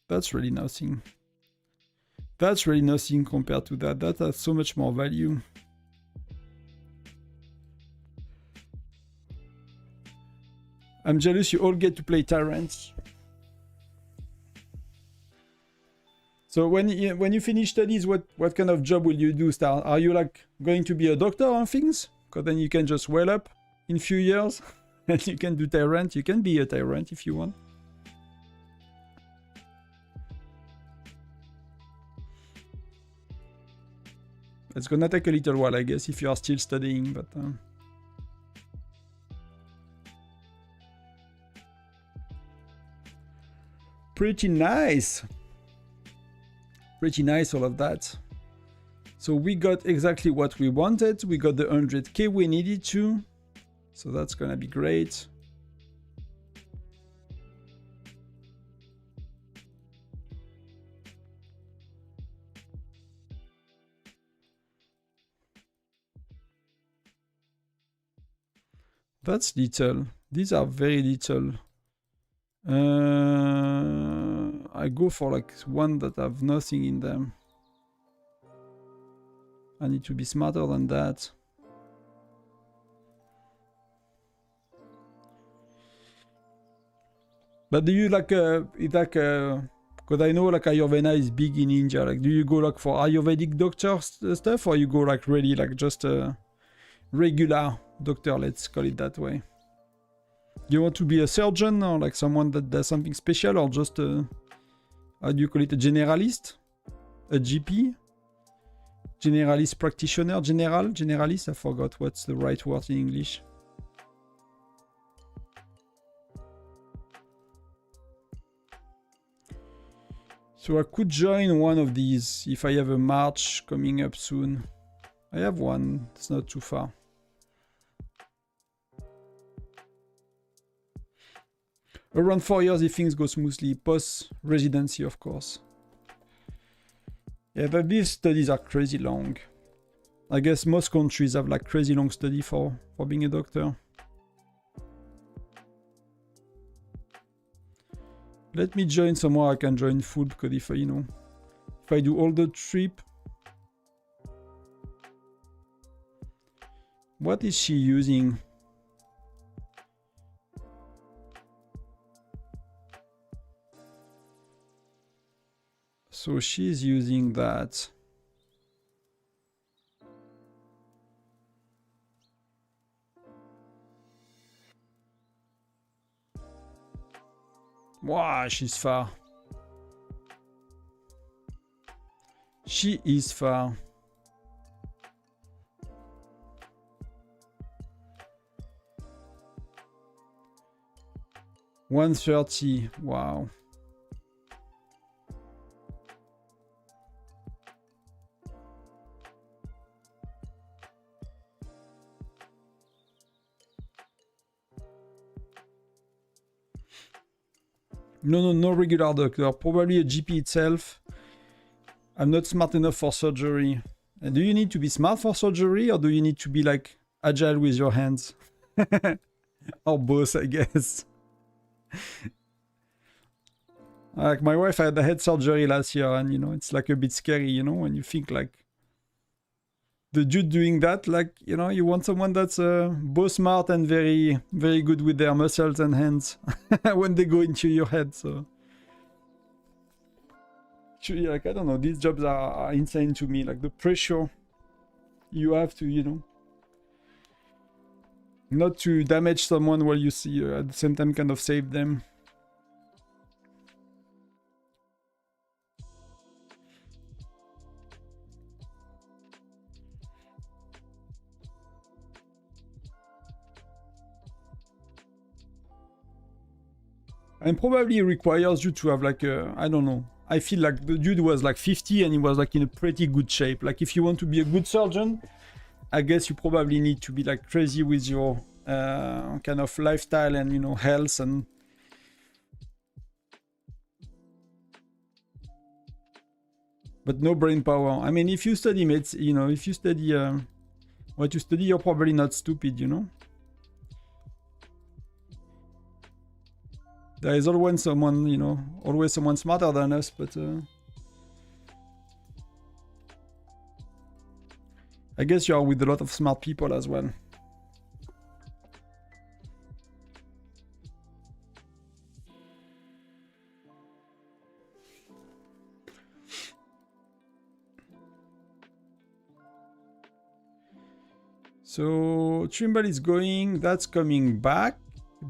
that's really nothing. That's really nothing compared to that. That has so much more value. I'm jealous you all get to play Tyrants. So when you finish studies, what kind of job will you do, Star? Are you like going to be a doctor or things? Because then you can just well up in a few years and you can do Tyrant. You can be a Tyrant if you want. It's gonna take a little while, I guess, if you are still studying, but... Pretty nice. Pretty nice, all of that. So we got exactly what we wanted. We got the 100k we needed to. So that's gonna be great. That's little. These are very little. I go for like one that have nothing in them. I need to be smarter than that. But do you like Because I know like Ayurveda is big in India. Like, do you go like for Ayurvedic doctor stuff, or you go like really like just a regular doctor? Let's call it that way. Do you want to be a surgeon or like someone that does something special, or just a, how do you call it, a generalist? A GP? Generalist practitioner? Generalist? I forgot what's the right word in English. So I could join one of these if I have a march coming up soon. I have one, it's not too far. Around 4 years if things go smoothly, post-residency of course. Yeah, but these studies are crazy long. I guess most countries have like crazy long study for being a doctor. Let me join somewhere I can join full, because if I, you know, if I do all the trip. What is she using? So she's using that. Wow, she's far. She is far. $130. Wow. No regular doctor. Probably a GP itself. I'm not smart enough for surgery. And do you need to be smart for surgery, or do you need to be like agile with your hands? Or both, I guess. Like my wife had a head surgery last year, and you know, it's like a bit scary, you know, when you think like the dude doing that, like, you know, you want someone that's both smart and very, very good with their muscles and hands when they go into your head. So actually, like, I don't know, these jobs are insane to me. Like the pressure you have to, you know, not to damage someone while you see at the same time kind of save them. And probably requires you to have like a, I don't know. I feel like the dude was like 50 and he was like in a pretty good shape. Like if you want to be a good surgeon, I guess you probably need to be like crazy with your kind of lifestyle and, you know, health and... But no brain power. I mean, if you study medicine, you know, if you study what you study, you're probably not stupid, you know? There is always someone, you know, always someone smarter than us, but I guess you are with a lot of smart people as well. So Trimble is going, that's coming back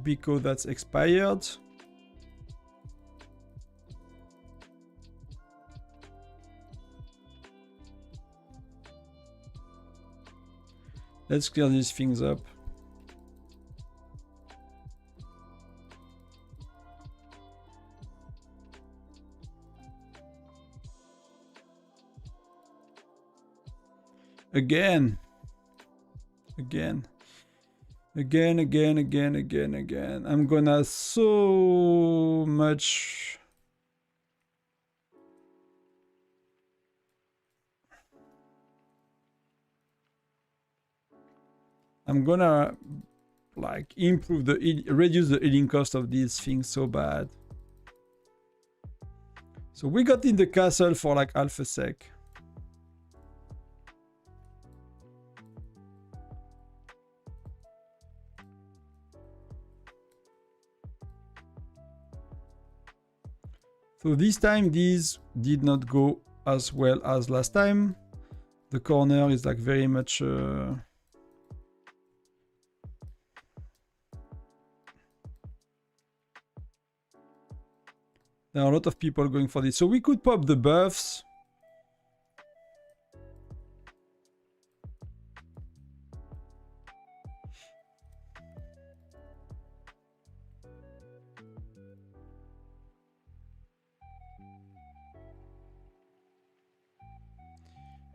because that's expired. Let's clear these things up. Again. I'm gonna so much... I'm gonna like improve the reduce the healing cost of these things so bad. So we got in the castle for like half a sec. So this time these did not go as well as last time. The corner is like very much there are a lot of people going for this. So we could pop the buffs.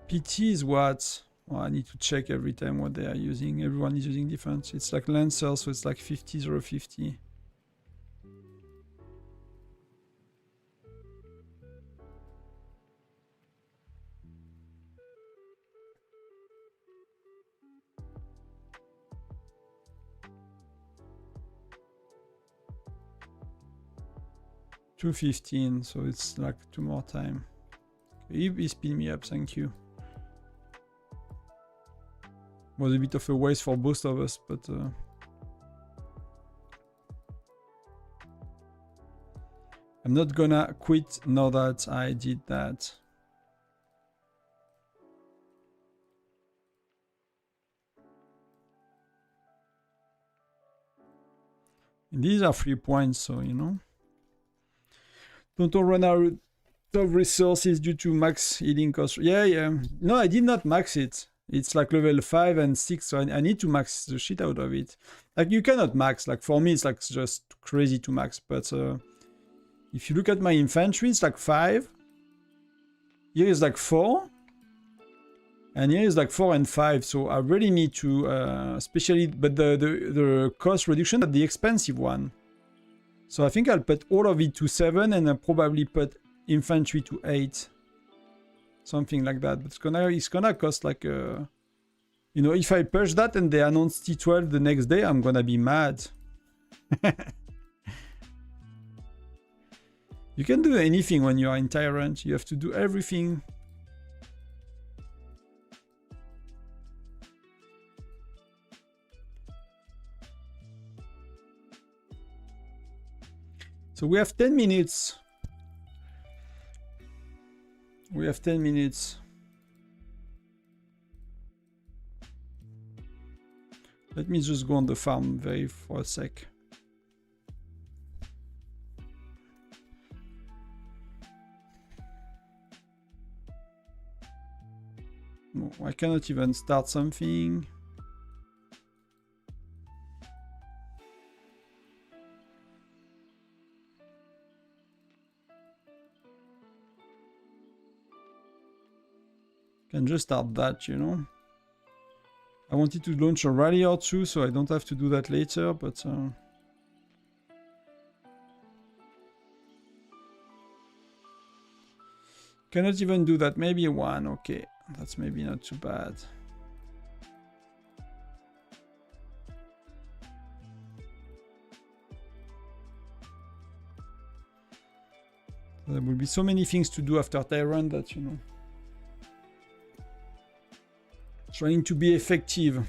PT is what? Oh, I need to check every time what they are using. Everyone is using different. It's like Lancer, so it's like 50, 050. $2.15, so it's like 2 more time. Okay, he spin me up, thank you. Was a bit of a waste for both of us, but I'm not gonna quit now that I did that. And these are 3 points, so you know. Don't run out of resources due to max healing cost. Yeah. No, I did not max it. It's like level 5 and 6, so I need to max the shit out of it. Like, you cannot max. Like, for me, it's like just crazy to max. But if you look at my infantry, it's like 5. Here is like 4. And here is like 4 and 5. So I really need to, especially, but the cost reduction is the expensive one. So I think I'll put all of it to 7 and I'll probably put infantry to 8. Something like that. But it's gonna cost like you know, if I push that and they announce T12 the next day, I'm gonna be mad. You can do anything when you are in Tyrant. You have to do everything. So we have 10 minutes. We have 10 minutes. Let me just go on the farm for a sec. No, I cannot even start something. Can just start that, you know. I wanted to launch a rally or two, so I don't have to do that later, but cannot even do that. Maybe 1, okay. That's maybe not too bad. There will be so many things to do after Tyrant that, you know. Trying to be effective.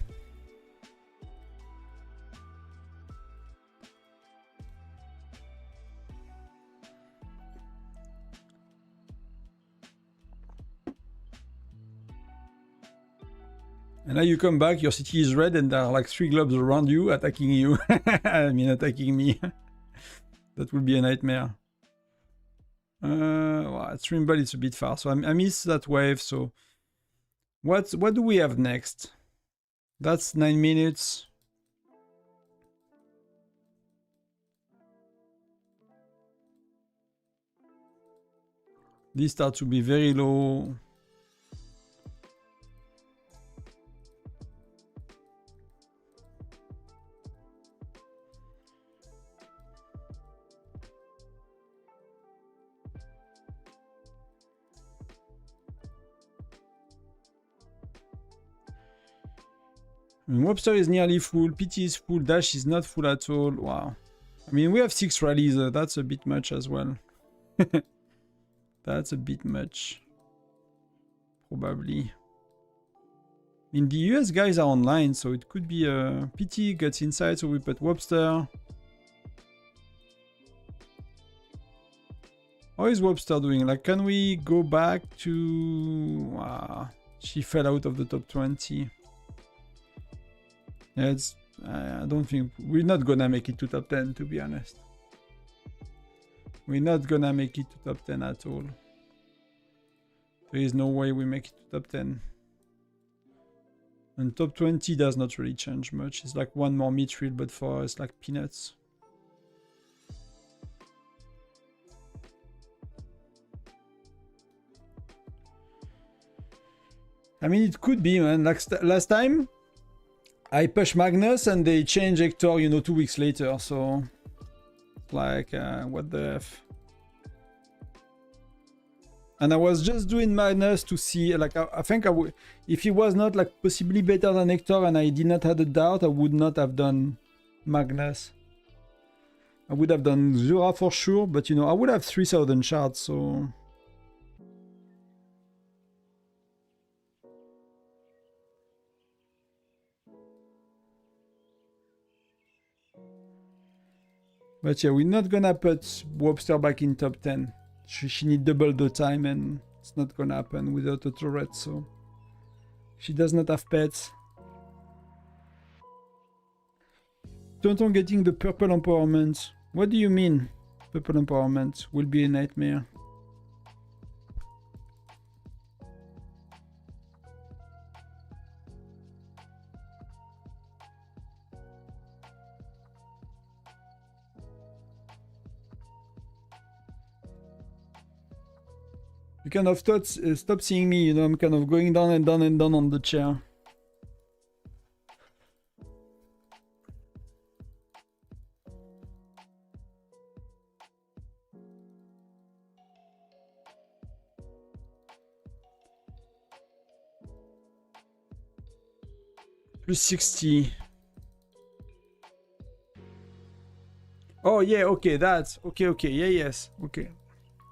And now you come back, your city is red and there are like 3 globs around you attacking you. I mean attacking me. That would be a nightmare. Well, Trimble is a bit far, so I miss that wave, so what do we have next? That's 9 minutes. These start to be very low. I mean, Webster is nearly full, PT is full, Dash is not full at all. Wow. I mean, we have 6 rallies, that's a bit much as well. That's a bit much. Probably. I mean, the US guys are online, so it could be PT gets inside, so we put Webster. Oh How is Webster doing? Like, can we go back to... she fell out of the top 20. Yeah, it's... I don't think... We're not gonna make it to top 10, to be honest. We're not gonna make it to top 10 at all. There is no way we make it to top 10. And top 20 does not really change much. It's like one more midfield, but for us, like peanuts. I mean, it could be, man. Like last time, I pushed Magnus and they changed Hector, you know, 2 weeks later. So, like, what the F? And I was just doing Magnus to see, like, I think I would, if he was not like possibly better than Hector and I did not have a doubt, I would not have done Magnus. I would have done Zura for sure, but you know, I would have 3,000 shards, so... But yeah, we're not gonna put Webster back in top 10. She need double the time and it's not gonna happen without a turret, so... She does not have pets. Tonton getting the purple empowerment. What do you mean? Purple empowerment will be a nightmare. You kind of stop seeing me, you know, I'm kind of going down and down and down on the chair. Plus 60. Oh yeah, okay, that's okay, yeah, yes, okay.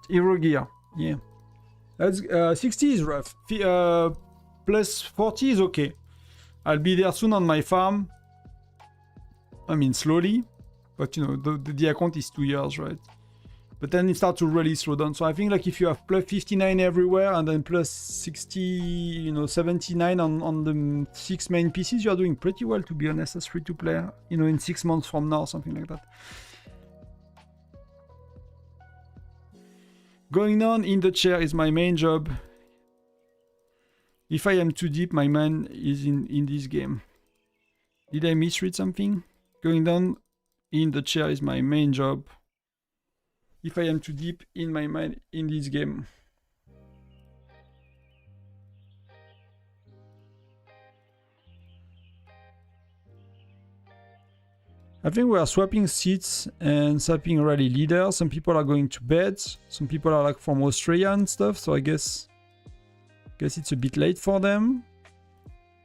Hero gear, yeah. That's 60 is rough. Plus 40 is okay. I'll be there soon on my farm. I mean, slowly, but you know, the account is 2 years, right? But then it starts to really slow down. So I think like if you have plus 59 everywhere and then plus 60, you know, 79 on the 6 main pieces, you're doing pretty well, to be honest, as free to play. You know, in 6 months from now, something like that. Going down in the chair is my main job. If I am too deep, my mind is in this game. Did I misread something? Going down in the chair is my main job. If I am too deep in my mind in this game. I think we are swapping seats and swapping rally leaders. Some people are going to bed. Some people are like from Australia and stuff. So I guess it's a bit late for them.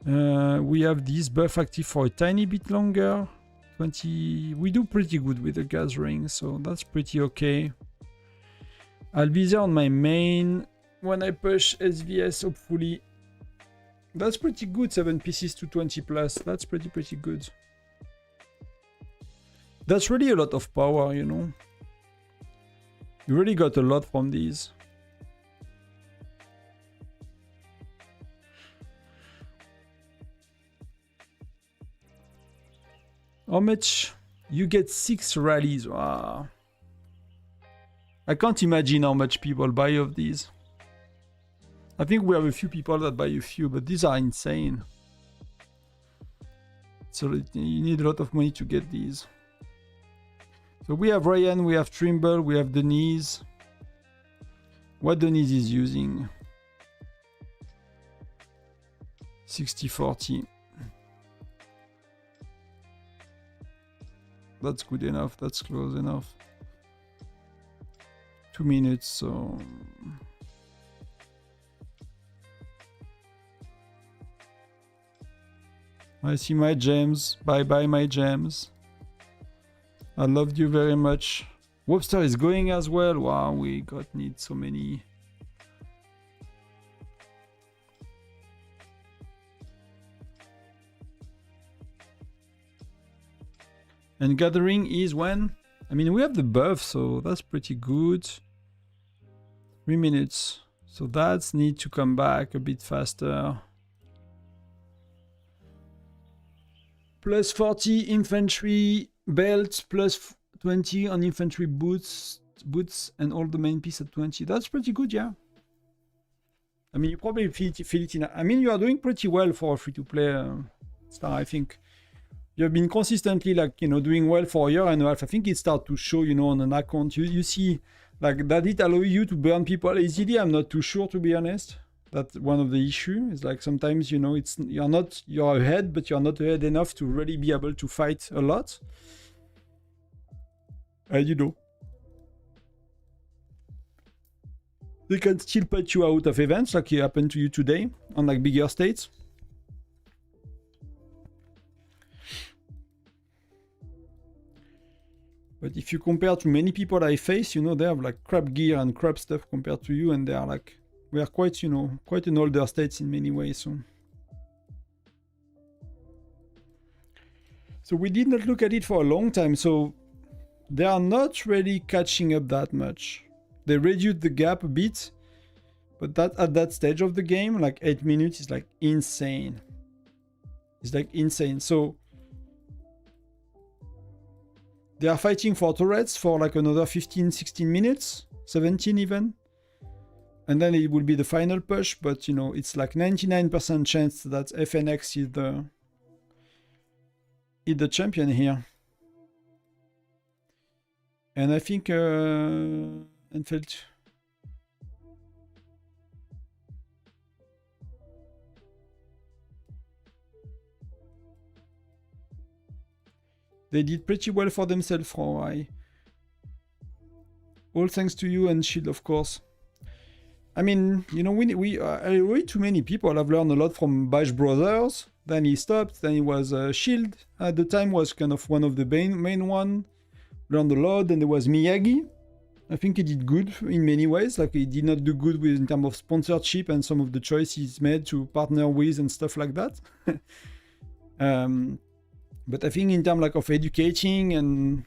We have this buff active for a tiny bit longer. 20. We do pretty good with the gathering, so that's pretty okay. I'll be there on my main when I push SVS, hopefully. That's pretty good. 7 pieces to 20 plus. That's pretty good. That's really a lot of power, you know. You really got a lot from these. How much? You get 6 rallies. Wow. I can't imagine how much people buy of these. I think we have a few people that buy a few, but these are insane. So you need a lot of money to get these. So we have Ryan, we have Trimble, we have Denise. What Denise is using? 60-40. That's good enough, that's close enough. 2 minutes, so... I see my gems. Bye bye my gems. I loved you very much. Webster is going as well. Wow, we need so many. And gathering is when? I mean, we have the buff, so that's pretty good. 3 minutes. So that's need to come back a bit faster. Plus 40 infantry belts, plus 20 on infantry boots, and all the main piece at 20. That's pretty good, yeah. I mean, you probably feel it in. I mean, you are doing pretty well for a free-to-play star, I think. You've been consistently, like, you know, doing well for a year and a half. I think it starts to show, you know, on an account. You see, like, that it allow you to burn people easily. I'm not too sure, to be honest. That's one of the issues. Is like sometimes, you know, you're ahead, but you're not ahead enough to really be able to fight a lot. You know, they can still put you out of events, like it happened to you today on like bigger states. But if you compare to many people I face, you know, they have like crap gear and crap stuff compared to you, and they are like, we are quite, you know, quite an older states in many ways. So we did not look at it for a long time. So they are not really catching up that much. They reduced the gap a bit, but that at that stage of the game, like 8 minutes is like insane. It's like insane. So they are fighting for turrets for like another 15, 16 minutes, 17 even. And then it will be the final push, but you know, it's like 99% chance that FNX is the champion here. And I think Enfeld. They did pretty well for themselves for a while. All thanks to you and Shield, of course. I mean, you know, way too many people have learned a lot from Bash Brothers. Then he stopped. Then he was Shield. At the time was kind of one of the main one. Learned a lot. Then there was Miyagi. I think he did good in many ways. Like he did not do good with in terms of sponsorship and some of the choices made to partner with and stuff like that. But I think in terms like of educating and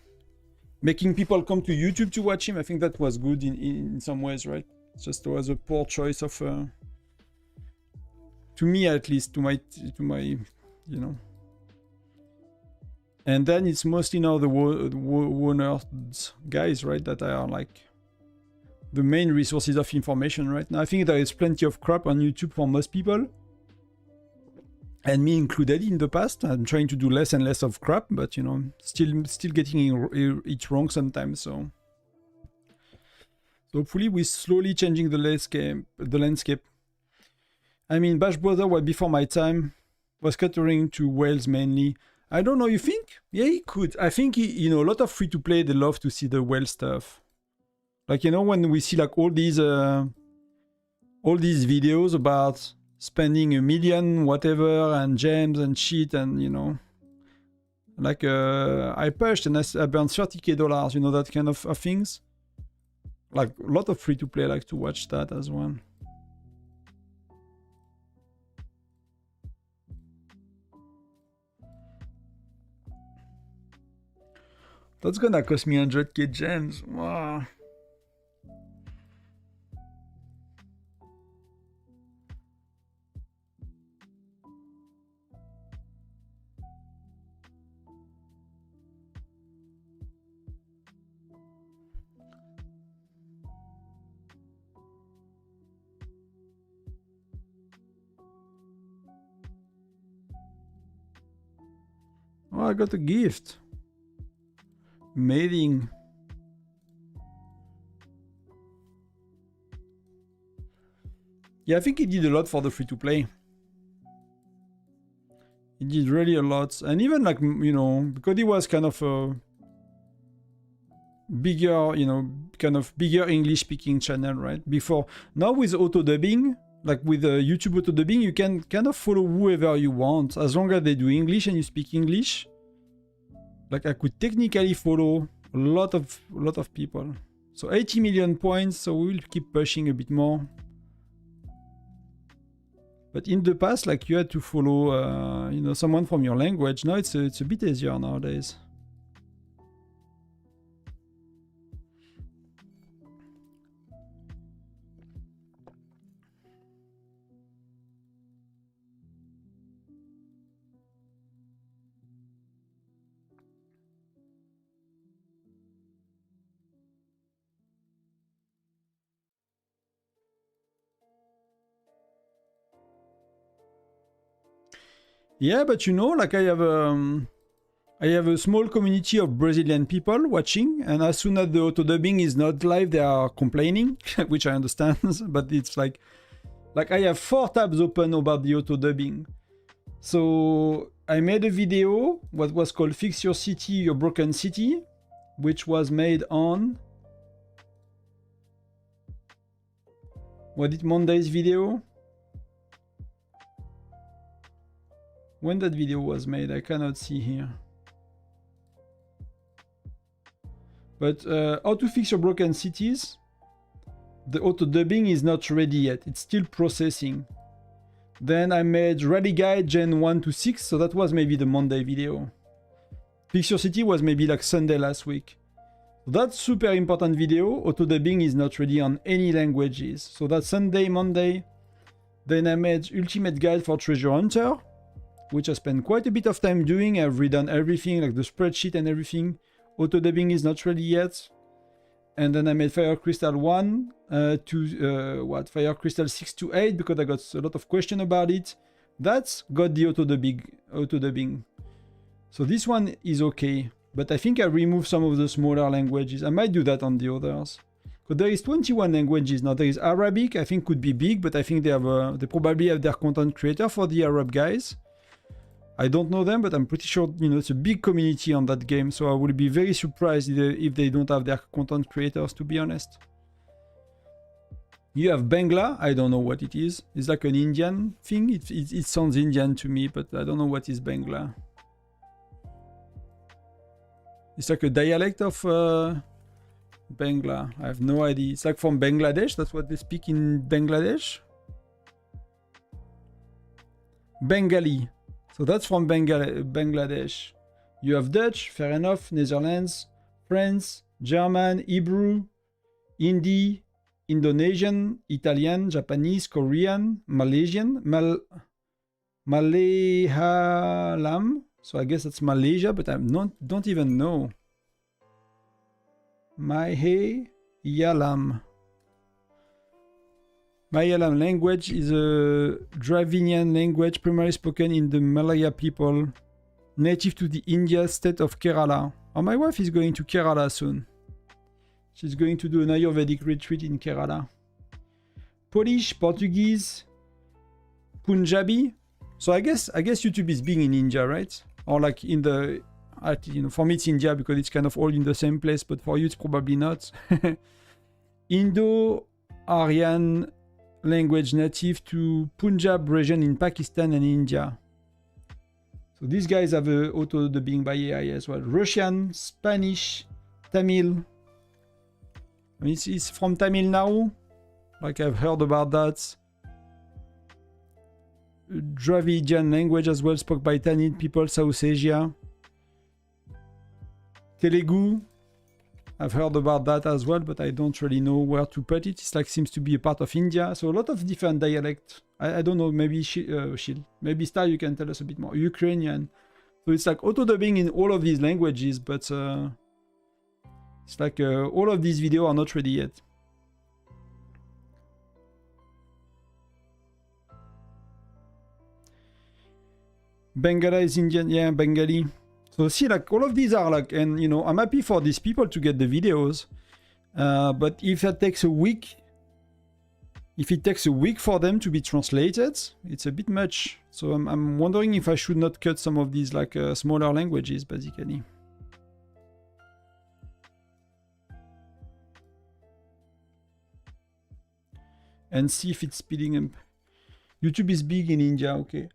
making people come to YouTube to watch him, I think that was good in some ways, right? Just was a poor choice of, to me at least, to my, you know. And then it's mostly now the Warner guys, right, that are like the main resources of information right now. I think there is plenty of crap on YouTube for most people, and me included in the past. I'm trying to do less and less of crap, but you know, still getting it wrong sometimes. So hopefully we're slowly changing the landscape. I mean, Bash Brother was before my time, was catering to Wales mainly. I don't know, you think? Yeah, he could. I think, you know, a lot of free-to-play, they love to see the Wales stuff. Like, you know, when we see like all these videos about spending $1 million, whatever, and gems and shit, and, you know, like I pushed and I burned $30,000, you know, that kind of things. Like a lot of free-to-play like to watch that as well. That's gonna cost me 100k gems. Wow. Oh, I got a gift. Mating. Yeah, I think he did a lot for the free-to-play. He did really a lot. And even like, you know, because he was kind of a bigger, you know, kind of bigger English-speaking channel, right? Before. Now with auto-dubbing, like with YouTube auto-dubbing, you can kind of follow whoever you want. As long as they do English and you speak English. Like I could technically follow a lot of people. So 80 million points, so we will keep pushing a bit more. But in the past, like you had to follow, you know, someone from your language. Now it's a bit easier nowadays. Yeah, but you know, like I have a small community of Brazilian people watching, and as soon as the auto dubbing is not live, they are complaining, which I understand. But it's like I have 4 tabs open about the auto dubbing. So I made a video, what was called "Fix Your City, Your Broken City," which was made on Monday's video. When that video was made, I cannot see here. But how to fix your broken cities? The auto dubbing is not ready yet. It's still processing. Then I made Rally Guide Gen 1 to 6, so that was maybe the Monday video. Fix Your City was maybe like Sunday last week. So that's super important video. Auto dubbing is not ready on any languages. So that's Sunday, Monday. Then I made Ultimate Guide for Treasure Hunter, which I spent quite a bit of time doing. I've redone everything, like the spreadsheet and everything. Auto dubbing is not ready yet. And then I made Fire Crystal 1 to Fire Crystal 6 to 8 because I got a lot of questions about it. That's got the auto dubbing. So this one is okay, but I think I removed some of the smaller languages. I might do that on the others. But there is 21 languages now. There is Arabic, I think could be big, but I think they probably have their content creator for the Arab guys. I don't know them, but I'm pretty sure, you know, it's a big community on that game, so I would be very surprised if they don't have their content creators, to be honest. You have Bangla, I don't know what it is. It's like an Indian thing. It sounds Indian to me, but I don't know what is Bangla. It's like a dialect of Bangla. I have no idea. It's like from Bangladesh. That's what they speak in Bangladesh. Bengali. So that's from Bangladesh. You have Dutch, fair enough, Netherlands, France, German, Hebrew, Hindi, Indonesian, Italian, Japanese, Korean, Malaysian, Malayalam. So I guess that's Malaysia, but I don't even know. Malayalam. Malayalam language is a Dravidian language primarily spoken in the Malaya people, native to the India state of Kerala. Oh, my wife is going to Kerala soon. She's going to do an Ayurvedic retreat in Kerala. Polish, Portuguese, Punjabi. So I guess YouTube is big in India, right? Or like in the, you know, for me it's India because it's kind of all in the same place, but for you it's probably not. Indo-Aryan language native to Punjab region in Pakistan and India. So these guys have a auto dubbing by AI as well. Russian, Spanish, Tamil. I mean, it's from Tamil Nadu. Like I've heard about that. Dravidian language as well, spoke by Tamil people, South Asia. Telugu. I've heard about that as well, but I don't really know where to put it. It's like seems to be a part of India. So a lot of different dialects. I don't know, maybe maybe Star, you can tell us a bit more. Ukrainian. So it's like auto-dubbing in all of these languages, but it's like all of these videos are not ready yet. Bangala is Indian, yeah, Bengali. So see, like all of these are like, and you know, I'm happy for these people to get the videos, but if it takes a week, for them to be translated, it's a bit much. So I'm wondering if I should not cut some of these like smaller languages, basically. And see if it's speeding up. YouTube is big in India, okay.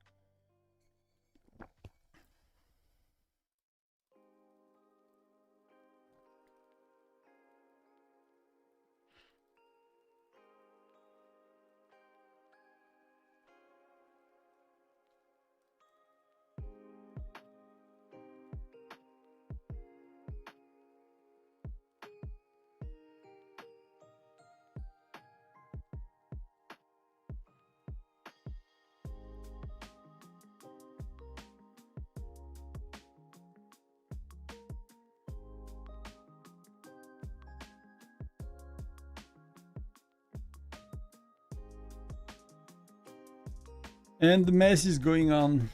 And the mess is going on.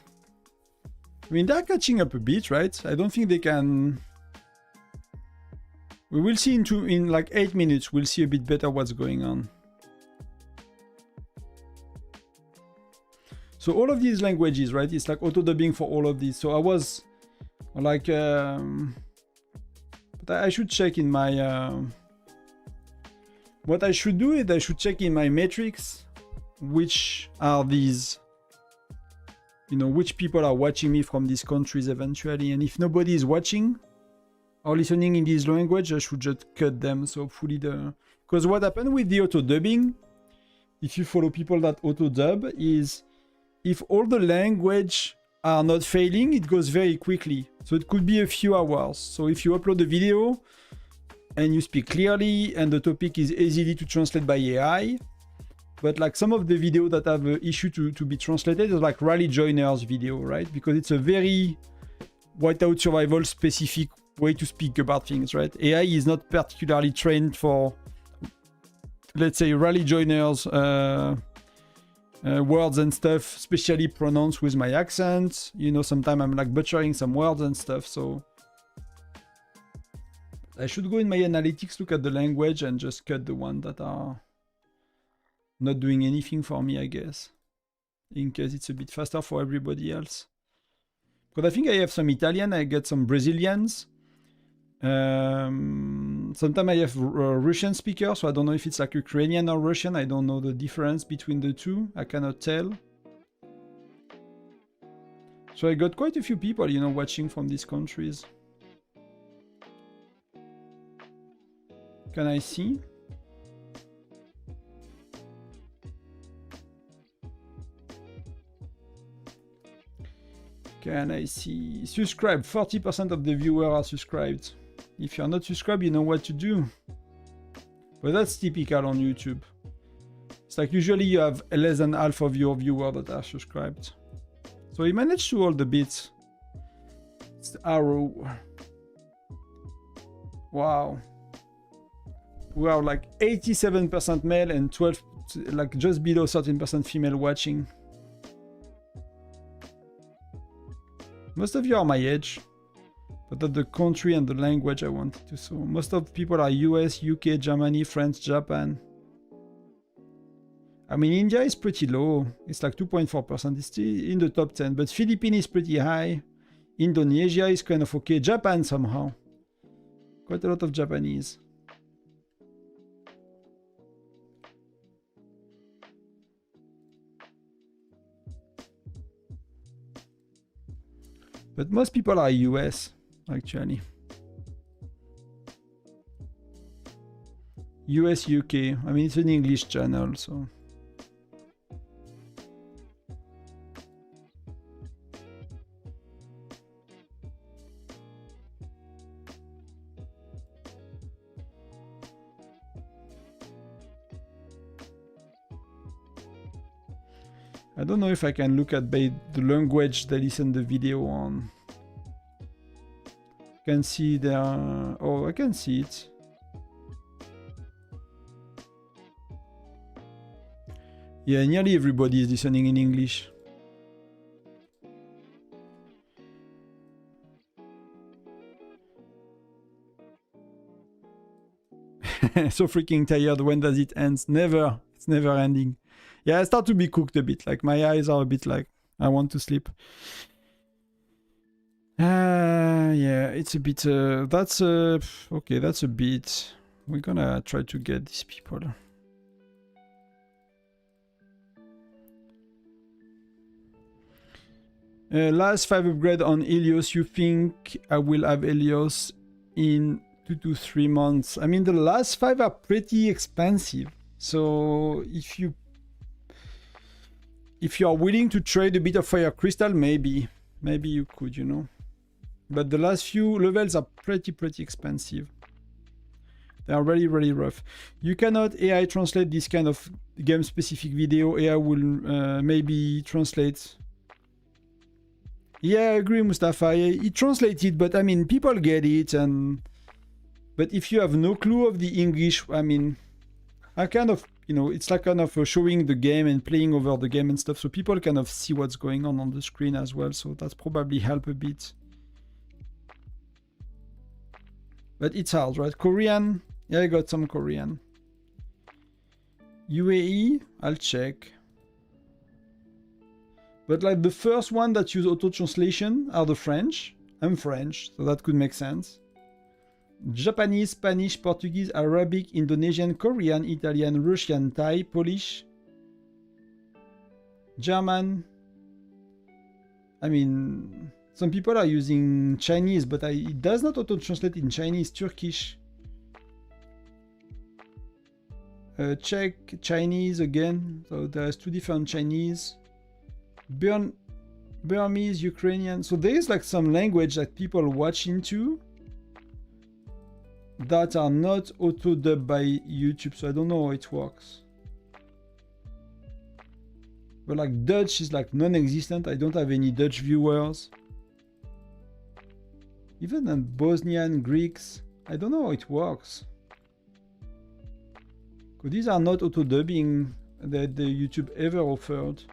I mean, they're catching up a bit, right? I don't think they can... We will see in like 8 minutes, we'll see a bit better what's going on. So all of these languages, right? It's like auto-dubbing for all of these. So I was like... but I should check in my... what I should do is I should check in my metrics which are these... You know, which people are watching me from these countries eventually. And if nobody is watching or listening in this language, I should just cut them. So hopefully the... Because what happened with the auto-dubbing, if you follow people that auto-dub, is if all the language are not failing, it goes very quickly. So it could be a few hours. So if you upload a video and you speak clearly and the topic is easily to translate by AI, but like some of the video that have an issue to be translated is like Rally Joiners video, right? Because it's a very Whiteout Survival specific way to speak about things, right? AI is not particularly trained for, let's say, Rally Joiners words and stuff, especially pronounced with my accent. You know, sometimes I'm like butchering some words and stuff, so I should go in my analytics, look at the language and just cut the ones that are not doing anything for me, I guess, in case it's a bit faster for everybody else. But I think I have some Italian, I get some Brazilians. Sometimes I have Russian speakers, so I don't know if it's like Ukrainian or Russian. I don't know the difference between the two. I cannot tell. So I got quite a few people, you know, watching from these countries. Can I see? Can I see? Subscribe. 40% of the viewers are subscribed. If you're not subscribed, you know what to do. But that's typical on YouTube. It's like usually you have less than half of your viewers that are subscribed. So we managed to hold the bits. It's the arrow. Wow. We are like 87% male and 12, like just below 13% female watching. Most of you are my age, but that's the country and the language I wanted to. So most of people are US, UK, Germany, France, Japan. I mean, India is pretty low. It's like 2.4%. It's still in the top 10, but Philippines is pretty high. Indonesia is kind of okay. Japan somehow. Quite a lot of Japanese. But most people are US, actually. US, UK. I mean, it's an English channel, so... I don't know if I can look at the language they listen the video on. I can see there. Oh, I can see it. Yeah, nearly everybody is listening in English. So freaking tired. When does it end? Never. It's never ending. Yeah, I start to be cooked a bit. Like my eyes are a bit like I want to sleep. Yeah, it's a bit. That's okay. That's a bit. We're gonna try to get these people. Last 5 upgrade on Helios. You think I will have Helios in 2 to 3 months? I mean, the last 5 are pretty expensive. So if you are willing to trade a bit of fire crystal, maybe you could, you know. But the last few levels are pretty expensive. They are really, really rough. You cannot AI translate this kind of game-specific video. AI will maybe translate. Yeah, I agree, Mustafa. It translated, but I mean, people get it. But if you have no clue of the English, I mean, I kind of, you know, it's like kind of showing the game and playing over the game and stuff, so people kind of see what's going on the screen as well, so that's probably help a bit. But it's hard, right? Korean, yeah, I got some Korean. UAE, I'll check. But like the first one that use auto-translation are the French. I'm French, so that could make sense. Japanese, Spanish, Portuguese, Arabic, Indonesian, Korean, Italian, Russian, Thai, Polish, German. I mean, some people are using Chinese, but it does not auto-translate in Chinese, Turkish. Czech, Chinese again, so there's two different Chinese. Burmese, Ukrainian. So there is like some language that people watch into that are not auto-dubbed by YouTube, so I don't know how it works. But like Dutch is like non-existent. I don't have any Dutch viewers. Even in Bosnian, Greeks, I don't know how it works. Because these are not auto-dubbing that the YouTube ever offered.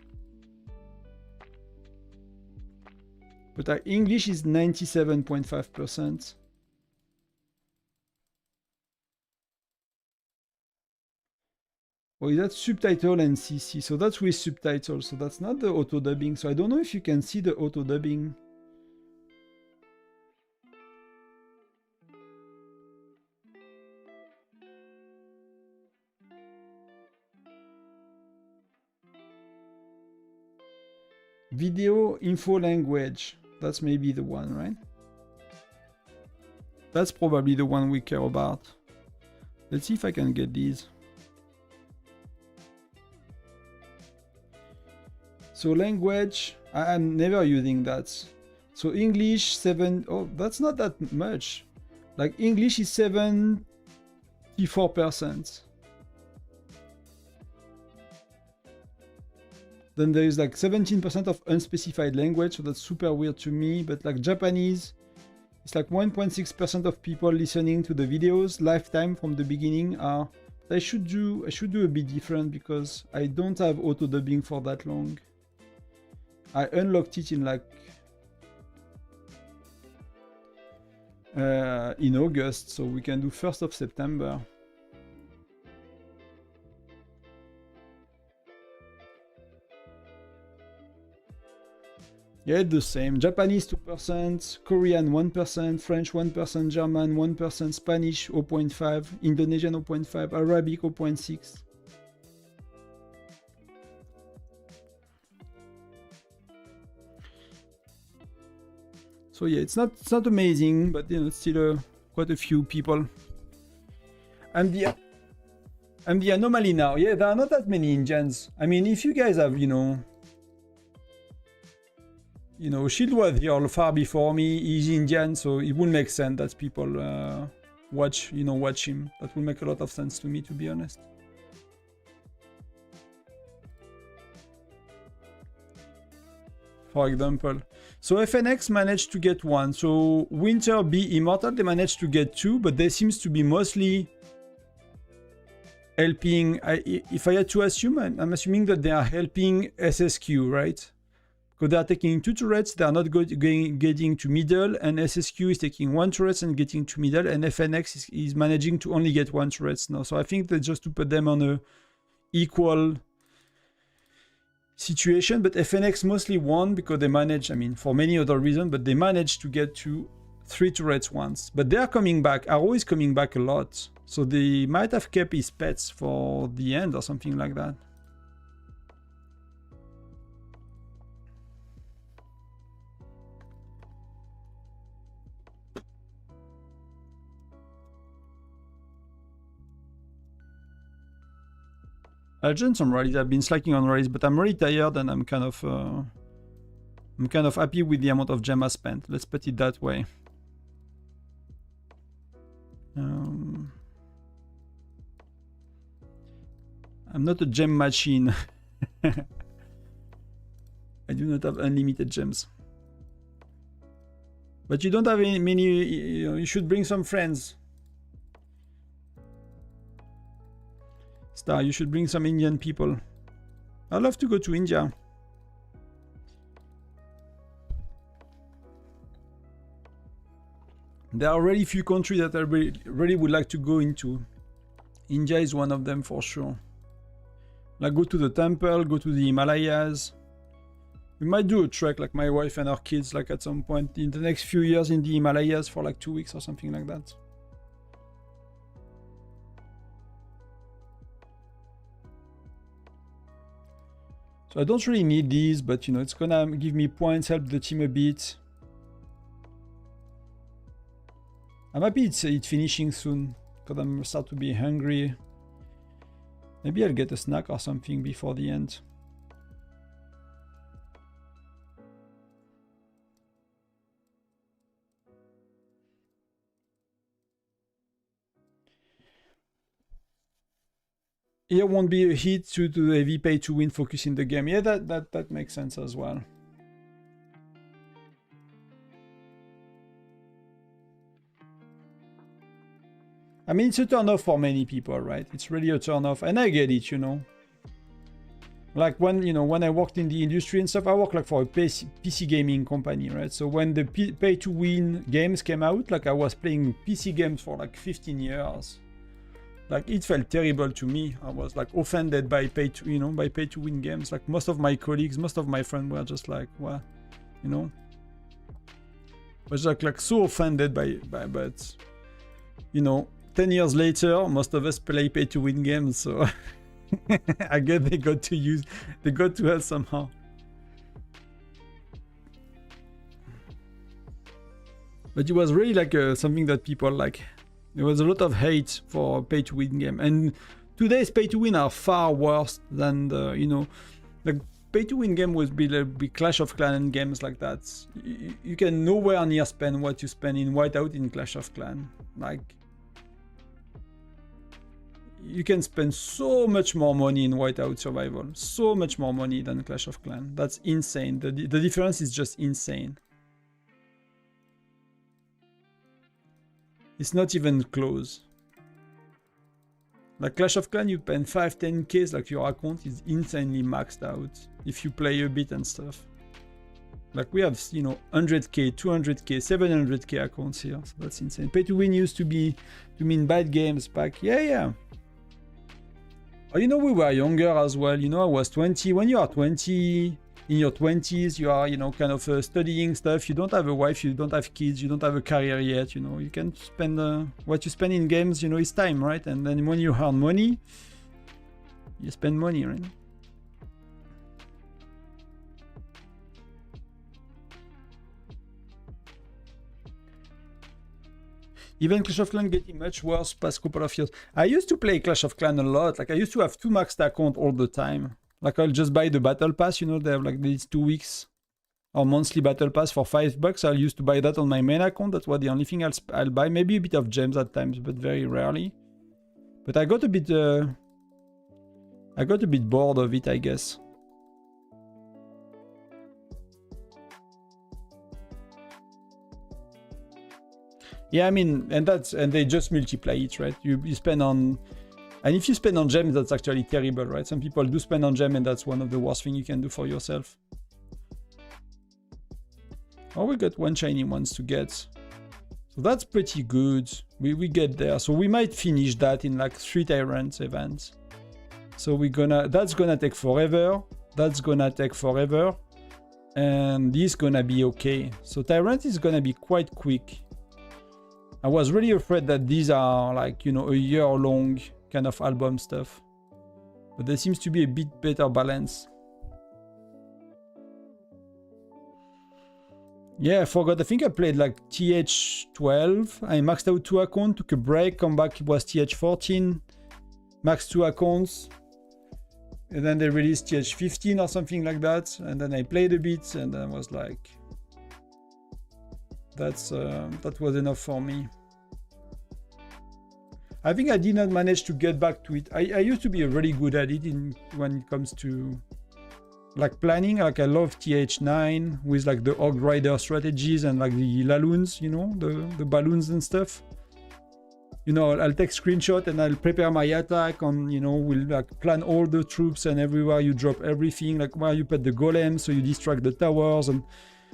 But English is 97.5%. Oh, that's subtitle and CC, so that's with subtitles, so that's not the auto-dubbing, so I don't know if you can see the auto-dubbing. Video info language, that's maybe the one, right? That's probably the one we care about. Let's see if I can get these. So language, I'm never using that. So English 7, oh, that's not that much. Like English is 74%. Then there is like 17% of unspecified language, so that's super weird to me. But like Japanese, it's like 1.6% of people listening to the videos. Lifetime from the beginning are. I should do a bit different because I don't have auto dubbing for that long. I unlocked it in like in August, so we can do 1st of September. Yeah, the same. Japanese 2%, Korean 1%, French 1%, German 1%, Spanish 0.5, Indonesian 0.5, Arabic 0.6. So yeah, it's not amazing, but you know, it's still quite a few people. And the anomaly now, yeah, there are not that many Indians. I mean, if you guys have, you know, Shield was here far before me. He's Indian, so it would make sense that people watch him. That would make a lot of sense to me, to be honest. For example, so FNX managed to get one. So Winter B Immortal, they managed to get two, but they seems to be mostly helping. If I had to assume, I'm assuming that they are helping SSQ, right? Because they are taking two turrets, they are not getting to middle, and SSQ is taking one turret and getting to middle, and FNX is managing to only get one turret now. So I think that just to put them on a equal situation, but FNX mostly won because they managed, I mean, for many other reasons, but they managed to get to 3 turrets once. But they are coming back. Arrow is coming back a lot. So they might have kept his pets for the end or something like that. I've done some rallies. I've been slacking on rallies, but I'm really tired and I'm kind of happy with the amount of gem I spent. Let's put it that way. I'm not a gem machine. I do not have unlimited gems. But you don't have many. You should bring some friends. Star, you should bring some Indian people. I'd love to go to India. There are already few countries that I really would like to go into. India is one of them for sure. Like go to the temple, go to the Himalayas. We might do a trek, like my wife and our kids, like at some point in the next few years in the Himalayas for like 2 weeks or something like that. So I don't really need these, but you know, it's gonna give me points, help the team a bit. I'm happy it's finishing soon, because I'm start to be hungry. Maybe I'll get a snack or something before the end. Here won't be a hit due to the heavy pay to win focus in the game. Yeah, that makes sense as well. I mean, it's a turn off for many people, right? It's really a turn off, and I get it, you know. Like when, you know, when I worked in the industry and stuff, I worked like for a PC gaming company, right? So when the pay to win games came out, like I was playing PC games for like 15 years. Like it felt terrible to me. I was like offended by pay to win games. Like most of my colleagues, most of my friends were just like, what, you know? I was like so offended by but you know, 10 years later, most of us play pay to win games, so I guess they got to us somehow. But it was really like something that people like. There was a lot of hate for pay to win game, and today's pay to win are far worse than the, you know, like pay to win game would be like Clash of Clans and games like that. You can nowhere near spend what you spend in Whiteout in Clash of Clans. Like you can spend so much more money in Whiteout Survival, so much more money than Clash of Clans. That's insane. The difference is just insane. It's not even close. Like Clash of Clans, you spend 5-10k, like your account is insanely maxed out if you play a bit and stuff. Like we have, you know, 100k, 200k, 700k accounts here. So that's insane. Pay to win used to mean bad games back. Yeah. Oh, you know, we were younger as well. You know, I was 20. When you are 20, in your 20s, you are, you know, kind of studying stuff. You don't have a wife, you don't have kids, you don't have a career yet. You know, you can spend what you spend in games, you know, is time, right? And then when you earn money, you spend money, right? Even Clash of Clans getting much worse past couple of years. I used to play Clash of Clans a lot. Like I used to have 2 maxed accounts all the time. Like I'll just buy the battle pass, you know, they have like these 2 weeks or monthly battle pass for $5. I used to buy that on my main account. That's what the only thing I'll buy. Maybe a bit of gems at times, but very rarely. But I got a bit bored of it, I guess. Yeah, I mean, and they just multiply it, right? You spend on, and if you spend on gems, that's actually terrible, right? Some people do spend on gems, and that's one of the worst things you can do for yourself. Oh, we got 1 shiny ones to get, so that's pretty good. We get there, so we might finish that in like 3 Tyrants events. So that's gonna take forever. That's gonna take forever, and this is gonna be okay. So Tyrant is gonna be quite quick. I was really afraid that these are like, you know, a year-long kind of album stuff. But there seems to be a bit better balance. Yeah, I forgot. I think I played like TH12. I maxed out 2 accounts, took a break, come back, it was TH14. Maxed 2 accounts. And then they released TH15 or something like that. And then I played a bit and I was like, that was enough for me. I think I did not manage to get back to it. I used to be really good at it when it comes to like planning. Like I love TH9 with like the Hog Rider strategies and like the Laloons, you know, the balloons and stuff. you know, I'll take screenshot and I'll prepare my attack on, you know, we'll like plan all the troops and everywhere you drop everything, like where you put the golem so you distract the towers. And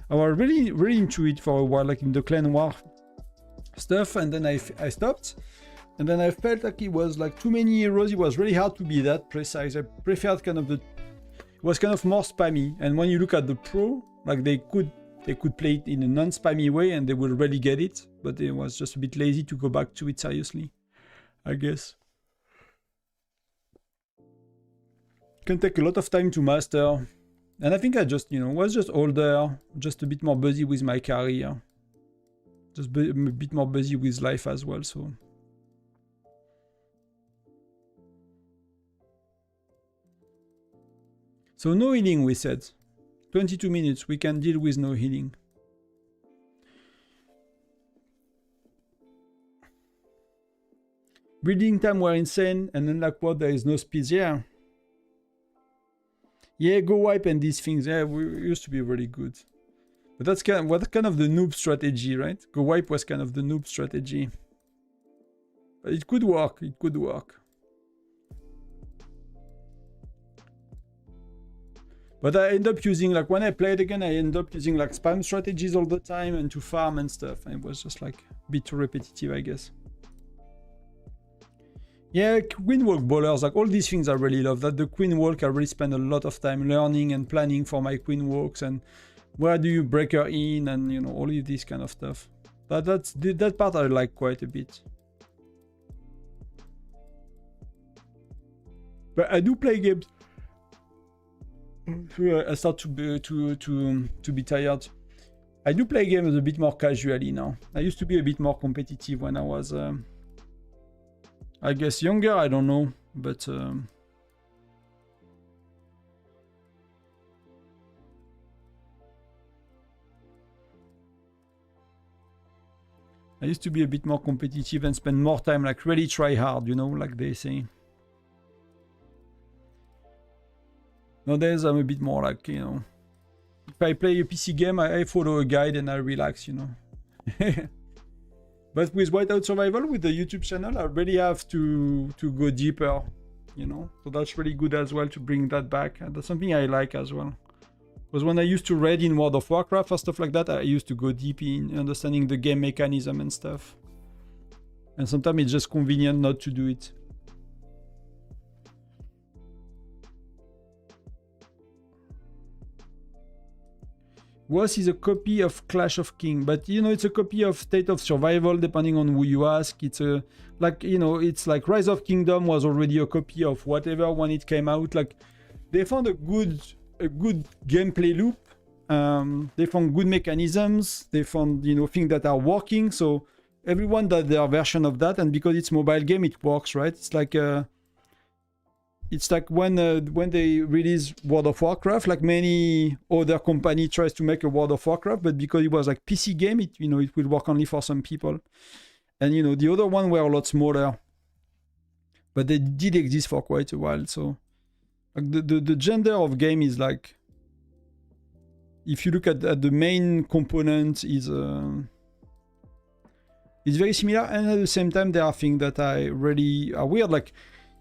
I was really, really into it for a while, like in the clan war stuff. And then I stopped. And then I felt like it was like too many heroes. It was really hard to be that precise. I preferred kind of it was kind of more spammy. And when you look at the pro, like they could play it in a non-spammy way and they will really get it. But it was just a bit lazy to go back to it seriously, I guess. Can take a lot of time to master. And I think I just, you know, was just older, just a bit more busy with my career. Just a bit more busy with life as well, so. So no healing, we said. 22 minutes, we can deal with no healing. Building time were insane, and then like what, there is no speed, yeah. Yeah, go wipe and these things, yeah, we used to be really good. But that's kind of the noob strategy, right? Go wipe was kind of the noob strategy. But it could work, it could work. But I end up using, like, when I played again, I end up using, like, spam strategies all the time and to farm and stuff. And it was just, like, a bit too repetitive, I guess. Yeah, Queen Walk bowlers, like, all these things I really love. That the Queen Walk, I really spend a lot of time learning and planning for my Queen Walks. And where do you break her in and, you know, all of this kind of stuff. That part I like quite a bit. But I do play games. I start to be tired. I do play games a bit more casually now. I used to be a bit more competitive when I was, I guess, younger. I don't know, but I used to be a bit more competitive and spend more time, like really try hard, you know, like they say. Nowadays, I'm a bit more like, you know, if I play a PC game, I follow a guide and I relax, you know. But with Whiteout Survival, with the YouTube channel, I really have to go deeper, you know. So that's really good as well to bring that back. And that's something I like as well. Because when I used to read in World of Warcraft or stuff like that, I used to go deep in understanding the game mechanism and stuff. And sometimes it's just convenient not to do it. WoS is a copy of Clash of Kings, but you know, it's a copy of State of Survival, depending on who you ask. It's a, like, you know, it's like Rise of Kingdom was already a copy of whatever when it came out. Like, they found a good gameplay loop. They found good mechanisms. They found, you know, things that are working. So everyone does their version of that, and because it's mobile game, it works, right? It's like when they release World of Warcraft, like many other company tries to make a World of Warcraft, but because it was like PC game, it, you know, it will work only for some people. And you know, the other one were a lot smaller, but they did exist for quite a while. So like the gender of game is like, if you look at the main component is very similar, and at the same time there are things that I really are weird. Like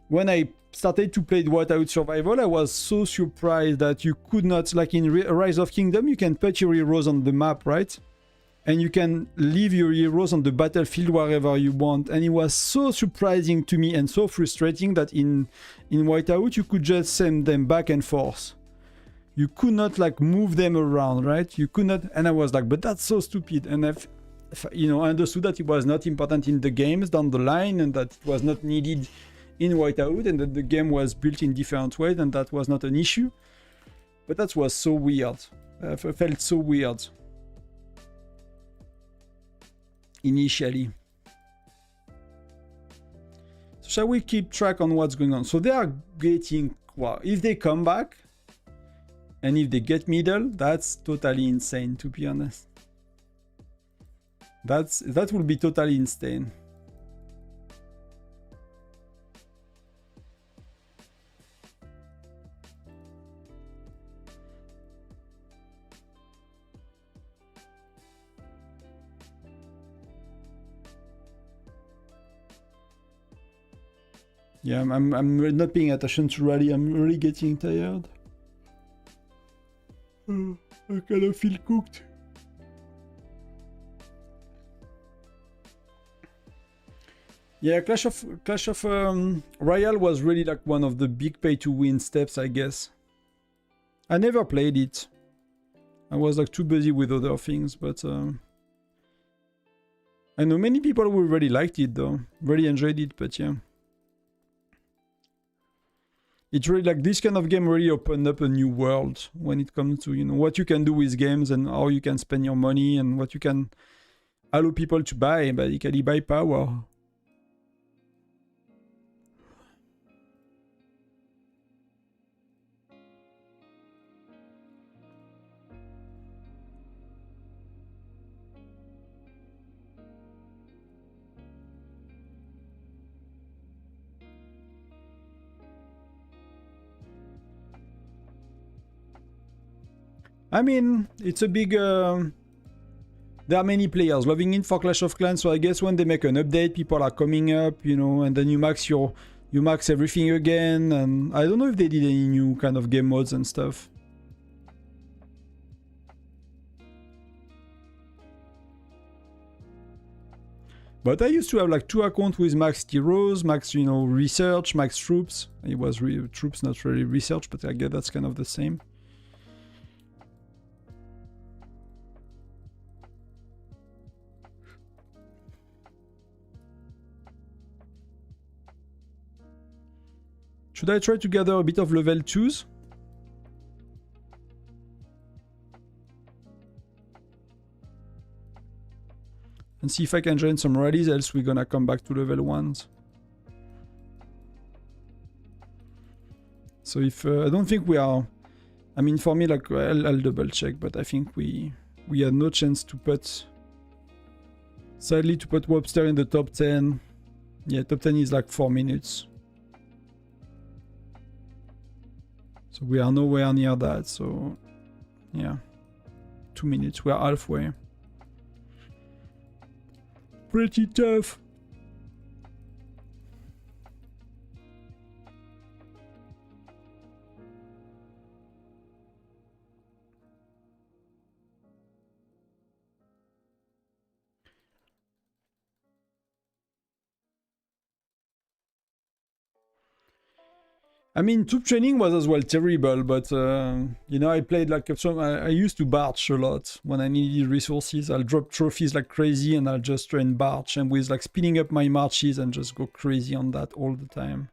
when I started to play Whiteout Survival, I was so surprised that you could not, like in Rise of Kingdom, you can put your heroes on the map, right? And you can leave your heroes on the battlefield wherever you want. And it was so surprising to me and so frustrating that in Whiteout, you could just send them back and forth. You could not like move them around, right? You could not, and I was like, but that's so stupid. And I've, you know, I understood that it was not important in the games down the line and that it was not needed in Whiteout, and that the game was built in different ways, and that was not an issue. But that was so weird. I felt so weird initially. So shall we keep track on what's going on? So they are getting, well, if they come back and if they get middle, that's totally insane, to be honest. That will be totally insane. Yeah, I'm not paying attention to rally. I'm really getting tired. I kind of feel cooked. Yeah, Clash of Royale was really like one of the big pay-to-win steps, I guess. I never played it. I was like too busy with other things, but I know many people who really liked it though, really enjoyed it, but yeah. It's really like this kind of game really opened up a new world when it comes to, you know, what you can do with games and how you can spend your money and what you can allow people to buy, basically buy power. I mean, it's a big... there are many players loving it for Clash of Clans, so I guess when they make an update, people are coming up, you know, and then you max everything again, and I don't know if they did any new kind of game modes and stuff. But I used to have like 2 accounts with max heroes, max, you know, research, max troops. It was troops, not really research, but I guess that's kind of the same. Should I try to gather a bit of level 2s? And see if I can join some rallies, else we're gonna come back to level 1s. So if... I don't think we are... I mean, for me, like, I'll double check, but I think we had no chance to put... Sadly, to put Webster in the top 10. Yeah, top 10 is like 4 minutes. So we are nowhere near that, so... Yeah. 2 minutes, we are halfway. Pretty tough. I mean, troop training was as well terrible, but you know, I played like I used to barge a lot when I needed resources. I'll drop trophies like crazy, and I'll just train barge, and with like speeding up my marches and just go crazy on that all the time.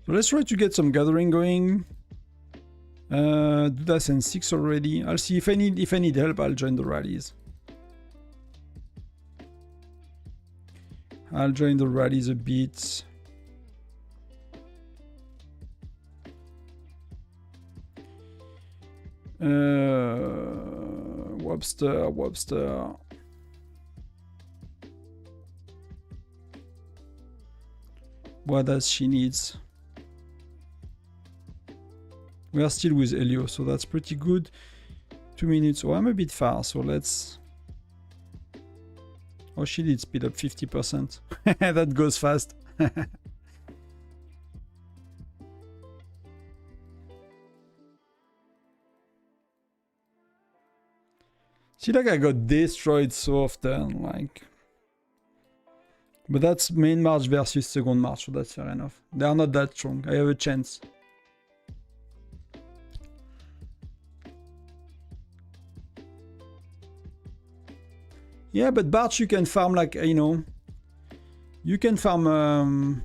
So let's try to get some gathering going. Do that in 6 already. I'll see if I need help. I'll join the rallies. I'll join the rallies a bit. Webster. What does she needs? We are still with Elio, so that's pretty good. 2 minutes. Oh, I'm a bit far, so let's... Oh, she did speed up 50%. That goes fast. See, like I got destroyed so often, like... But that's main march versus second march, so that's fair enough. They are not that strong. I have a chance. Yeah, but Barch you can farm like, you know... You can farm...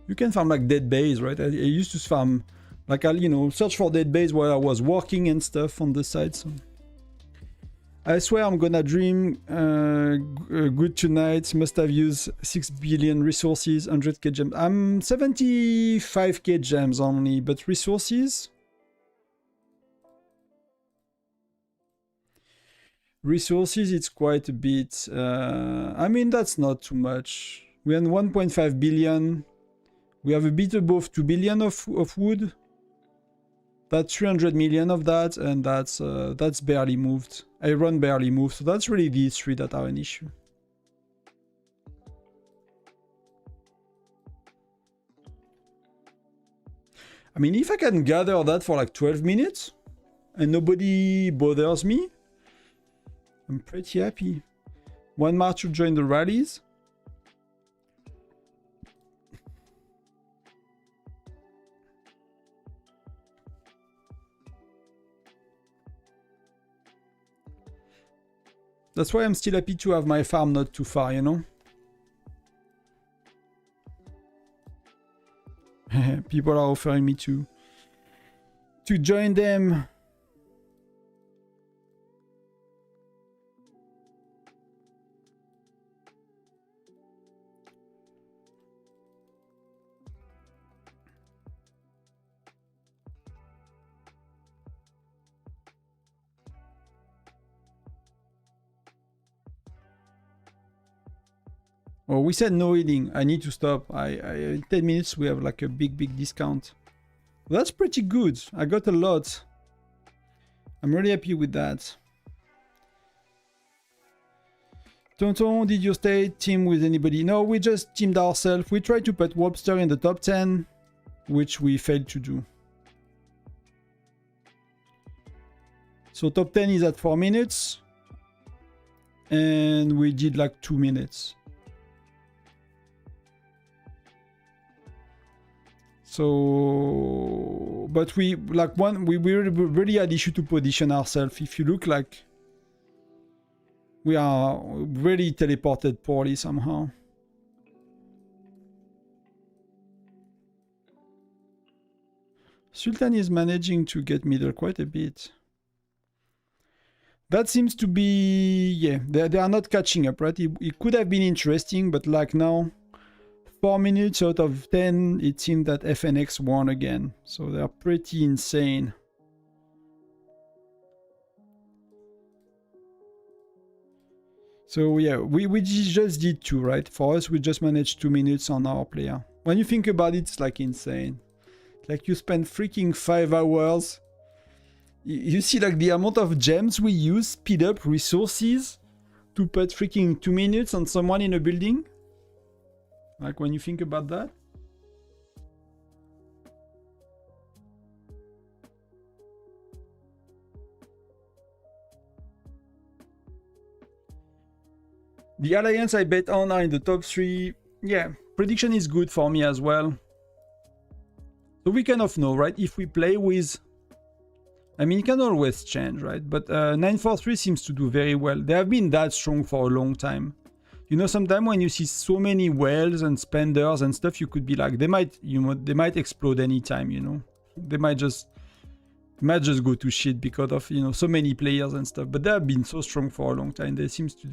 You can farm like dead base, right? I used to farm... Like, I'll, you know, search for dead base while I was working and stuff on the side, so... I swear I'm gonna dream good tonight. Must have used 6 billion resources, 100k gems. I'm 75k gems only, but resources? Resources, it's quite a bit. I mean, that's not too much. We have 1.5 billion. We have a bit above 2 billion of wood. That's 300 million of that, and that's barely moved. Iron barely moved, so that's really these three that are an issue. I mean, if I can gather that for like 12 minutes and nobody bothers me, I'm pretty happy. One more to join the rallies. That's why I'm still happy to have my farm not too far, you know? People are offering me to join them. Oh, we said no eating. I need to stop. In 10 minutes we have like a big discount. That's pretty good. I got a lot. I'm really happy with that. Tonton, did you stay team with anybody? No, we just teamed ourselves. We tried to put Wobster in the top 10, which we failed to do. So top 10 is at 4 minutes. And we did like 2 minutes. So, but we really had issue to position ourselves. If you look, like we are really teleported poorly somehow. Sultan is managing to get middle quite a bit. That seems to be, yeah, they are not catching up, right? It could have been interesting, but like now, 4 minutes out of 10, it seemed that FNX won again. So they are pretty insane. So yeah, we just did 2, right? For us, we just managed 2 minutes on our player. When you think about it, it's like insane. Like you spend freaking 5 hours. You see like the amount of gems we use, speed up resources to put freaking 2 minutes on someone in a building. Like when you think about that. The Alliance I bet on are in the top 3. Yeah, prediction is good for me as well. So we kind of know, right? If we play with... I mean, it can always change, right? But 943 seems to do very well. They have been that strong for a long time. You know, sometimes when you see so many whales and spenders and stuff, you could be like, they might, you know, they might explode anytime, you know. They might just go to shit because of, you know, so many players and stuff. But they have been so strong for a long time. They seem to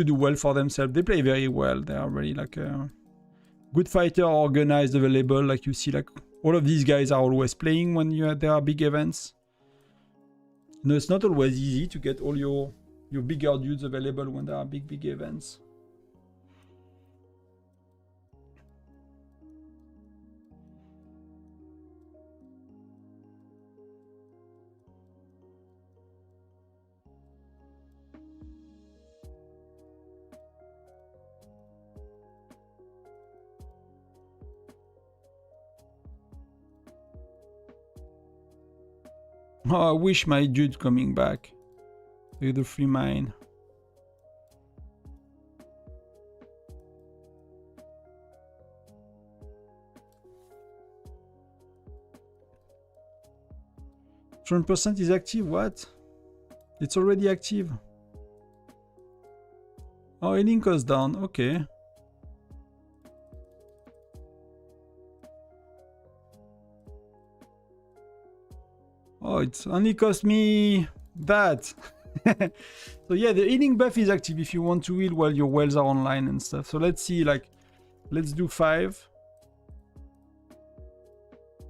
do well for themselves. They play very well. They are really like a good fighter, organized, available. Like you see, like all of these guys are always playing when there are big events. You know, it's not always easy to get all your bigger dudes available when there are big events. Oh, I wish my dude coming back. With the free mine. %% is active, what? It's already active. Oh, healing goes down, okay. Oh, it's only cost me that. So yeah, the healing buff is active if you want to heal while your wells are online and stuff. So let's see, like, let's do 5.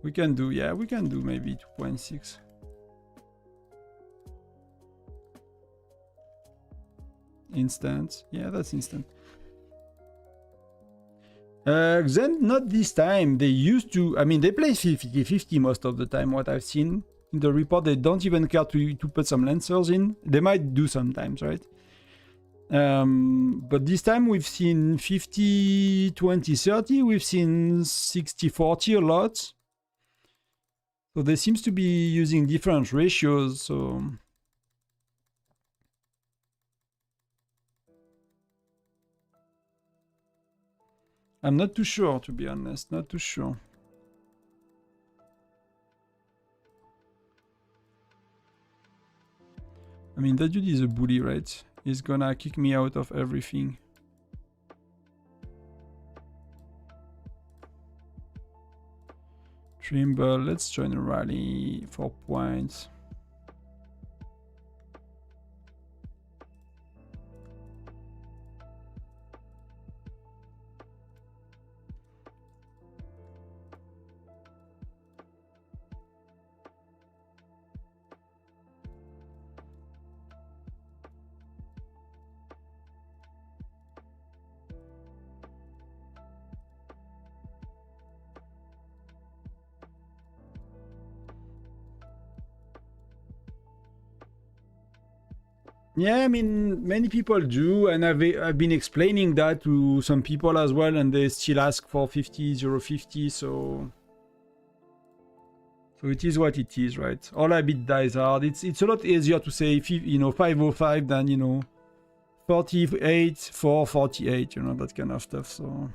We can do, yeah, we can do maybe 2.6. instant. Yeah, that's instant. Then not this time. They used to, I mean, they play 50-50 most of the time, what I've seen. In the report, they don't even care to put some lancers in. They might do sometimes, right? But this time we've seen 50, 20, 30. We've seen 60, 40 a lot. So they seems to be using different ratios, so... I'm not too sure, to be honest. Not too sure. I mean, that dude is a bully, right? He's gonna kick me out of everything. Trimble, let's join a rally. 4 points. Yeah, I mean, many people do, and I've been explaining that to some people as well, and they still ask for 50, 050, so it is what it is, right? All a bit dies hard. It's a lot easier to say, 505 than, 48, 448, that kind of stuff, so...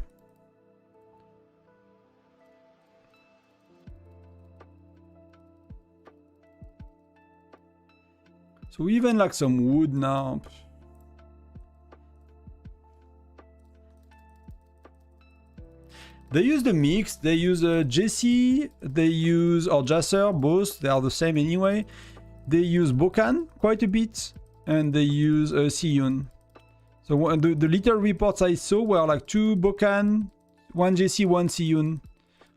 So even like some wood now. They use the mix. They use Jesse. They use or Jasser. Both. They are the same anyway. They use Bokan quite a bit, and they use Siyun. So the little reports I saw were like 2 Bokan, 1 Jesse, 1 Siyun,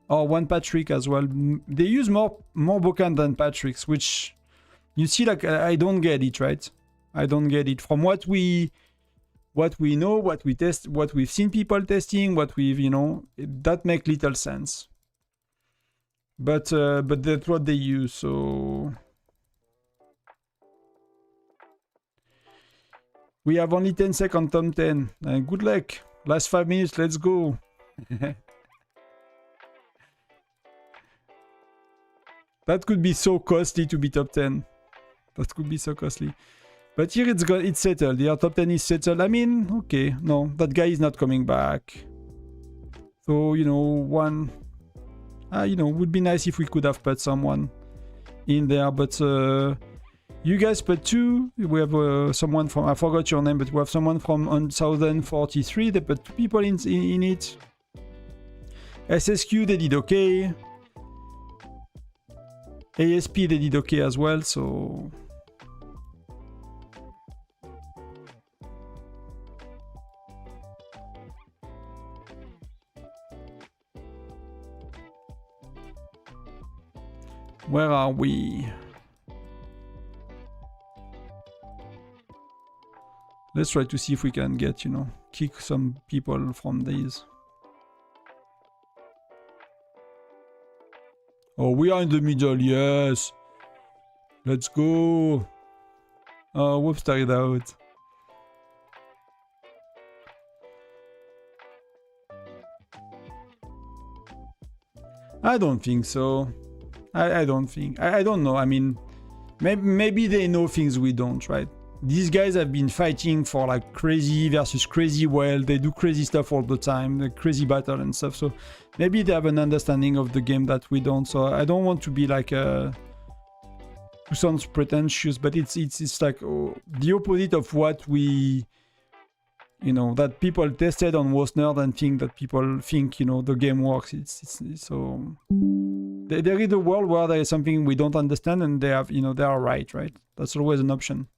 or 1 Patrick as well. They use more Bokan than Patrick's, which. You see, like, I don't get it, right? I don't get it. From what we know, what we test, what we've seen people testing, what we've, that makes little sense. But that's what they use, so... We have only 10 seconds, Tom 10. Good luck. Last 5 minutes, let's go. That could be so costly to be top 10. That could be so costly. But here it's settled. The top 10 is settled. I mean, okay. No, that guy is not coming back. So, one... would be nice if we could have put someone in there. But you guys put 2. We have someone from... I forgot your name, but we have someone from 1043. They put 2 people in it. SSQ, they did okay. ASP, they did okay as well, so... Where are we? Let's try to see if we can get, kick some people from these. Oh, we are in the middle, yes. Let's go. Oh, whoops, started out. I don't think so. I don't think. I don't know. I mean, maybe they know things we don't, right? These guys have been fighting for like crazy versus crazy well. They do crazy stuff all the time, the crazy battle and stuff. So maybe they have an understanding of the game that we don't. So I don't want to be like to sound pretentious, but it's like the opposite of what we, that people tested on Wosnerd and think that people think, the game works. It's so there is a world where there is something we don't understand and they have, they are right? That's always an option.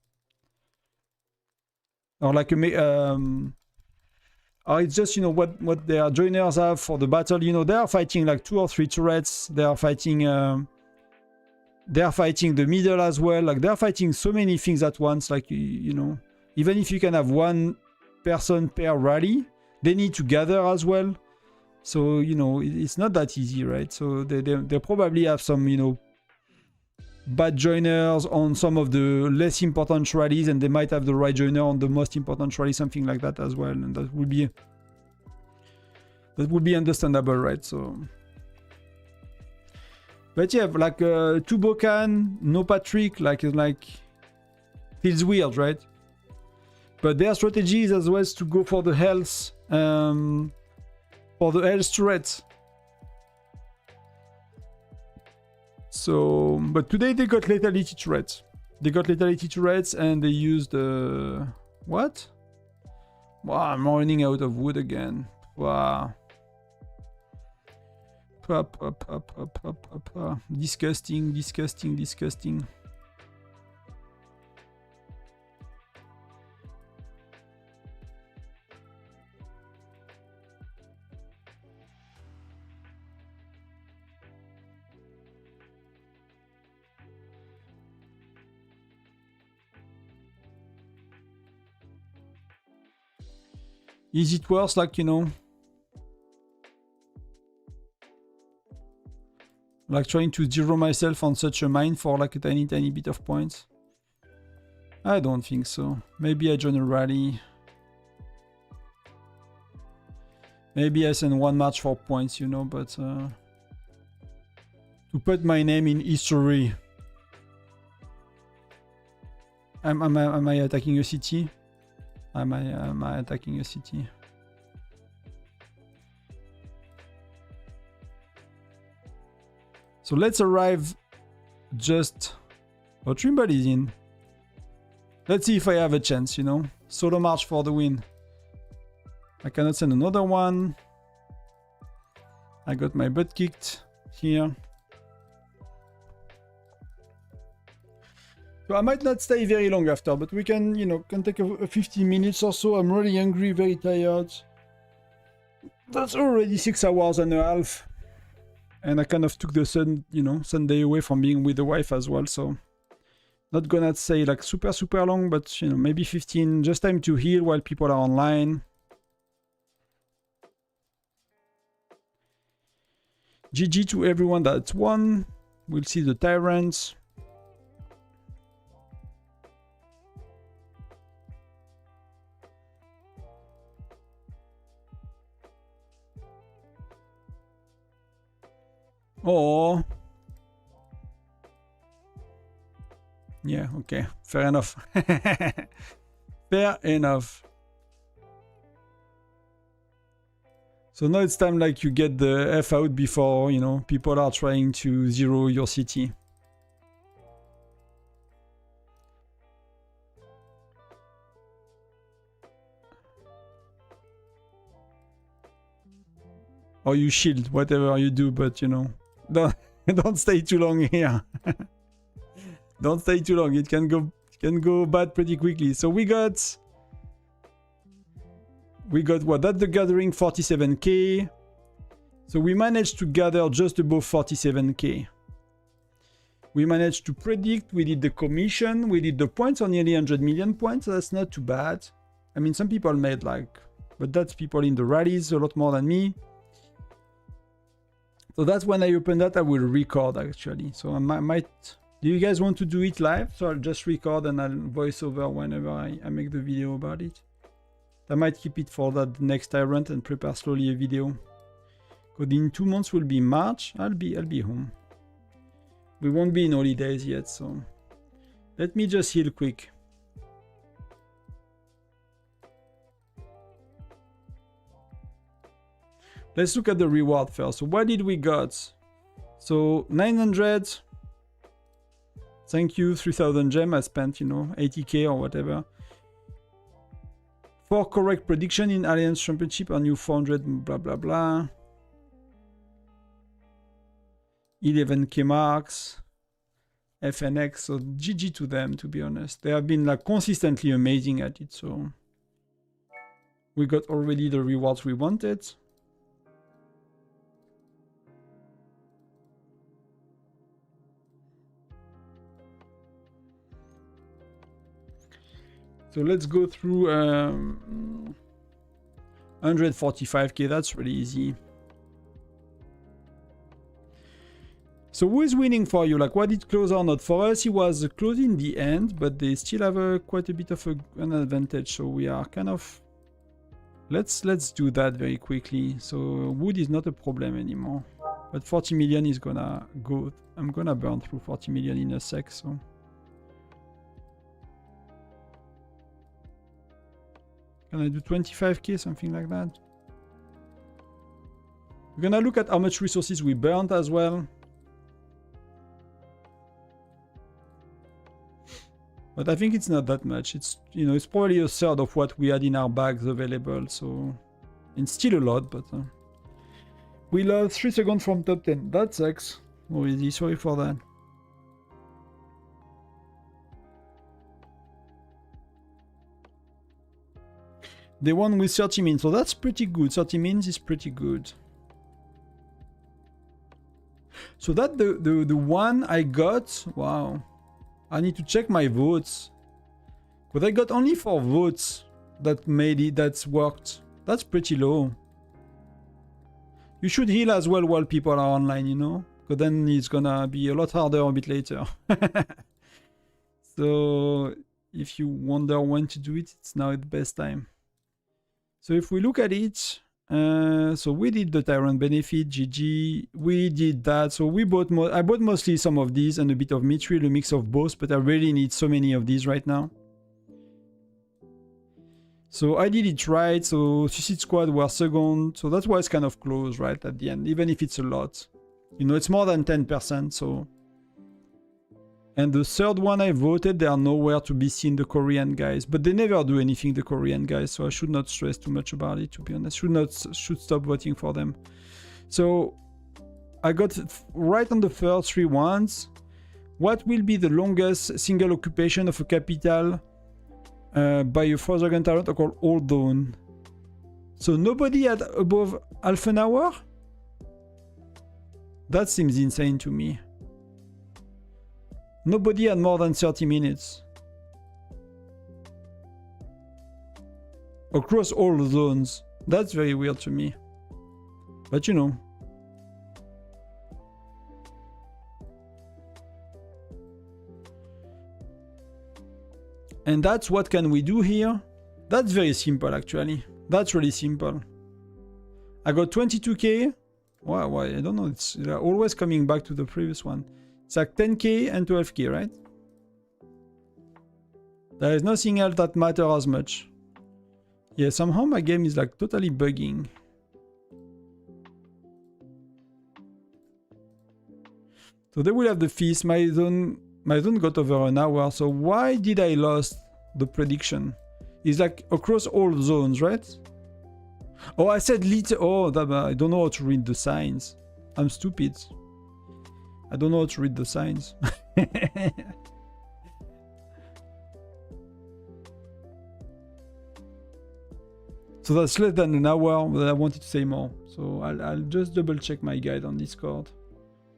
Or like or it's just what their joiners have for the battle. They are fighting like 2 or 3 turrets. They are fighting the middle as well. Like they are fighting so many things at once. Like Even if you can have one person per rally, they need to gather as well. So, you know, it's not that easy, right? So they probably have some, you know, bad joiners on some of the less important rallies, and they might have the right joiner on the most important rally, something like that as well. And that would be understandable, right? So, but yeah, like two Bokan, no Patrick, like feels weird, right? But their strategy is as well to go for the health, turret. So, but today they got lethality turrets. They got lethality turrets and they used what? Wow, I'm running out of wood again. Wow. Disgusting, disgusting, disgusting. Is it worse, like, you know, like trying to zero myself on such a mine for like a tiny bit of points? I don't think so. Maybe I join a rally. Maybe I send one match for points, you know, but to put my name in history. Am I attacking a city? Am I attacking a city? So let's arrive just... Oh, Trimble is in. Let's see if I have a chance, you know. Solo march for the win. I cannot send another one. I got my butt kicked here. So I might not stay very long after, but we can, you know, can take a 15 minutes or so. I'm really hungry, very tired. That's already 6 hours and a half. And I kind of took the Sunday away from being with the wife as well, so not gonna say like super long, but you know, maybe 15, just time to heal while people are online. GG to everyone that won. We'll see the Tyrants. Oh. Yeah, okay. Fair enough. Fair enough. So now it's time like you get the F out before, you know, people are trying to zero your city. Or you shield, whatever you do, but you know, don't stay too long here. Don't stay too long. It can go bad pretty quickly. So we got what? That's the gathering 47k. So we managed to gather just above 47k. We managed to predict. We did the commission. We did the points on nearly 100 million points. So that's not too bad. I mean, some people made like, but that's people in the rallies a lot more than me. So that's when I open that, I will record actually. So I might, do you guys want to do it live? So I'll just record and I'll voice over whenever I make the video about it. I might keep it for that next Tyrant and prepare slowly a video. Because in 2 months will be March, I'll be home. We won't be in holidays yet, so let me just heal quick. Let's look at the reward first. So what did we got? So 900. Thank you, 3000 gem. I spent, you know, 80k or whatever. 4 correct prediction in Alliance Championship, a new 400, blah blah blah. 11k marks. FNX, so GG to them, to be honest. They have been like consistently amazing at it, so we got already the rewards we wanted. So let's go through 145k. That's really easy. So who is winning for you? Like, what did close or not? For us, it was close in the end, but they still have quite a bit of an advantage. So we are kind of... Let's do that very quickly. So wood is not a problem anymore. But 40 million is gonna go... I'm gonna burn through 40 million in a sec, so... Can I do 25k, something like that? We're gonna look at how much resources we burnt as well. But I think it's not that much. It's, you know, it's probably a third of what we had in our bags available, so... It's still a lot, but... we lost 3 seconds from top 10. That sucks. Already, sorry for that. They won with 30 min, so that's pretty good. 30 mins is pretty good. So that the one I got, wow. I need to check my votes. But I got only 4 votes that made it, that's worked. That's pretty low. You should heal as well while people are online, you know? Because then it's gonna be a lot harder a bit later. So if you wonder when to do it, it's now the best time. So if we look at it, so we did the Tyrant benefit, GG, we did that. So we bought I bought mostly some of these and a bit of Mithril, a mix of both, but I really need so many of these right now. So I did it right, so Suicide Squad were second, so that's why it's kind of close right at the end, even if it's a lot. You know, it's more than 10%, so... And the third one I voted, they are nowhere to be seen, the Korean guys. But they never do anything, the Korean guys, so I should not stress too much about it, to be honest. Should stop voting for them. So, I got right on the first 3 ones. What will be the longest single occupation of a capital by a Frostdragon Tyrant called Old Dawn? So nobody had above half an hour? That seems insane to me. Nobody had more than 30 minutes. Across all zones. That's very weird to me. But you know. And that's what can we do here? That's very simple actually. That's really simple. I got 22k. Why? I don't know. It's always coming back to the previous one. It's like 10k and 12k, right? There is nothing else that matters as much. Yeah, somehow my game is like totally bugging. So they will have the feast. My zone got over an hour. So why did I lost the prediction? It's like across all zones, right? Oh, I said little. Oh, I don't know how to read the signs. I'm stupid. I don't know how to read the signs. So that's less than an hour, but I wanted to say more. So I'll just double check my guide on Discord.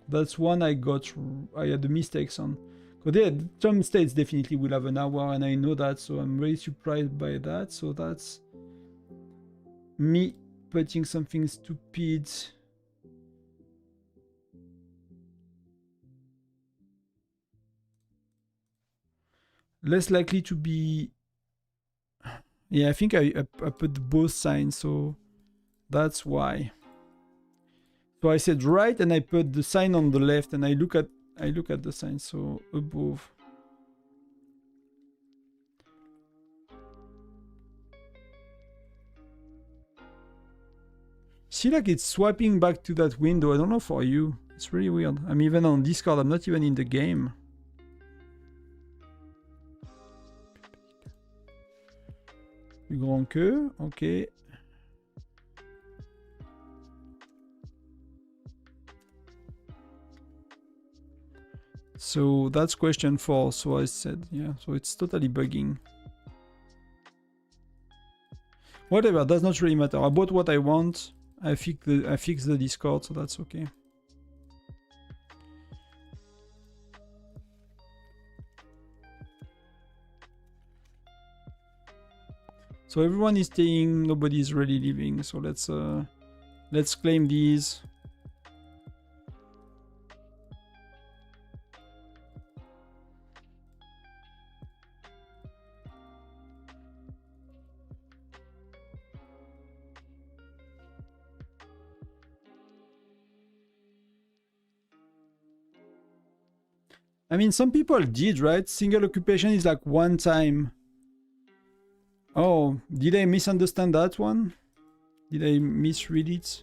That's one I got. I had the mistakes on. Because yeah, some states definitely will have an hour, and I know that, so I'm very surprised by that. So that's me putting something stupid. Less likely to be... Yeah, I think I put both signs, so that's why. So I said right, and I put the sign on the left, and I look at the sign, so above. See, like it's swapping back to that window. I don't know for you. It's really weird. I'm even on Discord. I'm not even in the game. Plus grand que, ok. So that's question 4. So I said, yeah, so it's totally bugging. Whatever, does not really matter. I bought what I want. I fixed the Discord, so that's okay. So everyone is staying, nobody is really leaving. So let's claim these. I mean, some people did, right? Single occupation is like one time. Oh, did I misunderstand that one? Did I misread it?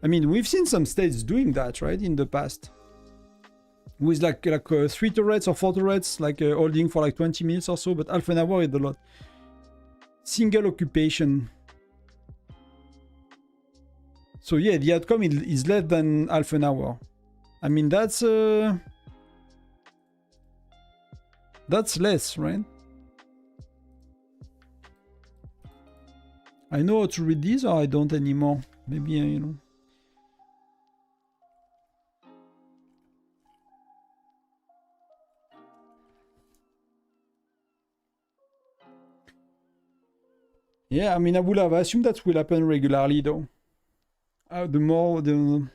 I mean, we've seen some states doing that, right, in the past. With like 3 turrets or 4 turrets, like holding for like 20 minutes or so, but half an hour is a lot. Single occupation. So yeah, the outcome is less than half an hour. I mean, that's less, right? I know how to read these, or I don't anymore. Maybe, you know. Yeah, I mean, I would have assumed that will happen regularly, though. The more the...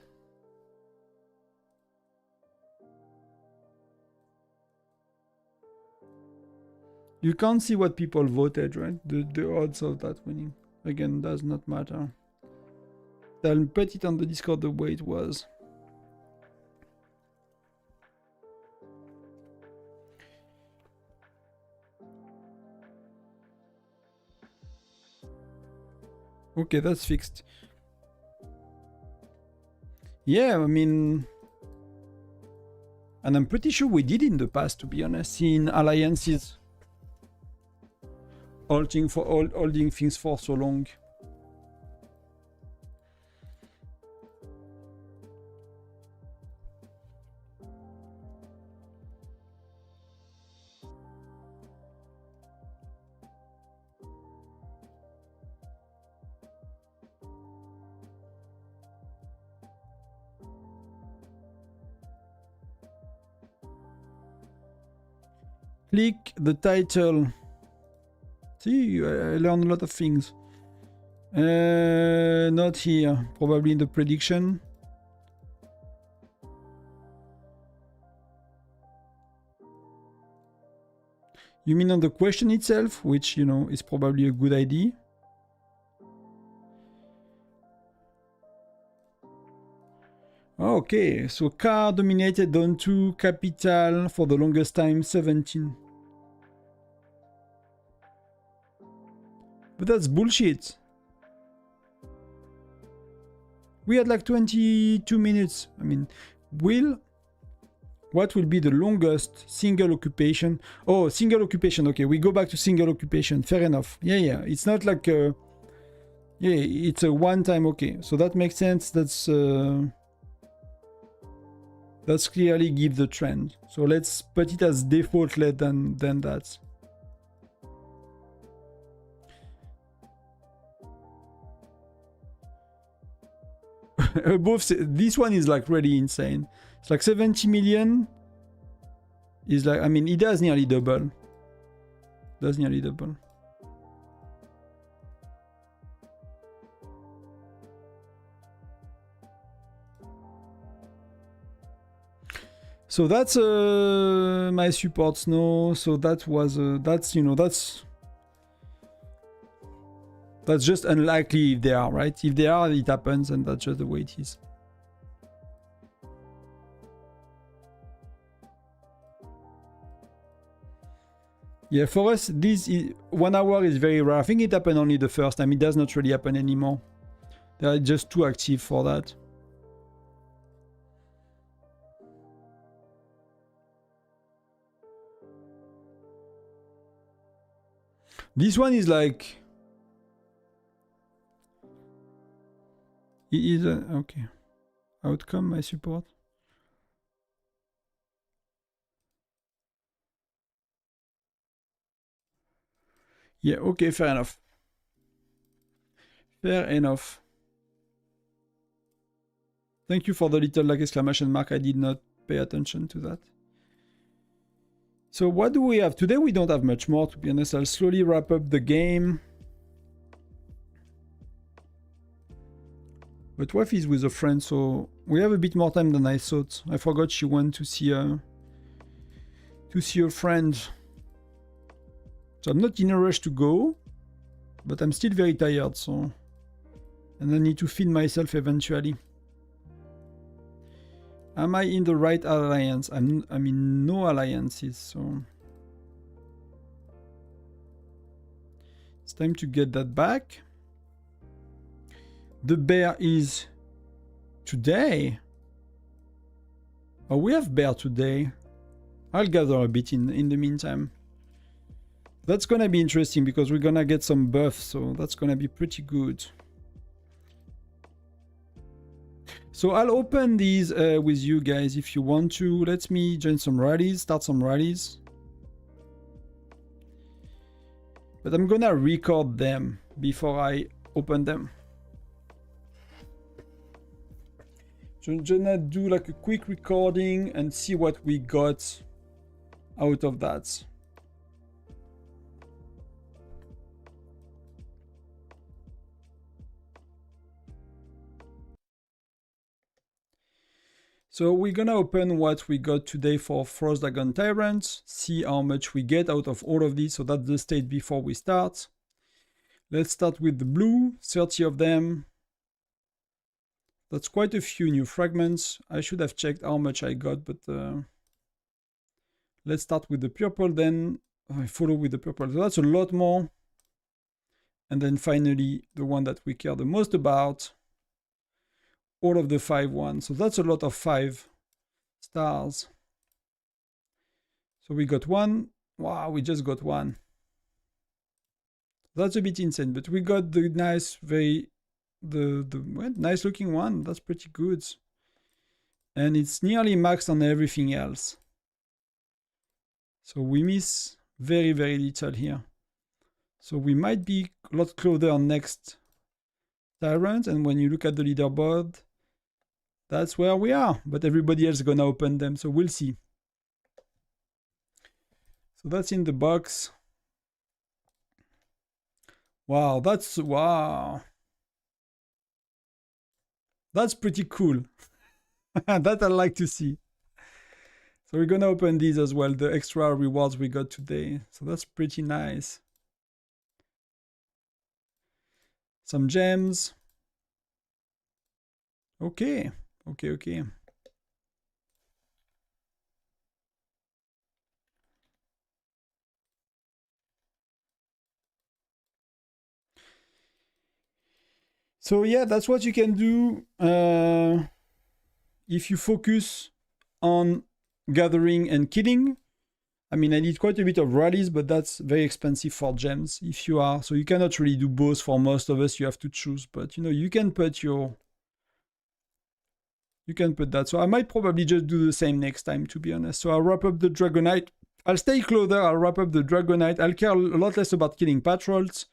You can't see what people voted, right? The odds of that winning. Again, does not matter. I'll put it on the Discord the way it was. Okay, that's fixed. Yeah, I mean... And I'm pretty sure we did in the past, to be honest, in alliances. Holding things for so long. Click the title. See, I learned a lot of things. Not here. Probably in the prediction. You mean on the question itself, which, you know, is probably a good idea. Okay, so car dominated down to capital for the longest time, 17. But that's bullshit. We had like 22 minutes. I mean, what will be the longest single occupation? Oh, single occupation. Okay, we go back to single occupation. Fair enough. Yeah. It's not like yeah, it's a one time. Okay, so that makes sense. That's clearly give the trend. So let's put it as default less than that. Above, this one is like really insane. It's like 70 million. Is like, I mean, it does nearly double. Does nearly double. So that's my supports no. So that was that's, you know, that's just unlikely if they are, right? If they are, it happens, and that's just the way it is. Yeah, for us, this is 1 hour is very rare. I think it happened only the first time. It does not really happen anymore. They are just too active for that. This one is like... It is okay. Outcome, my support. Yeah, okay, fair enough. Fair enough. Thank you for the little like exclamation mark. I did not pay attention to that. So what do we have? Today we don't have much more, to be honest. I'll slowly wrap up the game. But wife is with a friend, so we have a bit more time than I thought. I forgot she went to see a friend. So I'm not in a rush to go, but I'm still very tired, so... And I need to feed myself eventually. Am I in the right alliance? I'm in no alliances, so... It's time to get that back. The bear is today. Oh, we have bear today. I'll gather a bit in the meantime. That's gonna be interesting because we're gonna get some buffs, so that's gonna be pretty good. So I'll open these with you guys if you want to. Let me join some rallies, start some rallies. But I'm gonna record them before I open them. So I'm gonna do like a quick recording and see what we got out of that. So we're gonna open what we got today for Frostdragon Tyrant, see how much we get out of all of these. So that's the state before we start. Let's start with the blue, 30 of them. That's quite a few new fragments. I should have checked how much I got, but let's start with the purple then. I follow with the purple. So that's a lot more. And then finally, the one that we care the most about. All of the 5 ones. So that's a lot of 5 stars. So we got 1. Wow, we just got 1. That's a bit insane, but we got the nice, nice looking one. That's pretty good. And it's nearly maxed on everything else. So we miss very, very little here. So we might be a lot closer on next Tyrant. And when you look at the leaderboard, that's where we are. But everybody else is gonna open them. So we'll see. So that's in the box. Wow, wow. That's pretty cool. That I like to see. So we're gonna open these as well, the extra rewards we got today. So that's pretty nice. Some gems. Okay. So yeah, that's what you can do if you focus on gathering and killing. I mean, I did quite a bit of rallies, but that's very expensive for gems if you are. So you cannot really do both for most of us. You have to choose, but you know, you can put that. So I might probably just do the same next time, to be honest. So I'll wrap up the Dragonite. I'll stay closer. I'll wrap up the Dragonite. I'll care a lot less about killing patrols.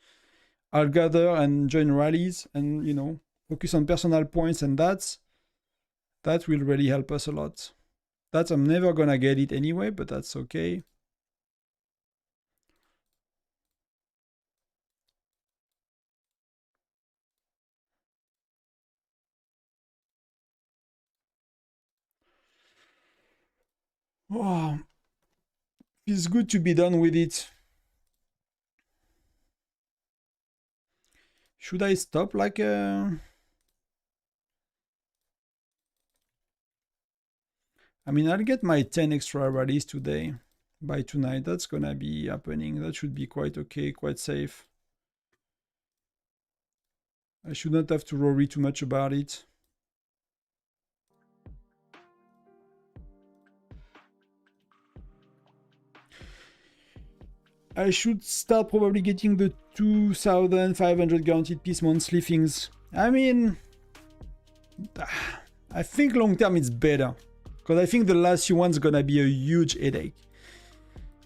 I'll gather and join rallies and, you know, focus on personal points, and that will really help us a lot. I'm never gonna get it anyway, but that's okay. Oh, it's good to be done with it. Should I stop like I mean, I'll get my 10 extra rallies today. By tonight, that's gonna be happening. That should be quite okay, quite safe. I should not have to worry too much about it. I should start probably getting the 2,500 guaranteed piece monthly things. I mean, I think long term it's better, because I think the last few ones gonna be a huge headache.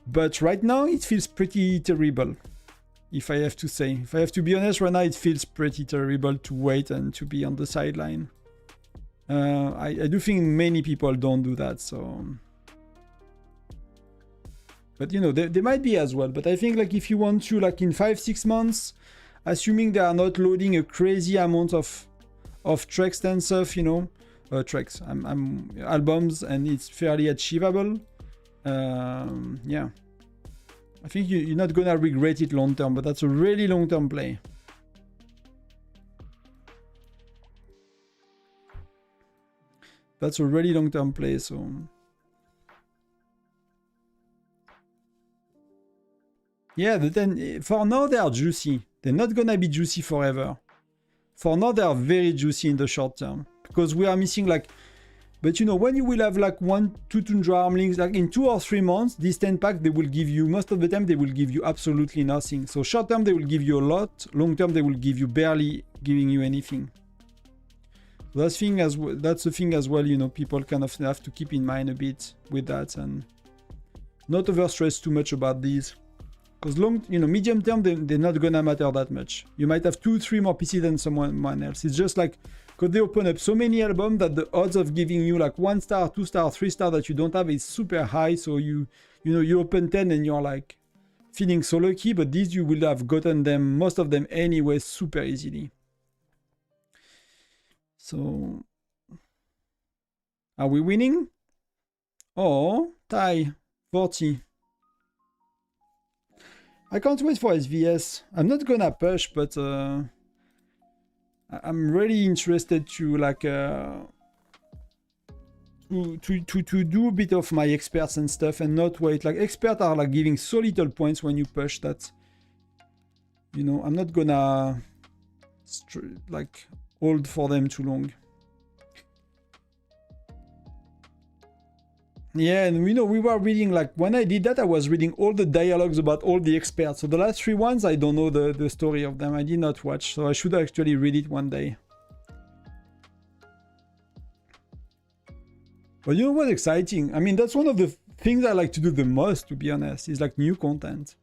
But right now it feels pretty terrible, if I have to say. If I have to be honest, right now it feels pretty terrible to wait and to be on the sideline. I do think many people don't do that, so... But you know, they might be as well. But I think like if you want to, like in 5-6 months, assuming they are not loading a crazy amount of tracks and stuff, you know, tracks, I'm albums, and it's fairly achievable. Yeah, I think you're not gonna regret it long term, but that's a really long term play. That's a really long term play, so. Yeah, but then for now they are juicy. They're not gonna be juicy forever. For now they are very juicy in the short term because we are missing like. But you know, when you will have like 1-2 Tundra Armlings, like in 2 or 3 months, these 10 packs they will give you, most of the time they will give you absolutely nothing. So short term they will give you a lot. Long term they will give you barely giving you anything. So that's the thing as well. You know, people kind of have to keep in mind a bit with that and not over stress too much about these. Because medium term, they're not gonna matter that much. You might have 2-3 more PC than someone else. It's just like, because they open up so many albums that the odds of giving you like 1 star, 2 star, 3 star that you don't have is super high. So you open 10 and you're like feeling so lucky, but these you will have gotten them, most of them anyway, super easily. So, are we winning? Oh, tie, 40. I can't wait for SVS. I'm not gonna push, but I'm really interested to like to do a bit of my experts and stuff and not wait. Like experts are like giving so little points when you push that, you know, I'm not gonna like hold for them too long. Yeah, and we were reading, like, when I did that, I was reading all the dialogues about all the experts. So the last 3 ones, I don't know the story of them. I did not watch, so I should actually read it one day. But you know what's exciting? I mean, that's one of the things I like to do the most, to be honest, is like new content.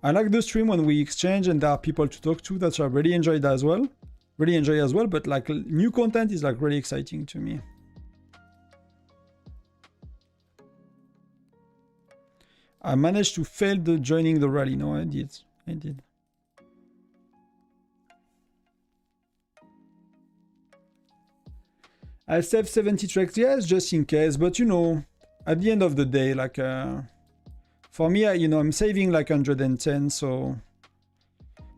I like the stream when we exchange and there are people to talk to. That's what I really enjoy as well. But like new content is like really exciting to me. I managed to fail joining the rally. No, I did. I saved 70 tracks. Yes, just in case. But you know, at the end of the day, like for me, I'm saving like 110. So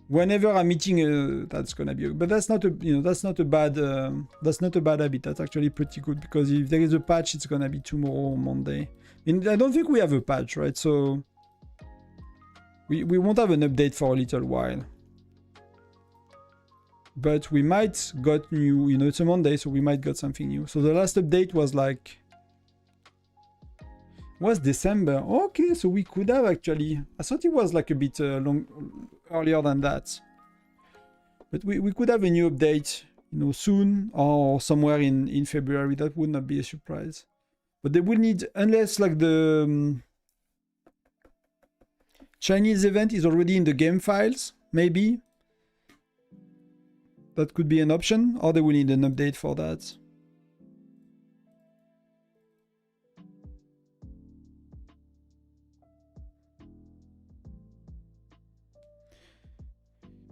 whenever I'm eating, that's gonna be. But that's not a bad habit. That's actually pretty good because if there is a patch, it's gonna be tomorrow, Monday. And I don't think we have a patch, right? So we won't have an update for a little while. But we might got new, it's a Monday, so we might got something new. So the last update was like, was December. Okay, so we could have actually, I thought it was like a bit earlier than that. But we could have a new update, soon or somewhere in February. That would not be a surprise. But they will need, unless like the Chinese event is already in the game files, maybe. That could be an option, or they will need an update for that.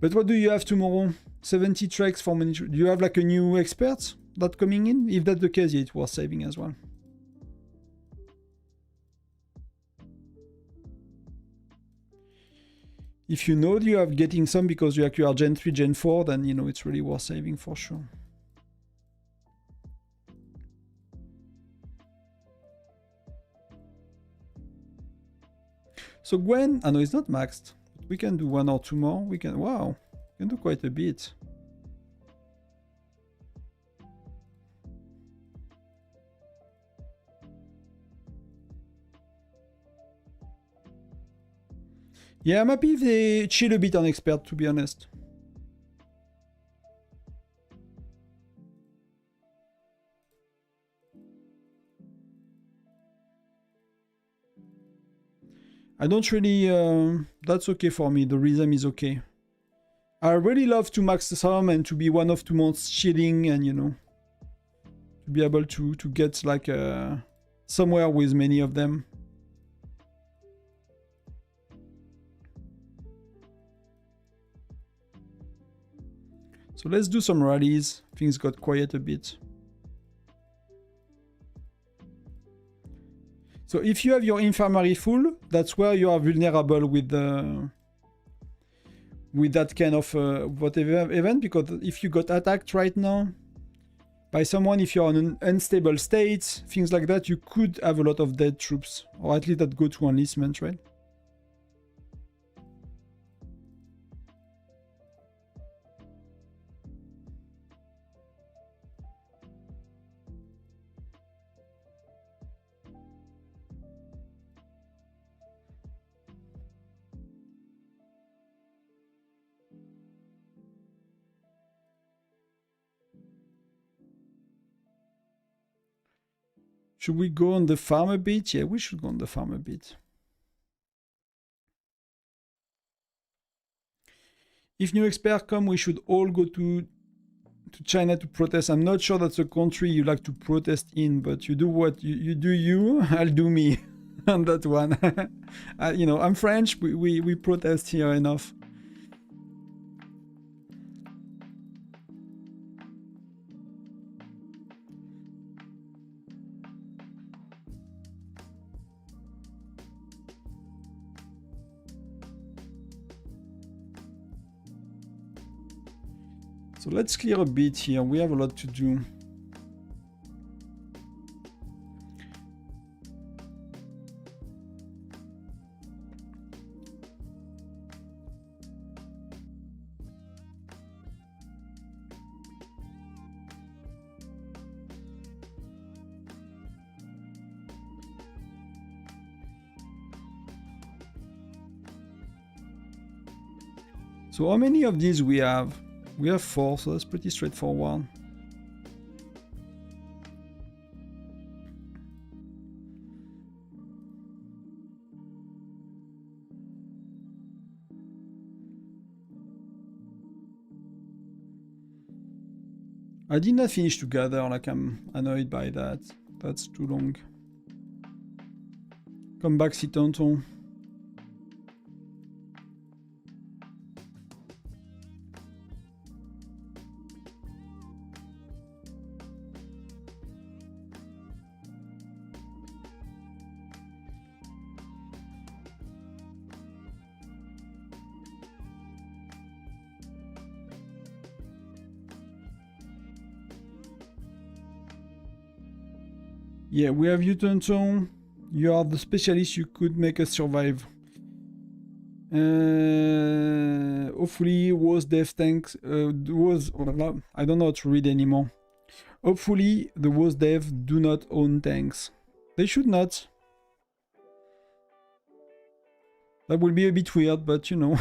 But what do you have tomorrow? 70 tracks for many. Do you have like a new expert that coming in? If that's the case, yeah, it's worth saving as well. If you know you are getting some because you are Gen 3, Gen 4, then it's really worth saving for sure. So Gwen, I know it's not maxed. We can do 1 or 2 more. We can do quite a bit. Yeah, I'm happy if they chill a bit on expert, to be honest. I don't really... that's okay for me. The rhythm is okay. I really love to max some and to be 1 or 2 months chilling and, to be able to get like somewhere with many of them. So let's do some rallies. Things got quiet a bit. So if you have your infirmary full, that's where you are vulnerable with that kind of whatever event, because if you got attacked right now by someone, if you're on an unstable state, things like that, you could have a lot of dead troops, or at least that go to enlistment, right? Should we go on the farm a bit? Yeah, we should go on the farm a bit. If new experts come, we should all go to China to protest. I'm not sure that's a country you like to protest in, but you do what you do you, I'll do me on that one. You know, I'm French, we protest here enough. So let's clear a bit here. We have a lot to do. So how many of these we have? We have 4, so that's pretty straightforward. I did not finish together, like I'm annoyed by that. That's too long. Come back, si tonton. Yeah, we have you, Tonton. You are the specialist, you could make us survive. Hopefully, was dev tanks. Was I don't know how to read anymore. Hopefully, the WoS dev do not own tanks. They should not. That will be a bit weird, but you know.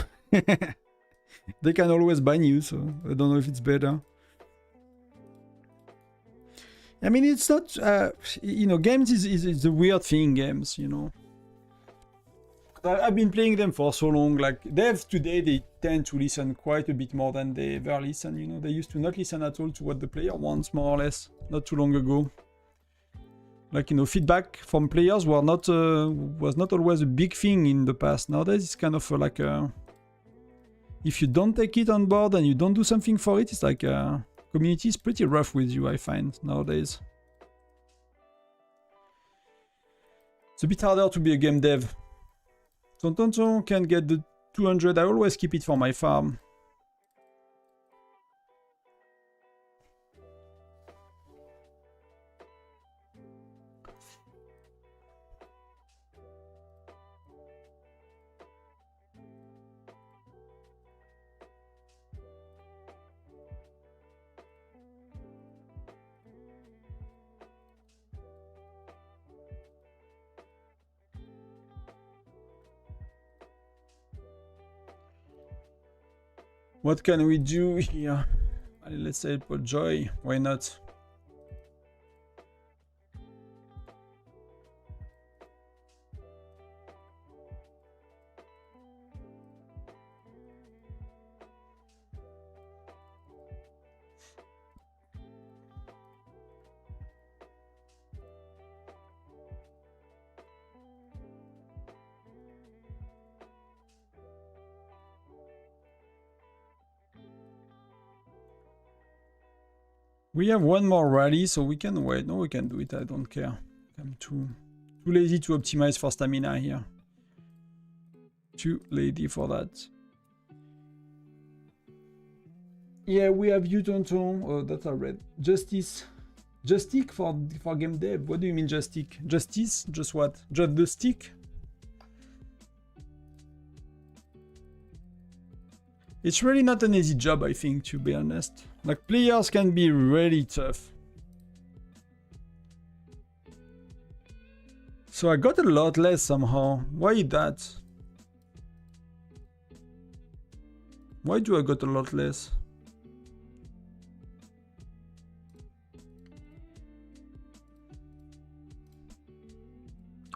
They can always ban you, so I don't know if it's better. I mean, it's not, you know, games is a weird thing, games, you know. I've been playing them for so long, like, devs today, they tend to listen quite a bit more than they ever listen, you know. They used to not listen at all to what the player wants, more or less, not too long ago. Like, you know, feedback from players was not always a big thing in the past. Nowadays, it's kind of like, if you don't take it on board and you don't do something for it, it's like, community is pretty rough with you, I find, nowadays. It's a bit harder to be a game dev. Tonton can get the 200, I always keep it for my farm. What can we do here? Let's say for joy, why not? We have one more rally, so we can wait. No, we can do it. I don't care. I'm too lazy to optimize for stamina here. Too lazy for that. Yeah, we have you, Tonton. Oh, that's I read. Justice. Justic for game dev. What do you mean justic? Justice? Just what? Just the stick? It's really not an easy job, I think, to be honest. Like, players can be really tough. So I got a lot less somehow. Why is that? Why do I got a lot less?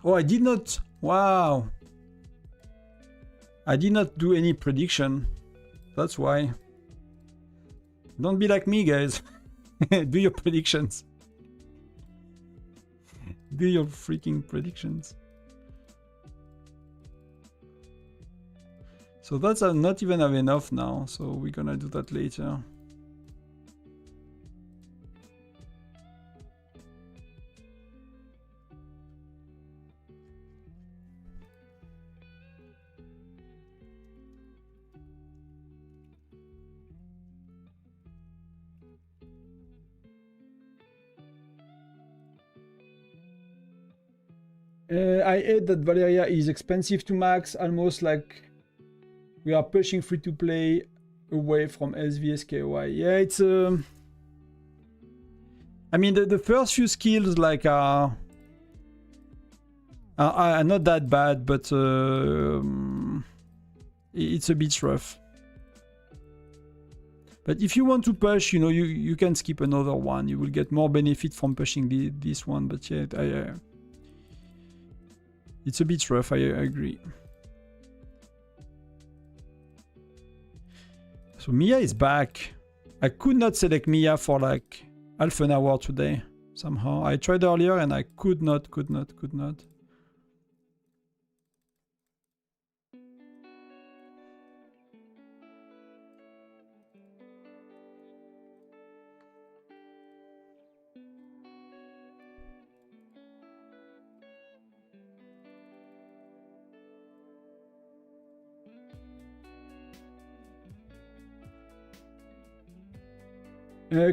Oh, I did not. Wow. I did not do any prediction. That's why. Don't be like me, guys. Do your predictions. Do your freaking predictions. So that's not even have enough now. So we're gonna do that later. I hate that Valeria is expensive to max, almost like we are pushing free to play away from SVSKY. Yeah, it's I mean the first few skills like are not that bad, but it's a bit rough. But if you want to push, you know, you can skip another one. You will get more benefit from pushing this one. But yeah, it's a bit rough, I agree. So Mia is back. I could not select Mia for like half an hour today. Somehow. I tried earlier and I could not.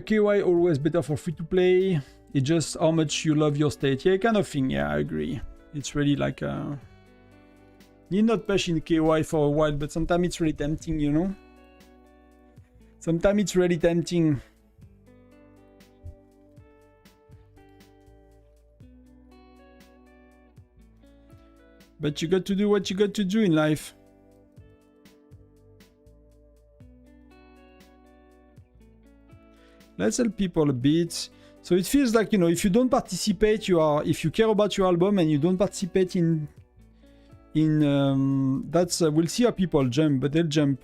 KY always better for free to play. It's just how much you love your state. Yeah, kind of thing. Yeah, I agree. It's really like need not push in KY for a while, but sometimes it's really tempting, you know. Sometimes it's really tempting. But you got to do what you got to do in life. Let's help people a bit. So it feels like, you know, if you don't participate, if you care about your album and you don't participate in that's we'll see how people jump, but they'll jump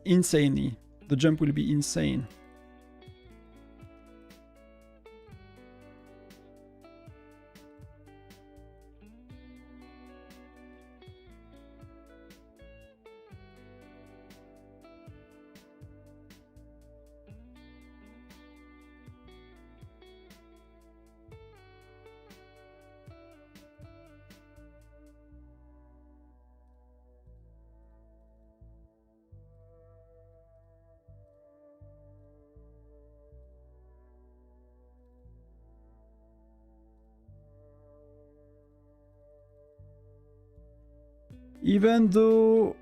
insanely. The jump will be insane. Even though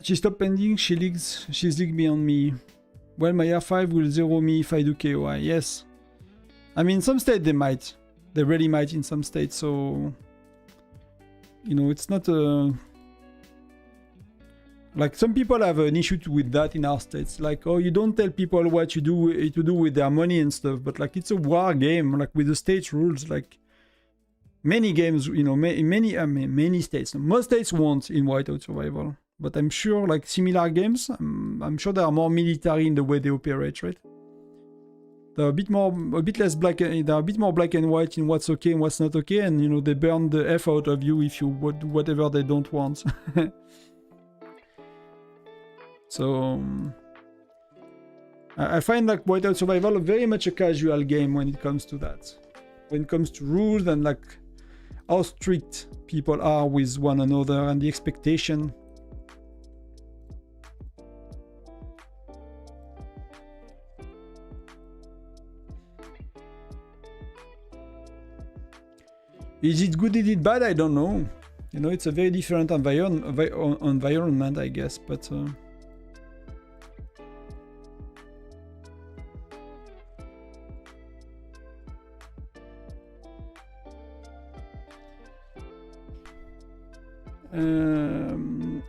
she stopped pending, she's league beyond me. Well, my R5 will zero me if I do KOI. Yes. I mean, some states they might. They really might in some states, so... You know, it's not a... Like, some people have an issue with that in our states. Like, oh, you don't tell people what to do with their money and stuff. But, like, it's a war game, like, with the state rules, like... Many games, you know, many states. Most states won't in Whiteout Survival, but I'm sure, like similar games, I'm sure they are more military in the way they operate, right? They're a bit more black and white in what's okay and what's not okay, and you know they burn the F out of you if you do whatever they don't want. So I find like Whiteout Survival very much a casual game when it comes to that. When it comes to rules and like how strict people are with one another and the expectation. Is it good, is it bad? I don't know. You know, it's a very different environment, I guess, but...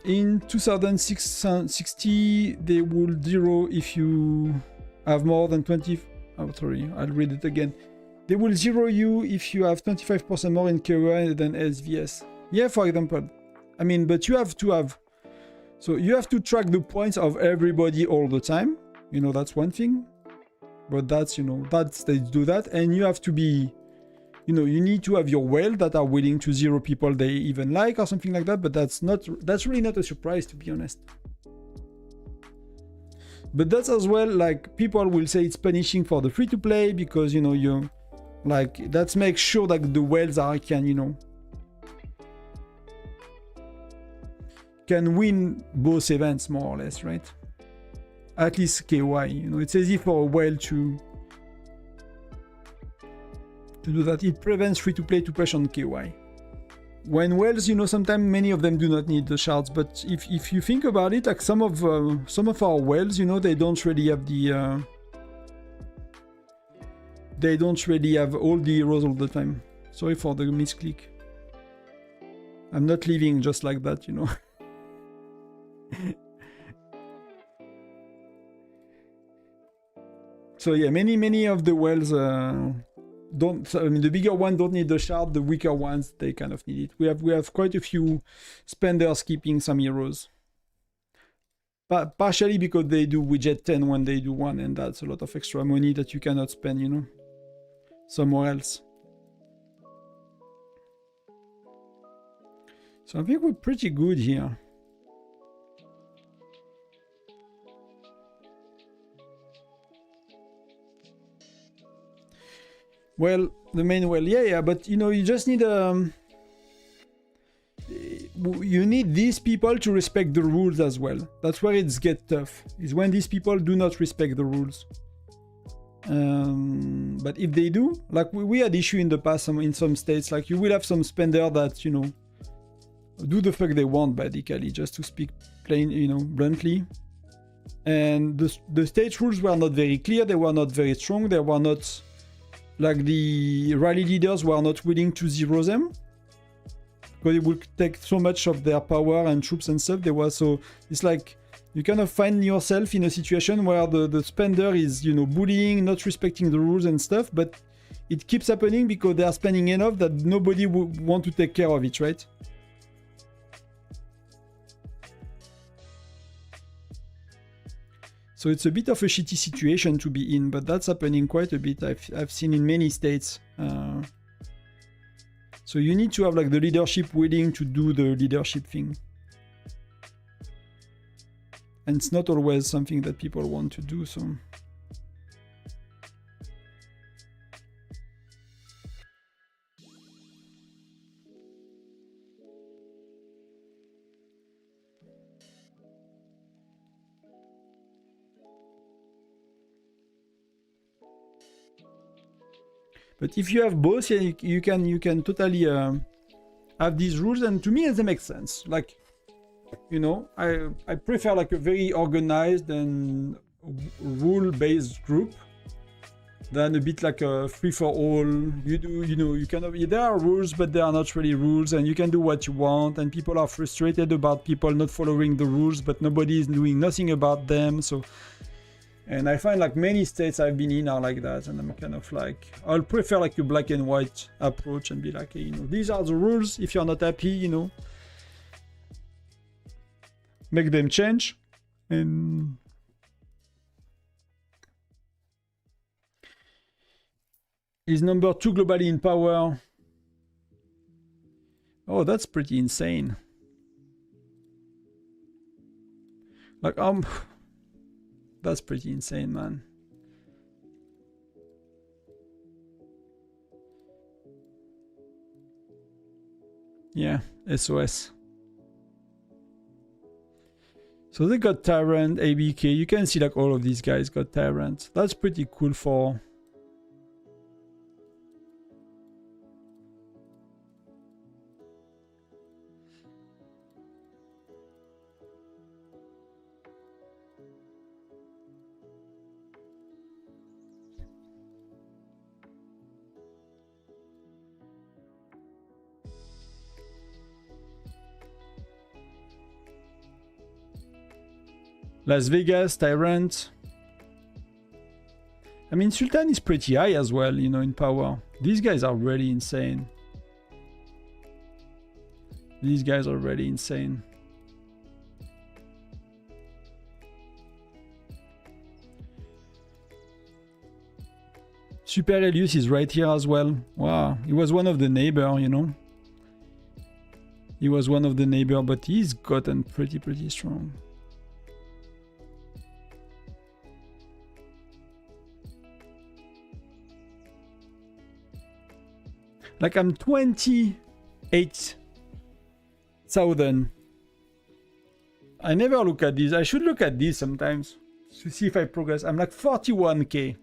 in 2060, they will zero if you have more than 20... Oh, sorry, I'll read it again. They will zero you if you have 25% more in KOI than SVS. Yeah, for example. I mean, but you have to have... So you have to track the points of everybody all the time. You know, that's one thing. But that's, you know, that's they do that. And you have to be... You know, you need to have your whale that are willing to zero people they even like or something like that. But that's really not a surprise, to be honest. But that's as well, like, people will say it's punishing for the free-to-play because, you know, you... Like, that makes sure that the whales can, you know, can win both events, more or less, right? At least KY, you know, it's easy for a whale to do that. It prevents free-to-play to push on KY. When whales, you know, sometimes many of them do not need the shards, but if you think about it, like some of our whales, you know, they don't really have the... They don't really have all the heroes all the time. Sorry for the misclick. I'm not leaving just like that, you know. So yeah, many of the whales don't. I mean, the bigger ones don't need the shard. The weaker ones, they kind of need it. We have quite a few spenders keeping some heroes. But partially because they do widget 10 when they do one, and that's a lot of extra money that you cannot spend, you know, somewhere else. So I think we're pretty good here. Well, the main well, yeah, but you know, you just need you need these people to respect the rules as well. That's where it's get tough, is when these people do not respect the rules. But if they do, like we had issue in the past in some states, like you will have some spender that, you know, do the fuck they want, basically, just to speak plain, you know, bluntly. And the state rules were not very clear, they were not very strong, they were not, like the rally leaders were not willing to zero them, because it would take so much of their power and troops and stuff. They were so, it's like, you kind of find yourself in a situation where the spender is, you know, bullying, not respecting the rules and stuff, but it keeps happening because they are spending enough that nobody would want to take care of it, right? So it's a bit of a shitty situation to be in, but that's happening quite a bit. I've seen in many states. So you need to have like the leadership willing to do the leadership thing. And it's not always something that people want to do, so... But if you have both, yeah, you can totally have these rules, and to me they make sense. Like, you know, I prefer like a very organized and rule-based group than a bit like a free-for-all. You do, you know, you kind of, there are rules, but they are not really rules, and you can do what you want, and people are frustrated about people not following the rules, but nobody is doing nothing about them. So, and I find like many states I've been in are like that, and I'm kind of like, I'll prefer like a black and white approach and be like, hey, you know, these are the rules. If you're not happy, you know, make them change. And is number 2 globally in power? Oh, that's pretty insane. Like That's pretty insane, man. Yeah, SOS. So they got Tyrant, ABK. You can see like all of these guys got Tyrant. That's pretty cool for... Las Vegas, Tyrant. I mean, Sultan is pretty high as well, you know, in power. These guys are really insane. These guys are really insane. Super Elius is right here as well. Wow, he was one of the neighbor, you know. He was one of the neighbor, but he's gotten pretty strong. Like I'm 28,000. I never look at this. I should look at this sometimes to see if I progress. I'm like 41k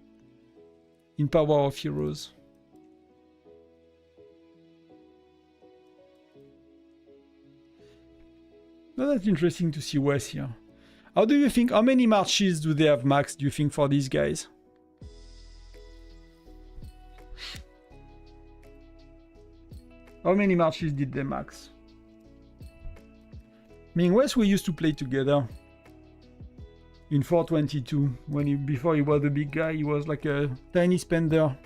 in power of heroes. Well, that's interesting to see Wes here. How do you think, how many marches do they have max, do you think, for these guys? How many marches did they max? I mean, Wes, we used to play together in 422 when before he was a big guy. He was like a tiny spender.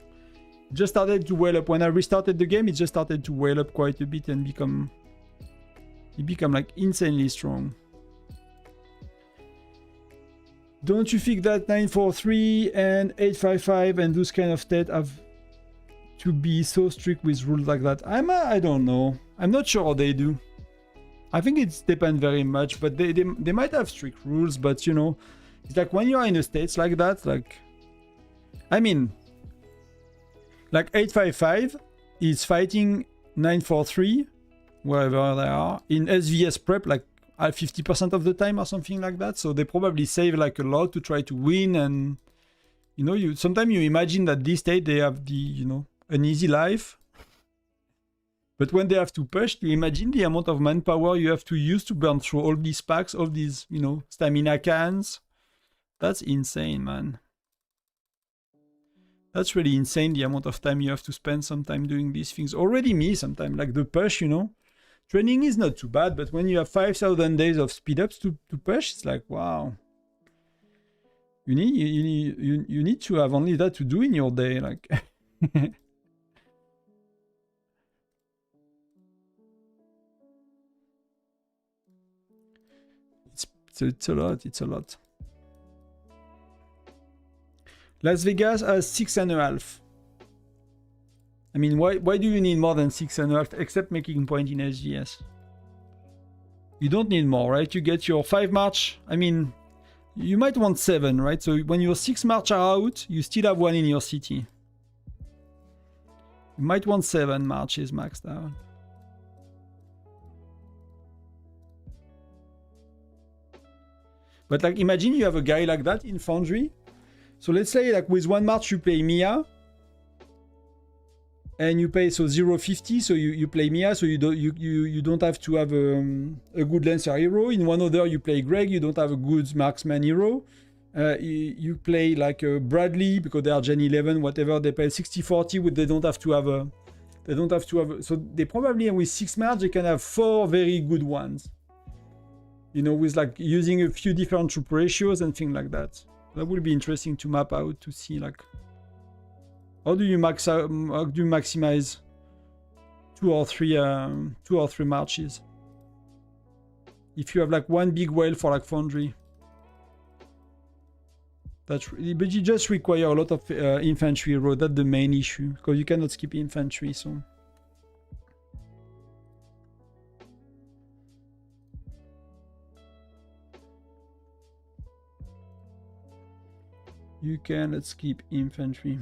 Just started to whale up. When I restarted the game, it just started to whale up quite a bit and become like insanely strong. Don't you think that 943 and 855 and those kind of stats have to be so strict with rules like that? I don't know. I'm not sure how they do. I think it depends very much, but they might have strict rules, but you know, it's like when you're in a states like that, like, I mean, like 855 is fighting 943, wherever they are, in SVS prep, like 50% of the time or something like that, so they probably save like a lot to try to win, and you know, sometimes you imagine that this state they have the, you know, an easy life. But when they have to push, you imagine the amount of manpower you have to use to burn through all these packs, all these, you know, stamina cans. That's insane, man. That's really insane, the amount of time you have to spend sometime doing these things. Already me, sometimes, like the push, you know. Training is not too bad, but when you have 5,000 days of speed ups to push, it's like, wow. You need to have only that to do in your day, like... It's a lot. Las Vegas has 6.5. I mean, why do you need more than 6.5 except making point in SGS? You don't need more, right? You get your 5 march. I mean, you might want 7, right? So when your 6 march are out, you still have 1 in your city. You might want 7 marches maxed out. But like, imagine you have a guy like that in Foundry. So let's say like with 1 march you play Mia. And you pay so 0.50, so you play Mia, so you don't have to have a good Lancer hero. In one other you play Greg, you don't have a good marksman hero. You play like Bradley because they are Gen 11, whatever, they pay 60-40 with they don't have to have so they probably with 6 march they can have 4 very good ones. You know, with like using a few different troop ratios and things like that. That would be interesting to map out to see like how do you maximize 2 or 3 marches if you have like 1 big whale for like Foundry. That's really, but you just require a lot of infantry hero. That's the main issue because you cannot skip infantry. So. You can, let's keep infantry.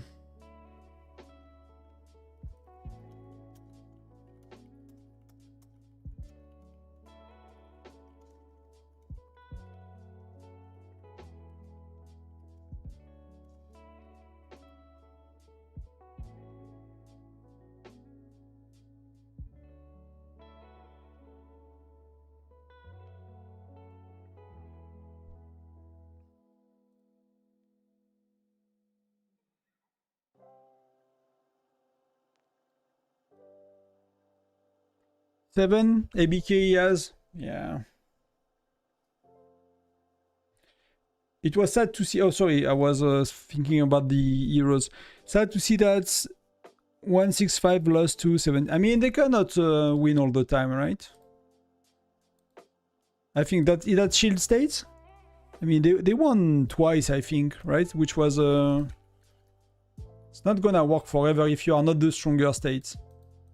Seven ABK he has. Yeah. It was sad to see. Oh, sorry, I was thinking about the heroes. Sad to see that 165 lost to 7. I mean, they cannot win all the time, right? I think that shield states. I mean, they won twice, I think, right? Which was it's not gonna work forever if you are not the stronger state.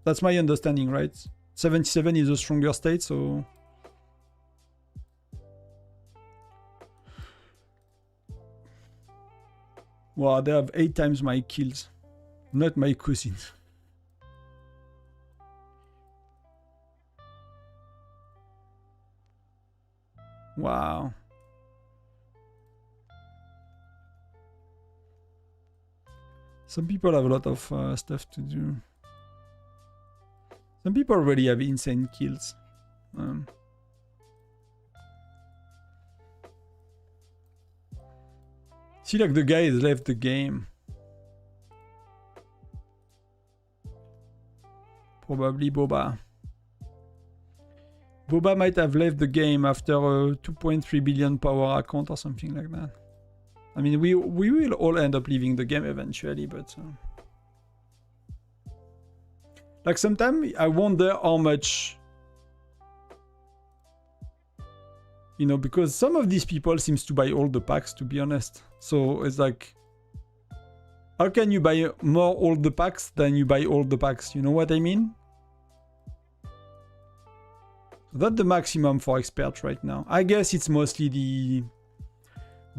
That's my understanding, right? 77 is a stronger state, so. Wow, they have 8 times my kills. Not my cousins. Wow. Some people have a lot of stuff to do. Some people already have insane kills. See, like the guy has left the game. Probably Boba. Boba might have left the game after a 2.3 billion power account or something like that. I mean, we will all end up leaving the game eventually, but... like, sometimes I wonder how much... You know, because some of these people seems to buy all the packs, to be honest. So, it's like... how can you buy more all the packs than you buy all the packs? You know what I mean? So that's the maximum for experts right now. I guess it's mostly the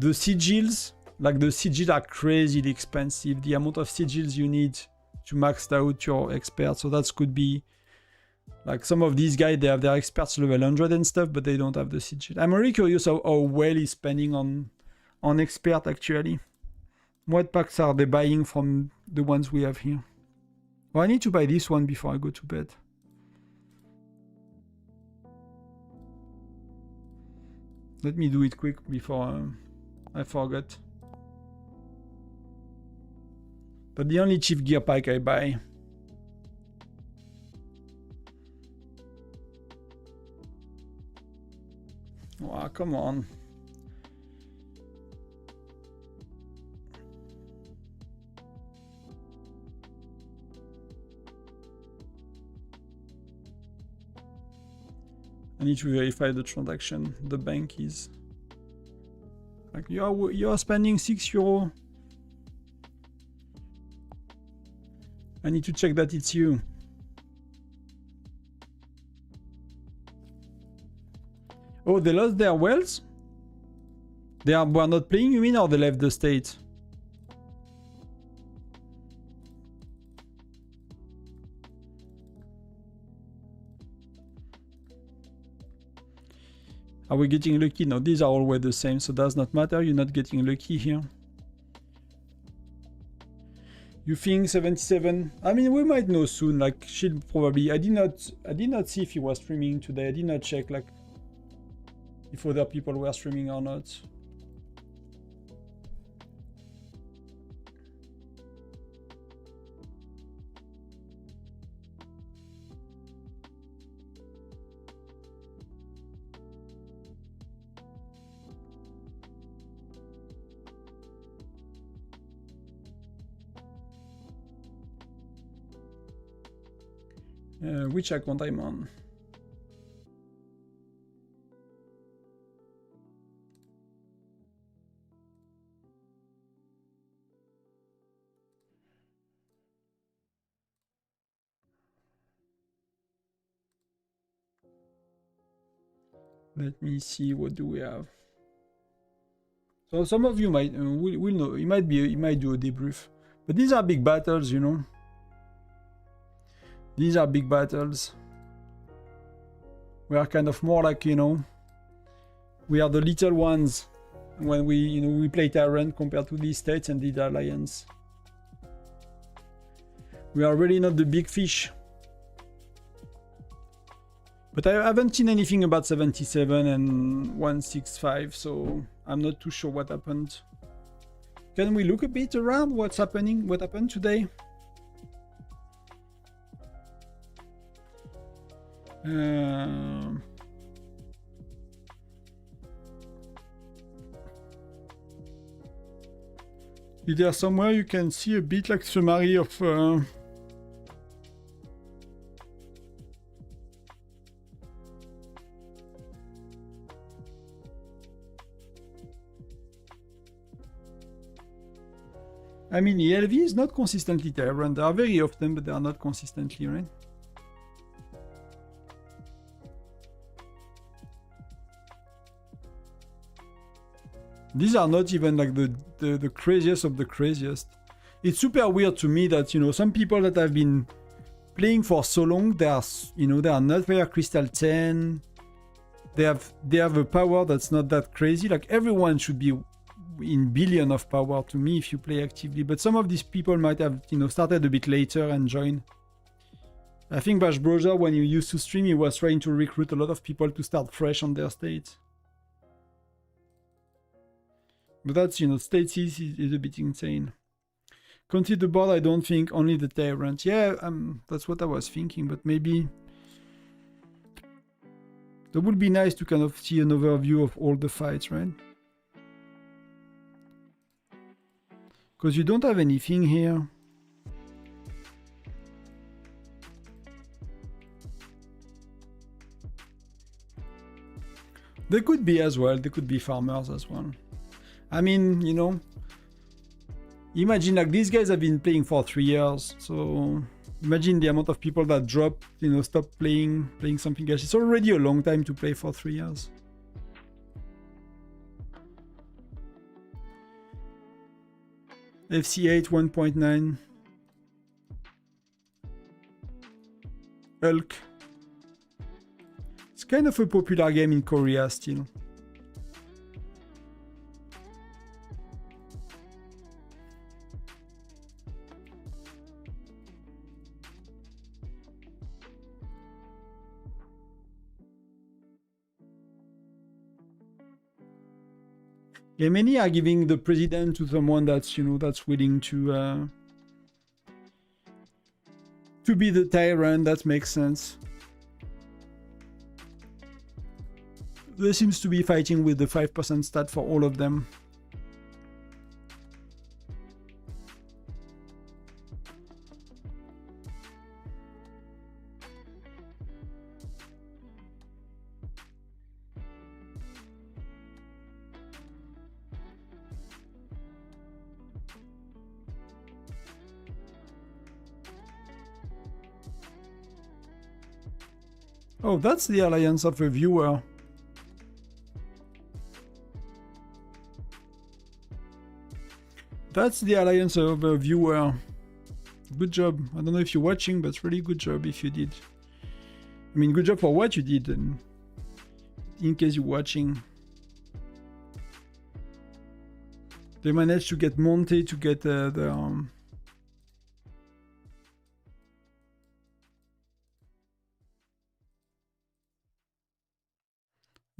sigils. Like, the sigils are crazily expensive. The amount of sigils you need to max out your expert. So that could be... like, some of these guys, they have their experts level 100 and stuff, but they don't have the sigil. I'm really curious how well he's spending on expert, actually. What packs are they buying from the ones we have here? Well, I need to buy this one before I go to bed. Let me do it quick before I forget. But the only chief gear pack I buy. Wow, come on. I need to verify the transaction. The bank is... like, you are spending €6. I need to check that it's you. Oh, they lost their wealth? They were not playing, you mean, or they left the state? Are we getting lucky? No, these are always the same, so does not matter. You're not getting lucky here. You think 77? I mean, we might know soon. Like, she'll probably... I did not see if he was streaming today. I did not check, like, if other people were streaming or not. Which account I'm on? Let me see, what do we have? So some of you might will know. He might do a debrief. But these are big battles, you know. These are big battles. We are kind of more like, you know, we are the little ones when we play Tyrant compared to the States and the Alliance. We are really not the big fish. But I haven't seen anything about 77 and 165, so I'm not too sure what happened. Can we look a bit around what's happening? What happened today? Is there somewhere you can see a bit like summary of I mean, ELV is not consistently Tyrant. They are very often, but they are not consistently, right? These are not even like the craziest of the craziest. It's super weird to me that, you know, some people that have been playing for so long, they are, you know, they are not very Crystal 10. They have a power that's not that crazy. Like everyone should be in billion of power to me if you play actively. But some of these people might have, you know, started a bit later and joined. I think Bash Browser, when he used to stream, he was trying to recruit a lot of people to start fresh on their state. But that's, you know, state is a bit insane. Consider the board, I don't think, only the Tyrant. Yeah, that's what I was thinking, but maybe that would be nice to kind of see an overview of all the fights, right? Because you don't have anything here. They could be as well, they could be farmers as well. I mean, you know, imagine like these guys have been playing for 3 years, so imagine the amount of people that drop, you know, stop playing something else. It's already a long time to play for 3 years. FC8 1.9. Hulk. It's kind of a popular game in Korea still. Yeah, many are giving the president to someone that's, you know, that's willing to be the tyrant. That makes sense. There seems to be fighting with the 5% stat for all of them. Oh, that's the alliance of a viewer. That's the alliance of a viewer. Good job. I don't know if you're watching, but really good job if you did. I mean, good job for what you did, and in case you're watching. They managed to get Monte to get the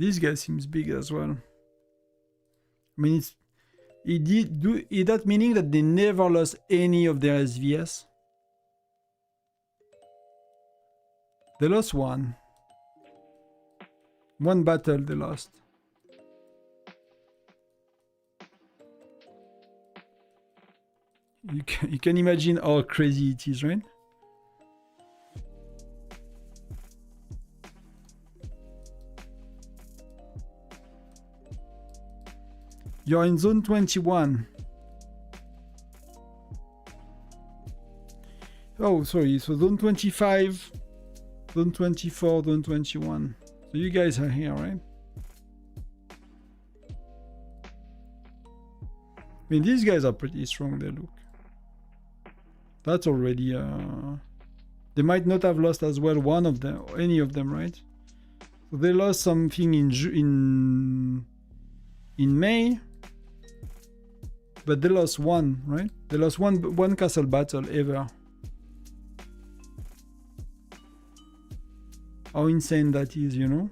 This guy seems big as well. I mean, is that meaning that they never lost any of their SVS? They lost one. One battle they lost. You can imagine how crazy it is, right? You're in zone 21. Oh, sorry. So zone 25, zone 24, zone 21. So you guys are here, right? mean, these guys are pretty strong, they look. That's already... They might not have lost as well one of them, or any of them, right? So they lost something in May. But they lost one, right? They lost one castle battle ever. How insane that is, you know?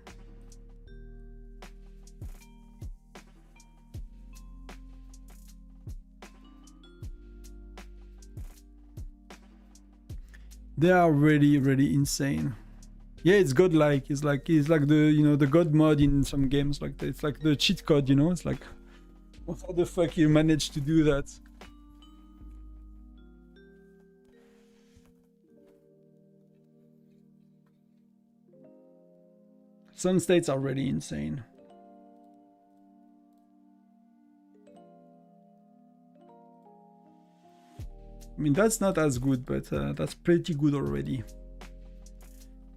They are really, really insane. Yeah, it's godlike. It's like the, you know, the god mod in some games like that. It's like the cheat code, you know? It's like, how the fuck you managed to do that? Some states are really insane. I mean, that's not as good, but that's pretty good already.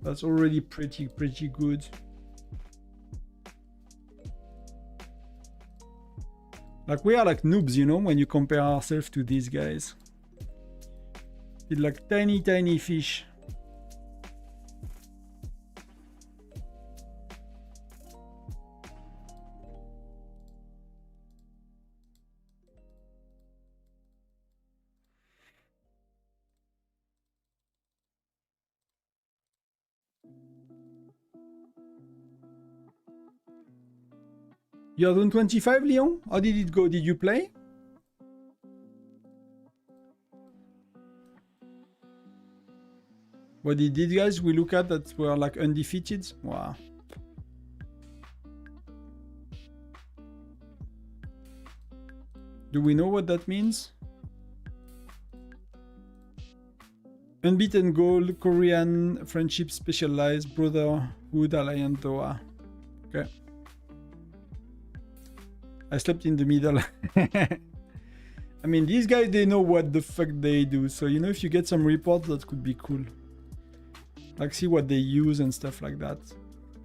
That's already pretty good. Like, we are like noobs, you know, when you compare ourselves to these guys. It's like tiny fish. You're done 25, Leon? How did it go? Did you play? What did these guys we look at that were like undefeated? Wow. Do we know what that means? Unbeaten goal, Korean friendship specialized, brotherhood, alliance, Doha. Okay. I slept in the middle. I mean, these guys, they know what the fuck they do. So, you know, if you get some reports, that could be cool. Like, see what they use and stuff like that.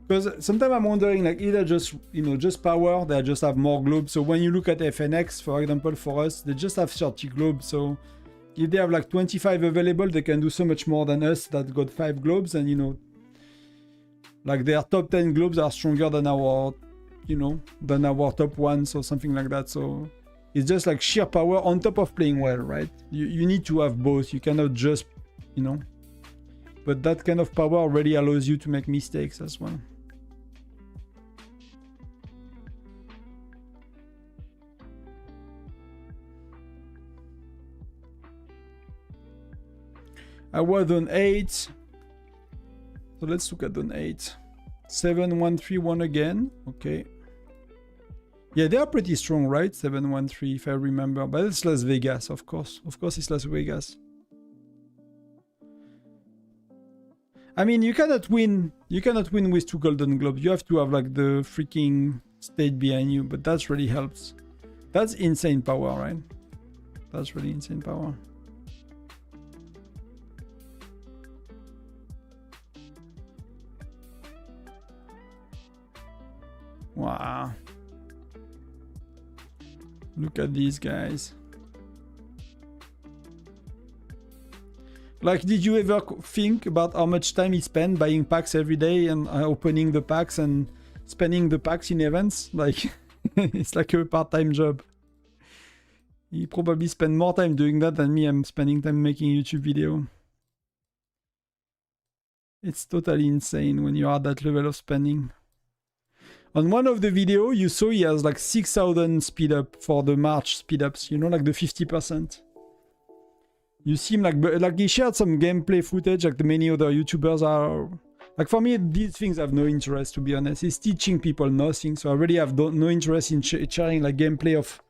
Because sometimes I'm wondering, like, either just, you know, just power, they just have more globes. So when you look at FNX, for example, for us, they just have 30 globes. So if they have like 25 available, they can do so much more than us that got 5 globes. And, you know, like their top 10 globes are stronger than our, you know, than our top ones or something like that. So it's just like sheer power on top of playing well, right? You need to have both. You cannot just, you know, but that kind of power already allows you to make mistakes as well. I was on 8. So let's look at on 8. 7, 1, 3, 1 again. Okay. Yeah, they are pretty strong, right? 7, 1, 3, if I remember. But it's Las Vegas, of course. Of course, it's Las Vegas. I mean, you cannot win. You cannot win with 2 Golden Globes. You have to have like the freaking state behind you. But that really helps. That's insane power, right? That's really insane power. Wow. Look at these guys. Like, did you ever think about how much time he spent buying packs every day and opening the packs and spending the packs in events? Like, it's like a part-time job. He probably spent more time doing that than me. I'm spending time making YouTube video. It's totally insane when you are at that level of spending. On one of the video, you saw he has like 6,000 speed up for the March speed ups, you know, like the 50%. You see him like he shared some gameplay footage, like the many other YouTubers are. Like for me, these things have no interest, to be honest. He's teaching people nothing, so I really have no interest in sharing like gameplay of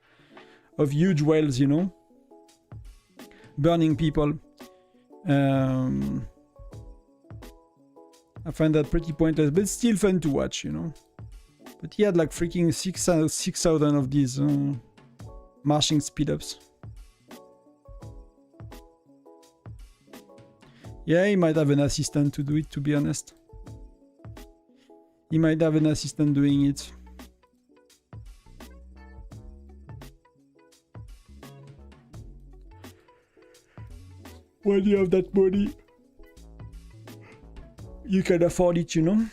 huge whales, you know, burning people. I find that pretty pointless, but it's still fun to watch, you know. But he had like freaking 6,000 of these marching speed-ups. Yeah, he might have an assistant to do it, to be honest. He might have an assistant doing it. when you have that money, you can afford it, you know.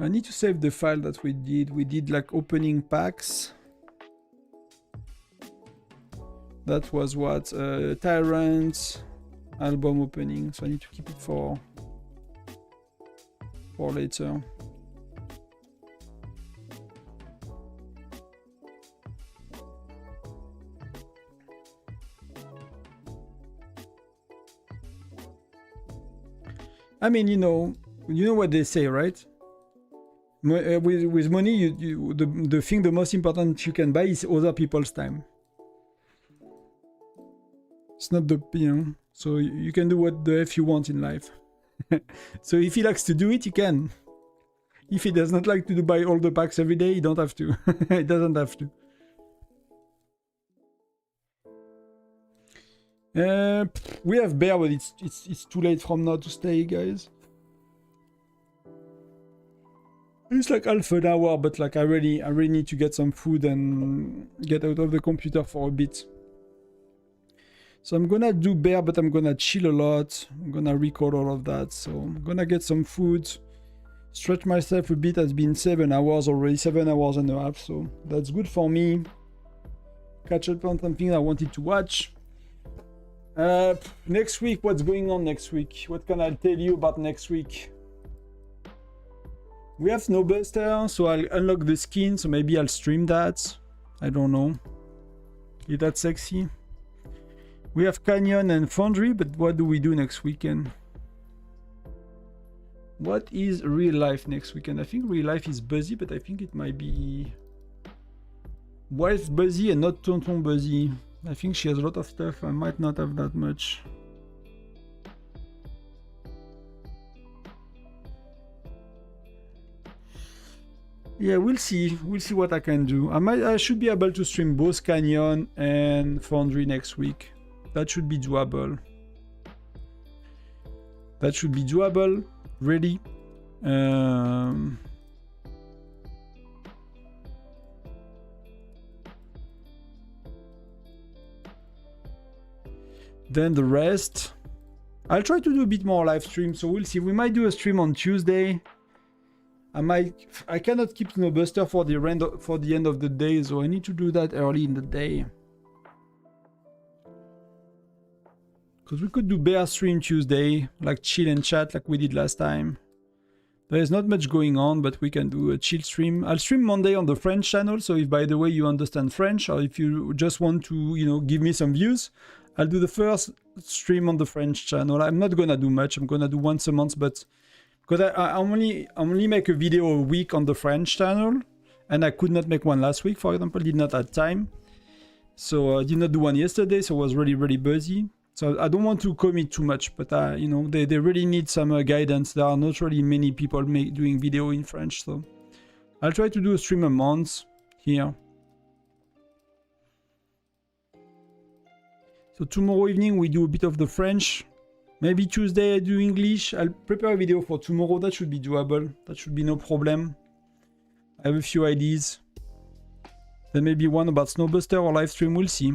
I need to save the file that we did. We did like opening packs. That was what? Tyrant album opening. So I need to keep it for later. I mean, you know what they say, right? With money, the thing the most important you can buy is other people's time. It's not the, you know, so you can do what the F you want in life. So if he likes to do it, he can. If he does not like to buy all the packs every day, he don't have to. He doesn't have to. We have bear, but it's too late from now to stay, guys. It's like half an hour, but like I really need to get some food and get out of the computer for a bit. So I'm gonna do bear, but I'm gonna chill a lot. I'm gonna record all of that. So I'm gonna get some food, stretch myself a bit. It's been 7 hours already, 7 hours and a half. So that's good for me. Catch up on something I wanted to watch. Next week, what's going on next week? What can I tell you about next week? We have Snowbuster, so I'll unlock the skin, so maybe I'll stream that. I don't know. Is that sexy? We have Canyon and Foundry, but what do we do next weekend? What is real life next weekend? I think real life is Buzzy, but I think it might be Wife Buzzy and not Tonton Buzzy. I think she has a lot of stuff. I might not have that much. Yeah, we'll see. We'll see what I can do. I should be able to stream both Canyon and Foundry next week. That should be doable. That should be doable. Really. Then the rest, I'll try to do a bit more live stream, so we'll see. We might do a stream on Tuesday. I cannot keep Snowbuster for the end of the day, so I need to do that early in the day. Because we could do bear stream Tuesday, like chill and chat like we did last time. There is not much going on, but we can do a chill stream. I'll stream Monday on the French channel, so if by the way you understand French, or if you just want to, you know, give me some views, I'll do the first stream on the French channel. I'm not gonna do much. I'm gonna do once a month, but because I only make a video a week on the French channel, and I could not make one last week, for example, did not have time. So I did not do one yesterday, so I was really busy. So I don't want to commit too much, but you know, they really need some guidance. There are not really many people doing video in French, so I'll try to do a stream a month here. So tomorrow evening we do a bit of the French. Maybe Tuesday I do English. I'll prepare a video for tomorrow. That should be doable. That should be no problem. I have a few ideas. Then maybe one about Snowbuster or live stream. We'll see.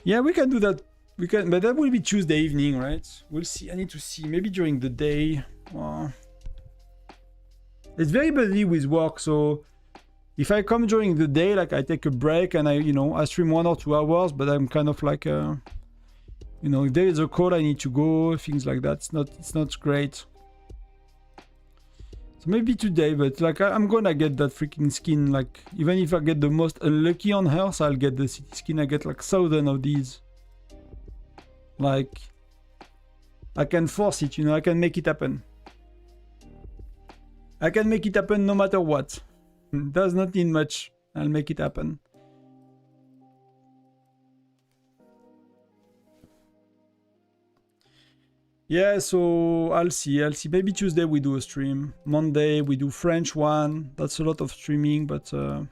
Yeah, we can do that. We can, but that will be Tuesday evening, right? We'll see. I need to see. Maybe during the day. It's very busy with work, so if I come during the day, like I take a break and I stream 1 or 2 hours, but I'm kind of like if there is a call I need to go, things like that. It's not great. So maybe today, but like I'm gonna get that freaking skin. Like even if I get the most unlucky on her, so I'll get the city skin. I get like 1,000 of these. Like I can force it, I can make it happen. I can make it happen no matter what. It does not need much. I'll make it happen. Yeah, so I'll see. Maybe Tuesday we do a stream. Monday we do French one. That's a lot of streaming, but I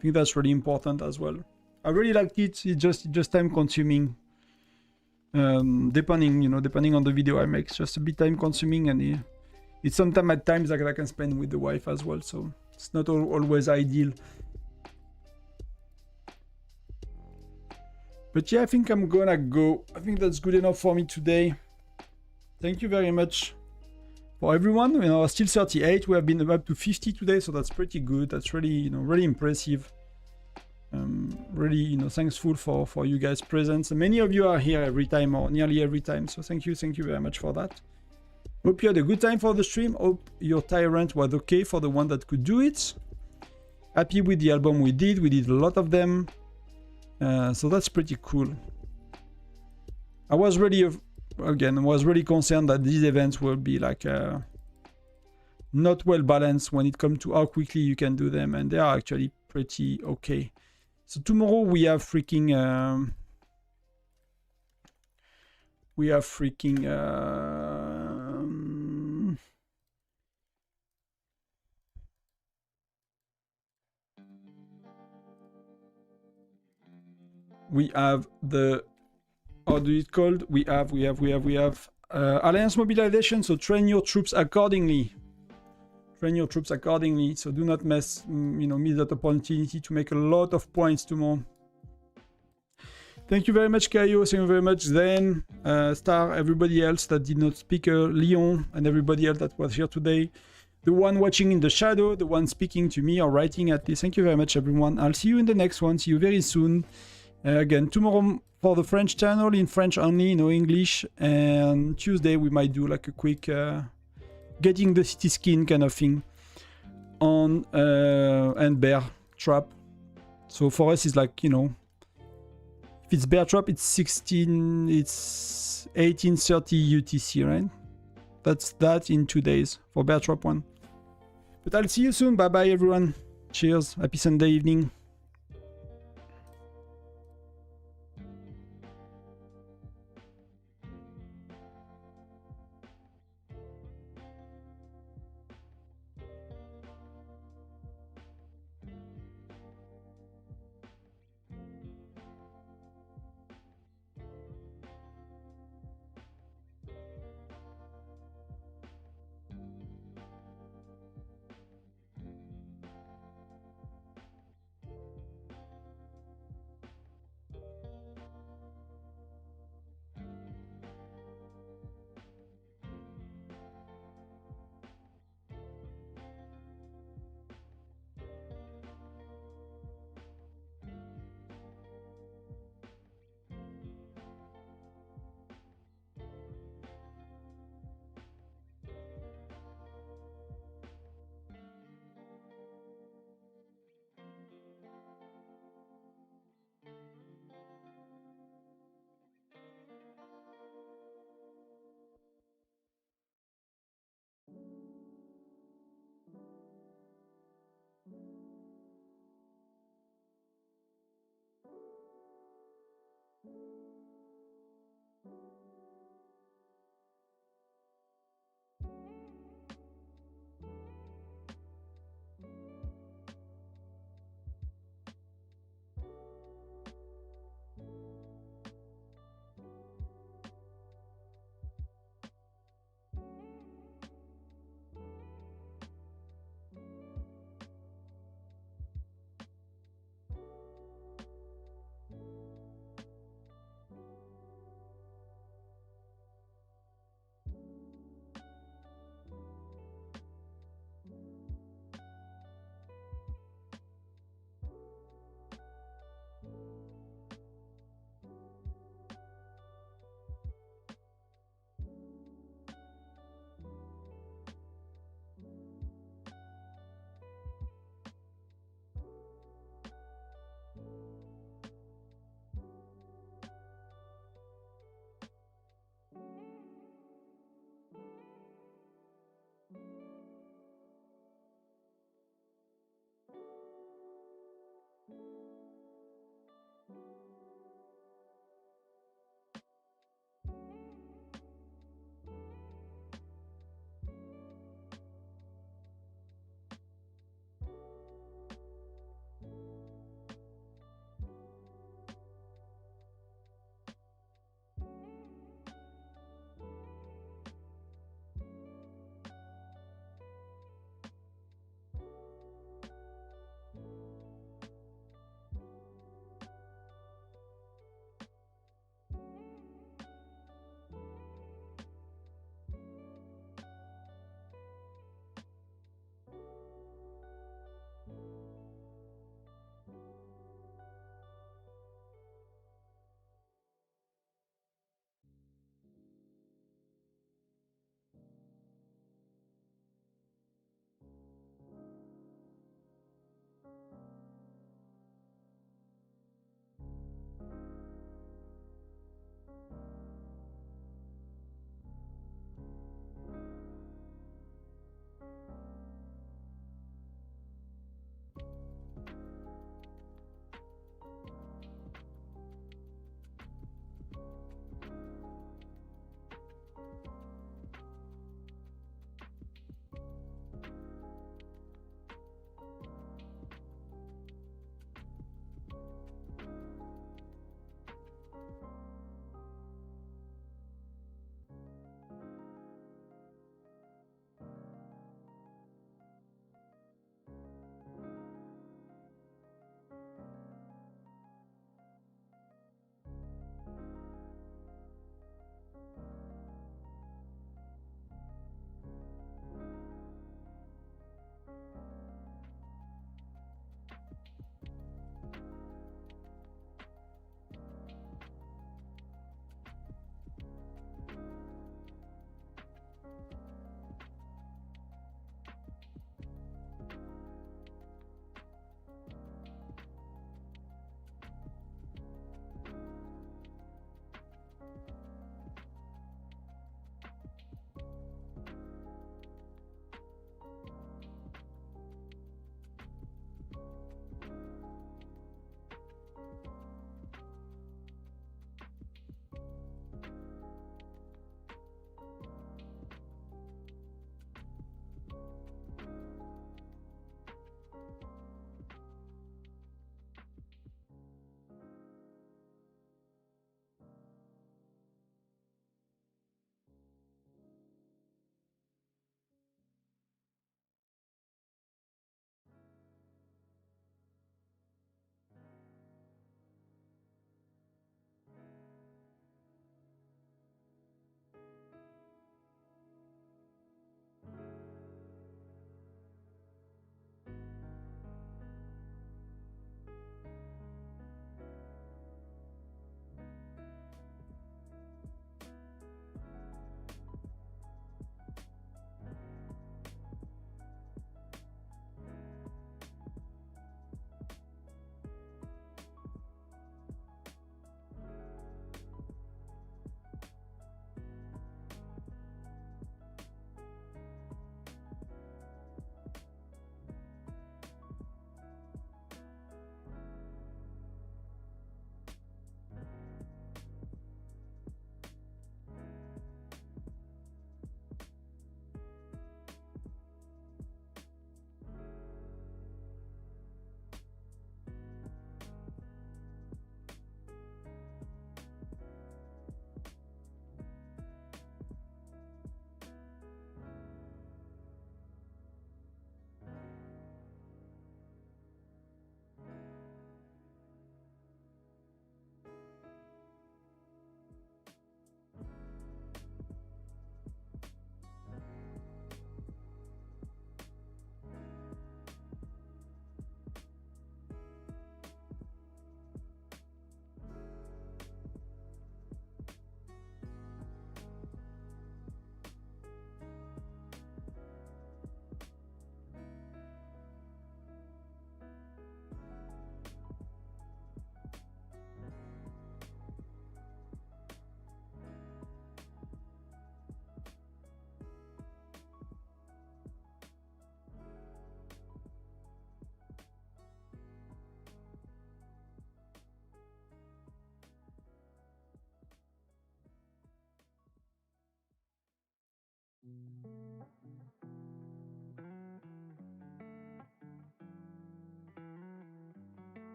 think that's really important as well. I really liked it. It's just time consuming. Depending on the video I make, it's just a bit time consuming, and it's sometimes at times that I can spend with the wife as well. So it's not always ideal. But yeah, I think I'm gonna go. I think that's good enough for me today. Thank you very much for everyone. You know, still 38. We have been up to 50 today, so that's pretty good. That's really, really impressive. Really, thankful for you guys' presence. Many of you are here every time, or nearly every time. So thank you very much for that. Hope you had a good time for the stream. Hope your Tyrant was okay for the one that could do it. Happy with the album we did. We did a lot of them. So that's pretty cool. I was really concerned that these events will be like not well balanced when it comes to how quickly you can do them, and they are actually pretty okay. So tomorrow we have freaking we have the, how do it called? We have alliance mobilization. So train your troops accordingly. So do not miss that opportunity to make a lot of points tomorrow. Thank you very much, Kaio. Thank you very much, Zen, Star, everybody else that did not speak, Leon, and everybody else that was here today. The one watching in the shadow, the one speaking to me or writing at least. Thank you very much, everyone. I'll see you in the next one. See you very soon. Again, tomorrow for the French channel, in French only, no English. And Tuesday we might do like a quick getting the city skin kind of thing on and bear trap. So for us it's like, if it's bear trap, it's 1830 UTC, right? That's that in 2 days for bear trap one. But I'll see you soon. Bye bye everyone. Cheers. Happy Sunday evening.